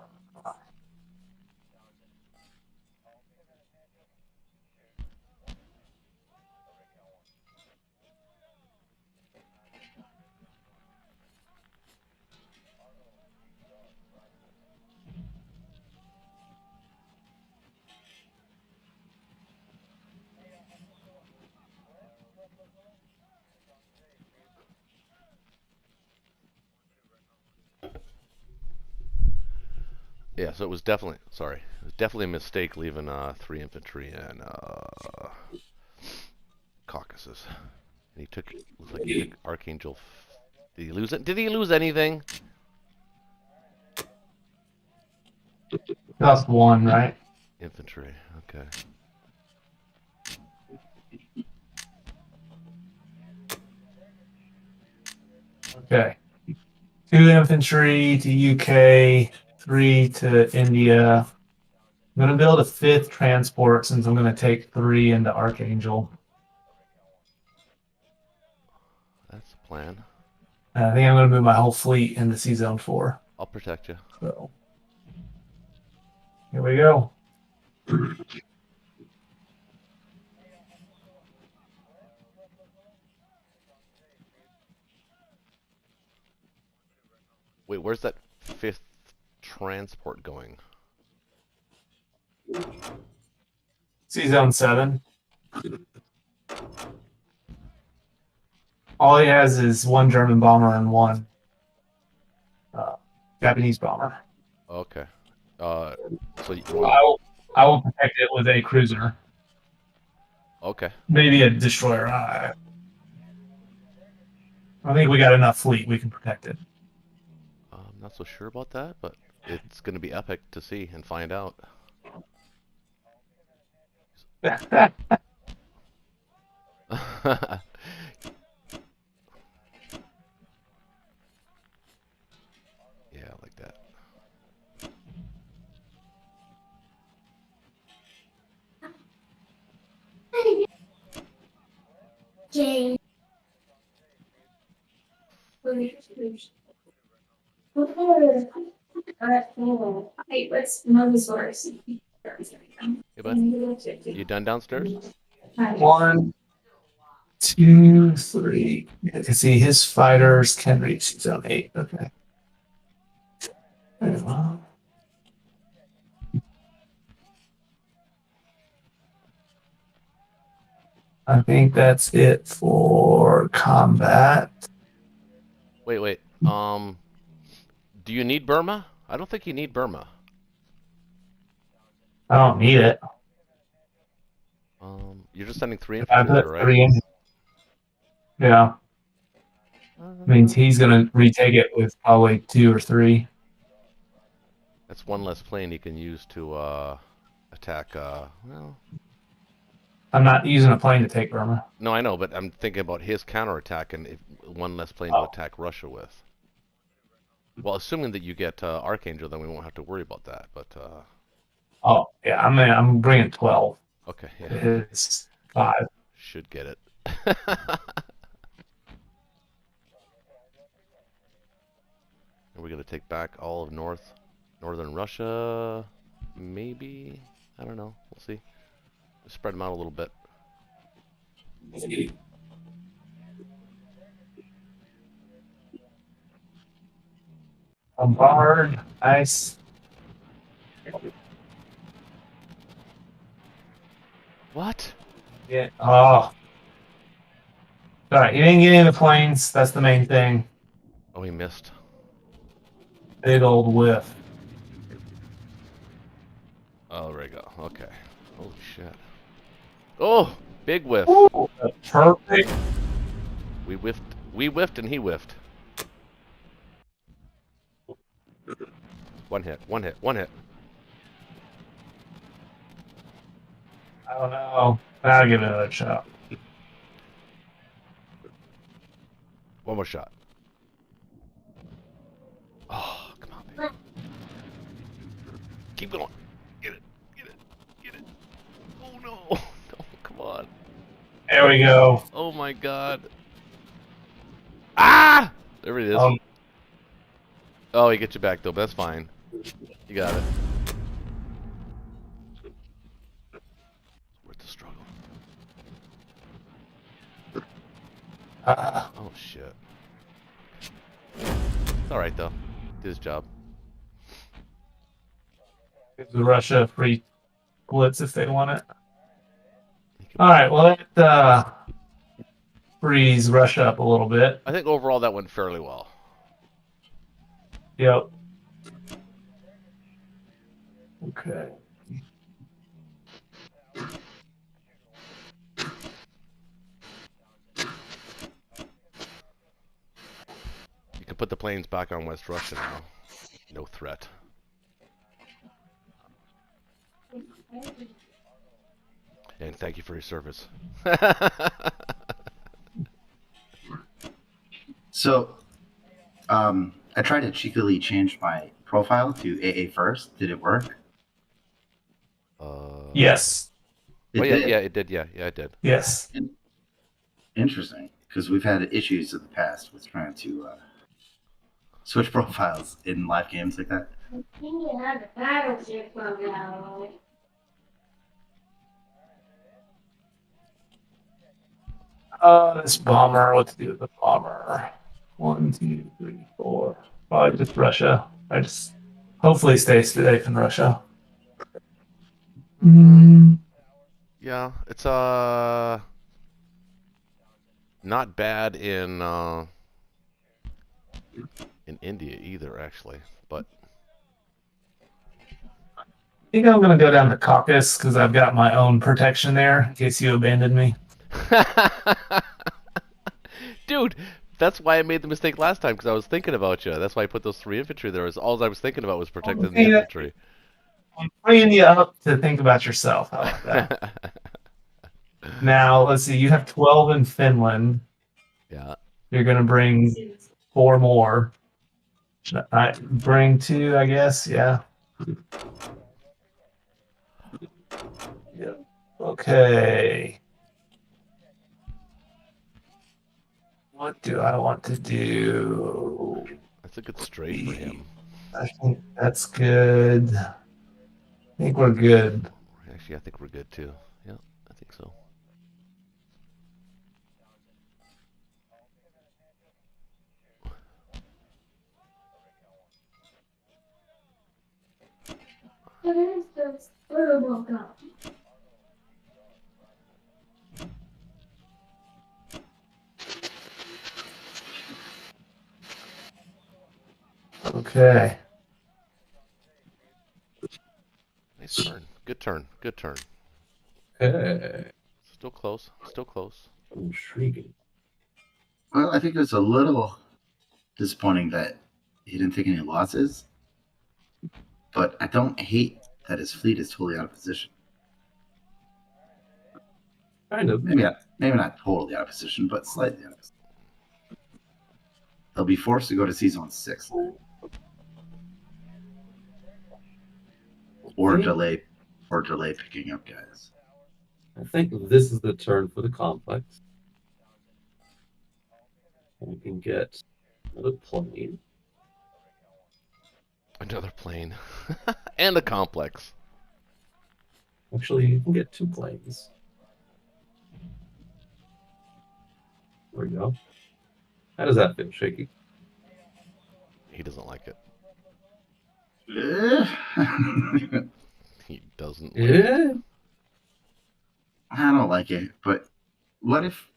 Yeah, so it was definitely a mistake leaving 3 infantry and Caucasus. And he took looks like he took Archangel. Did he lose it? Did he lose anything? That's 1, right? Infantry. Okay. Okay. 2 infantry to UK, 3 to India. I'm going to build a 5th transport since I'm going to take 3 into Archangel. That's the plan. And I think I'm going to move my whole fleet into Sea Zone 4. I'll protect you. So here we go. Wait, where's that 5th transport going? Sea Zone 7. All he has is 1 German bomber and 1 Japanese bomber. Okay. So you I will protect it with a cruiser. okay. Maybe a destroyer. I think we got enough fleet. We can protect it. I'm not so sure about that, but it's going to be epic to see and find out. Yeah, like that. Jane. Hey, what's another source? Hey, bud. You done downstairs? 1, 2, 3. Yeah, you can see his fighters can reach Zone 8. Okay. Very well. I think that's it for combat. Wait. Do you need Burma? I don't think you need Burma. I don't need it. You're just sending 3 I infantry put there, right? 3 in. Yeah. Means he's gonna retake it with probably 2 or 3. That's one less plane he can use to attack. Well, I'm not using a plane to take Burma. no, I know, but I'm thinking about his counterattack and if one less plane to attack Russia with. Well, assuming that you get Archangel, then we won't have to worry about that. But Oh yeah, I'm bringing 12. okay, yeah, It's 5. should get it. Are we gonna take back all of northern Russia? Maybe. I don't know. We'll see. Spread them out a little bit. Bombard. Nice. What? Yeah. Oh. Alright, you didn't get any of the planes. That's the main thing. Oh, he missed. Big old whiff. Oh, there we go. Okay. Holy shit. Oh, big whiff. Ooh, perfect. We whiffed. We whiffed and he whiffed. One hit. One hit. One hit. I don't know. I'll give it another shot. One more shot. Oh, come on, baby. Keep going. Get it. Get it. Get it. Oh, no. No, come on. There we go. Oh, my God. Ah! There it is. Oh, he gets you back, though, but that's fine. You got it. Worth the struggle. Oh, shit. It's alright, though. Did his job. Gives Russia a free blitz if they want it. Alright, well that frees Russia up a little bit. I think overall that went fairly well. Yep. Okay. You can put the planes back on West Russia now. No threat. And thank you for your service. So, I tried to cheekily change my profile to AA first. Did it work? Yes. It Oh yeah, did? yeah, it did. Yeah, it did. Yes. Interesting, because we've had issues in the past with trying to switch profiles in live games like that. I think you have a battleship from now. This bomber. What to do with the bomber? 1, 2, 3, 4. Probably just Russia. I just hopefully stay safe in Russia. Yeah, it's not bad in India either, actually. But I think I'm gonna go down to Caucasus because I've got my own protection there in case you abandon me. dude, that's why I made the mistake last time because I was thinking about you. That's why I put those 3 infantry there. All I was thinking about was protecting the yeah. infantry. I'm freeing you up to think about yourself. How about that? Now, let's see. You have 12 in Finland. Yeah. You're going to bring 4 more. Should I bring 2, I guess? Yeah. Yeah. Okay. What do I want to do? That's a good straight for him. I think that's good. I think we're good. Actually, I think we're good too. Yeah, I think so. Where's the photo book up? Okay. Nice turn. Good turn. Good turn. Okay. Still close. Still close. Intriguing. Well, I think it was a little disappointing that he didn't take any losses, but I don't hate that his fleet is totally out of position. Kind of. Maybe not totally out of position, but slightly out of position. They'll be forced to go to season 6 or delay picking up guys. I think this is the turn for the complex. And we can get another plane. Another plane. And a complex. Actually, you can get 2 planes. There we go. How does that feel, Shaky? He doesn't like it. I He doesn't like it. Yeah. don't like it, but what if?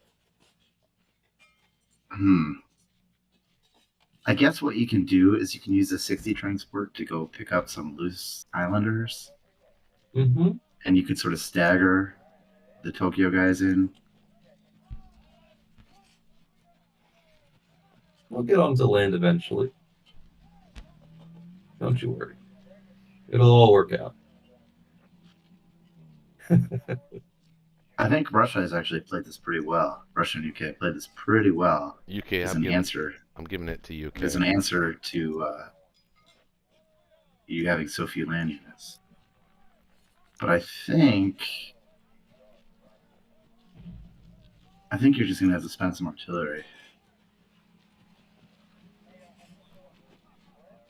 I guess what you can do is you can use the 60 transport to go pick up some loose islanders, Mm-hmm. and you could sort of stagger the Tokyo guys in. We'll get onto land eventually. Don't you worry. It'll all work out. I think Russia has actually played this pretty well. Russia and UK played this pretty well UK, as I'm giving it to UK. As an answer to you having so few land units. But I think you're just gonna have to spend some artillery.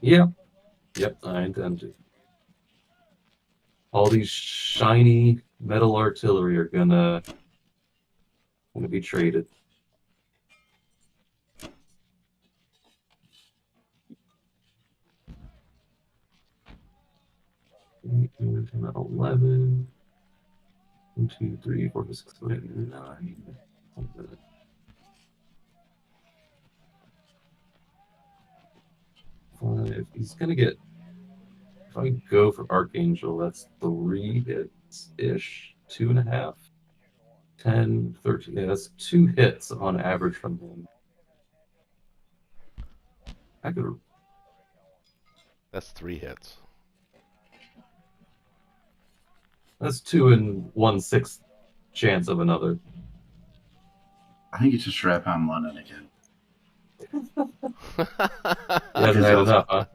Yep. Yep, I intend to. All these shiny metal artillery are gonna be traded. About 11. 1, 2, 3, 4, 5, 6, 7, 8, 9. 5. He's gonna get. If I go for Archangel, that's 3 hits ish, 2.5, 10, 13. Yeah, that's 2 hits on average from him. I could. That's 3 hits. That's 2 and 1/6 chance of another. I think you should strap on London again. He hasn't had enough, huh?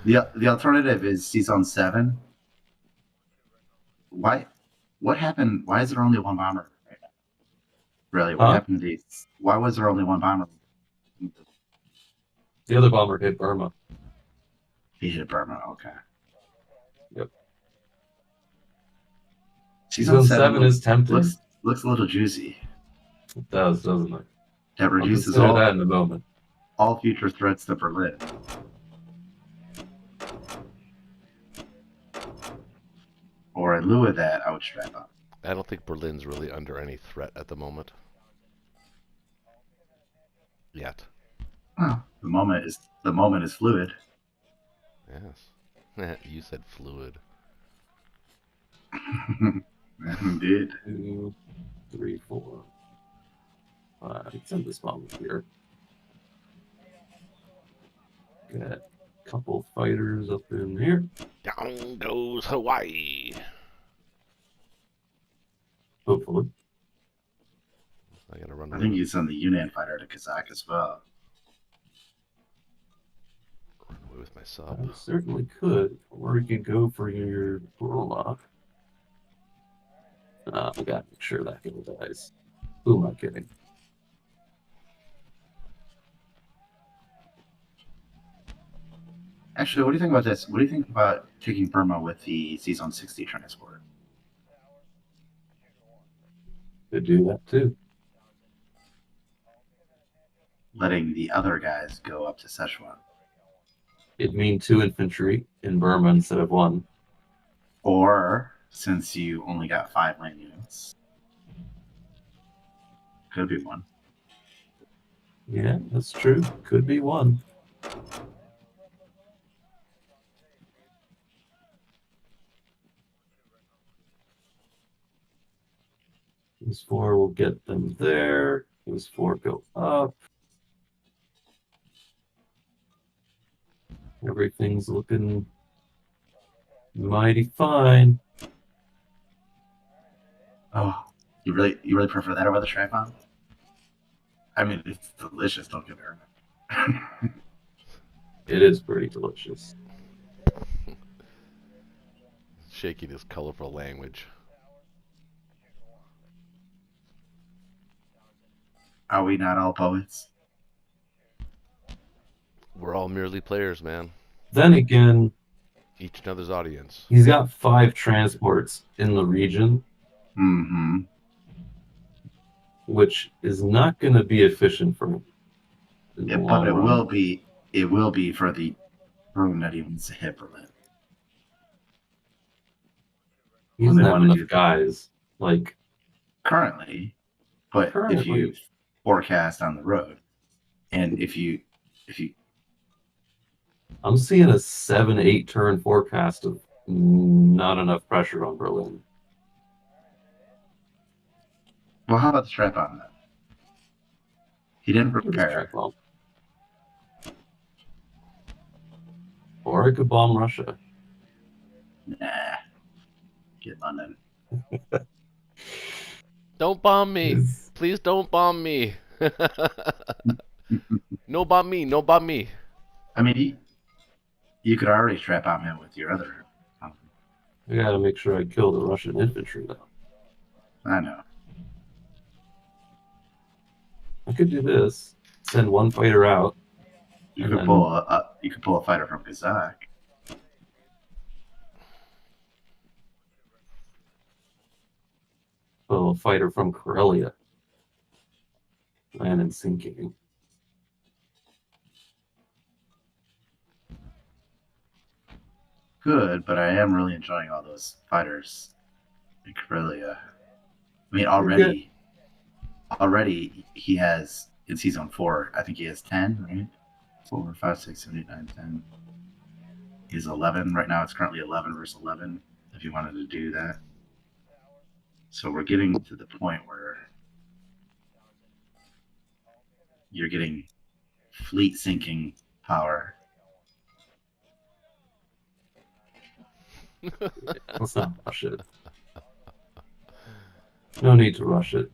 The alternative is season 7. What happened? Why is there only one bomber? Really? What happened to these? Why was there only one bomber? The other bomber hit Burma. He hit Burma. Okay. Yep. Season 7 is tempting. Looks a little juicy. It does, doesn't it? That reduces I'll consider that in a moment. All future threats to Berlin. Or in lieu of that, I would strap up. I don't think Berlin's really under any threat at the moment. Yet. Well, the moment is fluid. Yes. You said fluid. Indeed. 2, 3, 4, 5. Send this bomb here. Got a couple fighters up in here. Down goes Hawaii. Hopefully. I gotta run. I think you send the Yunnan fighter to Kazakh as well. Run away with my sub. I certainly could. Or you could go for your Warlock. I gotta make sure that guy dies. Who am I kidding? Actually, what do you think about this? What do you think about taking Burma with the season 60 transport? Could do that too. Letting the other guys go up to Szechuan. It'd mean 2 infantry in Burma instead of 1. Or, since you only got 5 land units, could be 1. Yeah, that's true. Could be 1. These 4 will get them there. These 4 go up. Everything's looking mighty fine. Oh, you really prefer that over the Tripod? I mean, it's delicious. Don't get me wrong. It is pretty delicious. Shaking his colorful language. Are we not all poets? We're all merely players, man. Then again, Each another's audience. he's got 5 transports in the region, Mm-hmm. which is not going to be efficient for him. in the Yeah, long but it run. will be. It will be for the room that he wants to hit Berlin. He doesn't They have wanna enough do- guys. Like, Currently, but if you Currently. forecast on the road, and if you I'm seeing a 7-8 turn forecast of not enough pressure on Berlin. well, how about the strap on that? He didn't Just prepare. check well. Or I could bomb Russia. Nah, get London. Don't bomb me. Is- Please don't bomb me. No bomb me. No bomb me. I mean, you could already strap on him with your other. I gotta make sure I kill the Russian infantry though. I know. I could do this. Send 1 fighter out. You And could then- pull a fighter from Kazakh. Pull a fighter from Karelia. Land and sinking. Good, but I am really enjoying all those fighters in Karelia. I mean, already he has in season 4. I think he has 10, right? 4, 5, 6, 7, 8, 9, 10. He's 11 right now. It's currently 11 versus 11. If you wanted to do that, so we're getting to the point where you're getting fleet sinking power. Let's not rush it. No need to rush it.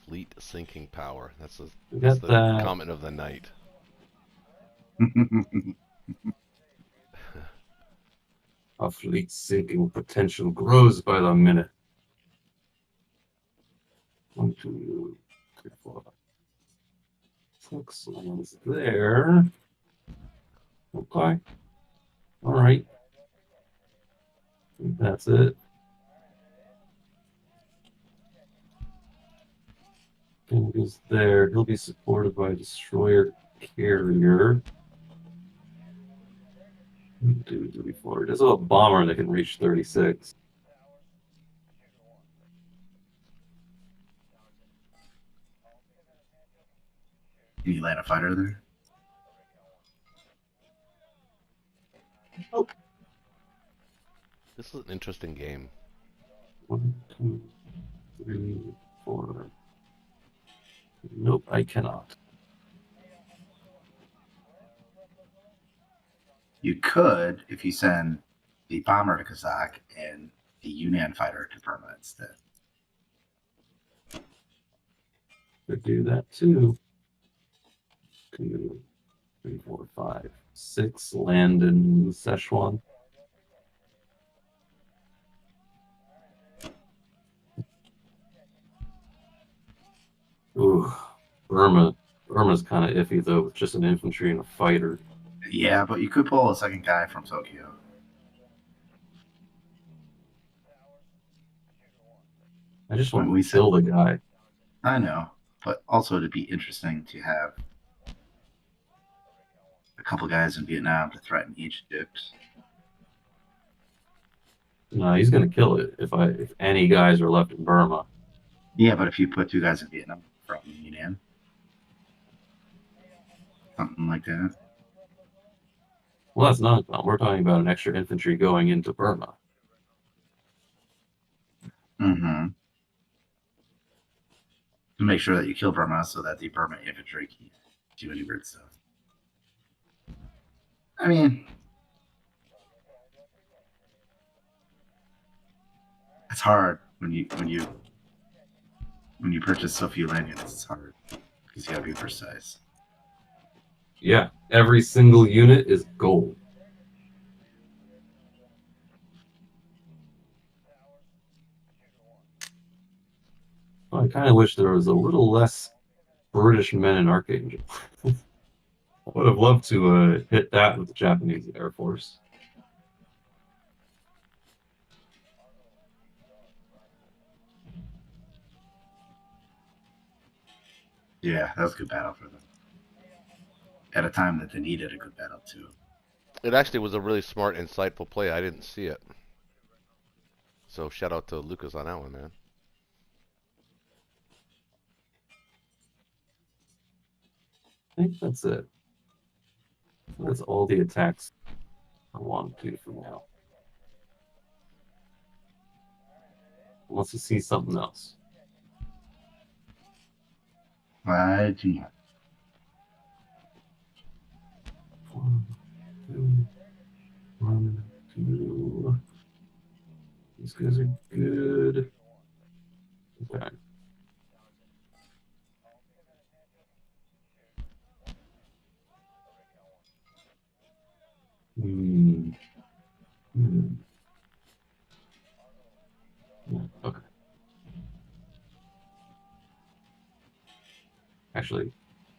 Fleet sinking power. That's We the got that. comment of the night. Our fleet sinking potential grows by the minute. 1, 2, 3, 4, 6 lands there. Okay. All right. I think that's it. King goes there. He'll be supported by a destroyer carrier. Do 34. There's a bomber that can reach 36. Can you land a fighter there? This is an interesting game. 1, 2, 3, 4. Nope, I cannot. You could if you send the bomber to Kazakh and the Yunnan fighter to Burma instead. Could do that too. 2, 3, 4, 5, 6 land in Szechuan. Ooh, Burma's kind of iffy though, with just an infantry and a fighter. Yeah, but you could pull a second guy from Tokyo. I just want We to kill the guy. I know, but also it'd be interesting to have a couple guys in Vietnam to threaten Egypt. No, he's gonna kill it if any guys are left in Burma. Yeah, but if you put 2 guys in Vietnam from Yunnan, something like that. Well, that's not. We're talking about an extra infantry going into Burma. Mm-hmm. to make sure that you kill Burma so that the Burma infantry can do any weird stuff. I mean, it's hard when you purchase so few land units. It's hard because you gotta be precise. Yeah, every single unit is gold. I kind of wish there was a little less British men in Archangel. I would have loved to hit that with the Japanese Air Force. Yeah, that was a good battle for them. At a time that they needed a good battle too. It actually was a really smart, insightful play. I didn't see it. So shout out to Lucas on that one, man. I think that's it. That's all the attacks I want to do for now. Unless you see something else. I do not. 1, 2, 1, 2. These guys are good. Okay. Hmm. Hmm. Yeah, okay. Actually,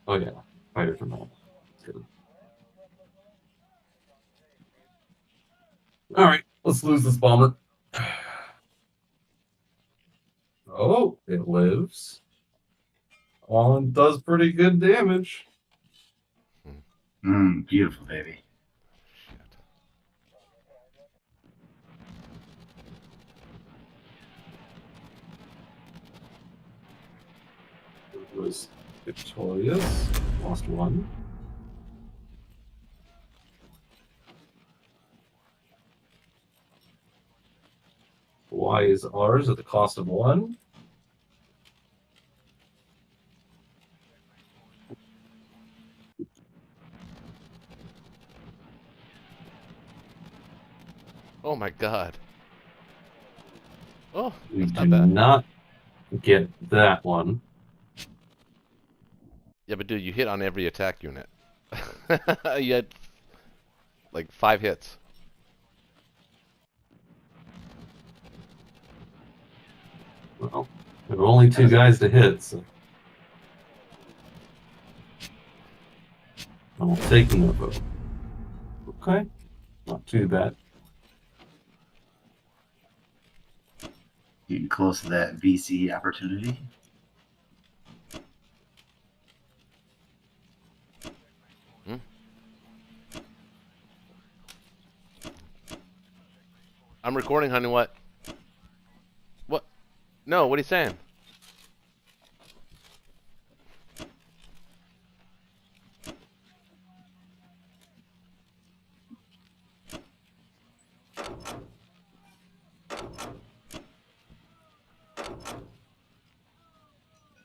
oh yeah, fighter from home. Good. All right, let's lose this bomber. Oh, it lives. And does pretty good damage. Beautiful, baby. Shit. It was victorious. Lost 1. Y is ours at the cost of 1. Oh my god. Oh, We that's do not bad. not get that one. Yeah, but dude, you hit on every attack unit. You had like 5 hits. Well, there were only 2 guys to hit, so I'm taking the vote. Okay, not too bad. Getting close to that VC opportunity. I'm recording, honey. What? What? No, what are you saying?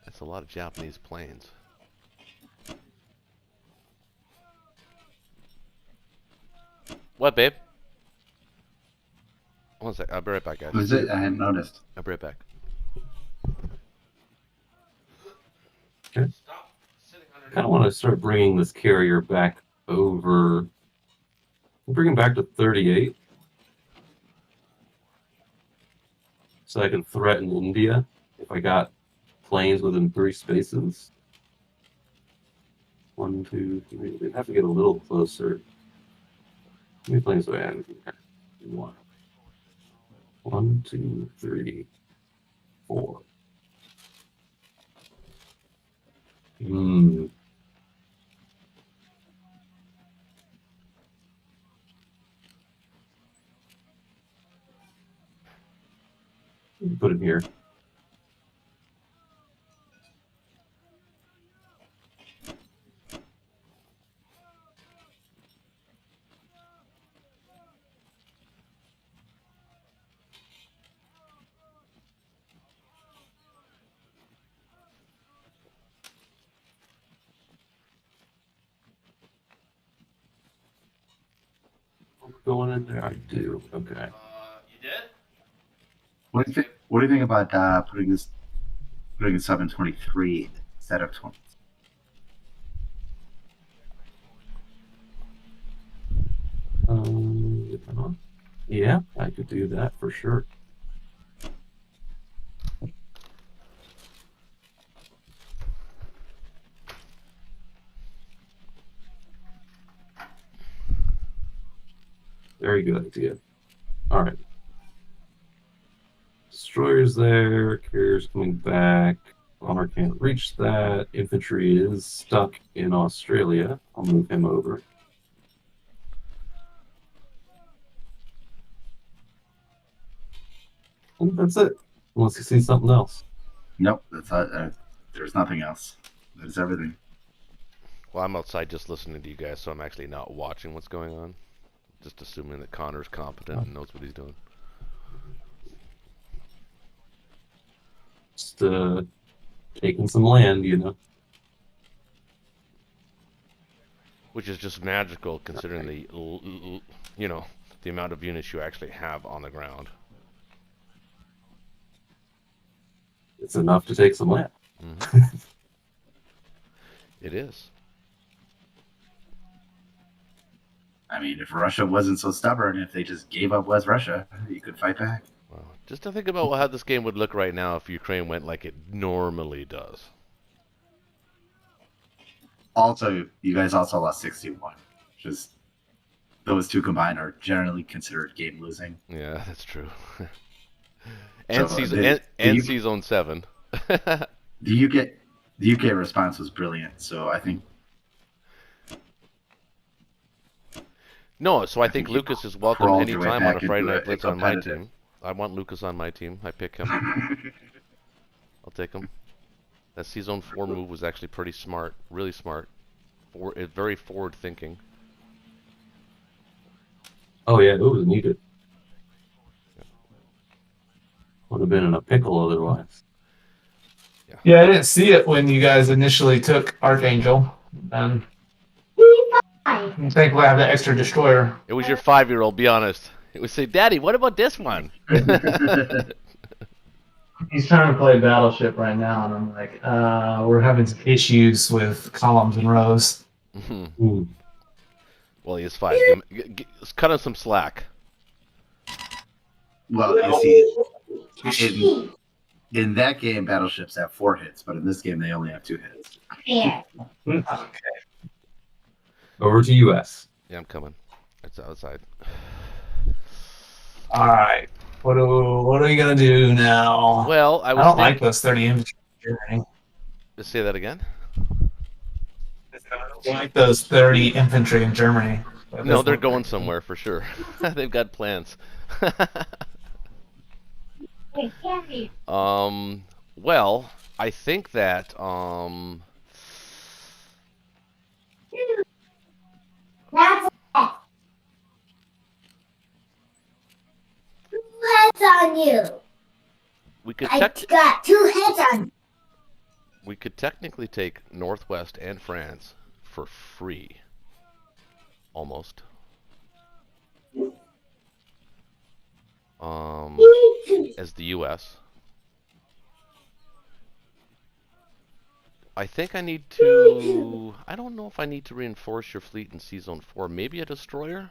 That's a lot of Japanese planes. What, babe? One sec. I'll be right back, guys. Was it? I hadn't noticed. I'll be right back. Okay. Stop sitting I kind of want to start bringing this carrier back over. We'll bring him back to 38. So I can threaten India if I got planes within 3 spaces. 1, 2, 3. They'd have to get a little closer. How many planes do I have here? 1. 1, 2, 3, 4. Hmm. Put him here. going in there? I do. Okay. You did? What do you think? What do you think about putting this up in 23 instead of 20? Yeah, I could do that for sure. Very good idea. All right. Destroyer's there. Carrier's coming back. Bomber can't reach that. Infantry is stuck in Australia. I'll move him over. And that's it. Unless you see something else. Nope, that's there's nothing else. That's everything. Well, I'm outside just listening to you guys, so I'm actually not watching what's going on. Just assuming that Connor's competent and knows what he's doing. Just taking some land, you know. Which is just magical considering the, you know, the amount of units you actually have on the ground. It's enough to take some land. Mm-hmm. It is. I mean, if Russia wasn't so stubborn, if they just gave up West Russia, you could fight back. Well, just to think about how this game would look right now if Ukraine went like it normally does. Also, you guys also lost 61. Just those two combined are generally considered game losing. Yeah, that's true. And So, season and season 7. The UK response was brilliant, so I think. No, so I think Lucas is welcome crawled your way anytime on a back Friday into Night a Blitz on my competitive. team. I want Lucas on my team. I pick him. I'll take him. That season 4 move was actually pretty smart, really smart. Very forward thinking. Oh yeah, it was needed. Would have been in a pickle otherwise. Yeah, I didn't see it when you guys initially took Archangel. And thankfully I have that extra destroyer. It was your 5-year-old, be honest. It would say, Daddy, what about this one? He's trying to play Battleship right now, and I'm like, we're having some issues with columns and rows. Ooh. Well, he is 5. Cut him some slack. Well, you see, in that game, battleships have 4 hits, but in this game, they only have 2 hits. Yeah. Okay. Over to US. Yeah, I'm coming. It's outside. All right. What are we gonna do now? Well, I I was don't like thinking... those 30 infantry. Just say that again? I don't like those 30 infantry in Germany. No, they're going somewhere for sure. They've got plans. Well, I think that That's it. 2 heads on you. we could I got 2 heads on you. we could technically take Northwest and France for free. Almost. As the US. I think I need to... I don't know if I need to reinforce your fleet in Season 4. Maybe a destroyer?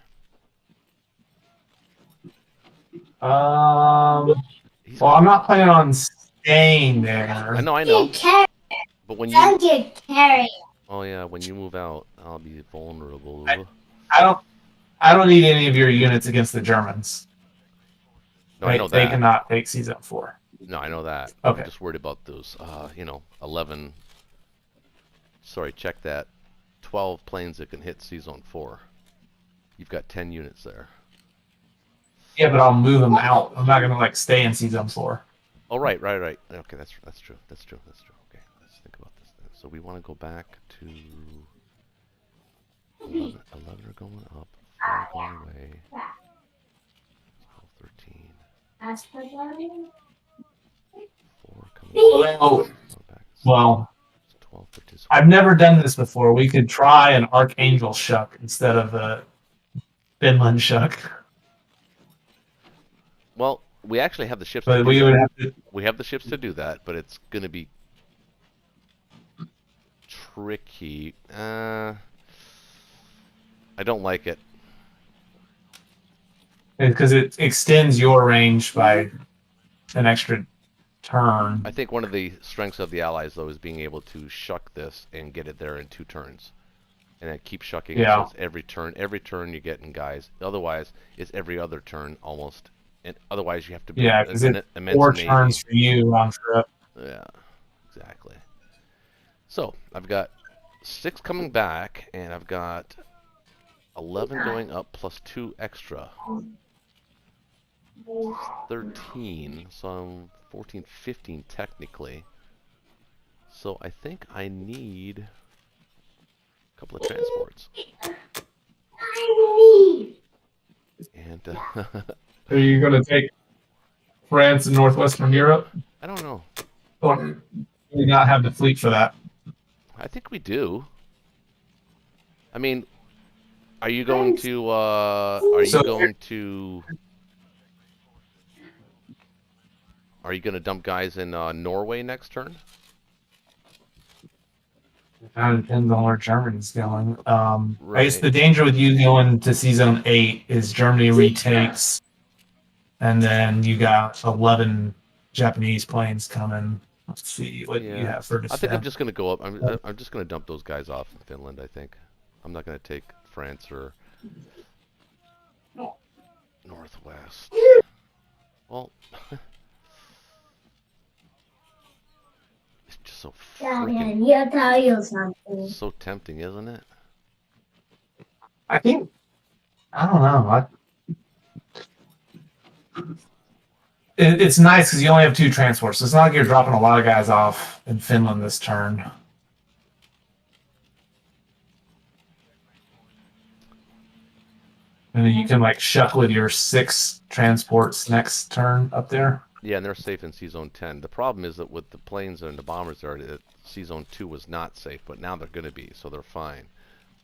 Well, I'm not planning on staying there. I know. Carry. But when Don't you... get carried. Oh yeah, when you move out, I'll be vulnerable. I don't need any of your units against the Germans. No, I know They that. cannot take season 4. No, I know that. Okay. I'm just worried about those, 11... Sorry, check that. 12 planes that can hit Season 4. You've got 10 units there. Yeah, but I'll move them out. I'm not gonna stay in season 4. Oh, right. Okay, that's true. Okay, let's think about this then. So we want to go back to 11 are going up, 4 going away, 12, 13, That's the one. 4 coming back. Well, 12, 13. So I've never done this before. We could try an Archangel Shuck instead of a Finland shuck. Well, we actually have the ships to But do we that. would have to. We have the ships to do that, but it's going to be tricky. I don't like it. Because it extends your range by an extra turn. I think one of the strengths of the Allies, though, is being able to shuck this and get it there in 2 turns. And then keep shucking it, so Yeah. it's every turn you're getting guys. Otherwise, it's every other turn almost. And otherwise, you have to build Yeah, because an it's immense 4 navy. turns for you round trip. Yeah, exactly. So, I've got 6 coming back, and I've got 11 going up plus 2 extra. 13, so I'm 14, 15 technically. So I think I need a couple of transports. And Are you going to take France and Northwestern Europe? I don't know. Or do you not have the fleet for that? I think we do. I mean, are you going to dump guys in Norway next turn? Kind of depends on where Germany's going. I guess Right. the danger with you going to Sea Zone 8 is Germany retakes, and then you got 11 Japanese planes coming. Let's see what you have for defense. I think I'm just going to go up. I'm just going to dump those guys off in Finland, I think. I'm not going to take France or Northwest. Well, it's just so freaking He'll tell you something. so tempting, isn't it? I think I don't know. It's nice because you only have 2 transports. So it's not like you're dropping a lot of guys off in Finland this turn. And then you can like shuck with your 6 transports next turn up there. Yeah, and they're safe in Sea Zone 10. The problem is that with the planes and the bombers there, Sea Zone 2 was not safe, but now they're going to be, so they're fine.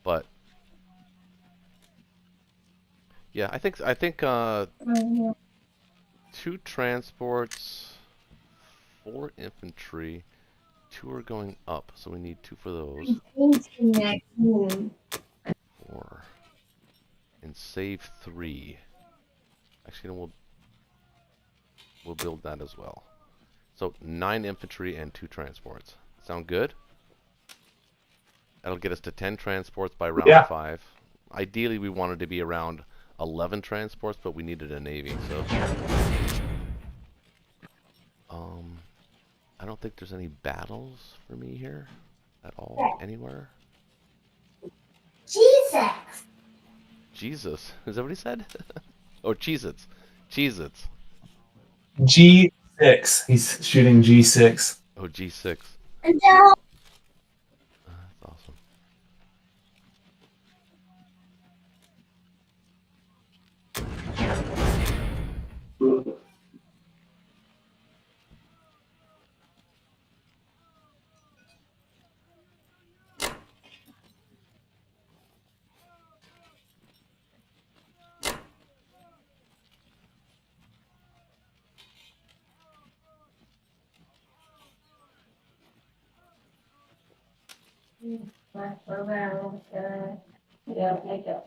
But yeah, I think 2 transports, 4 infantry, 2 are going up, so we need 2 for those. 4 and save 3. Actually, we'll build that as well. So 9 infantry and 2 transports. Sound good? That'll get us to 10 transports by round 5. Ideally, we wanted to be around 11 transports, but we needed a navy, so I don't think there's any battles for me here at all anywhere. Jesus. Is that what he said? Oh, Cheez-Its. Cheez-Its. G6. He's shooting G6. Oh, G6. No. That's awesome. Yeah, make it.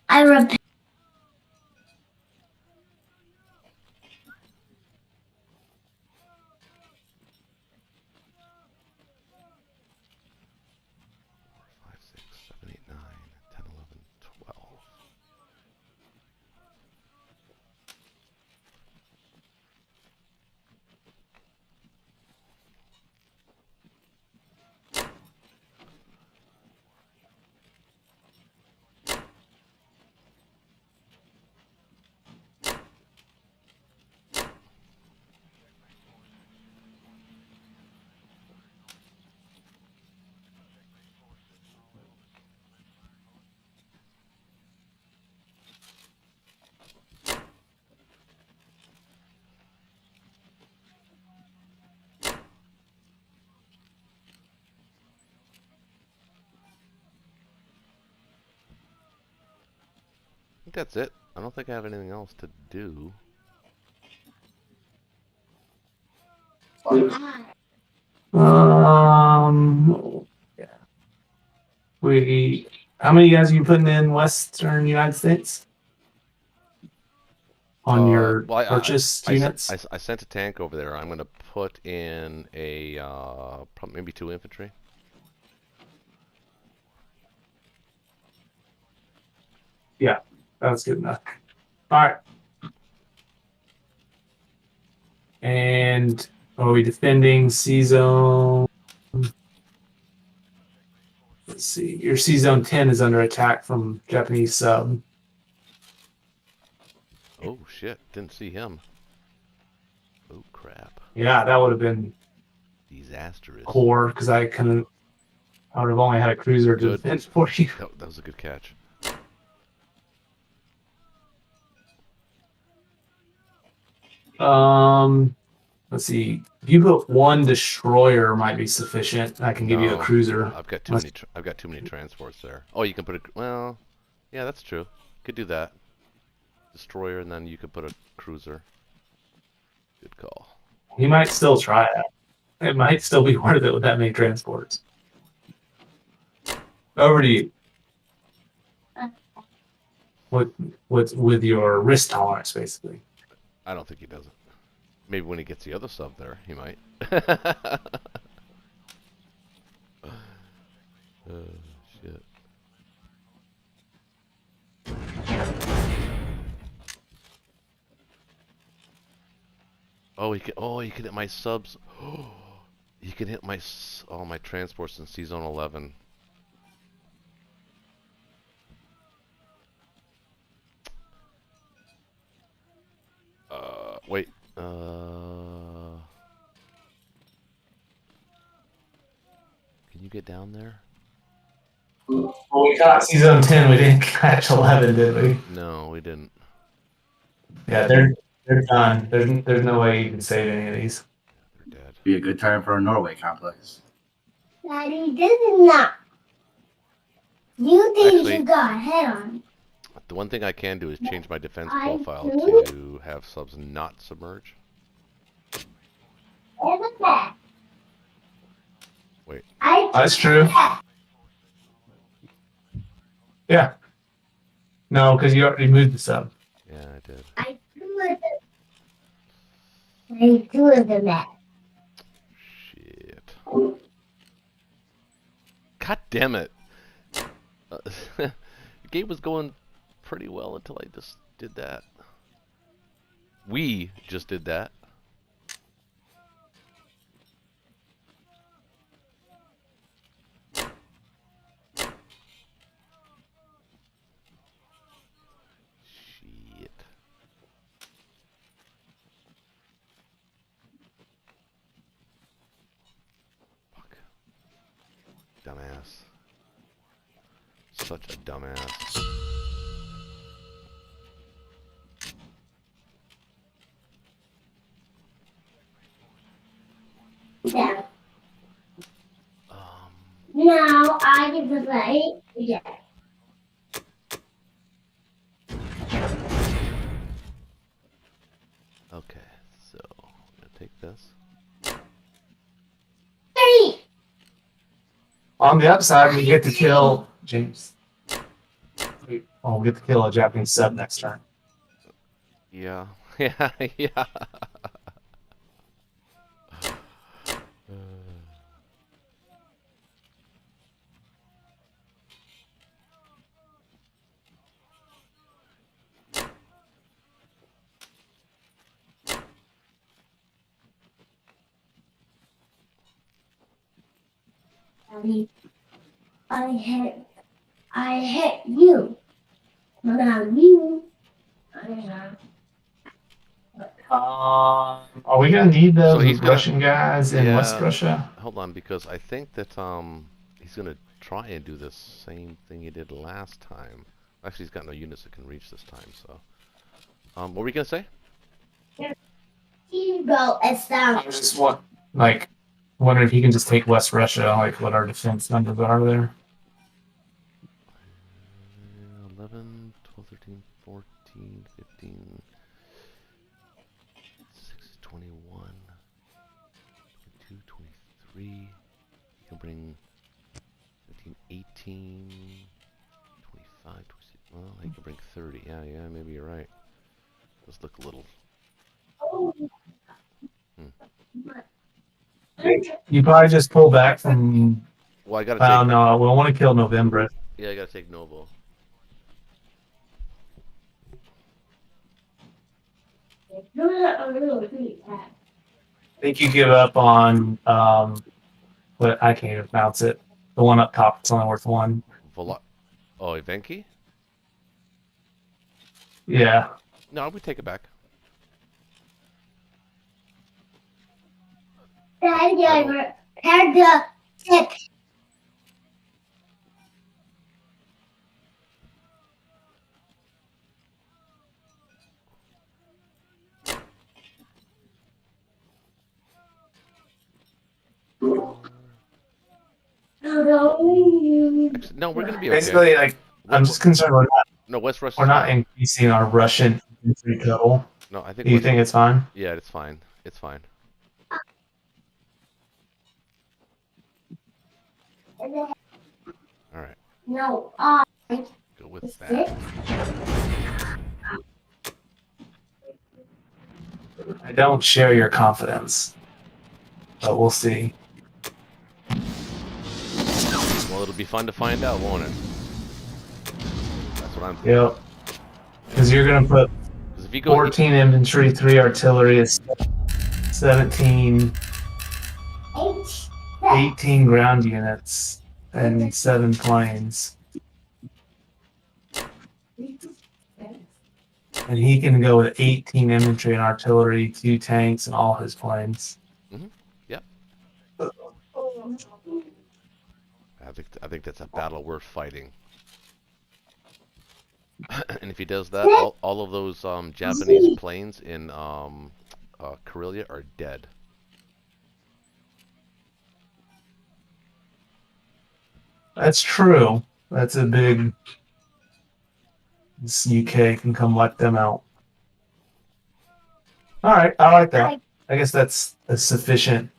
I repent. 5, 6, 7, 8, 9, 10, 11, 12. that's it. I don't think I have anything else to do. Yeah. How many guys are you putting in Western United States on your Well, purchase I units? I sent a tank over there. I'm gonna put in a maybe 2 infantry. Yeah, that's good enough. All right. And are we defending C zone? Let's see. Your C zone 10 is under attack from Japanese sub. Oh shit! Didn't see him. Oh crap! Yeah, that would have been Disastrous. core because I would have only had a cruiser to Good. defend for you. That was a good catch. Let's see. If you put 1 destroyer, might be sufficient. I can give you a No, cruiser. I've got too many. I've got too many transports there. Oh, you can put a. Well, yeah, that's true. Could do that. Destroyer, and then you could put a cruiser. Good call. He might still try it. It might still be worth it with that many transports. Over to you. With your risk tolerance, basically. I don't think he does it. Maybe when he gets the other sub there, he might. Shit. Oh, he can. Oh, he can hit my subs. He can hit my my transports in C Zone 11. Wait. Can you get down there? Well, we got C zone 10. We didn't catch 11, did we? No, we didn't. Yeah, they're done. There's no way you can save any of these. They're dead. Be a good time for a Norway complex. Daddy, this is not. You think Actually- you got head on. The one thing I can do is change my defense I profile do? to have subs not submerge. There's a back. Wait. That's true. Yeah. No, because you already moved the sub. Yeah, I did. I two of them at. Shit. God damn it. The game was going pretty well until I just did that. We just did that. Shit. Fuck. Dumbass. Such a dumbass. Yeah. Um, Now I get to play. Yeah. okay, so I'm gonna take this. 3. On the upside, we get to kill James. We'll get to kill a Japanese sub next turn. Yeah, yeah, yeah. Daddy, I hit you. Not you. I know. Are we gonna need So those he's gonna- Russian guys in Yeah. West Russia? Hold on, because I think that he's gonna try and do the same thing he did last time. Actually, he's got no units that can reach this time. So, what were you gonna say? Hero is down. I just wondering if he can just take West Russia, like what our defense numbers are there. 11, 12, 13, 14. 23. You can bring 15, 18, 25, 26. Well, you can bring 30. Yeah, maybe you're right. Does look a little. You probably just pull back from. Well, I gotta Oh take. no, we want to kill November. Yeah, I gotta take Noble. I think you give up on but I can't even pronounce it. The one up top, it's only worth one. Oh, Evenki? Yeah. No, we take it back. Daddy, I repaired the ship. Actually, no, we're gonna be okay. Basically, like I'm just concerned No, West Russia's we're not fine. increasing our Russian infantry total. No, I think. Do you think it's fine? Yeah, it's fine. It's fine. All right. No, Go with that. I don't share your confidence, but we'll see. Well, it'll be fun to find out, won't it? That's what I'm thinking. Yep. Because you're gonna put 'Cause if you go 14 infantry, 3 artillery, is 17, 18 ground units, and 7 planes. And he can go with 18 infantry and artillery, 2 tanks, and all his planes. Yep. I think that's a battle worth fighting. And if he does that, all of those Japanese planes in Karelia are dead. That's true. That's a big. This UK can come let them out. All right, I like that. I guess that's sufficient.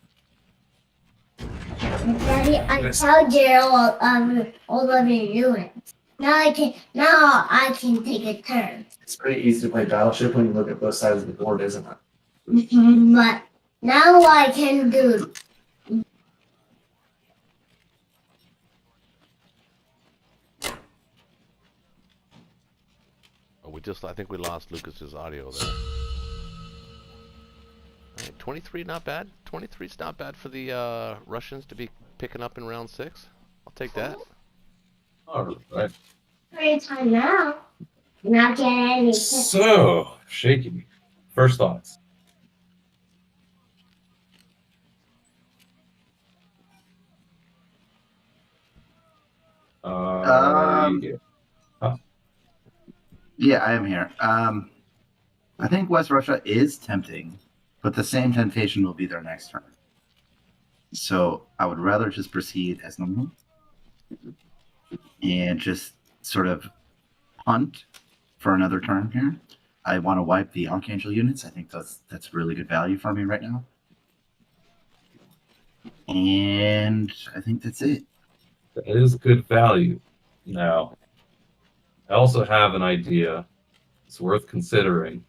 Daddy, I told you all of your units. Now I can take a turn. It's pretty easy to play Battleship when you look at both sides of the board, isn't it? But now I can do. I think we lost Lucas's audio there. Alright, 23, not bad. 23's not bad for the Russians to be picking up in round 6. I'll take that. All right. Free time now. Not getting any. So, shaky. First thoughts. Yeah, I am here. I think West Russia is tempting, but the same temptation will be their next turn. So I would rather just proceed as normal and just sort of punt for another turn here. I want to wipe the Archangel units. I think that's really good value for me right now. And I think that's it. That is good value. Now, I also have an idea. It's worth considering.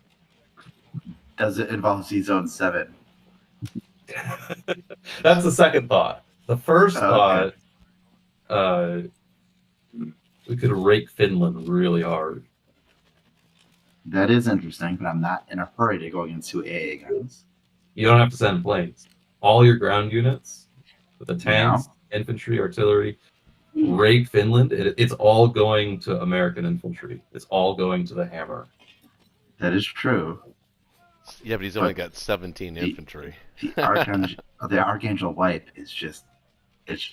Does it involve Z-Zone 7? That's the second thought. The first thought, we could rake Finland really hard. That is interesting, but I'm not in a hurry to go against 2 AA guns. You don't have to send planes. All your ground units, with the tanks, infantry, artillery, rake Finland. It's all going to American infantry. It's all going to the hammer. That is true. Yeah, but he's only got 17 infantry. The Archangel wipe is just it's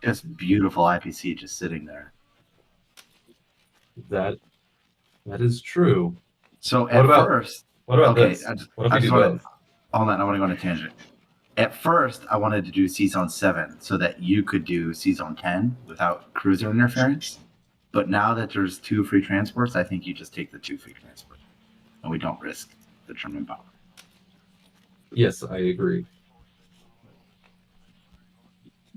just beautiful IPC just sitting there. That is true. So What about this? What if you do both? Hold on, I want to go on a tangent. At first, I wanted to do C-Zone 7 so that you could do C-Zone 10 without cruiser interference. But now that there's 2 free transports, I think you just take the 2 free transports. And we don't risk the German power. Yes, I agree.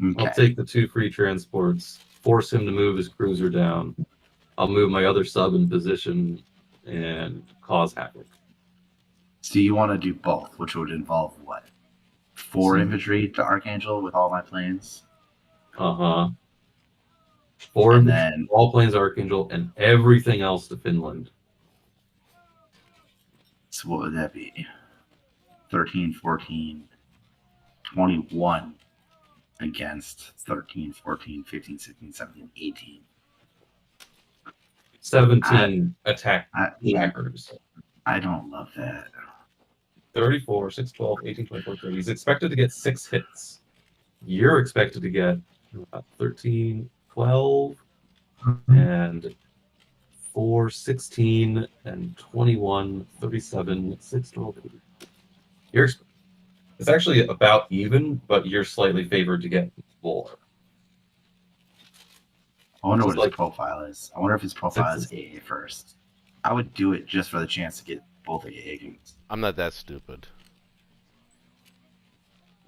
Okay. I'll take the 2 free transports, force him to move his cruiser down. I'll move my other sub in position and cause havoc. So you want to do both, which would involve what? 4 So- infantry to Archangel with all my planes? Uh-huh. 4 And infantry, then all planes Archangel, and everything else to Finland. So what would that be? 13, 14, 21 against 13, 14, 15, 16, 17, 18. 17 attackers. I don't love that. 34, 6, 12, 18, 24, 30. He's expected to get 6 hits. You're expected to get 13, 12, and 4, 16, and 21, 37, 6, 12. It's actually about even, but you're slightly favored to get more. I wonder what Just his profile is. I wonder if his profile is Six- AA first. I would do it just for the chance to get both AA games. I'm not that stupid.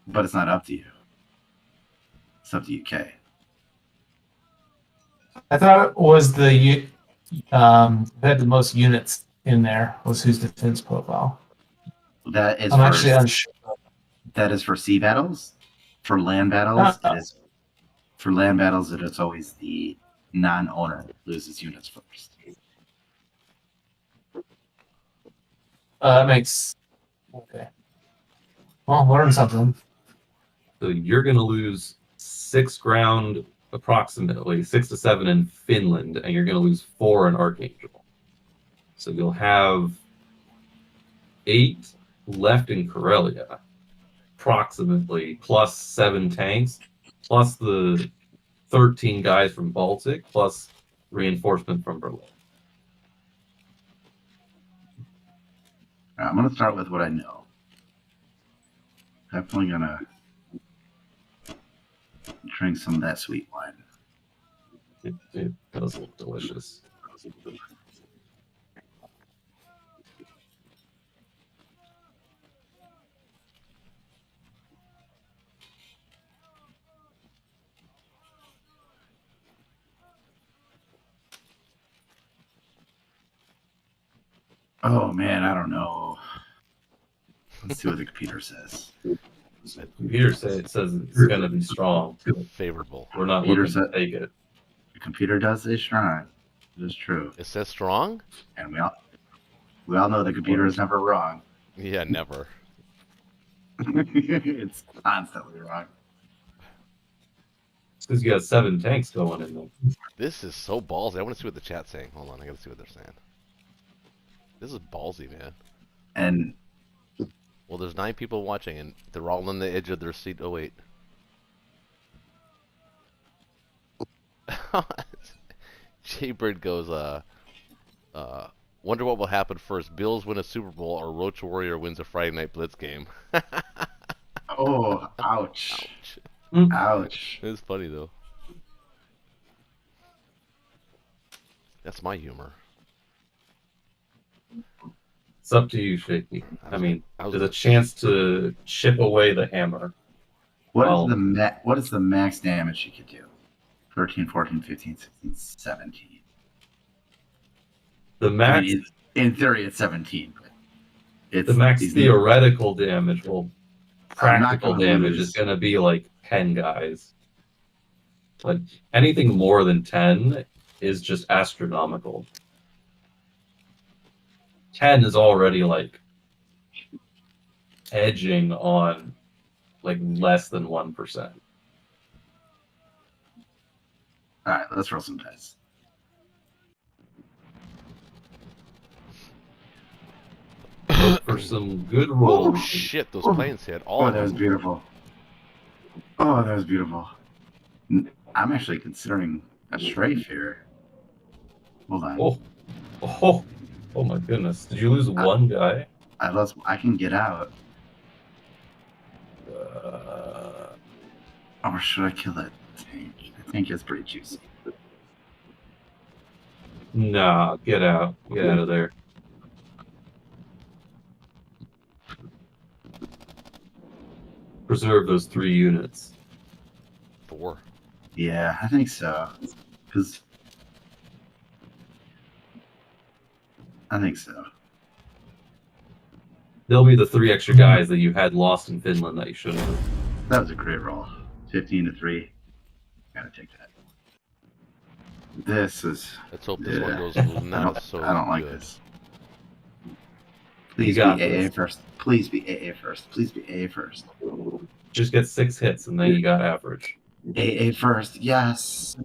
But it's not up to you. It's up to UK. I thought it was the had the most units in there was whose defense profile. That is I'm for actually unsure. that is for sea battles. For land battles, Ah. it is for land battles. It is always the non-owner that loses units first. That makes okay. Well, learn something. So you're going to lose 6 ground, approximately 6 to 7 in Finland, and you're going to lose 4 in Archangel. So you'll have 8 left in Karelia, approximately, plus 7 tanks, plus the 13 guys from Baltic, plus reinforcement from Berlin. All right, I'm gonna start with what I know. Definitely gonna drink some of that sweet wine. It does look delicious. Oh man, I don't know. Let's see what the computer says. The computer says it's going to be strong. Favorable. We're not Computer looking to said- take it. The computer does say strong. It is true, It says strong? and we all know the computer is never wrong. Yeah, never. It's constantly wrong. It's because you got 7 tanks going in there. This is so ballsy. I want to see what the chat's saying. Hold on, I gotta see what they're saying. This is ballsy, man. And Well, there's 9 people watching, and they're all on the edge of their seat. Oh, wait. Jaybird goes, wonder what will happen first. Bills win a Super Bowl or Roach Warrior wins a Friday Night Blitz game. oh, ouch, Ouch. ouch. It's funny, though. That's my humor. It's up to you, Shaky. I mean, I was- there's a chance to chip away the hammer. What Well- is the max damage you could do? 13, 14, 15, 16, 17. The I max, mean, in theory, it's 17. But it's the max these- theoretical damage, well, I'm not practical gonna damage lose. is going to be like 10 guys. Like anything more than 10 is just astronomical. 10 is already like edging on like less than 1%. All right, let's roll some dice. Look for some good Oh, rolls. shit. Those Oh. planes hit. All Oh, of that was them. beautiful. Oh, that was beautiful. I'm actually considering a strafe here. Hold on. Oh my goodness. Did you lose one guy? I can get out. Uh, Or should I kill that tank? The tank is pretty juicy. nah, get out. Get out of there. Preserve those 3 units. 4. Yeah, I think so. Because I think so. There'll be the 3 extra guys that you had lost in Finland that you shouldn't have. That was a great roll. 15-3. Gotta take that. This is. Let's hope this Yeah. one goes not so I don't like good. this. Please be got AA this. first. Please be AA first. Please be AA first. Just get 6 hits and then you got average. AA first. Yes.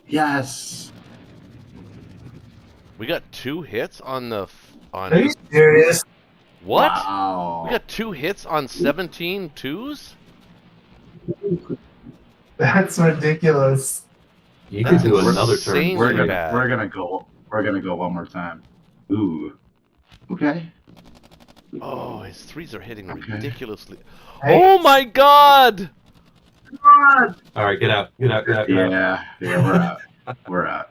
Yes. We got 2 hits on the Are you serious? what? Wow. We got 2 hits on 17 twos? That's ridiculous. You could do That's another turn. insanely We're gonna bad. we're gonna go one more time. Ooh. Okay. Oh, his 3s are hitting Okay. ridiculously. Hey. Oh my god! All right, get out. Yeah, we're out. We're out.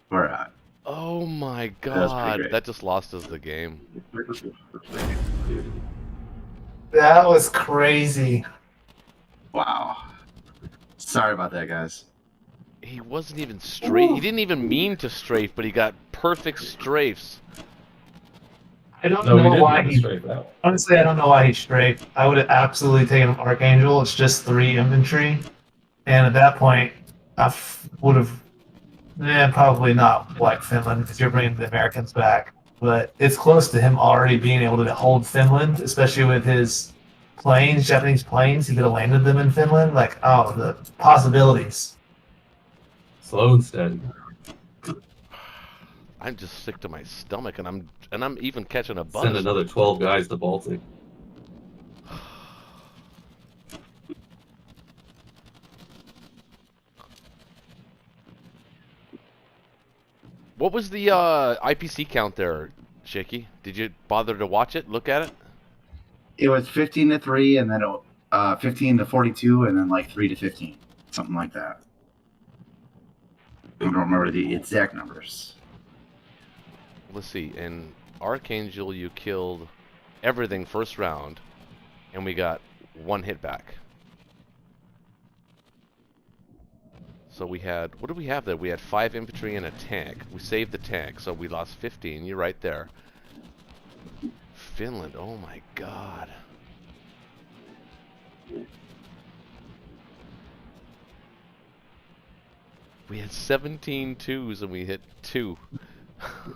We're out. Oh my was pretty god. great. That just lost us the game. That was crazy. Wow. Sorry about that, guys. He wasn't even straight. He didn't even mean to strafe, but he got perfect strafes. I don't No, we know didn't why have to he. straight that. Honestly, I don't know why he strafed. I would have absolutely taken him Archangel. It's just 3 infantry, and at that point, I would have. Probably not like Finland because you're bringing the Americans back, but it's close to him already being able to hold Finland, especially with his planes, Japanese planes. He could have landed them in Finland. Like, oh, the possibilities. Slow and steady. I'm just sick to my stomach, and I'm even catching a bus. Send another 12 guys to Baltic. What was the IPC count there, Shaky? Did you bother to watch it? Look at it? It was 15-3, and then 15-42, and then like 3-15, something like that. I don't remember the exact numbers. Let's see. In Archangel, you killed everything first round, and we got 1 hit back. So we had, what did we have there? We had 5 infantry and a tank. We saved the tank, so we lost 15. You're right there. Finland, oh my god. We had 17 twos and we hit 2.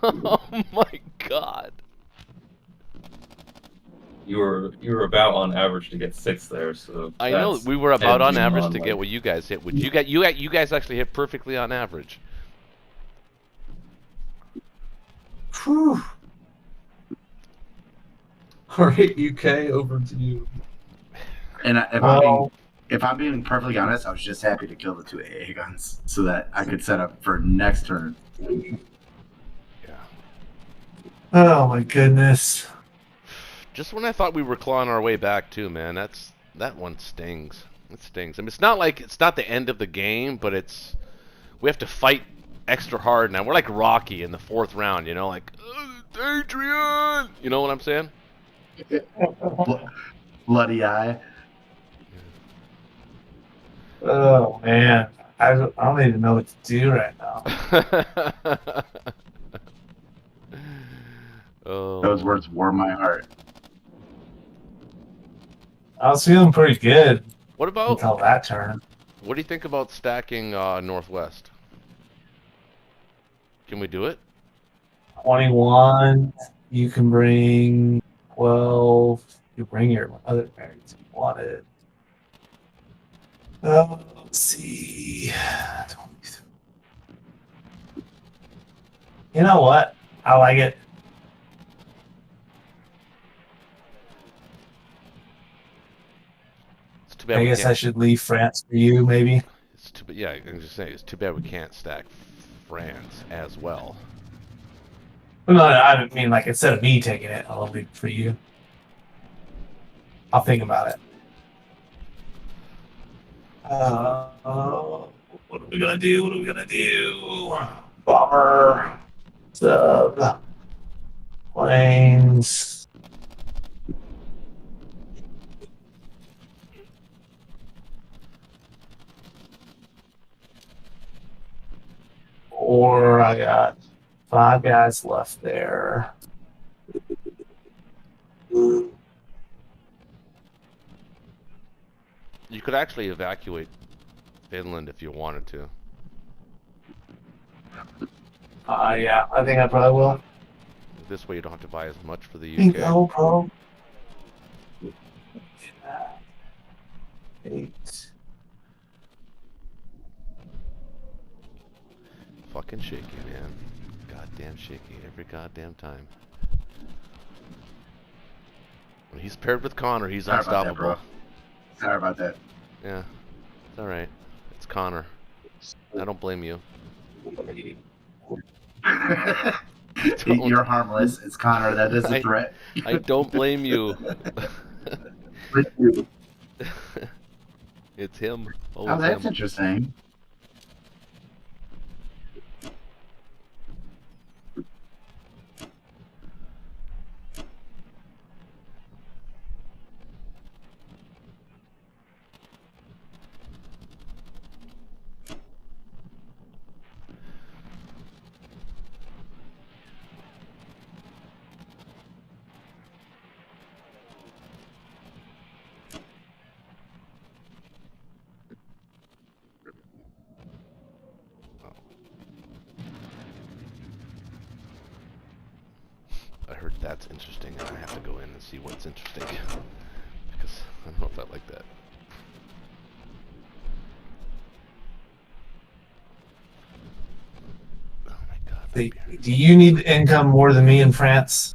Oh my god. You were about on average to get 6 there, so I know that's we were about on edging average on, to like- get what you guys hit. Which you guys actually hit perfectly on average. Whew. All right, UK, over to you. And Well, if I'm being perfectly honest, I was just happy to kill the 2 AA guns so that I could set up for next turn. Yeah. oh my goodness. Just when I thought we were clawing our way back too, man. That one stings. It stings. I mean, it's not like it's not the end of the game, but we have to fight extra hard now. We're like Rocky in the 4th round, you know, like Adrian. You know what I'm saying? Bloody eye. Oh man, I don't even know what to do right now. Oh. Those words warm my heart. I was feeling pretty good What about? until that turn. What do you think about stacking Northwest? Can we do it? 21. You can bring 12. You bring your other parents if you want it. Let's see. 23. You know what? I like it. It's too bad. I we guess can't. I should leave France for you, maybe. It's too, yeah, I'm just saying. It's too bad we can't stack France as well. Well, no, I mean, like, instead of me taking it, I'll leave it for you. I'll think about it. What are we gonna do? What are we gonna do? Bomber, sub, planes. or I got 5 guys left there. You could actually evacuate Finland if you wanted to. Yeah, I think I probably will. This way you don't have to buy as much for the I think I UK. will probably. 8. Fucking shaky, man. Goddamn shaky every goddamn time. When he's paired with Connor, he's Sorry about that, unstoppable. bro. Sorry about that. Yeah, it's alright. It's Connor. I don't blame you. You're harmless. It's Connor. That is a threat. I don't blame you. It's him. Oh, Always that's him. interesting. I heard that's interesting, and I have to go in and see what's interesting. Because I don't know if I like that. Oh my god. Do you need income more than me in France?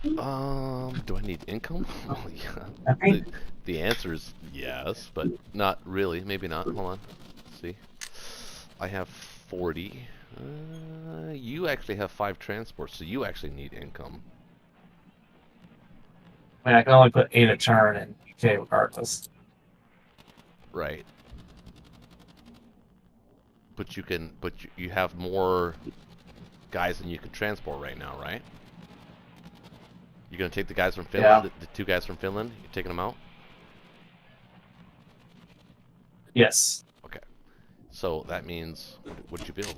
Do I need income? Well, yeah. I think The answer is yes, but not really. Maybe not. Hold on. Let's see. I have 40. You actually have 5 transports, so you actually need income. I mean, I can only put 8 a turn in UK regardless. Right. But you can. But you have more guys than you can transport right now, right? You're gonna take the guys from Finland. The 2 guys from Finland. You're taking them out. Yes. Okay. So that means, what did you build?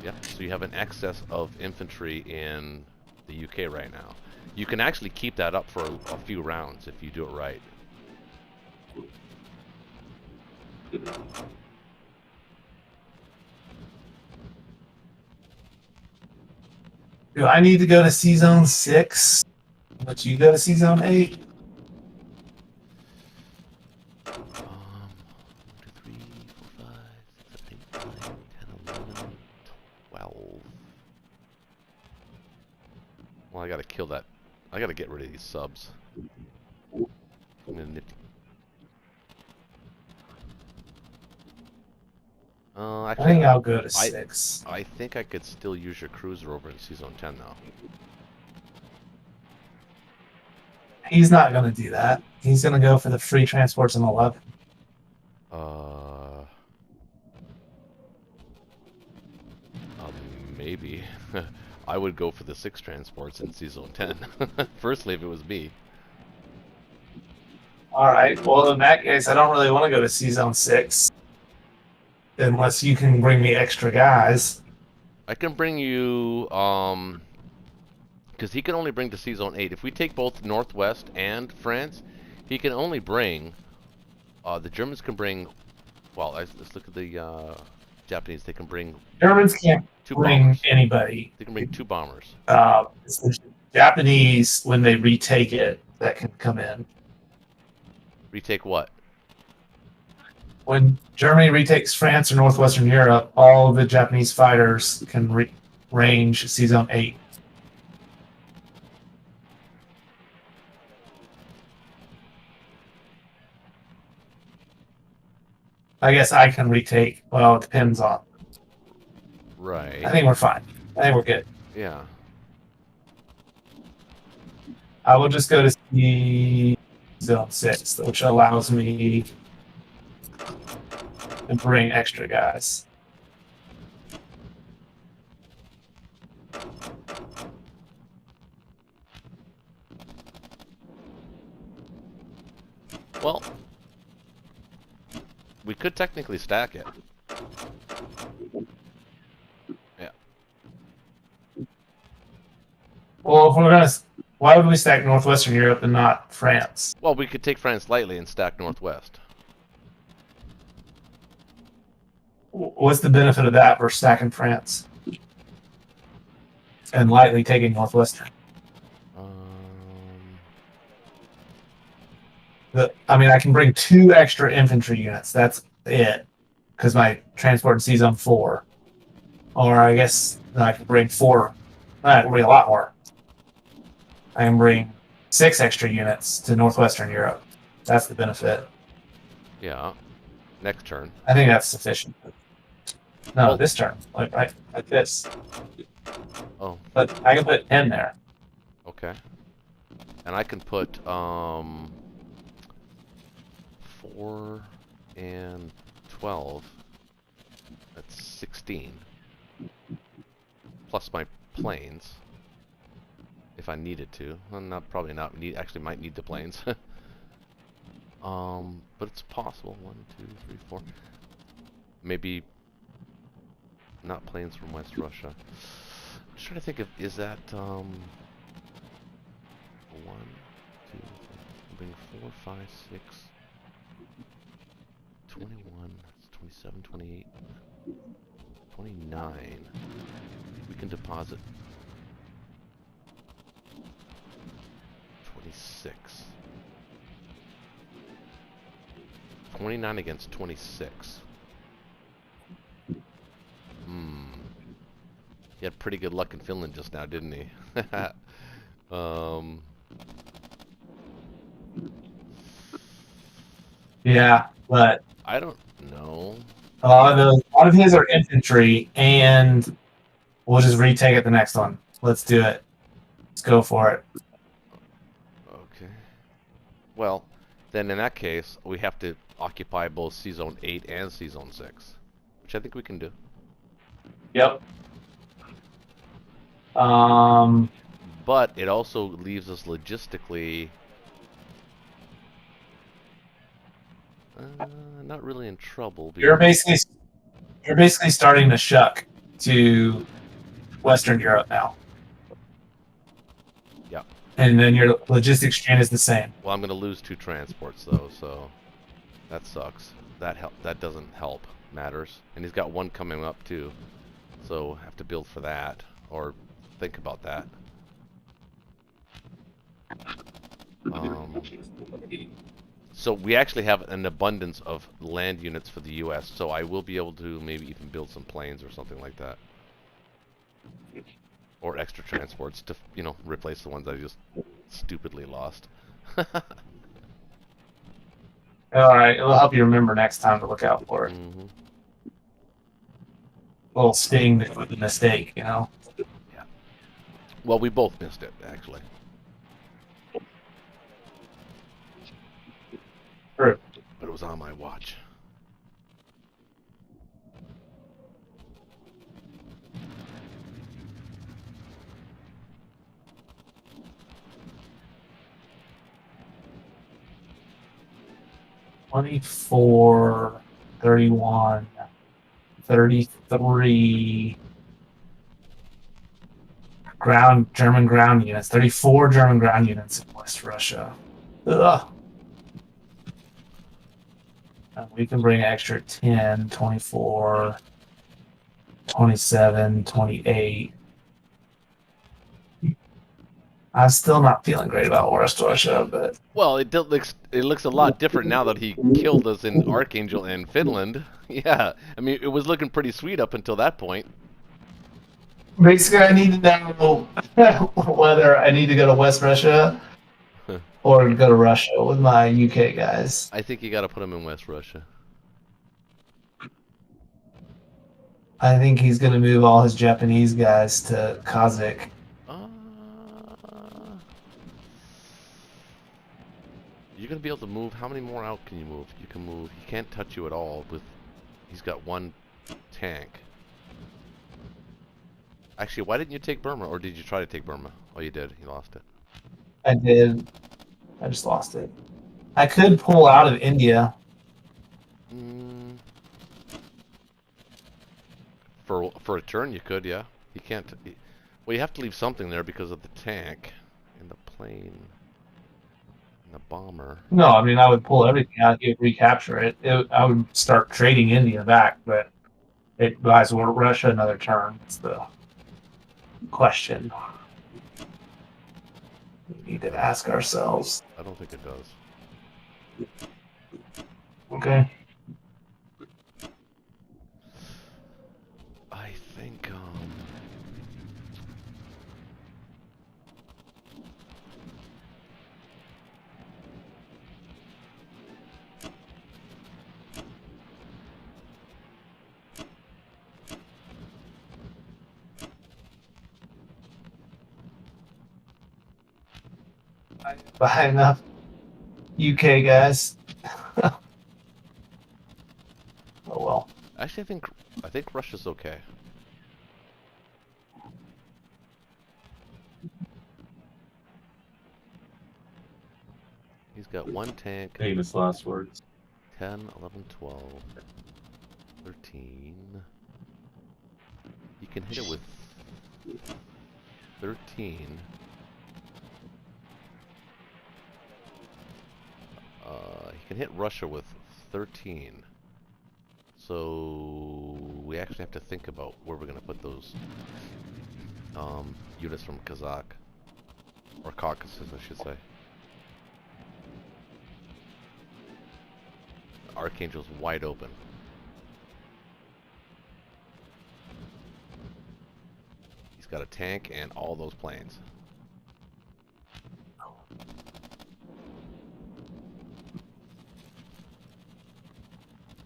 Yeah. So you have an excess of infantry in the UK right now. You can actually keep that up for a few rounds if you do it right. Do I need to go to C Zone 6? But you go to C Zone 8? 1, 2, 3, 4, 5, 6, 7, 8, 9, 10, 11, 12. Well, I gotta kill that. I gotta get rid of these subs. I'm gonna nifty. I Actually, think I'll go to 6. I think I could still use your cruiser over in Season 10 though. He's not going to do that. He's going to go for the free transports in 11. Maybe. I would go for the 6 transports in Season 10. Firstly, if it was me. All right. Well, in that case, I don't really want to go to C Zone 6. Unless you can bring me extra guys. I can bring you, because he can only bring to Season 8. If we take both Northwest and France, he can only bring, the Germans can bring, well, let's look at the Japanese. They can bring Germans can't 2 bring bombers. anybody. They can bring 2 bombers. It's the Japanese, when they retake it, that can come in. Retake what? When Germany retakes France or Northwestern Europe, all of the Japanese fighters can range C Zone 8. I guess I can retake. Well, it depends on. Right. I think we're fine. I think we're good. Yeah. I will just go to C Zone 6, which allows me to bring extra guys. Well, we could technically stack it. if we're gonna, why would we stack Northwestern Europe and not France? Well, we could take France lightly and stack Northwest. What's the benefit of that versus stacking France and lightly taking Northwestern? I mean, I can bring 2 extra infantry units. That's it, because my transport in Sea Zone 4. Or I guess I can bring 4. I can bring a lot more. I can bring 6 extra units to Northwestern Europe. That's the benefit. Yeah. Next turn. I think that's sufficient. No, Well- this turn, like this. Oh, But I can put 10 there. okay. And I can put 4 and 12. That's 16. Plus my planes. If I needed to. Well, probably not need, actually might need the planes. But it's possible. 1, 2, 3, 4. Maybe not planes from West Russia. I'm just trying to think of, is that 1, 2, 3, bring 4, 5, 6, 21, that's 27, 28, 29. We can deposit 26. 29 against 26. He had pretty good luck in Finland just now, didn't he? Yeah, but I don't know. a lot of his are infantry, and we'll just retake it the next one. Let's do it. Let's go for it. Okay. Well, then in that case, we have to occupy both Sea Zone 8 and Sea Zone 6, which I think we can do. Yep. But it also leaves us logistically not really in trouble. You're basically starting to shuck to Western Europe now. Yeah. And then your logistics chain is the same. Well, I'm going to lose 2 transports though, so that sucks. That doesn't help matters. And he's got 1 coming up too, so have to build for that or think about that. So we actually have an abundance of land units for the U.S., so I will be able to maybe even build some planes or something like that. Or extra transports to, replace the ones I just stupidly lost. Alright, it'll help you remember next time to look out for it. Mm-hmm. Little sting with the mistake, Yeah. Well, we both missed it, actually. True. But it was on my watch. $24, 31, 33 German ground units. 34 German ground units in West Russia. Ugh. And we can bring an extra 10, 24, 27, 28. I'm still not feeling great about West Russia, but Well, it looks a lot different now that he killed us in Archangel and Finland. Yeah, I mean, it was looking pretty sweet up until that point. basically I need to know whether I need to go to West Russia or go to Russia with my UK guys. I think you got to put him in West Russia. I think he's going to move all his Japanese guys to Kazakh. You're gonna be able to move. How many more out can you move? You can move. He can't touch you at all. He's got 1 tank. Actually, why didn't you take Burma, or did you try to take Burma? Oh, you did. You lost it. I did. I just lost it. I could pull out of India. For a turn, you could, yeah. He can't. Well, you have to leave something there because of the tank and the plane and the bomber. No, I mean I would pull everything out, you'd recapture it. I would start trading India back, but it buys Russia another turn. That's the question we need to ask ourselves. I don't think it does. Okay. I think Buy enough UK guys. Oh well. actually I think Russia's okay. He's got 1 tank, Famous last words. 10, 11, 12, 13. You can hit it with 13. He can hit Russia with 13. So we actually have to think about where we're going to put those units from Kazakh. Or Caucasus, I should say. Archangel's wide open. He's got a tank and all those planes.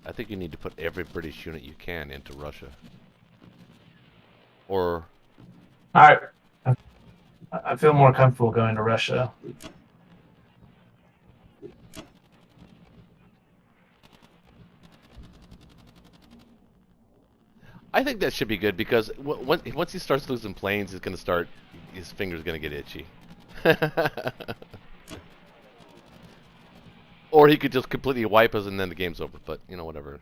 I think you need to put every British unit you can into Russia. Or... Alright. I feel more comfortable going to Russia. I think that should be good because once he starts losing planes, he's going to start... His finger's going to get itchy. Or he could just completely wipe us and then the game's over. But, you know, whatever.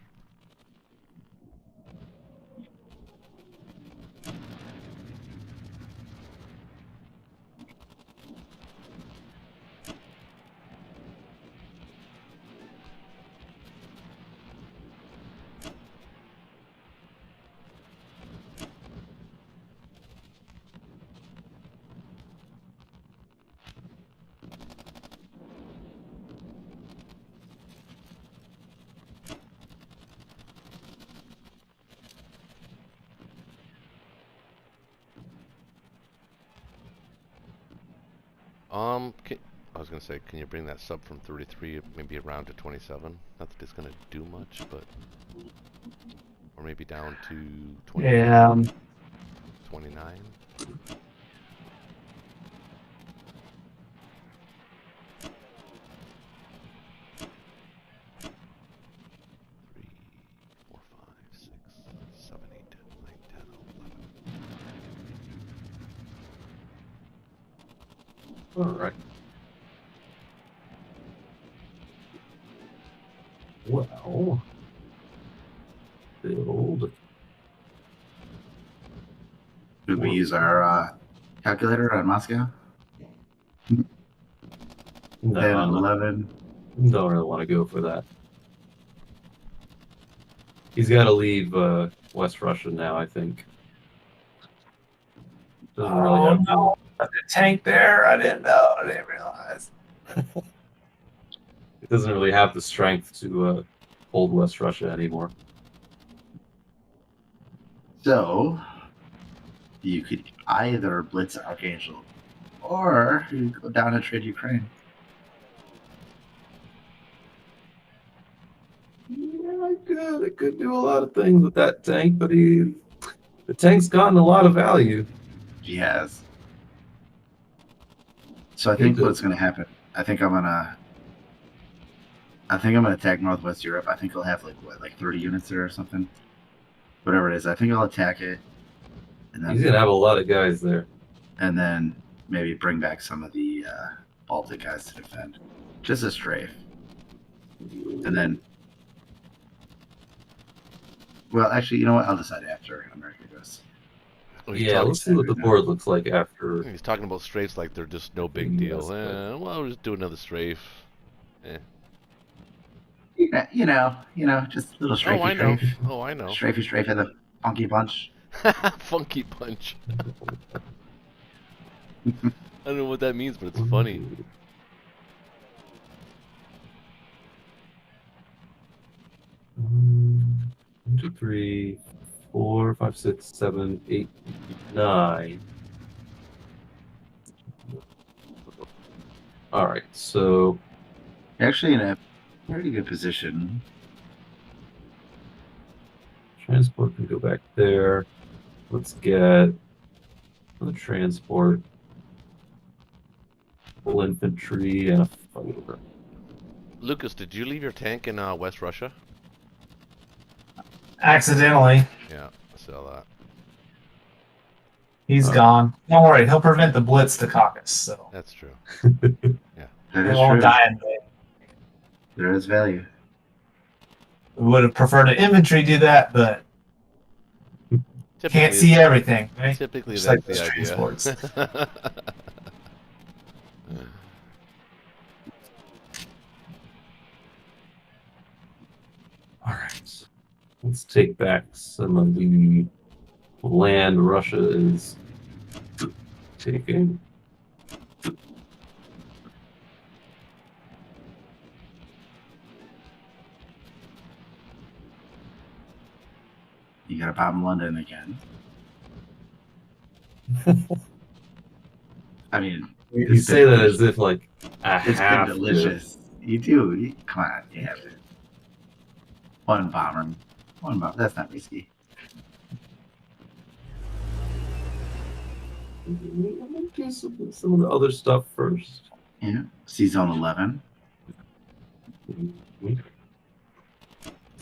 I was gonna say, can you bring that sub from 33 maybe around to 27? Not that it's gonna do much, but or maybe down to 20, Yeah. 29. 3, 4, 5, 6, 7, 8, 9, 10, 11. All right. Well, build. Should we use our calculator on Moscow? No, 10, I'm not- 11. don't really want to go for that. He's got to leave West Russia now, I think. Doesn't really Oh have. no. The tank there? I didn't know. I didn't realize. It doesn't really have the strength to hold West Russia anymore. So, you could either blitz Archangel, or you could go down and trade Ukraine. Yeah, I could do a lot of things with that tank, but the tank's gotten a lot of value. He has. So I think Good. what's going to happen, I think I'm gonna attack Northwest Europe. I think I'll have like 30 units there or something. Whatever it is, I think I'll attack it, and He's gonna have a lot of guys there. then maybe bring back some of the Baltic guys to defend, just a strafe, and then. Well, actually, you know what? I'll decide after America goes. Oh, he's Yeah, talking- let's see what the board looks like after. He's talking about strafes like they're just no big Yes, deal. but- Well, we'll just do another strafe. Yeah, just a little strafey Oh, I know. strafe. Oh, I know. Strafey strafe of the funky punch. Funky punch. I don't know what that means, but it's funny. 1, 2, 3, 4, 5, 6, 7, 8, 9. All right, so You're actually in a pretty good position. transport can go back there. Let's get the transport, full infantry, and a fighter. Lucas, did you leave your tank in West Russia? Accidentally. Yeah, I saw that. He's Oh. gone. Don't worry, he'll prevent the Blitz to Caucasus, so That's true. That he is won't true. die in vain. There is value. We would have preferred an infantry do that, but can't see everything, right? Typically, Just that's like those the transports. idea. All right, let's take back some of the land Russia is taking. You got a bomb London again. I mean, You It's say been that as if like I it's been have to. delicious. You do. Come on, you have to. One bomber. One bomber. That's not risky. I'm gonna do some of the other stuff first. Yeah. See zone 11.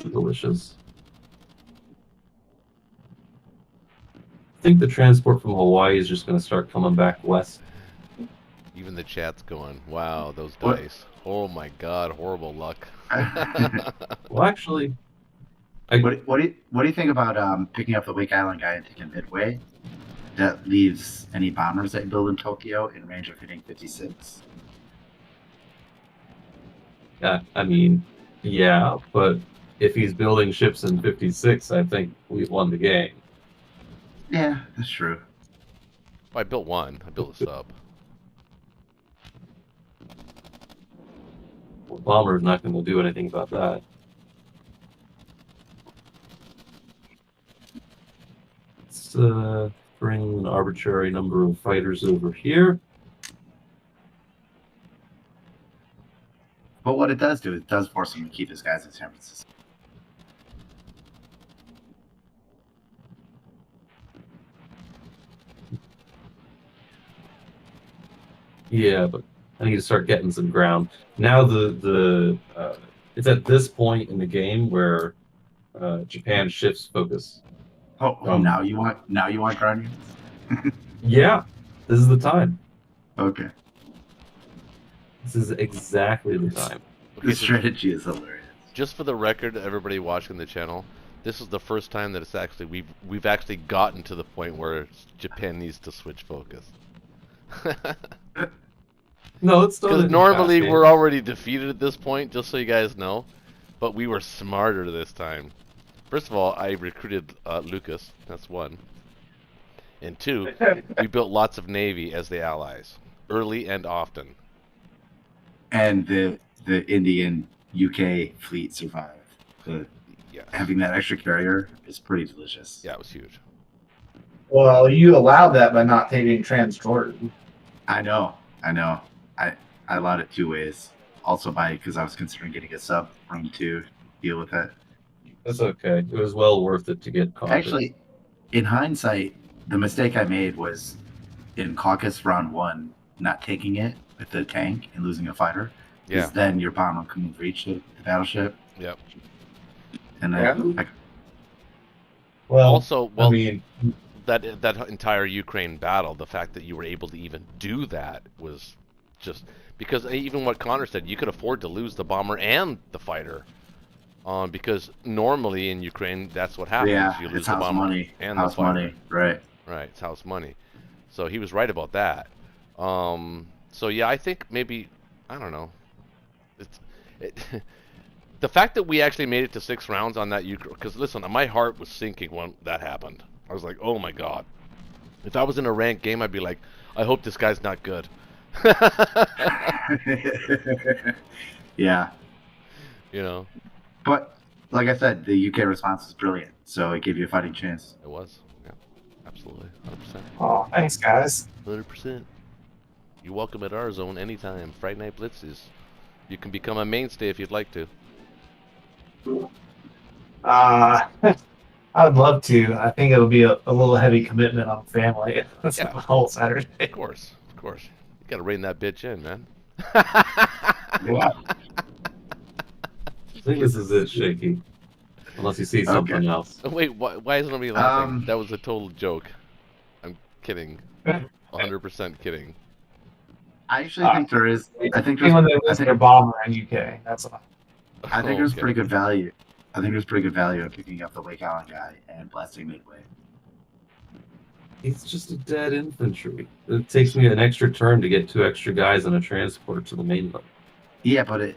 Delicious. I think the transport from Hawaii is just going to start coming back west. Even the chat's going, wow, those What? dice. Oh my god, horrible luck. Well, actually, What do you think about picking up the Wake Island guy and taking Midway? That leaves any bombers that you build in Tokyo in range of hitting 56. I mean, yeah, but if he's building ships in 56, I think we've won the game. Yeah, that's true. I built one. I built a sub. Well, Bomber's not going to do anything about that. Let's bring an arbitrary number of fighters over here. But what it does do, it does force him to keep his guys in San Francisco. Yeah, but I need to start getting some ground. Now it's at this point in the game where Japan shifts focus. Oh, now you want ground units? Yeah, this is the time. Okay. This is exactly the time. Okay, This so strategy is hilarious. just for the record, everybody watching the channel, this is the first time that it's actually we've actually gotten to the point where Japan needs to switch focus. No, it's still Because normally we're already defeated at this point, just so you guys know. But we were smarter this time. First of all, I recruited Lucas. That's one. And two, we built lots of navy as the allies, early and often. And the Indian UK fleet survived. Yeah, Having that extra carrier is pretty delicious. yeah, it was huge. Well, you allowed that by not taking Transjordan. I know. I allowed it 2 ways. Also because I was considering getting a sub room to deal with it. That's okay. It was well worth it to get caught. Actually, in hindsight, the mistake I made was in Caucasus round 1, not taking it with the tank and losing a fighter. Yeah, Because then your bomber couldn't reach the battleship. yep. And then Well, Also, well, I mean, that entire Ukraine battle, the fact that you were able to even do that was just because even what Connor said, you could afford to lose the bomber and the fighter, because normally in Ukraine that's what happens. yeah, You lose it's the house bomber money. and House the fighter. money, right? Right, it's house money. So he was right about that. So yeah, I think maybe I don't know. It, the fact that we actually made it to 6 rounds on that because listen, my heart was sinking when that happened. I was like, oh my god. If I was in a ranked game, I'd be like, I hope this guy's not good. Yeah. You know, But like I said, the UK response was brilliant, so it gave you a fighting chance. it was. Yeah, absolutely, 100%. Oh, thanks, guys. 100%. You're welcome at our zone anytime. Friday Night Blitzes. You can become a mainstay if you'd like to. I would love to. I think it'll be a little heavy commitment on family. That's Yeah. the whole Saturday. Of course. You gotta rein that bitch in, man. Yeah. I think this is it, Shaky. Unless you see something Okay. else. Wait, why is nobody laughing? That was a total joke. I'm kidding. 100% kidding. I actually think there is. I think when they there's. I lose their think, bomber in UK. That's all. I think there's Okay. pretty good value. I think there's pretty good value in picking up the Wake Island guy and blasting midway. It's just a dead infantry. It takes me an extra turn to get 2 extra guys on a transport to the mainland. Yeah, but it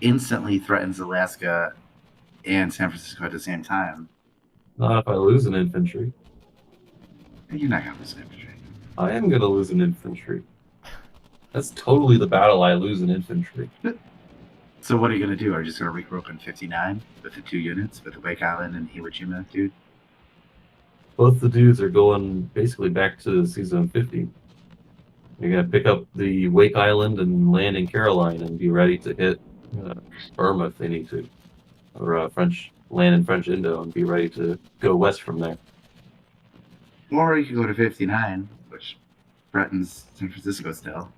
instantly threatens Alaska and San Francisco at the same time. Not if I lose an infantry. You're not gonna lose infantry. I am going to lose an infantry. That's totally the battle I lose an infantry. So what are you gonna do? Are you just gonna regroup in 59 with the 2 units with the Wake Island and Iwo Jima, dude? Both the dudes are going basically back to season 50. You're going to pick up the Wake Island and land in Caroline and be ready to hit Burma if they need to. Or land in French Indo and be ready to go west from there. Or you could go to 59, which threatens San Francisco still.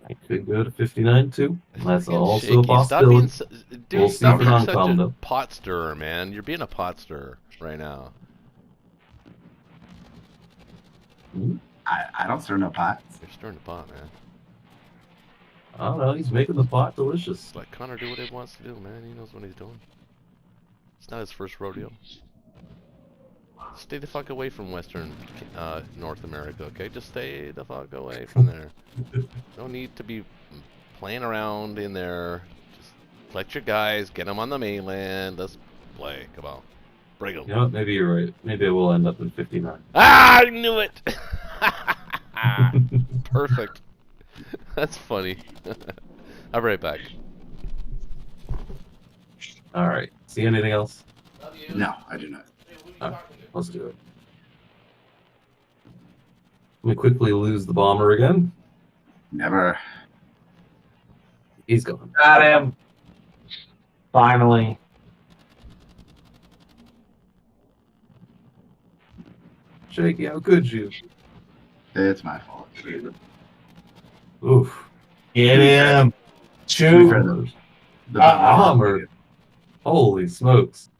I could go to 59 too. That's Fucking also shaky. a possibility. Dude, We'll see stop for being Hong such Kong, a though. pot stirrer, man. You're being a pot stirrer right now. I don't stir no pot. You're stirring the pot, man. I don't know. He's making the pot delicious. Just let Connor do what he wants to do, man. He knows what he's doing. It's not his first rodeo. Stay the fuck away from Western North America, okay? Just stay the fuck away from there. No need to be playing around in there. Just collect your guys, get them on the mainland. Let's play. Come on. Bring them. You know what? Maybe you're right. Maybe I will end up in 59. Ah, I knew it! Perfect. That's funny. I'll be right back. All right. See anything else? No, I do not. Let's do it. Let me quickly lose the bomber again. Never. He's gone. Got him. Finally. Shaky, how could you? It's my fault. Oof. Get him. To be fair, Shoot. the Bomber. Holy smokes.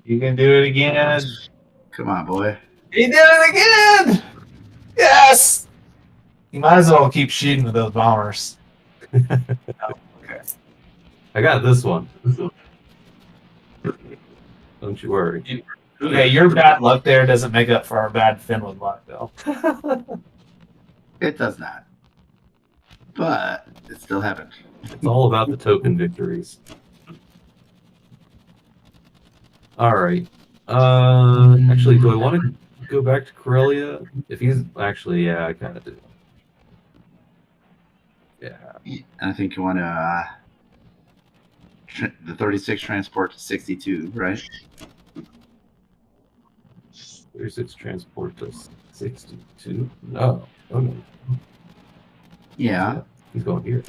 You can do it again. Come on, boy. He did it again. Yes. You might as well keep shooting with those bombers. Okay. I got this one. Don't you worry. Okay, your bad luck there doesn't make up for our bad Finland luck, though. It does not. But it still happened. It's all about the token victories. All right. Actually, do I want to go back to Karelia? If he's actually, yeah, I kind of do. Yeah. And I think you want to the 36 transport to 62, right? 36 transport to 62. No. Oh no. Yeah. He's going here.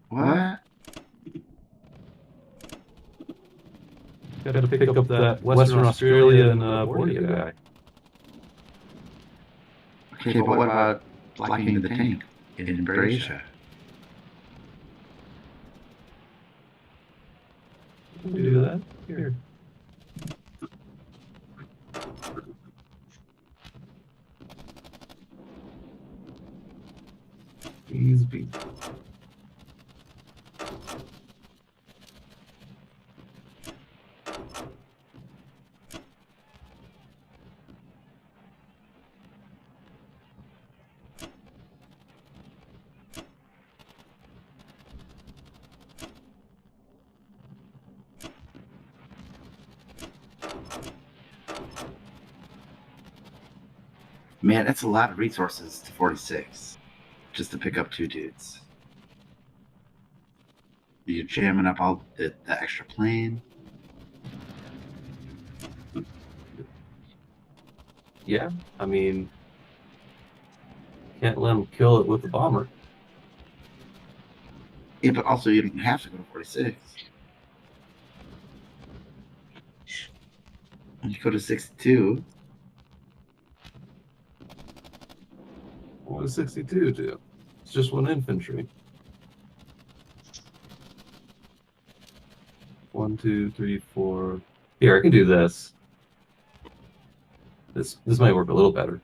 What? Got to pick up that Western Australia and Borneo guy. Okay, but what about blocking the tank in Brasia? Can we do that? Here. Easy. Man, that's a lot of resources to 46 just to pick up 2 dudes. You're jamming up all the extra plane. Yeah, I mean, can't let him kill it with the bomber. Yeah, but also you don't have to go to 46. You go to 62. What does 62 do? It's just 1 infantry. 1, 2, 3, 4. Here, I can do this. This might work a little better.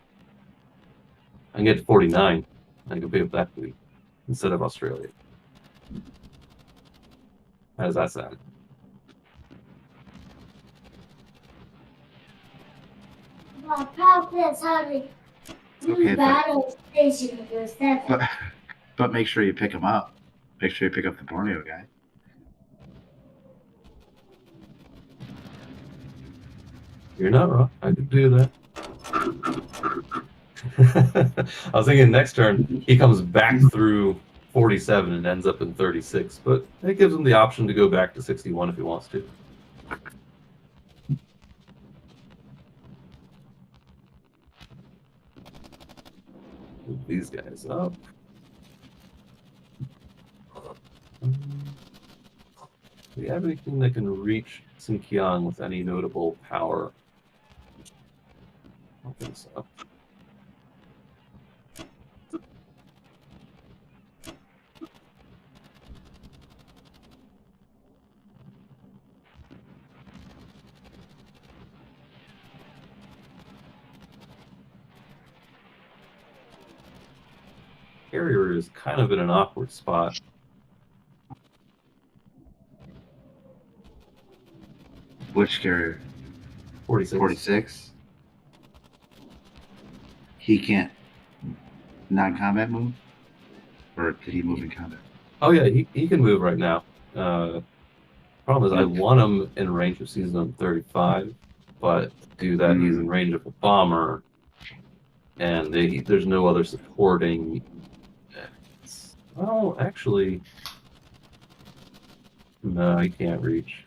I can get to 49. I can pick up that fleet instead of Australia. How does that sound? Well, probably that's how they do Okay, battle station for 7. but make sure you pick him up. Make sure you pick up the Borneo guy. You're not wrong. I could do that. I was thinking next turn he comes back through 47 and ends up in 36, but it gives him the option to go back to 61 if he wants to. Move these guys up. Do we have anything that can reach Xinjiang with any notable power? I don't think so. Carrier is kind of in an awkward spot. Which carrier? 46. 46. He can't non-combat move? Or did he move in combat? Oh yeah, he can move right now. Problem is I want him in range of season 35, but to do that he's in range of a bomber, and there's no other supporting. Oh, actually, no, he can't reach.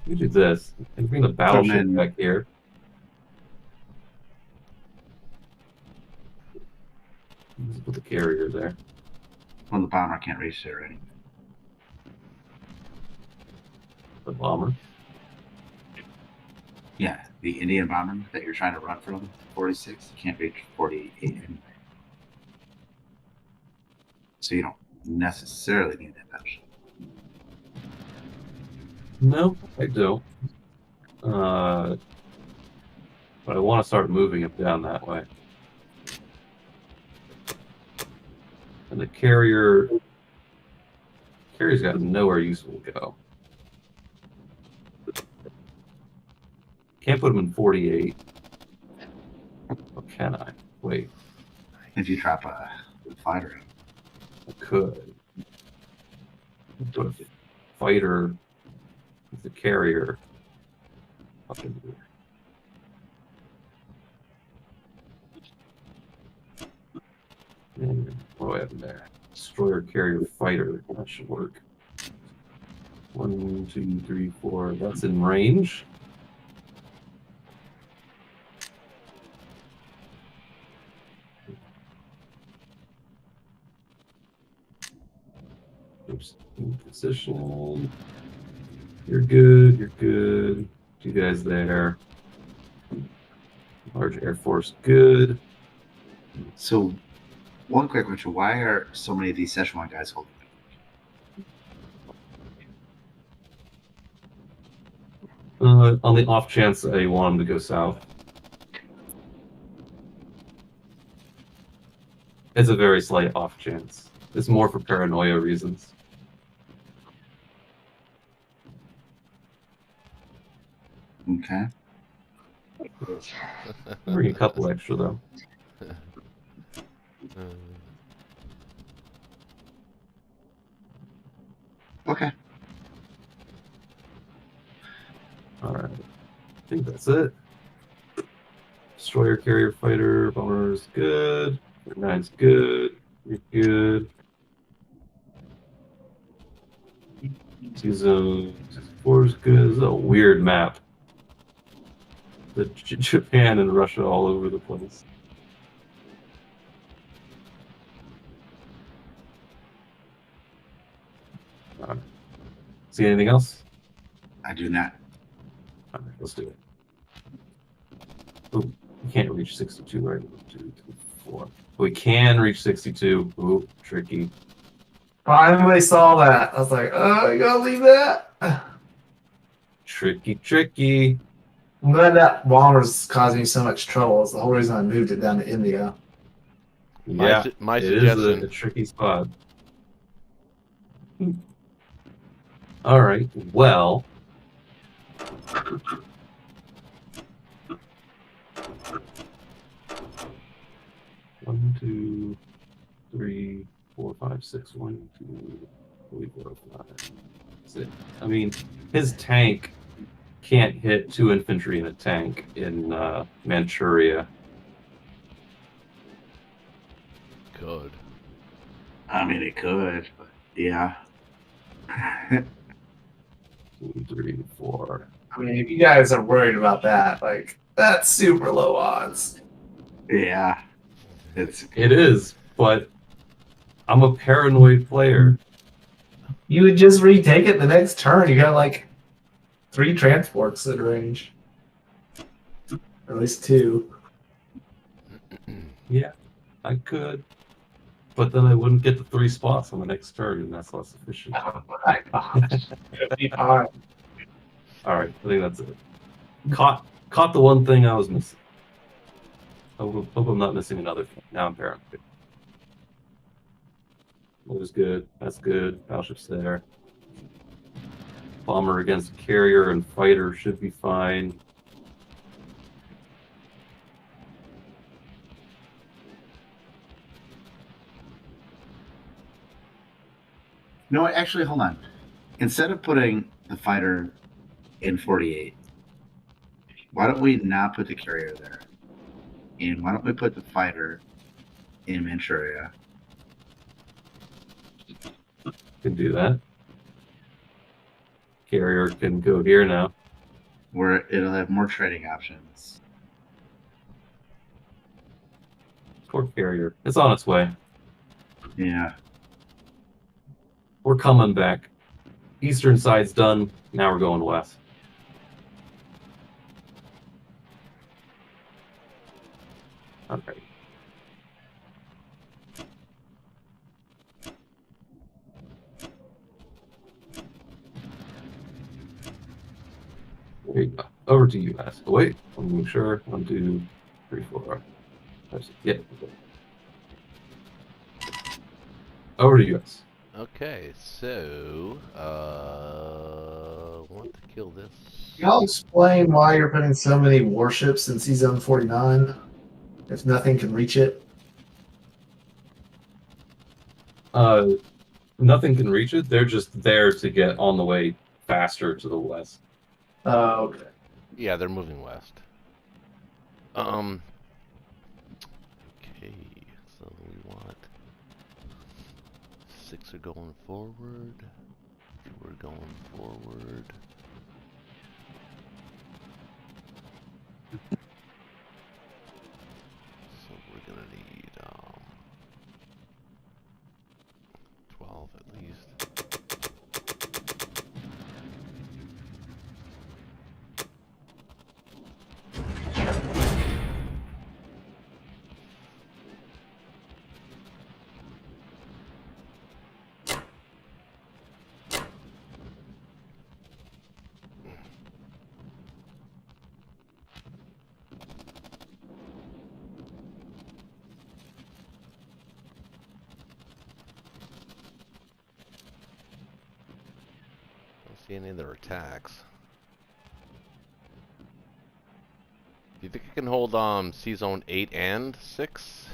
We do this. I can bring the battleship back here. Let's put the carrier there. Well, the bomber can't reach there already. The bomber. Yeah, the Indian bomber that you're trying to run from 46 can't reach 48 anyway. So you don't necessarily need that battleship. No, I don't. But I want to start moving it down that way. And the carrier's got nowhere useful to go. Can't put him in 48. Or can I? Wait, If you drop a fighter, I could. Put a fighter with the carrier up in here. And what do I have in there? Destroyer, carrier, fighter. That should work. 1, 2, 3, 4. That's in range. Oops. In position. You're good. You're good. You guys there. Large Air Force, good. so one quick question: why are so many of these Szechuan guys holding? On the off chance I want him to go south. It's a very slight off chance. It's more for paranoia reasons. Okay. Bring a couple extra though. Okay. Alright. I think that's it. Destroyer, carrier, fighter, bomber's good. 9's good. You're good. Season 4 is good. This is a weird map. The Japan and Russia all over the place. See anything else? I do not. All right, let's do it. Oh, we can't reach 62, right? 1, 2, 3, 4. We can reach 62. Ooh, tricky. Finally saw that. I was like, oh, you gotta leave that. Tricky, tricky. I'm glad that bomber's causing me so much trouble. It's the whole reason I moved it down to India. Yeah, My it is suggestion. a tricky spot. All right, well. One, 2, 3, 4, 5, 6. 1, 2, 3, 4, 5, 6. I mean, his tank can't hit 2 infantry in a tank in Manchuria. Could. I mean, it could, but yeah. 2, 3, 4. I mean, if you guys are worried about that, like, that's super low odds. Yeah. It is, but I'm a paranoid player. You would just retake it the next turn. You got like 3 transports at range. Or at least 2. Yeah, I could. But then I wouldn't get the 3 spots on the next turn, and that's less efficient. Oh my gosh. It'd be fine. All right, I think that's it. Caught the one thing I was missing. I hope I'm not missing another thing. Now I'm paranoid. That was good. That's good. Battleship's there. Bomber against carrier and fighter should be fine. No, actually, hold on. Instead of putting the fighter in 48, why don't we not put the carrier there? And why don't we put the fighter in Manchuria? Can do that. Carrier can go here now. Where it'll have more trading options. Poor carrier. It's on its way. Yeah. We're coming back. Eastern side's done. Now we're going west. Okay. Wait, over to you guys. Oh, wait, let me make sure. 1, 2, 3, 4. 5, 6. Yeah. Over to you guys. Okay, so want to kill this. Y'all explain why you're putting so many warships in C-Zone 49 if nothing can reach it? Nothing can reach it. They're just there to get on the way faster to the west. Oh, okay. Yeah, they're moving west. Okay, so we want 6 are going forward. 2 are going forward. So we're gonna need 12 at least. See any of their attacks. Do you think I can hold C-Zone 8 and 6?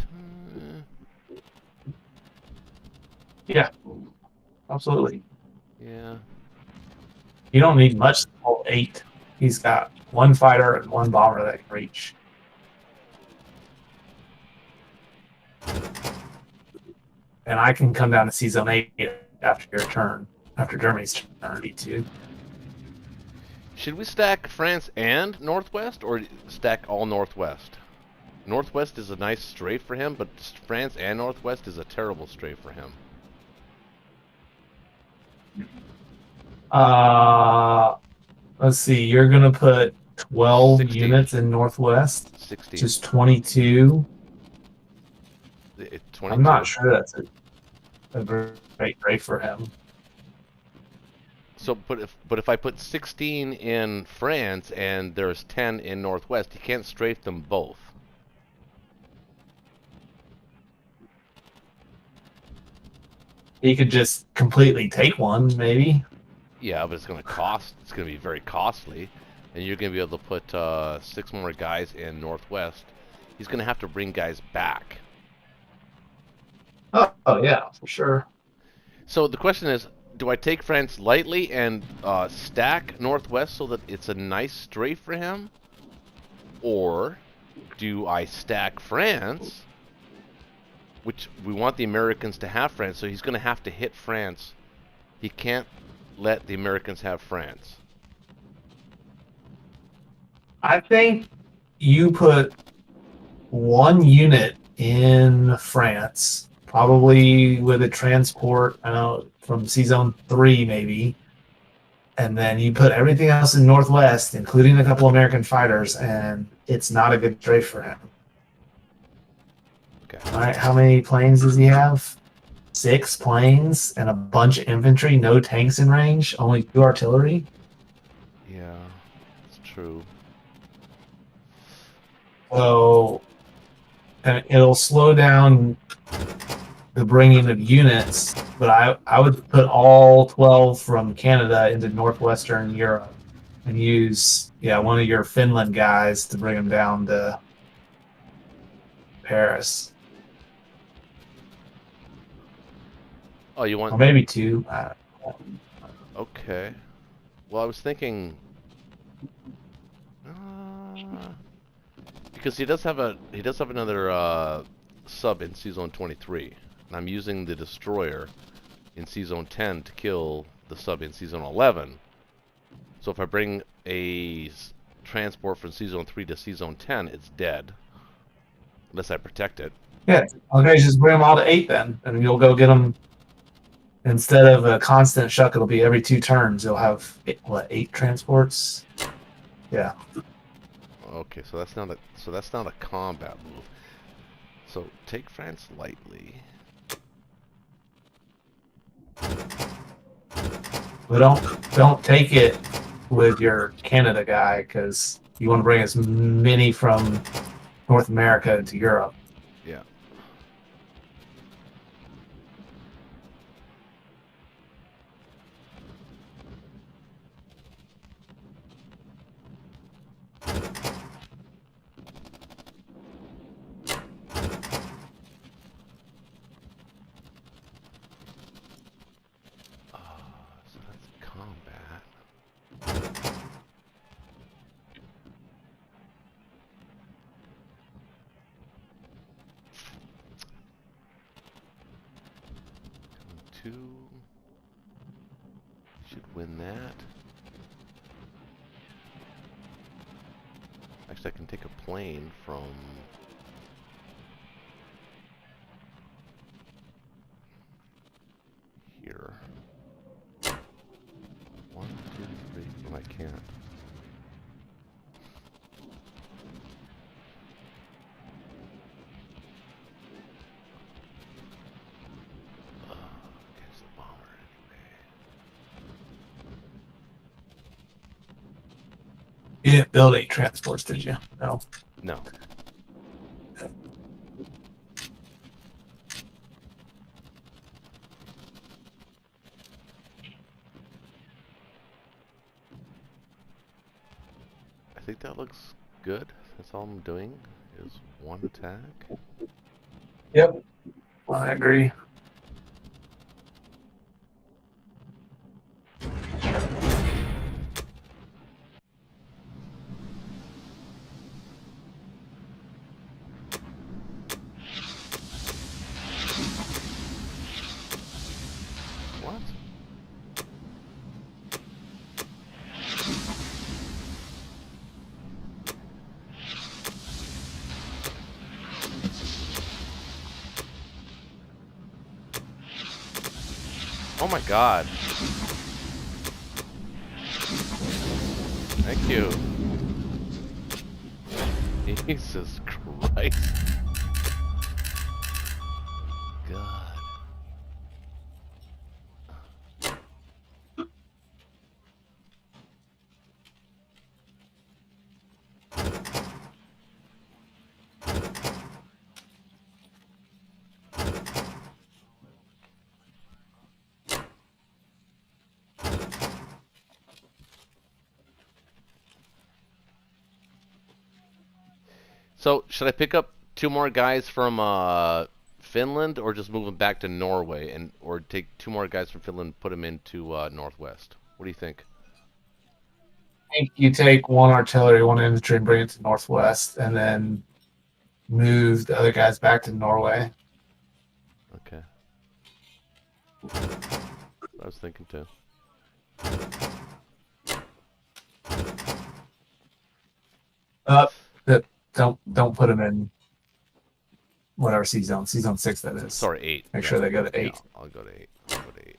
Yeah, absolutely. Yeah. You don't need much to hold 8. He's got 1 fighter and 1 bomber that can reach. And I can come down to C Zone 8 after your turn, after Germany's turn, B2. Should we stack France and Northwest, or stack all Northwest? Northwest is a nice strafe for him, but France and Northwest is a terrible strafe for him. Let's see. You're gonna put 12 16. units in Northwest, 16. just 22. 22. I'm not sure that's a great rate for him. So, but if I put 16 in France and there's 10 in Northwest, he can't strafe them both. He could just completely take one, maybe. Yeah, but it's going to cost. It's going to be very costly, and you're going to be able to put 6 more guys in Northwest. He's going to have to bring guys back. Oh yeah, for sure. So the question is, do I take France lightly and stack Northwest so that it's a nice strafe for him? Or do I stack France, which we want the Americans to have France, so he's going to have to hit France. He can't let the Americans have France. I think you put 1 unit in France, probably with a transport from C Zone 3 maybe, and then you put everything else in Northwest, including a couple American fighters, and it's not a good strafe for him. Okay. All right, how many planes does he have? 6 planes and a bunch of infantry, no tanks in range, only 2 artillery. Yeah, it's true. So, and it'll slow down the bringing of units, but I would put all 12 from Canada into northwestern Europe and use one of your Finland guys to bring them down to Paris. Oh, you want? Or maybe 2. Okay. Well, I was thinking, because he does have another sub in C Zone 23, and I'm using the destroyer in C Zone 10 to kill the sub in C Zone 11. So if I bring a transport from C Zone 3 to C Zone 10, it's dead, unless I protect it. Yeah, okay, just bring them all to 8 then, and you'll go get them. Instead of a constant shuck, it'll be every 2 turns. You'll have 8 transports? Yeah. Okay, so that's not a combat move. So take France lightly. But don't take it with your Canada guy, because you want to bring as many from North America to Europe. Yeah. So that's combat. Two. Should win that. Actually, I can take a plane from here. 1, 2, 3. No, I can't. Catch the bomber anyway. You didn't build 8 transports, did you? No. No. I think that looks good. That's all I'm doing is 1 attack. Yep. I agree. Oh my god. Thank you. Jesus Christ. God. So, should I pick up 2 more guys from Finland, or just move them back to Norway, and or take 2 more guys from Finland, put them into Northwest? What do you think? I think you take 1 artillery, 1 infantry, and bring it to Northwest, and then move the other guys back to Norway. Okay. I was thinking too. Don't put them in whatever C zone. C zone 6 that is. Sorry, 8. Make sure they go to 8. Yeah, I'll go to 8. I'll go to 8.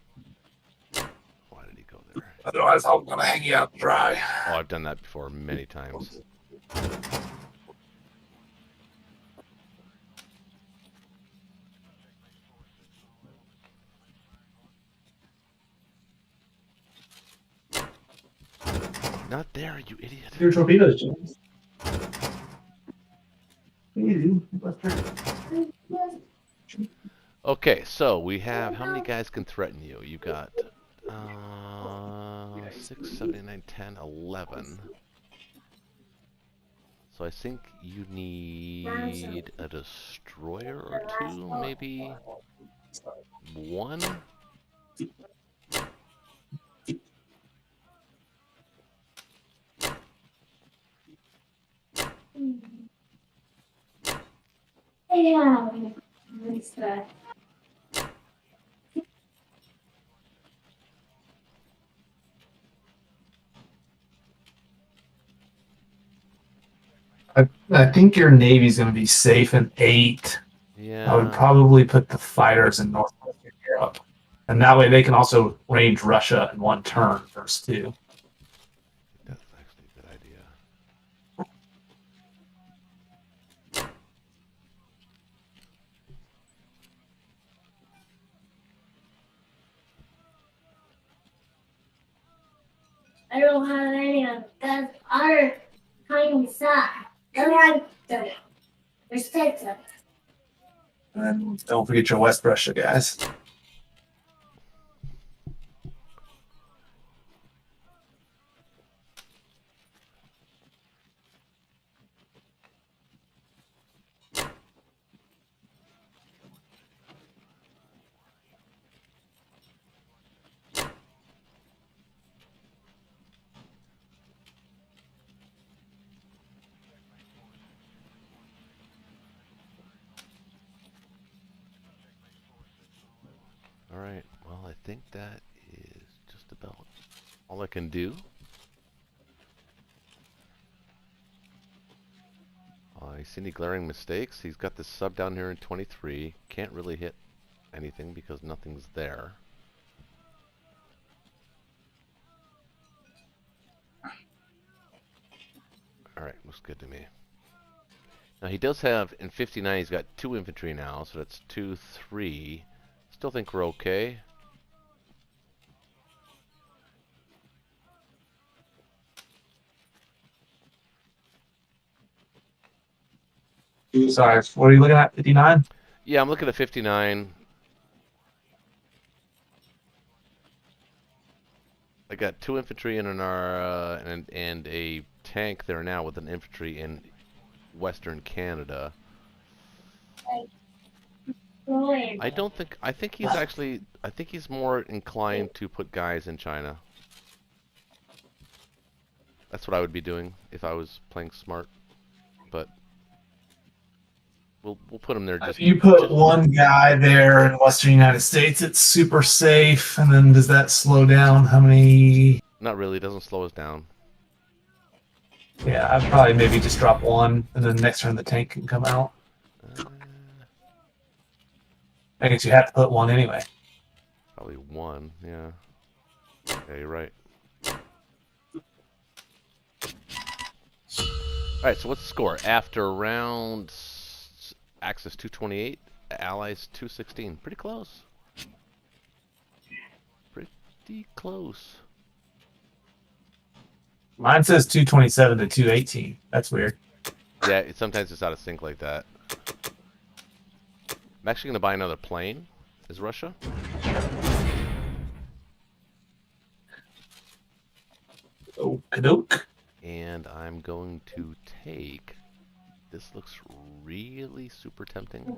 Why did he go there? Otherwise, I'm gonna hang you out dry. Oh, I've done that before many times. Not there, you idiot. Your torpedoes, James. Okay, so we have, how many guys can threaten you? You got 6, 7, 9, 10, 11. So I think you need a destroyer or 2, maybe 1? Yeah. What's that? I think your Navy's going to be safe in 8. Yeah. I would probably put the fighters in Northwestern Europe. And that way they can also range Russia in 1 turn first, too. That's actually a good idea. I don't have any of that other kind of side. I like the restricted. And don't forget your West Russia guys. Alright, well, I think that is just about all I can do. I see any glaring mistakes? He's got this sub down here in 23. Can't really hit anything because nothing's there. Alright, looks good to me. Now he does have, in 59, he's got 2 infantry now, so that's 2, 3. Still think we're okay. Sorry, what are you looking at? 59? Yeah, I'm looking at 59. I got 2 infantry in and a tank there now with an infantry in Western Canada. I think he's more inclined to put guys in China. That's what I would be doing if I was playing smart. But we'll put him there. If you put 1 guy there in Western United States, it's super safe. And then does that slow down how many? Not really. It doesn't slow us down. Yeah, I'd probably maybe just drop 1, and then next turn the tank can come out. I guess you have to put 1 anyway. Probably one, yeah. Yeah, you're right. Alright, so what's the score? After round Axis 228, Allies 216. Pretty close. Pretty close. Mine says 227 to 218. That's weird. Yeah, sometimes it's out of sync like that. I'm actually going to buy another plane. Is Russia? Okie-doke. And I'm going to take... This looks really super tempting.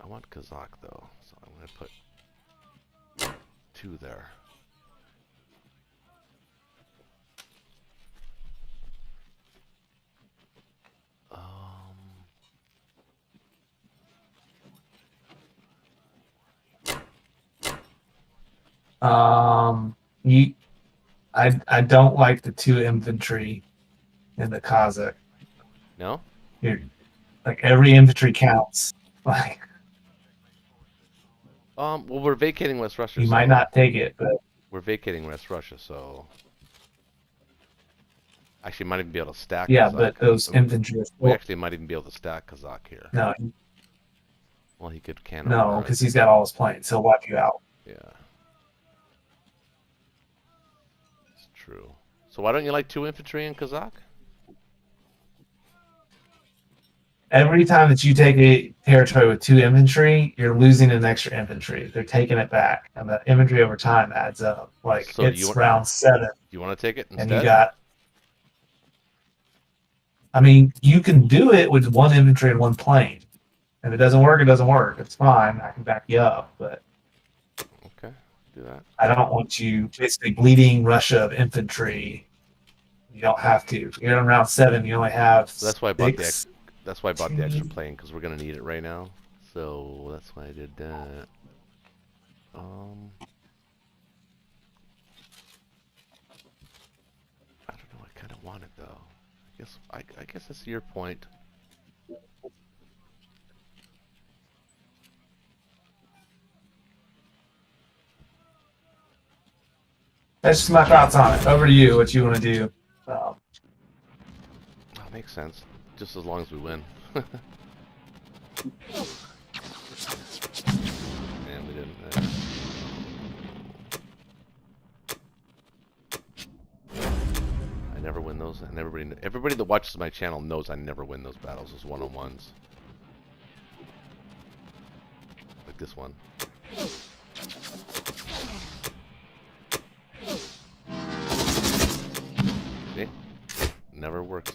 I want Kazakh though, so I'm going to put 2 there. You, I don't like the 2 infantry in the Kazakh. No? You're, like every infantry counts. Like Well, we're vacating West Russia. you so might not take it, but We're vacating West Russia, so actually might even be able to stack. yeah, Kazakh. but those infantry. Are We still, actually might even be able to stack Kazakh here. no, Well, he could can no, over it. because he's got all his planes. He'll wipe you out. Yeah. It's true. So why don't you like 2 infantry in Kazakh? Every time that you take a territory with 2 infantry, you're losing an extra infantry. They're taking it back, and the infantry over time adds up. Like So it's you want- round 7, You want to take it and instead? you got. I mean, you can do it with 1 infantry and 1 plane. If it doesn't work, it doesn't work. It's fine. I can back you up, but Okay, do that. I don't want you basically bleeding Russia of infantry. You don't have to. If you're in round 7, you only have. So that's why I bought the 6. That's why I bought the extra plane, because we're gonna need it right now. So that's why I did that. I don't know. I kind of want it though. I guess that's your point. That's just my thoughts on it. Over to you. What you want to do? Oh, makes sense. Just as long as we win. And we didn't. I never win those, and everybody that watches my channel knows I never win those battles as one-on-ones. Like this one. See? Never works.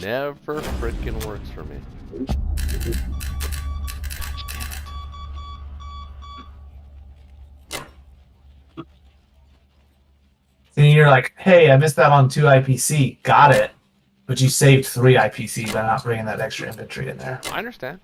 Never frickin' works for me. Then you're like, hey, I missed that on 2 IPC. Got it. But you saved 3 IPC by not bringing that extra infantry in there. I understand.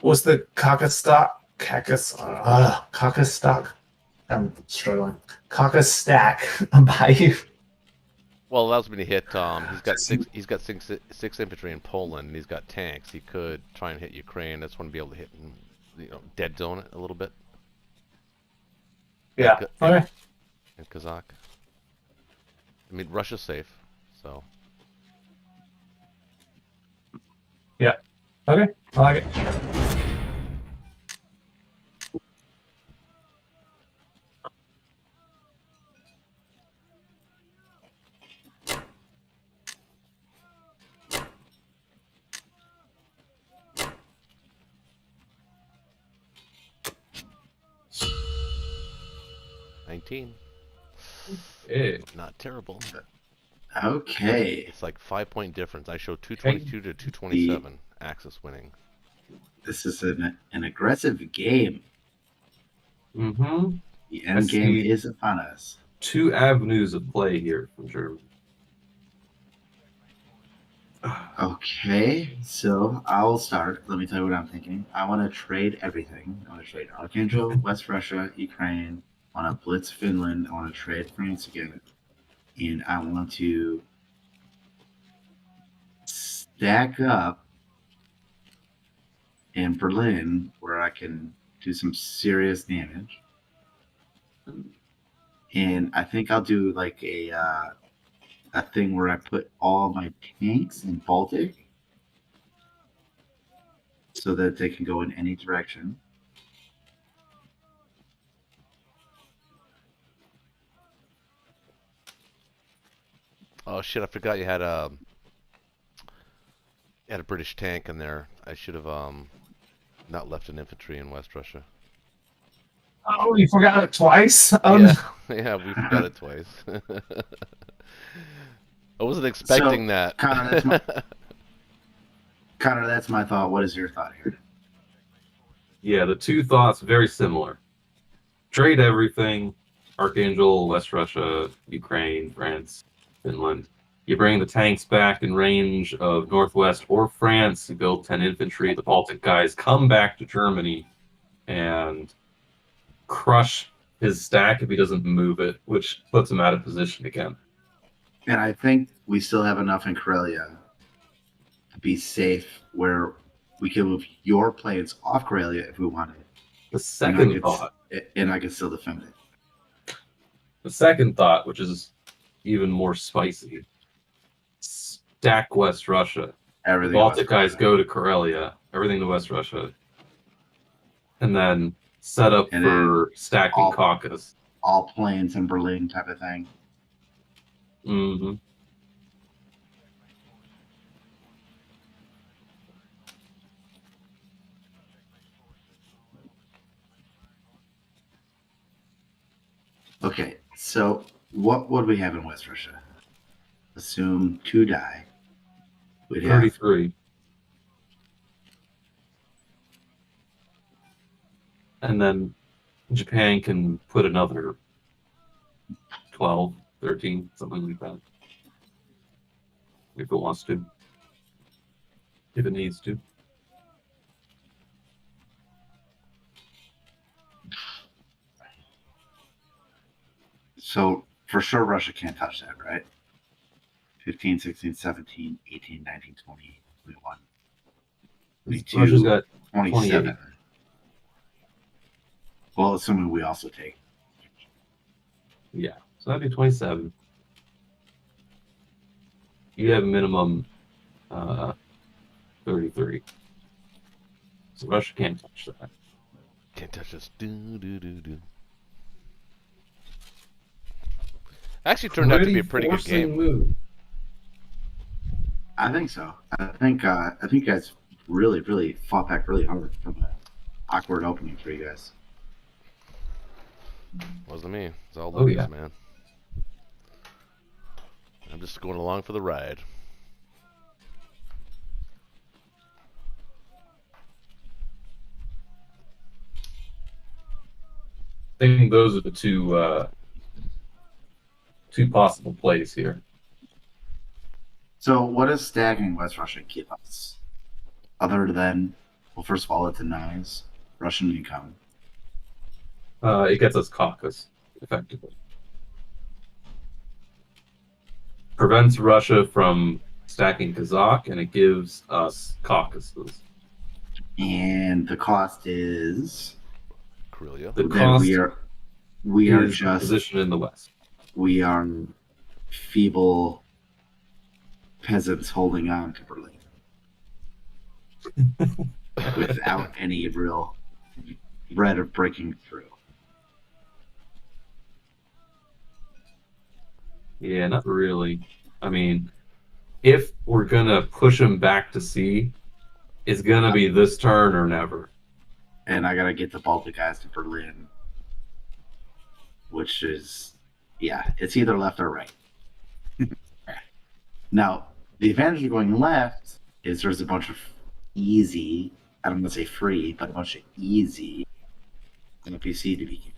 What's the Caucasus stock? Caucasus stock? I'm struggling. Caucasus stack by you. Well, it allows me to hit. He's got six infantry in Poland, and he's got tanks. He could try and hit Ukraine. I just want to be able to hit, dead zone it a little bit. Yeah. Okay. And Kazakh. I mean, Russia's safe, so. Yeah. Okay. I like it. 19. Yeah. Not terrible. Okay. It's like 5-point difference. I show 222 to 227. Axis winning. This is an aggressive game. Mm-hmm. The end game see. is upon us. 2 avenues of play here from Germany. Okay, so I'll start. Let me tell you what I'm thinking. I want to trade everything. I want to trade Archangel, West Russia, Ukraine. I want to blitz Finland. I want to trade France again. And I want to stack up in Berlin where I can do some serious damage. And I think I'll do like a thing where I put all my tanks in Baltic so that they can go in any direction. Oh shit! I forgot you had a British tank in there. I should have not left an infantry in West Russia. Oh, you forgot it twice? Yeah, we forgot it twice. I wasn't expecting that. Connor, that's my thought. What is your thought here? Yeah, the 2 thoughts very similar. Trade everything. Archangel, West Russia, Ukraine, France, Finland. You bring the tanks back in range of Northwest or France. You build 10 infantry. The Baltic guys come back to Germany and crush his stack if he doesn't move it, which puts him out of position again. And I think we still have enough in Karelia to be safe where we can move your planes off Karelia if we wanted. The second thought. And I can still defend it. The second thought, which is even more spicy, stack West Russia. Everything The Baltic West guys Russia. go to Karelia, everything to West Russia, and then set up And for stacking all- Caucasus. All planes in Berlin type of thing. Mm-hmm. Okay, so what would we have in West Russia? Assume 2 die. We'd have 33. And then Japan can put another 12, 13, something like that. If it wants to. If it needs to. So for sure Russia can't touch that, right? 15, 16, 17, 18, 19, 20, 21, 22, Russia's got 27. 28. Well, assuming we also take. Yeah, so that'd be 27. You have minimum 33. So Russia can't touch that. Can't touch us. Do. Actually turned out to be a pretty good game. Move. I think so. I think you guys really fought back really hard from an awkward opening for you guys. Wasn't me. It's all Oh, Lucas, yeah. man. I'm just going along for the ride. I think those are the two possible plays here. So what does stacking West Russia give us? Other than, well, first of all, it denies Russian income. It gets us Caucasus, effectively. Prevents Russia from stacking Kazakh, and it gives us Caucasus. And the cost is Karelia. The that cost we are is just position in the West. we are feeble peasants holding on to Berlin without any real threat of breaking through. Yeah, not really. I mean, if we're gonna push them back to sea, it's gonna be this turn or never. And I gotta get the Baltic guys to Berlin. which is, yeah, it's either left or right. Now, the advantage of going left is there's a bunch of easy, I don't want to say free, but a bunch of easy NPC to be.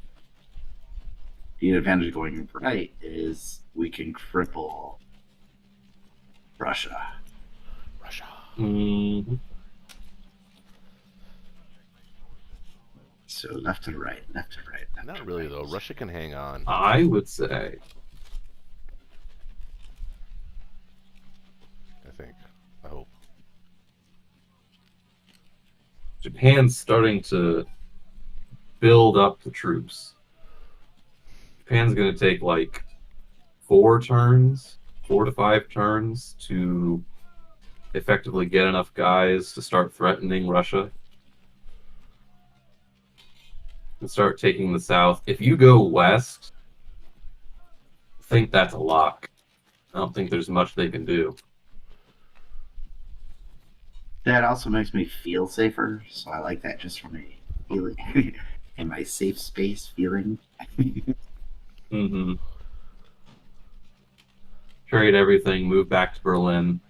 The advantage of going right is we can cripple Russia. Russia. Mhm. So left to right, left to right. Left Not to really right. though. Russia can hang on. I would say I think. I hope. Japan's starting to build up the troops. Japan's going to take like 4 to 5 turns to effectively get enough guys to start threatening Russia and start taking the south. If you go west, I think that's a lock. I don't think there's much they can do. That also makes me feel safer, so I like that just from a feeling in my safe space feeling. Mm-hmm. Trade everything, move back to Berlin,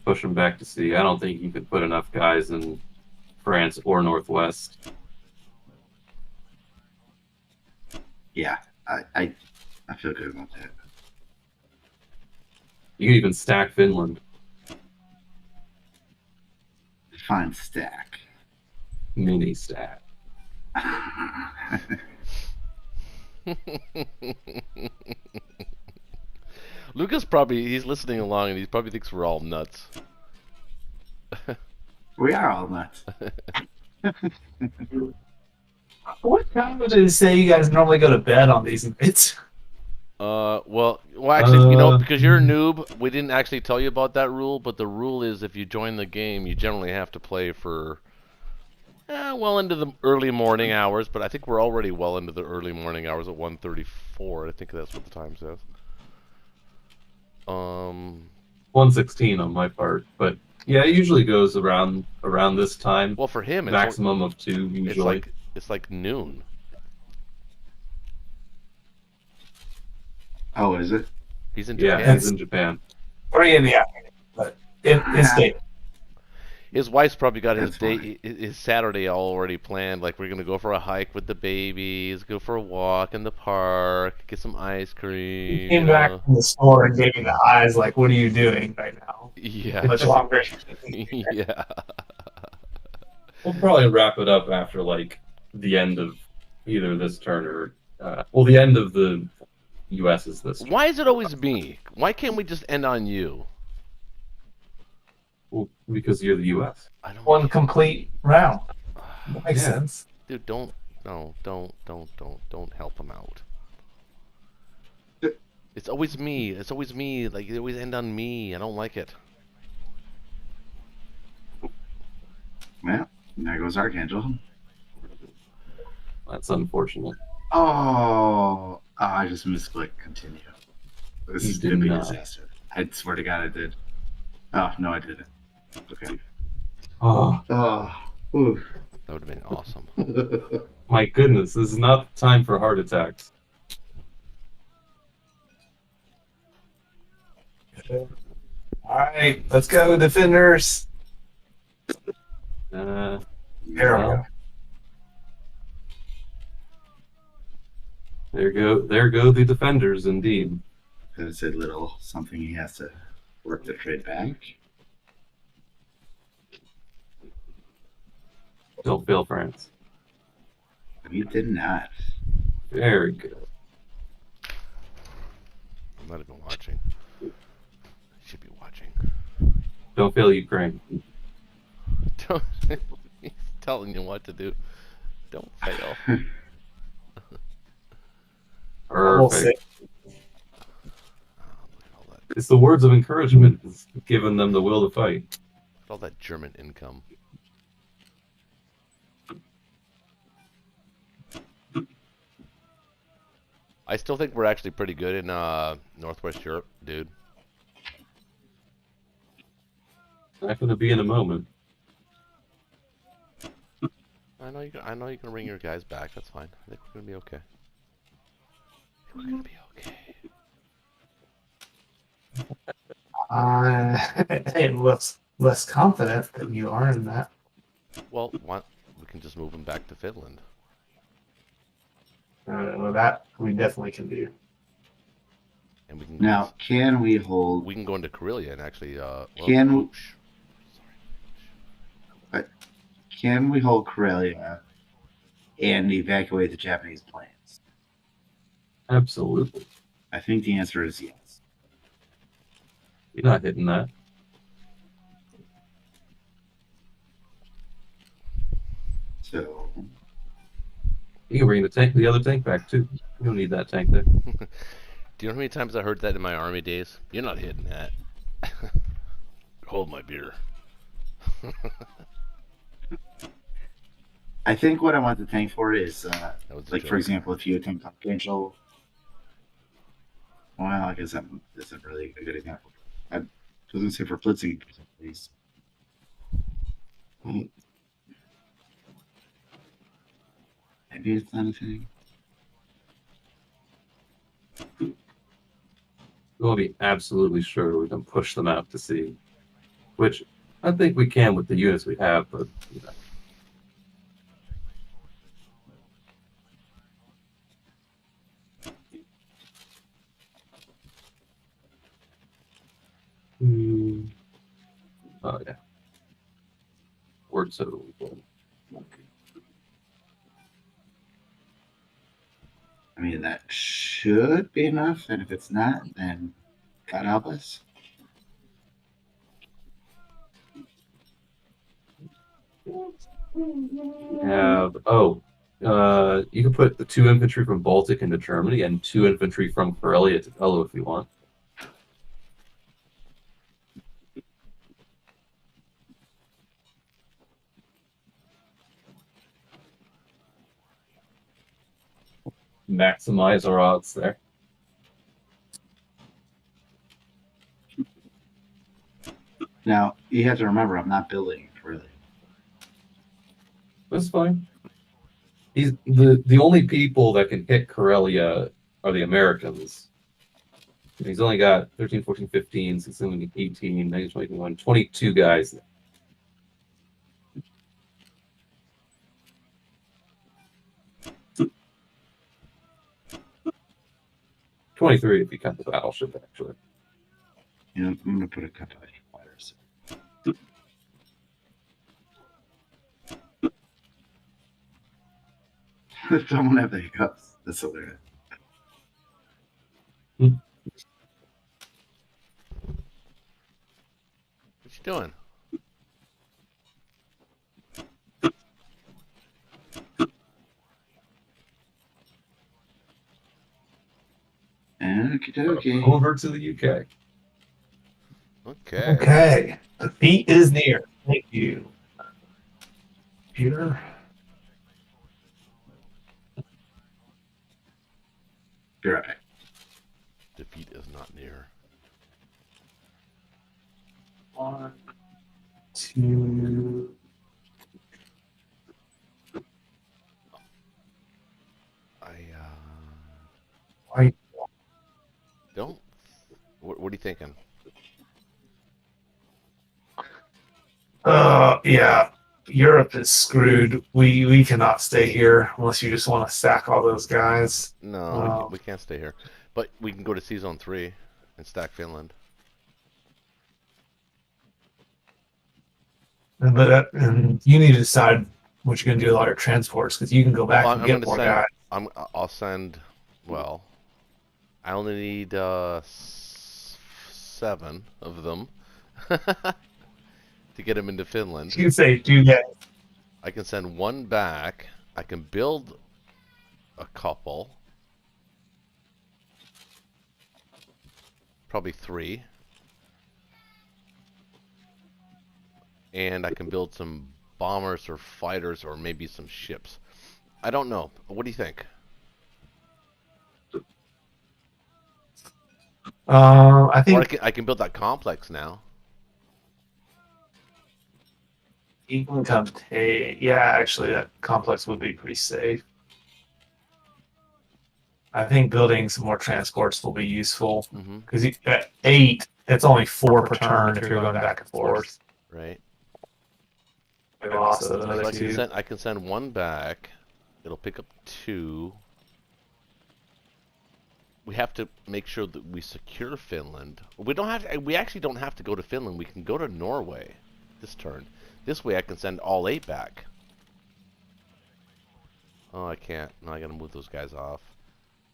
push them back to sea. I don't think you could put enough guys in France or Northwest. Yeah, I feel good about that. You can even stack Finland. Fine stack. Mini stack. Lucas he's listening along and he probably thinks we're all nuts. We are all nuts. What time would it say you guys normally go to bed on these nights? Well, actually, Uh, because you're a noob, we didn't actually tell you about that rule, but the rule is if you join the game, you generally have to play for well into the early morning hours, but I think we're already well into the early morning hours at 1:34. I think that's what the time says. 116 on my part, but yeah, it usually goes around this time. Well, for him, Maximum of 2 usually. it's like noon. Oh, is it? He's in Yeah, Japan. he's in Japan. 3 in the afternoon, but it's state. His wife's probably got his That's day, his Saturday already planned. Like, we're gonna go for a hike with the babies, go for a walk in the park, get some ice cream. He came back from the store and gave me the eyes like, what are you doing right now? Yeah. Much longer. Yeah. We'll probably wrap it up after like the end of either this turn or the end of the U.S.'s this turn. Why is it always me? Why can't we just end on you? Well, because you're the U.S. I don't. One complete round. That makes Yeah. sense. Dude, don't help him out. It's always me. It's always me. Like, they always end on me. I don't like it. Well, there goes Archangel. That's unfortunate. Oh, I just misclicked continue. This You is did gonna be a not. disaster. I swear to God I did. Oh, no, I didn't. Okay. Oh Oh, ooh. That would have been awesome. my goodness, this is not the time for heart attacks. All right, let's go, defenders. Uh, Here we well, go. There go the defenders, indeed. It's a little something he has to work the trade back. Don't fail France. You did not. Very good. I'm not even watching. I should be watching. Don't fail Ukraine. Don't. He's telling you what to do. Don't fail. We'll see. Perfect. Look at all that. It's the words of encouragement that's given them the will to fight. Look at all that German income. I still think we're actually pretty good in Northwest Europe, dude. Not going to be in a moment. I know you can bring your guys back. That's fine. I think we're gonna be okay. We're gonna be okay. I am less confident than you are in that. Well, we can just move them back to Finland. Well, that we definitely can do. And we can Now, can we hold? we can go into Karelia and actually Can can we hold Karelia and evacuate the Japanese planes? Absolutely. I think the answer is yes. You're not hitting that. So You can bring the other tank back too. You don't need that tank there. Do you know how many times I heard that in my army days? You're not hitting that. Hold my beer. I think what I want the tank for is That was a like, joke. for example, if you attempt confidential. Well, I guess that isn't really a good example. I was going to say for blitzing, please. Maybe it's not a thing. We want to be absolutely sure we can push them out to sea, which I think we can with the units we have, but you know. Oh yeah. Word so. I mean, that should be enough, and if it's not, then God help us. Have you can put the 2 infantry from Baltic into Germany and 2 infantry from Karelia to Fellow if you want. Maximize our odds there. Now, you have to remember, I'm not building really. That's fine. He's the only people that can hit Karelia are the Americans. He's only got 13, 14, 15, 16, 18, 19, 21, 22 guys. 23 if you count the battleship, actually. You know, I'm going to put a couple of fighters. Someone have the hiccups. That's hilarious. What you doing? Okie dokie. Over to the UK. Okay. Okay, the beat is near. Thank you, Peter. Be right back. Defeat is not near. 1, 2. I don't. What are you thinking? Yeah. Europe is screwed. We cannot stay here unless you just want to sack all those guys. No, we can't stay here. But we can go to Sea Zone 3 and stack Finland. But and you need to decide what you're going to do with all your transports because you can go back Well, and I'm get gonna more send. guys. I'll send. Well, I only need 7 of them to get them into Finland. You can say do that. I can send 1 back. I can build a couple. Probably 3. And I can build some bombers or fighters or maybe some ships. I don't know. What do you think? I think Or I can build that complex now. England comes. Hey, yeah, actually, that complex would be pretty safe. I think building some more transports will be useful Mm-hmm. because at 8, it's only 4 per turn if you're going back and forth. Right. We lost those So other I can 2. send one back. It'll pick up 2. We have to make sure that we secure Finland. We don't have to, we actually don't have to go to Finland. We can go to Norway this turn. This way I can send all 8 back. Oh, I can't. No, I gotta move those guys off.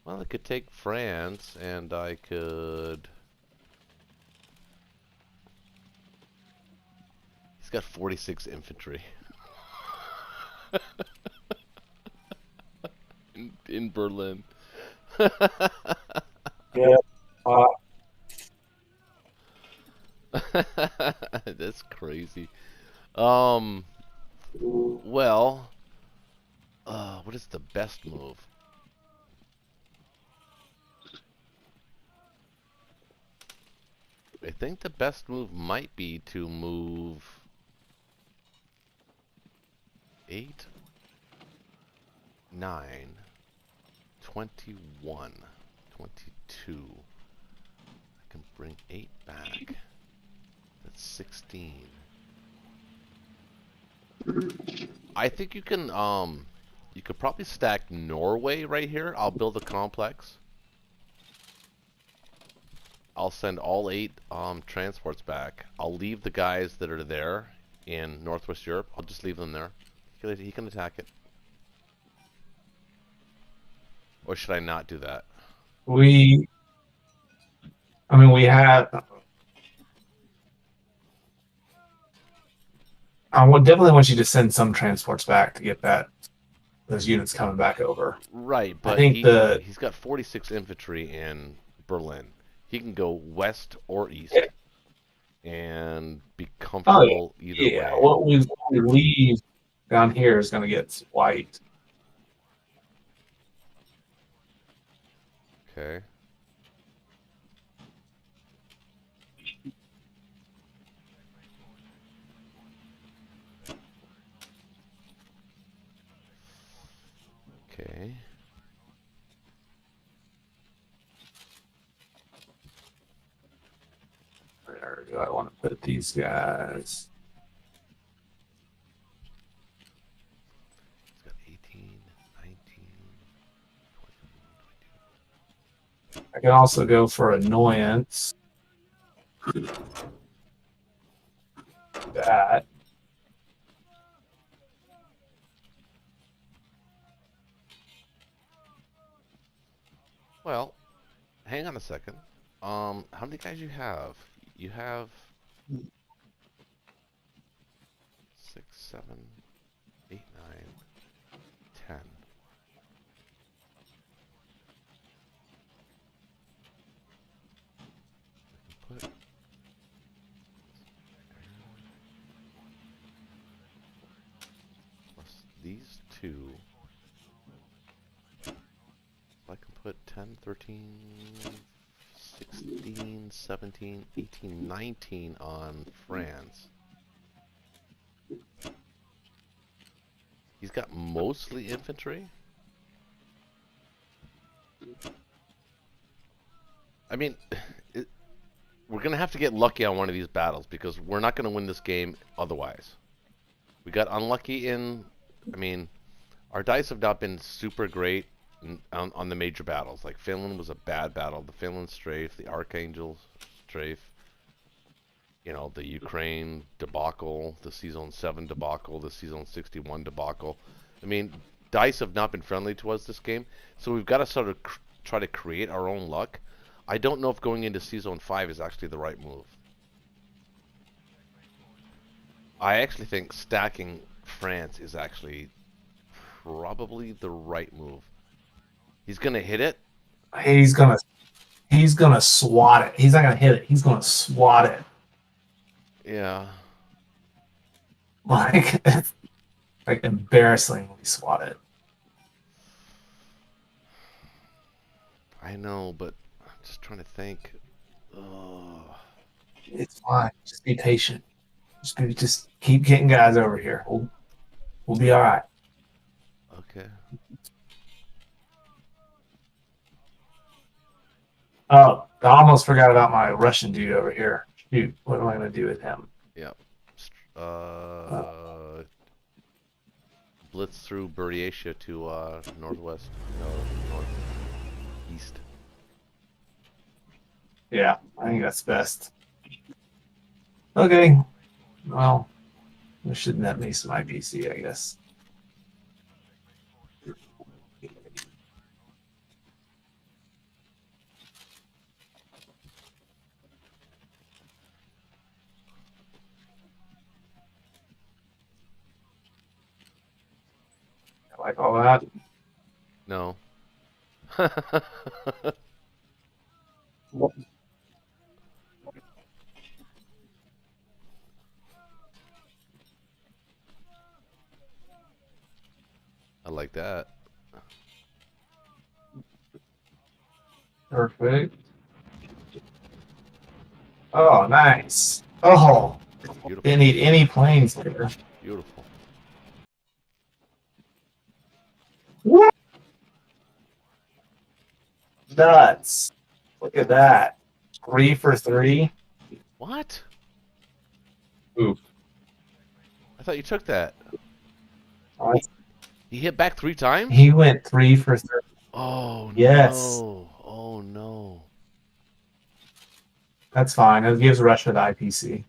Well, I could take France, and I could... He's got 46 infantry. in Berlin. Yeah. That's crazy. Well, what is the best move? I think the best move might be to move 8, 9, 21, 22. I can bring 8 back. That's 16. I think you can, you could probably stack Norway right here. I'll build a complex. I'll send all 8 transports back. I'll leave the guys that are there in Northwest Europe. I'll just leave them there. He can attack it. Or should I not do that? We have. I would definitely want you to send some transports back to get those units coming back over. Right, but think he's got 46 infantry in Berlin. He can go west or east and be comfortable either way. What we leave down here is going to get white. Okay. Okay. Where do I want to put these guys? He's got 18, 19, 21, 22. I can also go for annoyance. That. Well, hang on a second. How many guys you have? You have 6, 7, 8, 9, 10. I can put plus these 2. I can put 10, 13, 16, 17, 18, 19 on France. He's got mostly infantry. I mean, we're going to have to get lucky on one of these battles because we're not going to win this game otherwise. We got unlucky in... I mean, our dice have not been super great on the major battles. Like Finland was a bad battle. The Finland strafe, the Archangel strafe, you know, the Ukraine debacle, the Season 7 debacle, the Season 61 debacle. I mean, dice have not been friendly to us this game, so we've got to sort of try to create our own luck. I don't know if going into Season 5 is actually the right move. I actually think stacking France is actually probably the right move. He's gonna hit it. He's gonna swat it. He's not gonna hit it. He's gonna swat it. Yeah. Like it's like embarrassingly swat it. I know, but I'm just trying to think. Oh. It's fine. Just be patient. Just keep getting guys over here. We'll be all right. Okay. Oh, I almost forgot about my Russian dude over here. Shoot, what am I going to do with him? Blitz through Buryatia to northwest, no, northeast. Yeah, I think that's best. Okay, well, we should net me some IPC, I guess. I like all that. No. I like that. Perfect. Oh, nice. Oh, Beautiful. didn't need any planes there. Beautiful. What? Nuts. Look at that. 3 for 3. What? Oof. I thought you took that. Oh, He hit back 3 times? he went 3 for 3. Oh, Yes. no. Oh, no. That's fine. It gives Russia the IPC.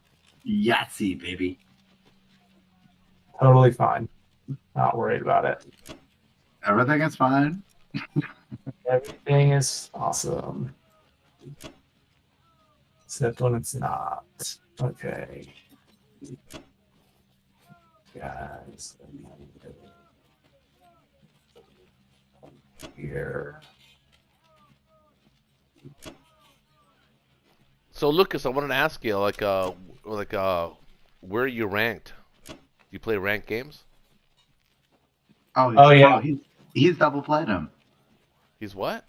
Yahtzee, baby. Totally fine. Not worried about it. Everything is fine. Everything is awesome. Except when it's not. Okay. Guys. Here. So, Lucas, I wanted to ask you, where are you ranked? Do you play ranked games? Oh, yeah. He's double platinum. He's what?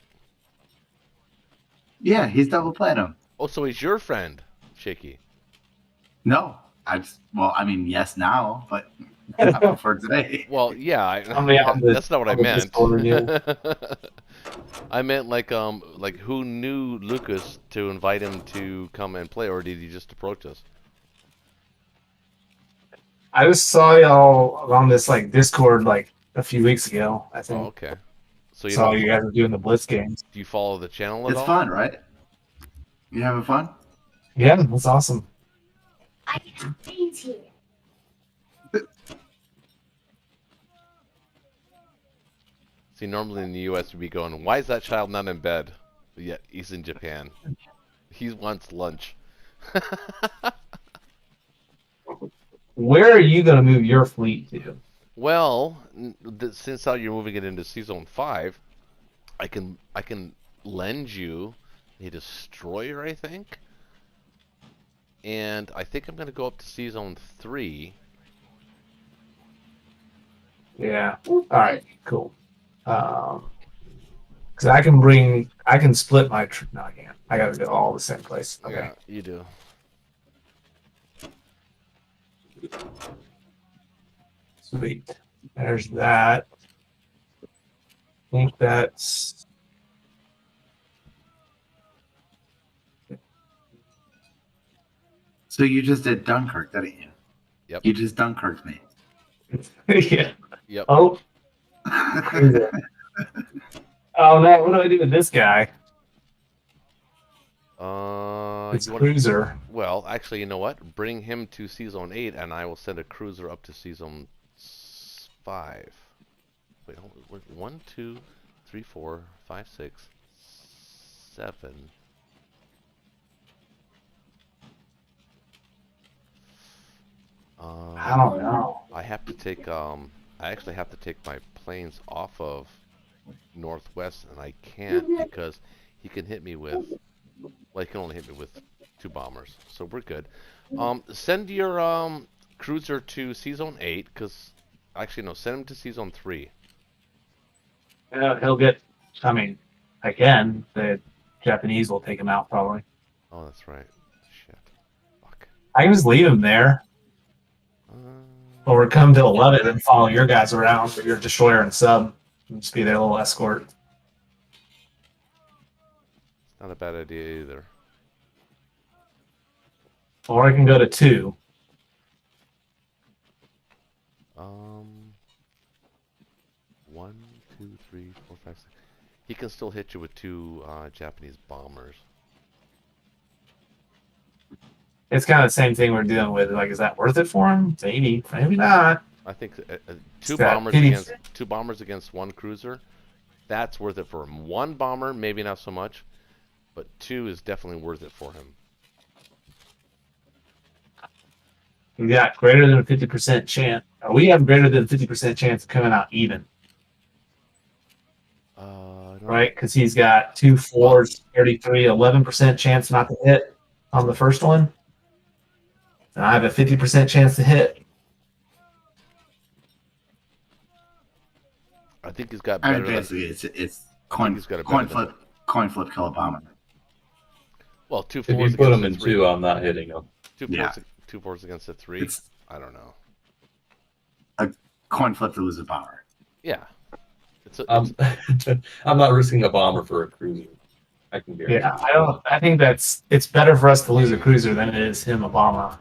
Yeah, he's double platinum. Oh, so he's your friend, Shaky. No, yes now, but not for today. Well, yeah, That's that's not what I on the meant. Discord, yeah. I meant like who knew Lucas to invite him to come and play, or did he just approach us? I just saw y'all on this Discord a few weeks ago, I Oh, think. okay. So Saw you guys were doing the Blitz games. do you follow the channel at It's all? fun, right? You having fun? Yeah, that's awesome. I have things here. See, normally in the U.S. we'd be going, "Why is that child not in bed?" But yet he's in Japan. He wants lunch. Where are you going to move your fleet to? Well, since now you're moving it into Season 5, I can lend you a destroyer, I think. And I think I'm going to go up to Season 3. Yeah. All right. Cool. Because I can split my. No, I can't. I got to go all the same place. Okay. Yeah, you do. Sweet. There's that. I think that's. So you just did Dunkirk, didn't you? Yep. You just Dunkirked me. Yeah. Yep. Oh. Oh no! What do I do with this guy? It's You wanna- cruiser. Well, actually, you know what? Bring him to Season 8, and I will send a cruiser up to Season 5. Wait, hold on. 1, 2, 3, 4, 5, 6, 7. I don't know. I have to take I actually have to take my planes off of Northwest, and I can't because he can hit me with, well, he can only hit me with 2 bombers, so we're good. Send your cruiser to Season 8, because actually no, send him to Season 3. He'll get. I mean, again, the Japanese will take him out probably. Oh, that's right. Shit. Fuck. I can just leave him there, or come to 11 and follow your guys around with your destroyer and sub, and just be their little escort. Not a bad idea either. Or I can go to 2. One, two, three, four, five, six. He can still hit you with 2 Japanese bombers. It's kind of the same thing we're dealing with. Like, is that worth it for him? Maybe, maybe not. I think It's got 2 bombers against 1 cruiser. That's worth it for him. 1 bomber, maybe not so much, but 2 is definitely worth it for him. We got greater than a 50% chance. We have greater than a 50% chance of coming out even, right? Because he's got 2 4s, 33, 11% chance not to hit on the first one. And I have a 50% chance to hit. I think he's got I better. mean, basically, it's coin he's got a coin better flip, kill a bomber. Well, 2 If 4s you put against him a in 3. 2, I'm not hitting him. 2 Yeah. 4s, 2 4s against a 3. It's I don't know. a coin flip to lose a bomber. Yeah. It's I'm not risking a bomber for a cruiser. I can guarantee. Yeah, I think it's better for us to lose a cruiser than it is him a bomber.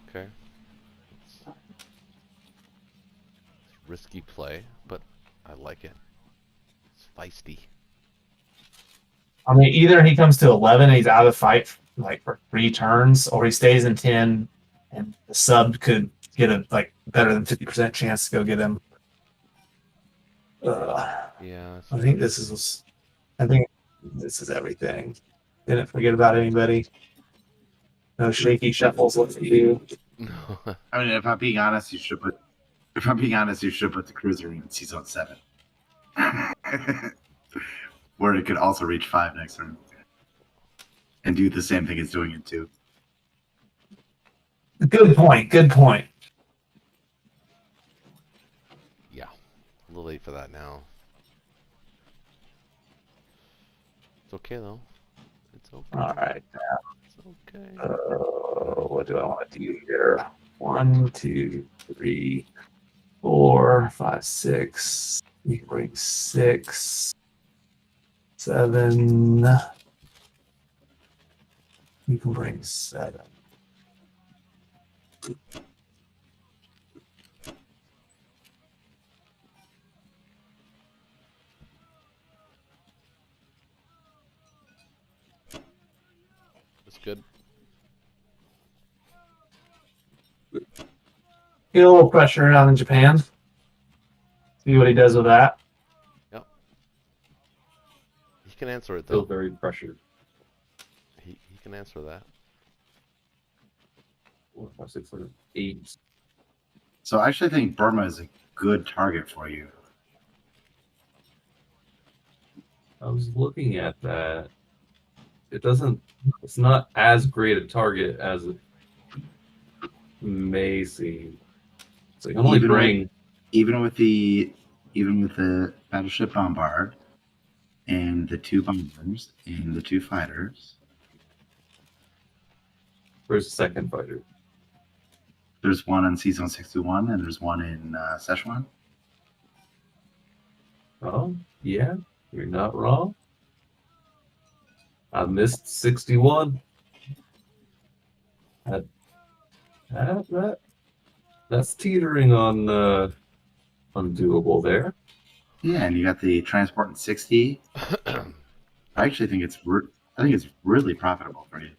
okay. It's risky play, but I like it. It's feisty. I mean, either he comes to 11 and he's out of the fight like for 3 turns, or he stays in 10 and the sub could get a like better than 50% chance to go get him. Yeah. I think this is everything. Didn't forget about anybody. No shaky shuffles with you. No. I mean, if I'm being honest, you should put the cruiser in season 7, where it could also reach 5 next turn, and do the same thing as doing it 2. Good point. Good point. Yeah. A little late for that now. It's okay though. It's okay. All right. It's okay. What do I want to do here? 1, 2, 3, 4, 5, 6. You can bring 6, 7. You can bring 7. It's good. Get a little pressure on in Japan. See what he does with that. He can answer it Feel though. very pressured. He can answer that. 4, 5, 6, 7, 8. So I actually think Burma is a good target for you. I was looking at that. It's not as great a target as it may seem. It's like, I'm only bring. Even with the battleship bombard and the 2 bombers and the 2 fighters. Where's the second fighter? There's one in season 61 and there's one in Szechuan. Oh, yeah, you're not wrong. I missed 61. That's teetering on undoable there. Yeah, and you got the transport in 60. I actually think it's really profitable for you.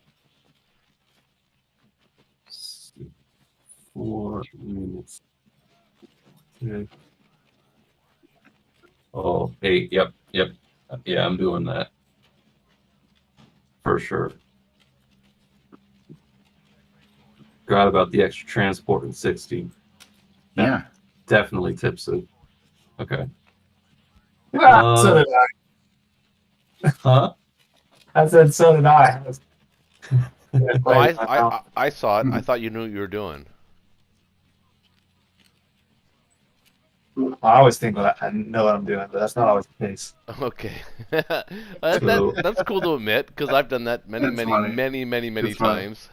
4 minutes. Okay. Oh, 8. Yep. Yeah, I'm doing that. For sure. Forgot about the extra transport in 60. Yeah. Definitely tips it. Okay. So did I. Huh? I said so did I. Oh, I saw it. I thought you knew what you were doing. I always think that I know what I'm doing, but that's not always the case. Okay. That's cool to admit, because I've done that many That's funny. That's funny. times.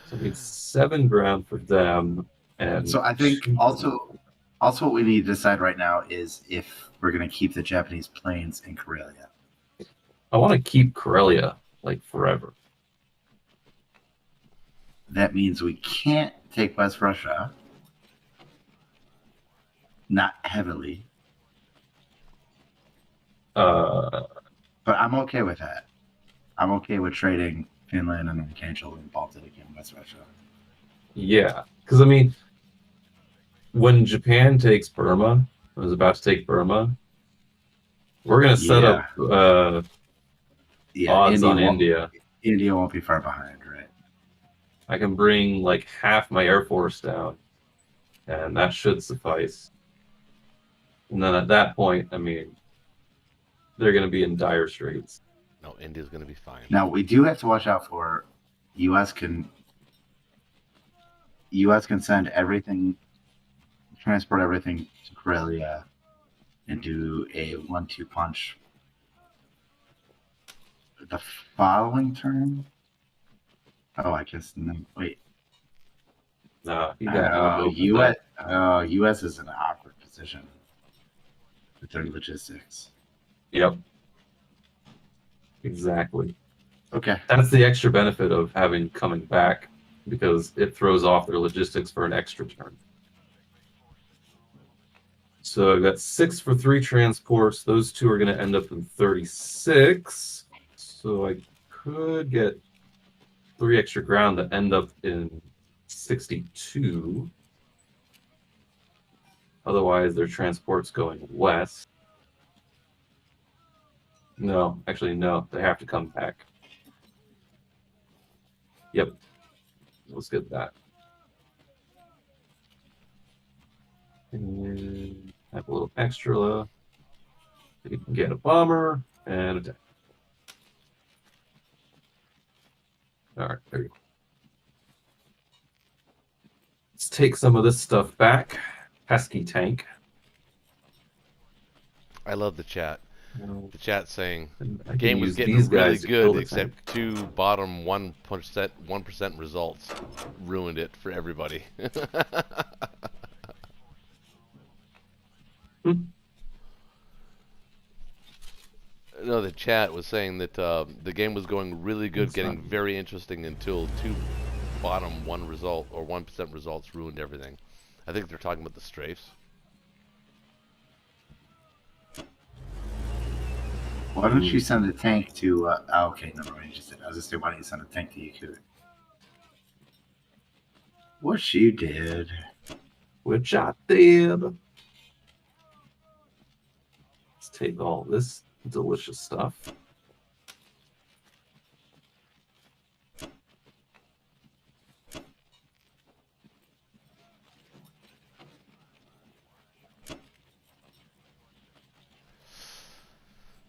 So it's 7 grand for them. And So I think also Also, what we need to decide right now is if we're going to keep the Japanese planes in Karelia. I want to keep Karelia like forever. That means we can't take West Russia. Not heavily. Uh, But I'm okay with that. I'm okay with trading Finland and Archangel and Baltic and West Russia. yeah, because I mean, when Japan takes Burma, was about to take Burma, we're gonna set up odds on India. India won't be far behind, right? I can bring like half my air force down, and that should suffice. And then at that point, I mean, they're going to be in dire straits. No, India's going to be fine. Now we do have to watch out for U.S. can send everything, transport everything to Karelia, and do a 1-2 punch. The following turn. Oh, I guess no. Wait. No, you got U.S. is in an awkward position with their logistics. Yep. Exactly. Okay. That's the extra benefit of having coming back, because it throws off their logistics for an extra turn. So I've got 6 for 3 transports. Those 2 are going to end up in 36. So I could get 3 extra ground that end up in 62. Otherwise, their transport's going west. No, actually, no. They have to come back. Yep. Let's get that. And have a little extra. You can get a bomber and attack. All right, there you go. Let's take some of this stuff back. Pesky tank. I love the chat. No, The chat saying I the can game was use getting these really guys to kill good, the except tank. 2 bottom 1% results ruined it for everybody. No, the chat was saying that the game was going really good, It's getting not- very interesting until 2 bottom 1% results ruined everything. I think they're talking about the strafes. Why don't you send a tank to? Okay, never mind. I was just saying, why don't you send a tank to Yakuza? What you did? Which I did. Let's take all this delicious stuff.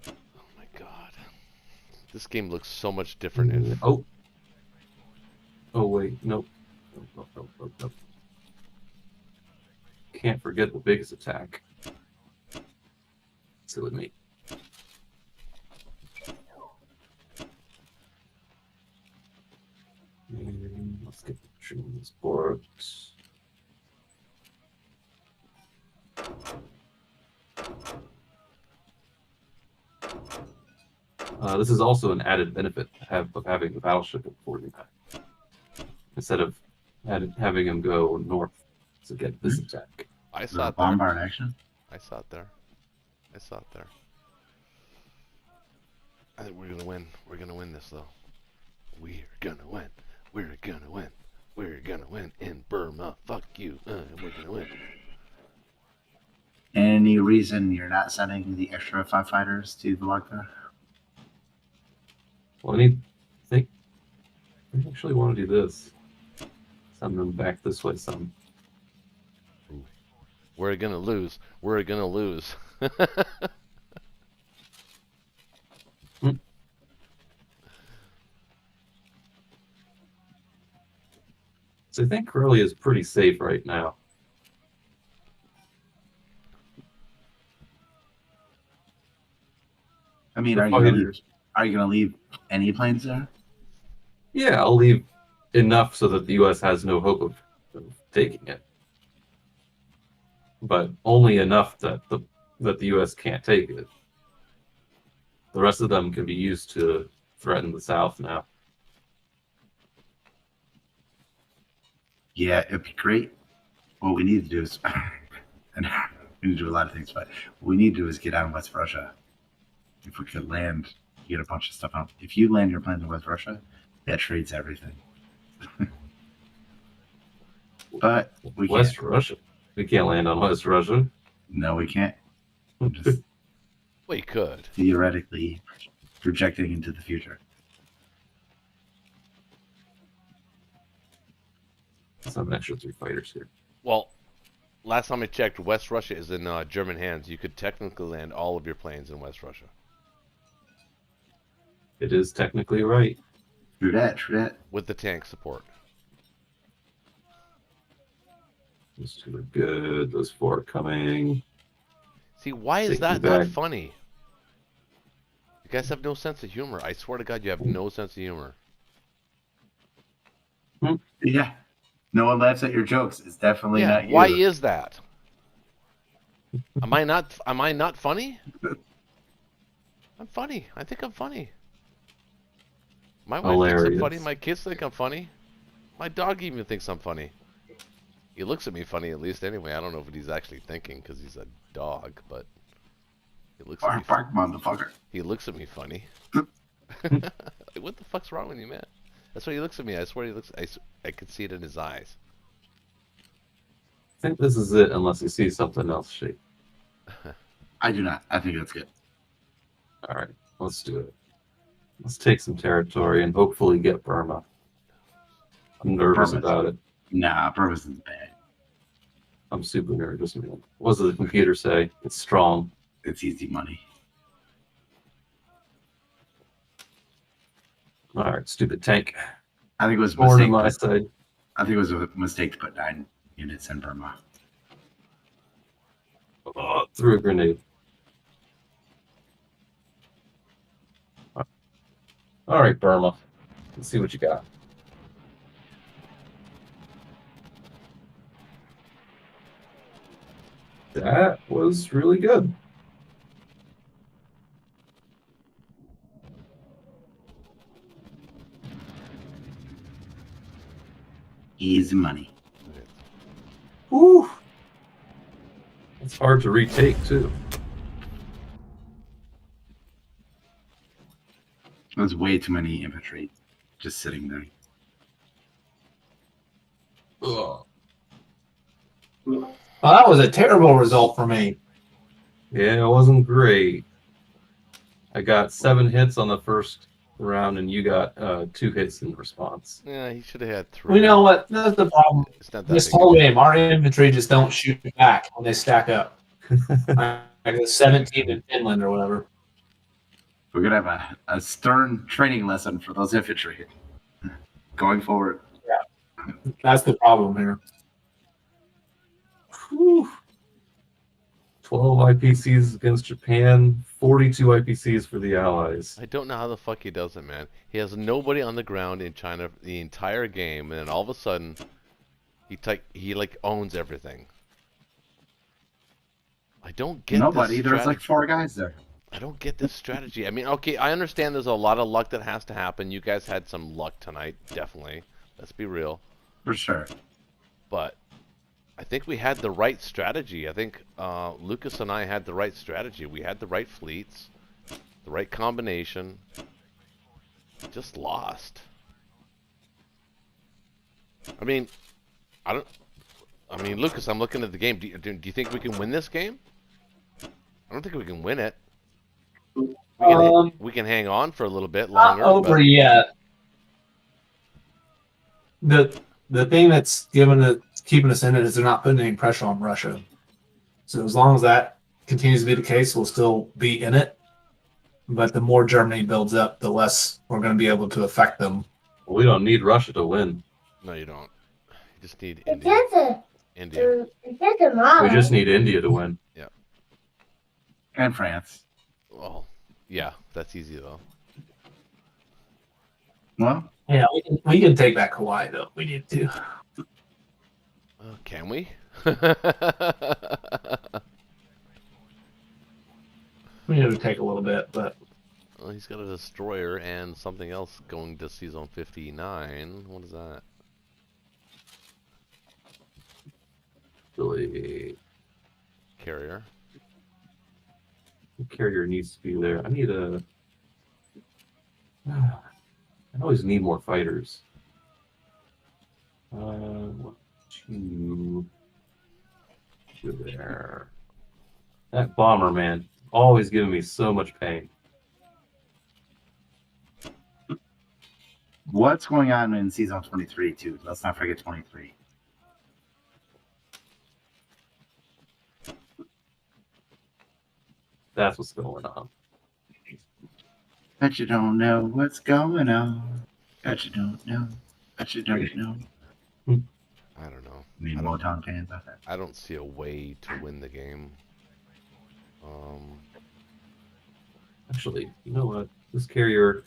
Oh my god. This game looks so much different. In Oh. Oh wait, nope. Nope. Can't forget the biggest attack. Silly me. And let's get the transport. This is also an added benefit of having the battleship at 49, instead of having him go north to get this attack. I The saw it there. bombard action. I saw it there. I saw it there. I think we're gonna win. We're gonna win this though. We're gonna win. We're gonna win. We're gonna win in Burma. Fuck you. We're gonna win. Any reason you're not sending the extra 5 fighters to Vologda? Well, I actually want to do this. Send them back this way some. We're gonna lose. We're gonna lose. So I think Curly is pretty safe right now. I mean, The are you gonna leave any planes there? Yeah, I'll leave enough so that the U.S. has no hope of taking it. but only enough that the U.S. can't take it. The rest of them can be used to threaten the South now. Yeah, it'd be great. What we need to do is, and we need to do a lot of things, but what we need to do is get out of West Russia. If we could land, get a bunch of stuff out. If you land your planes in West Russia, that trades everything. But we West can't. Russia. We can't land on West Russia. No, we can't. I'm just Well, you could. theoretically projecting into the future. Some extra 3 fighters here. Well, last time I checked, West Russia is in German hands. You could technically land all of your planes in West Russia. It is technically right. True that, true that. With the tank support. Those 2 are good. Those 4 are coming. See, why is Take that me not back. funny? You guys have no sense of humor. I swear to God, you have no sense of humor. Yeah. No one laughs at your jokes. It's definitely Yeah, not you. why is that? Am I not funny? I'm funny. I think I'm funny. My wife thinks I'm funny. Hilarious. My kids think I'm funny. My dog even thinks I'm funny. He looks at me funny at least anyway. I don't know if he's actually thinking because he's a dog, but he looks at me Bark, bark, motherfucker. He looks at me funny. What the fuck's wrong with you, man? That's why he looks at me. I swear he looks. I can see it in his eyes. I think this is it, unless you see something else shape. I do not. I think that's good. All right, let's do it. Let's take some territory and hopefully get Burma. I'm nervous Burma's- about it. Nah, purpose is bad. I'm super nervous, man. What does the computer say? It's strong. It's easy money. All right, stupid tank. I think it was a Born on mistake. my side. I think it was a mistake to put 9 units in Burma. Oh, threw a grenade. All right, Burma. Let's see what you got. That was really good. Easy money. Woo! It's hard to retake, too. There's way too many infantry just sitting there. Ugh. Well, that was a terrible result for me. Yeah, it wasn't great. I got 7 hits on the first round, and you got 2 hits in response. Yeah, he should have had 3. We know what that's the problem. It's not that This big a whole deal. game, our infantry just don't shoot back when they stack up. Like the 17 in Finland or whatever. We're going to have a stern training lesson for those infantry going forward. That's the problem here. Whew. 12 IPCs against Japan, 42 IPCs for the Allies. I don't know how the fuck he does it, man. He has nobody on the ground in China the entire game, and then all of a sudden, he like owns everything. I don't get Nobody. this There's like strategy. 4 guys there. I don't get this strategy. I mean, okay, I understand there's a lot of luck that has to happen. You guys had some luck tonight, definitely. Let's be real. For sure. But I think we had the right strategy. I think Lucas and I had the right strategy. We had the right fleets, the right combination. Just lost. I mean, Lucas, I'm looking at the game. Do you think we can win this game? I don't think we can win it. We can hang on for a little bit Not longer. over but yet. The thing that's keeping us in it is they're not putting any pressure on Russia. So as long as that continues to be the case, we'll still be in it. But the more Germany builds up, the less we're going to be able to affect them. We don't need Russia to win. No, you don't. You just need It's India. just a, India. it's just a model. We just need India to win. And France. Well, yeah, that's easy though. Well, Yeah, we can take back Hawaii though. We need to. Can we? We need to take a little bit, but Well, he's got a destroyer and something else going to sea zone 59. What is that? Really, Carrier. the carrier needs to be there. I need a. I always need more fighters. 1, 2. There. That bomber, man, always giving me so much pain. What's going on in season 23 too? Let's not forget 23. That's what's going on. Bet you don't know what's going on. Bet you don't know. Bet you don't know. I don't know. I mean, I don't- Motown fans out there. I don't see a way to win the game. Actually, you know what? This carrier,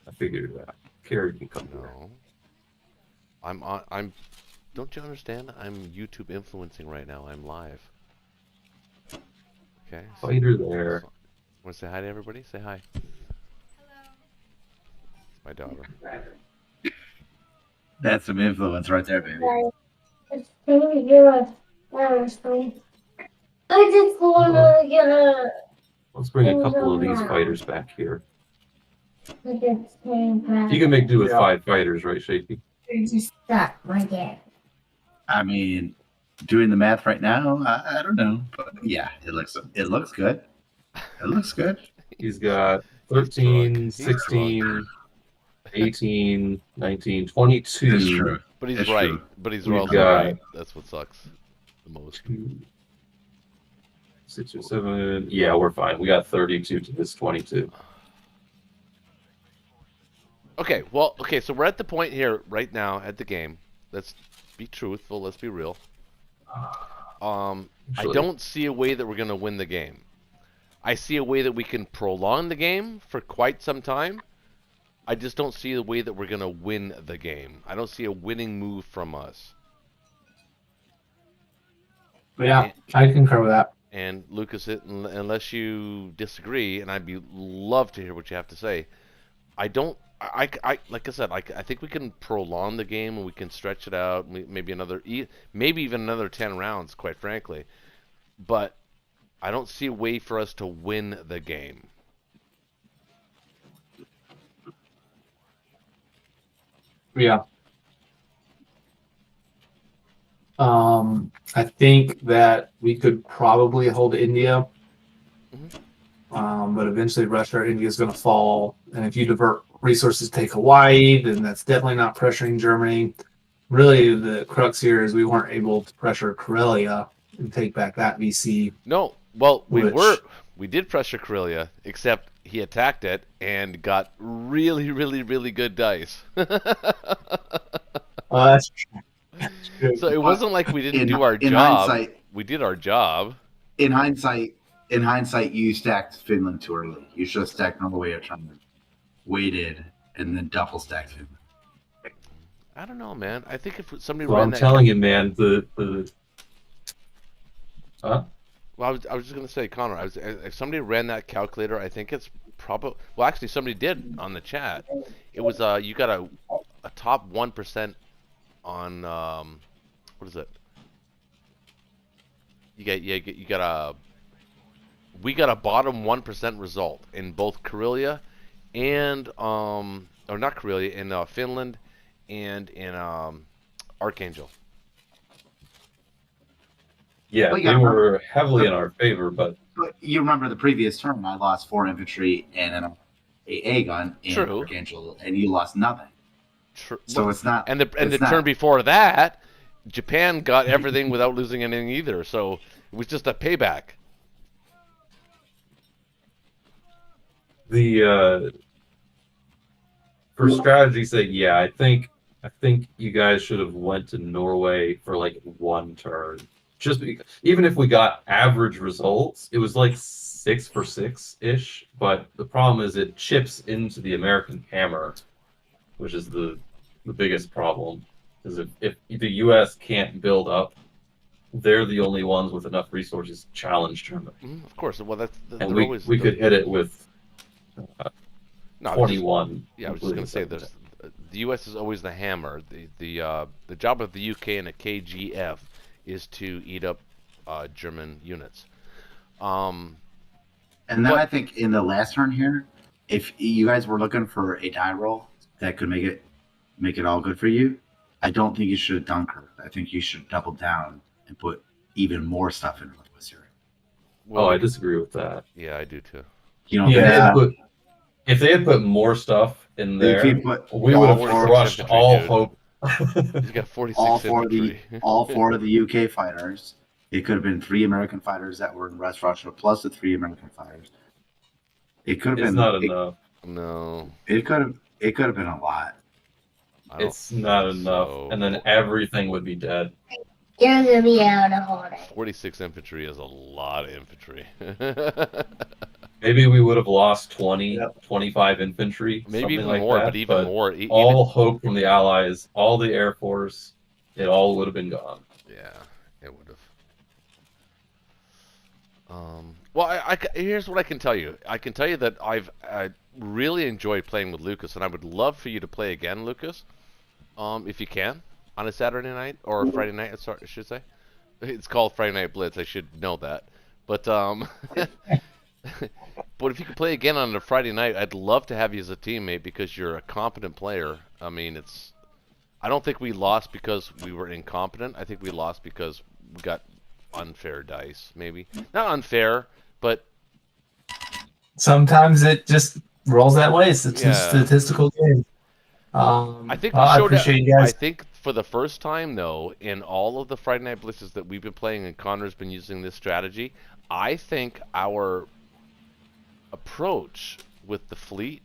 I figured it out. Carrier can come here. No. I'm. Don't you understand? I'm YouTube influencing right now. I'm live. Okay. Fighter there. Want to say hi to everybody? Say hi. My daughter. That's some influence right there, baby. It's pretty good. Honestly. I just wanna get a Let's bring a couple of these fighters back here. You You can make do with Yeah. 5 fighters, right, Shaky? just stop right there. I mean, doing the math right now, I don't know, but yeah, it looks good. It looks good. He's got 13, He's 16, 18, 19, It's 22. true. But he's It's right. true. But he's We've also got- right. That's what sucks the most. 2, 6 or 7. Yeah, we're fine. We got 32 to this 22. Okay, well, okay, so we're at the point here right now at the game. Let's be truthful. Let's be real. I Actually, don't see a way that we're going to win the game. I see a way that we can prolong the game for quite some time. I just don't see a way that we're going to win the game. I don't see a winning move from us. But yeah, I concur with that. And Lucas, unless you disagree, and I'd be love to hear what you have to say. I don't. I like I said, I think we can prolong the game and we can stretch it out, maybe even another 10 rounds, quite frankly. But I don't see a way for us to win the game. Yeah. I think that we could probably hold India. But eventually Russia or India is going to fall. And if you divert resources to take Hawaii, then that's definitely not pressuring Germany. Really, the crux here is we weren't able to pressure Karelia and take back that VC. No, well, Which- we did pressure Karelia, except he attacked it and got really, really, really good dice. That's true. That's true. So it wasn't like we didn't In- do our in job. hindsight- We did our job. In hindsight, you stacked Finland too early. You should have stacked Norway or China, waited, and then double stacked Finland. I don't know, man. I think if somebody well, ran I'm that, telling you, man, the well, I was just gonna say, Connor, if somebody ran that calculator, I think it's probably. Well, actually, somebody did on the chat. It was you got a top 1% on what is it? You got a. We got a bottom 1% result in both Karelia and or not Karelia, in Finland and in Archangel. yeah, Well, they yeah, were heavily in our favor, but But you remember the previous turn, I lost 4 infantry and an AA gun in True. Archangel, and you lost nothing. Tr- So it's not. And the it's not- turn before that, Japan got everything without losing anything either. So it was just a payback. the for strategy's sake, yeah, I think you guys should have went to Norway for like 1 turn. Just because, even if we got average results, it was like 6 for 6 ish. But the problem is it chips into the American hammer, which is the biggest problem. Is if the U.S. can't build up they're the only ones with enough resources to challenge Germany. Of course. Well, And they're we always could hit it with no, I was just- 21. Yeah, I was just gonna say the U.S. is always the hammer. The job of the U.K. and a KGF is to eat up German units. And then But- I think in the last turn here, if you guys were looking for a die roll that could make it all good for you, I don't think you should Dunkirk. I think you should double down and put even more stuff in Northwest Europe. Oh, I disagree with that. Yeah, I do too. You know, Yeah. If they had put more stuff in there, if you put we would have all four crushed infantry, all dude. hope. He's got 46 all four of infantry. the UK fighters, it could have been 3 American fighters that were in West Russia plus the 3 American fighters. It could have It's been not enough. No, It could have been a lot. I don't It's not think enough. so. And then everything would be dead. You're gonna be able to hold it. 46 infantry is a lot of infantry. Maybe we would have lost 20, Yep. 25 infantry. Maybe something even like more, that, but even more. All hope from the Allies, all the Air Force, it all would have been gone. Yeah, it would have. Well, here's what I can tell you. I can tell you that I really enjoyed playing with Lucas, and I would love for you to play again, Lucas, if you can, on a Saturday night or Friday night. Sorry, I should say. It's called Friday Night Blitz. I should know that, but but if you could play again on a Friday night, I'd love to have you as a teammate because you're a competent player. I mean, I don't think we lost because we were incompetent. I think we lost because we got unfair dice, maybe. Not unfair, but Sometimes it just rolls that way. It's a Yeah. statistical game. I think we I showed appreciate you I guys. think for the first time, though, in all of the Friday Night Blitzes that we've been playing and Connor's been using this strategy, I think our approach with the fleet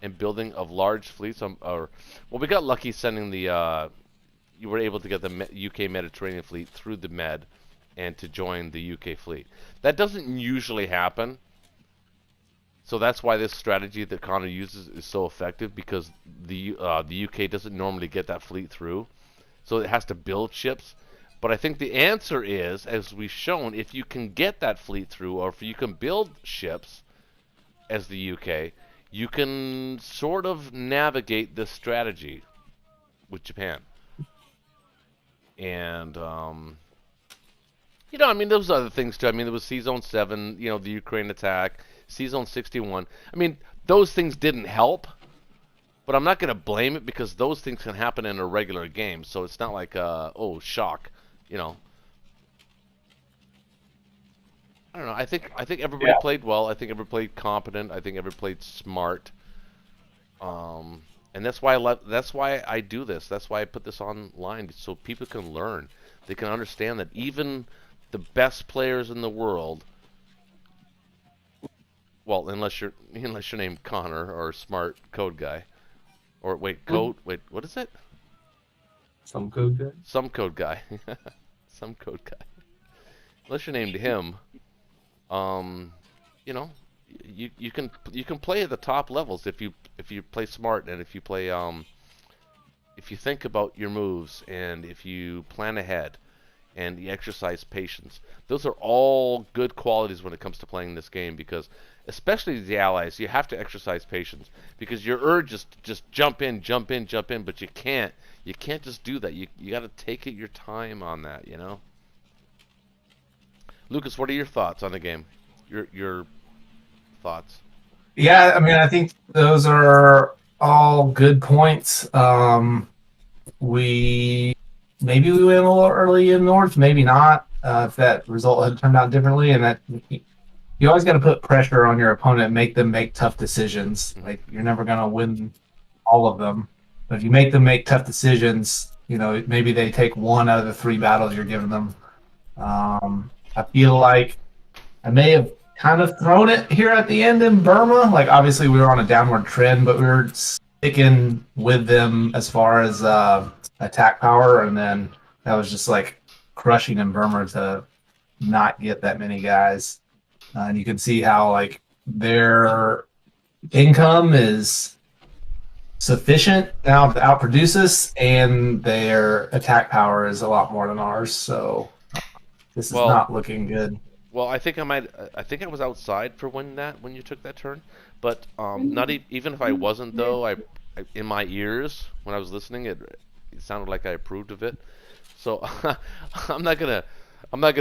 and building of large fleets, we got lucky sending you were able to get the UK Mediterranean fleet through the Med and to join the UK fleet. That doesn't usually happen. So that's why this strategy that Connor uses is so effective, because the UK doesn't normally get that fleet through. So it has to build ships. But I think the answer is, as we've shown, if you can get that fleet through, or if you can build ships as the UK, you can sort of navigate this strategy with Japan. And, I mean, there was other things too. I mean, there was C-Zone 7, the Ukraine attack, C-Zone 61. I mean, those things didn't help, but I'm not going to blame it because those things can happen in a regular game. So it's not like, oh, shock, I don't know. I think everybody played well. I think everybody played competent. I think everybody played smart. And that's why I do this. That's why I put this online, so people can learn. They can understand that even the best players in the world, well, unless you're named Connor or Smart Code Guy, or what is it? Some code guy? Some Code Guy. Some Code Guy. Unless you're named him, you can play at the top levels if you play smart, and if you play if you think about your moves, and if you plan ahead and you exercise patience. Those are all good qualities when it comes to playing this game, because especially the allies, you have to exercise patience, because your urge is to just jump in, but you can't just do that. You got to take your time on that, Lucas, what are your thoughts on the game? Your thoughts? Yeah, I mean, I think those are all good points. Maybe we went a little early in North, maybe not. If that result had turned out differently, and that you always got to put pressure on your opponent and make them make tough decisions. Like, you're never gonna win all of them, but if you make them make tough decisions, maybe they take one out of the 3 battles you're giving them. I feel like I may have kind of thrown it here at the end in Burma. Like, obviously we were on a downward trend, but we were sticking with them as far as attack power, and then that was just like crushing in Burma to not get that many guys. And you can see how like their income is sufficient now to outproduce us, and their attack power is a lot more than ours. So This is Well- not looking good. Well, I think I was outside for when you took that turn, but not even if I wasn't though. I in my ears when I was listening, it sounded like I approved of it. So I'm not gonna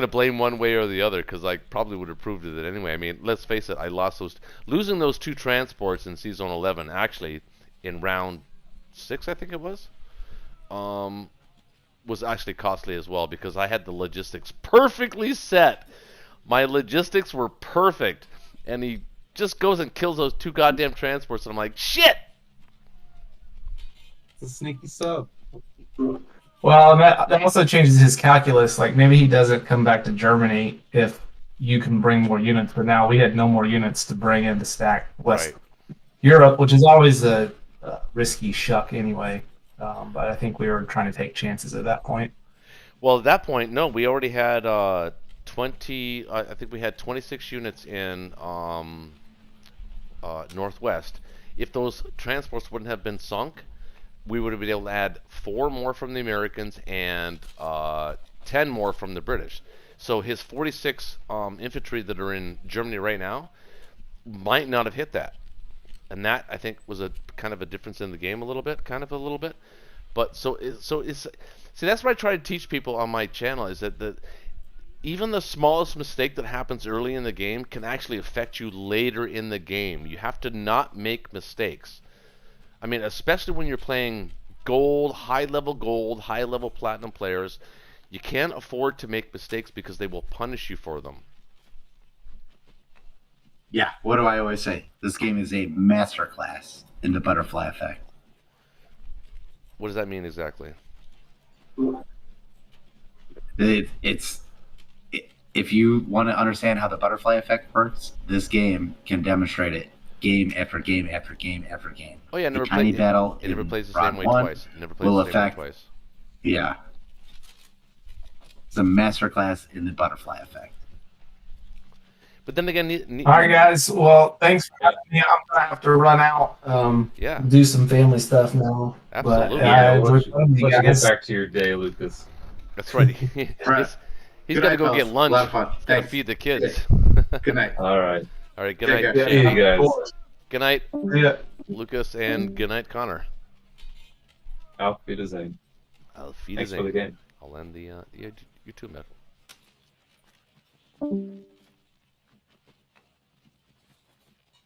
blame one way or the other because I probably would have approved of it anyway. I mean, let's face it, I lost losing those 2 transports in Season 11 actually in round 6, I think it was actually costly as well because I had the logistics perfectly set. My logistics were perfect, and he just goes and kills those 2 goddamn transports, and I'm like, shit! It's a sneaky sub. Well, that also changes his calculus. Like maybe he doesn't come back to Germany if you can bring more units. But now we had no more units to bring in to stack West Europe, which is always a risky shuck anyway. But I think we were trying to take chances at that point. Well, at that point, no, we already had 20. I think we had 26 units in Northwest. If those transports wouldn't have been sunk, we would have been able to add 4 more from the Americans and 10 more from the British. So his 46 infantry that are in Germany right now might not have hit that. And that, I think, was a kind of a difference in the game a little bit. But see, that's what I try to teach people on my channel is that even the smallest mistake that happens early in the game can actually affect you later in the game. You have to not make mistakes. I mean, especially when you're playing high-level platinum players, you can't afford to make mistakes because they will punish you for them. Yeah, what do I always say? This game is a masterclass in the butterfly effect. What does that mean exactly? If you want to understand how the butterfly effect works, this game can demonstrate it game after game after game after game. Oh yeah, the tiny battle it never in plays the round same way one twice. It never plays will the same way affect. twice. Yeah, it's a masterclass in the butterfly effect. But then again, All right, guys. Well, thanks for having me. I'm gonna have to run out. Yeah. Do some family stuff now. Absolutely. But Yeah, I let's enjoyed playing with you get guys. back to your day, Lucas. That's right. Right. He's Good got to night, go fellas. get lunch. A lot of fun. Got to Thanks. feed the kids. Good night. All right. All right. Good Take night, care. See Shane. you guys. Good night, Yeah. Lucas, and good night, Connor. Auf Wiedersehen. I'll feed Thanks for the game. I'll end the. You too, man.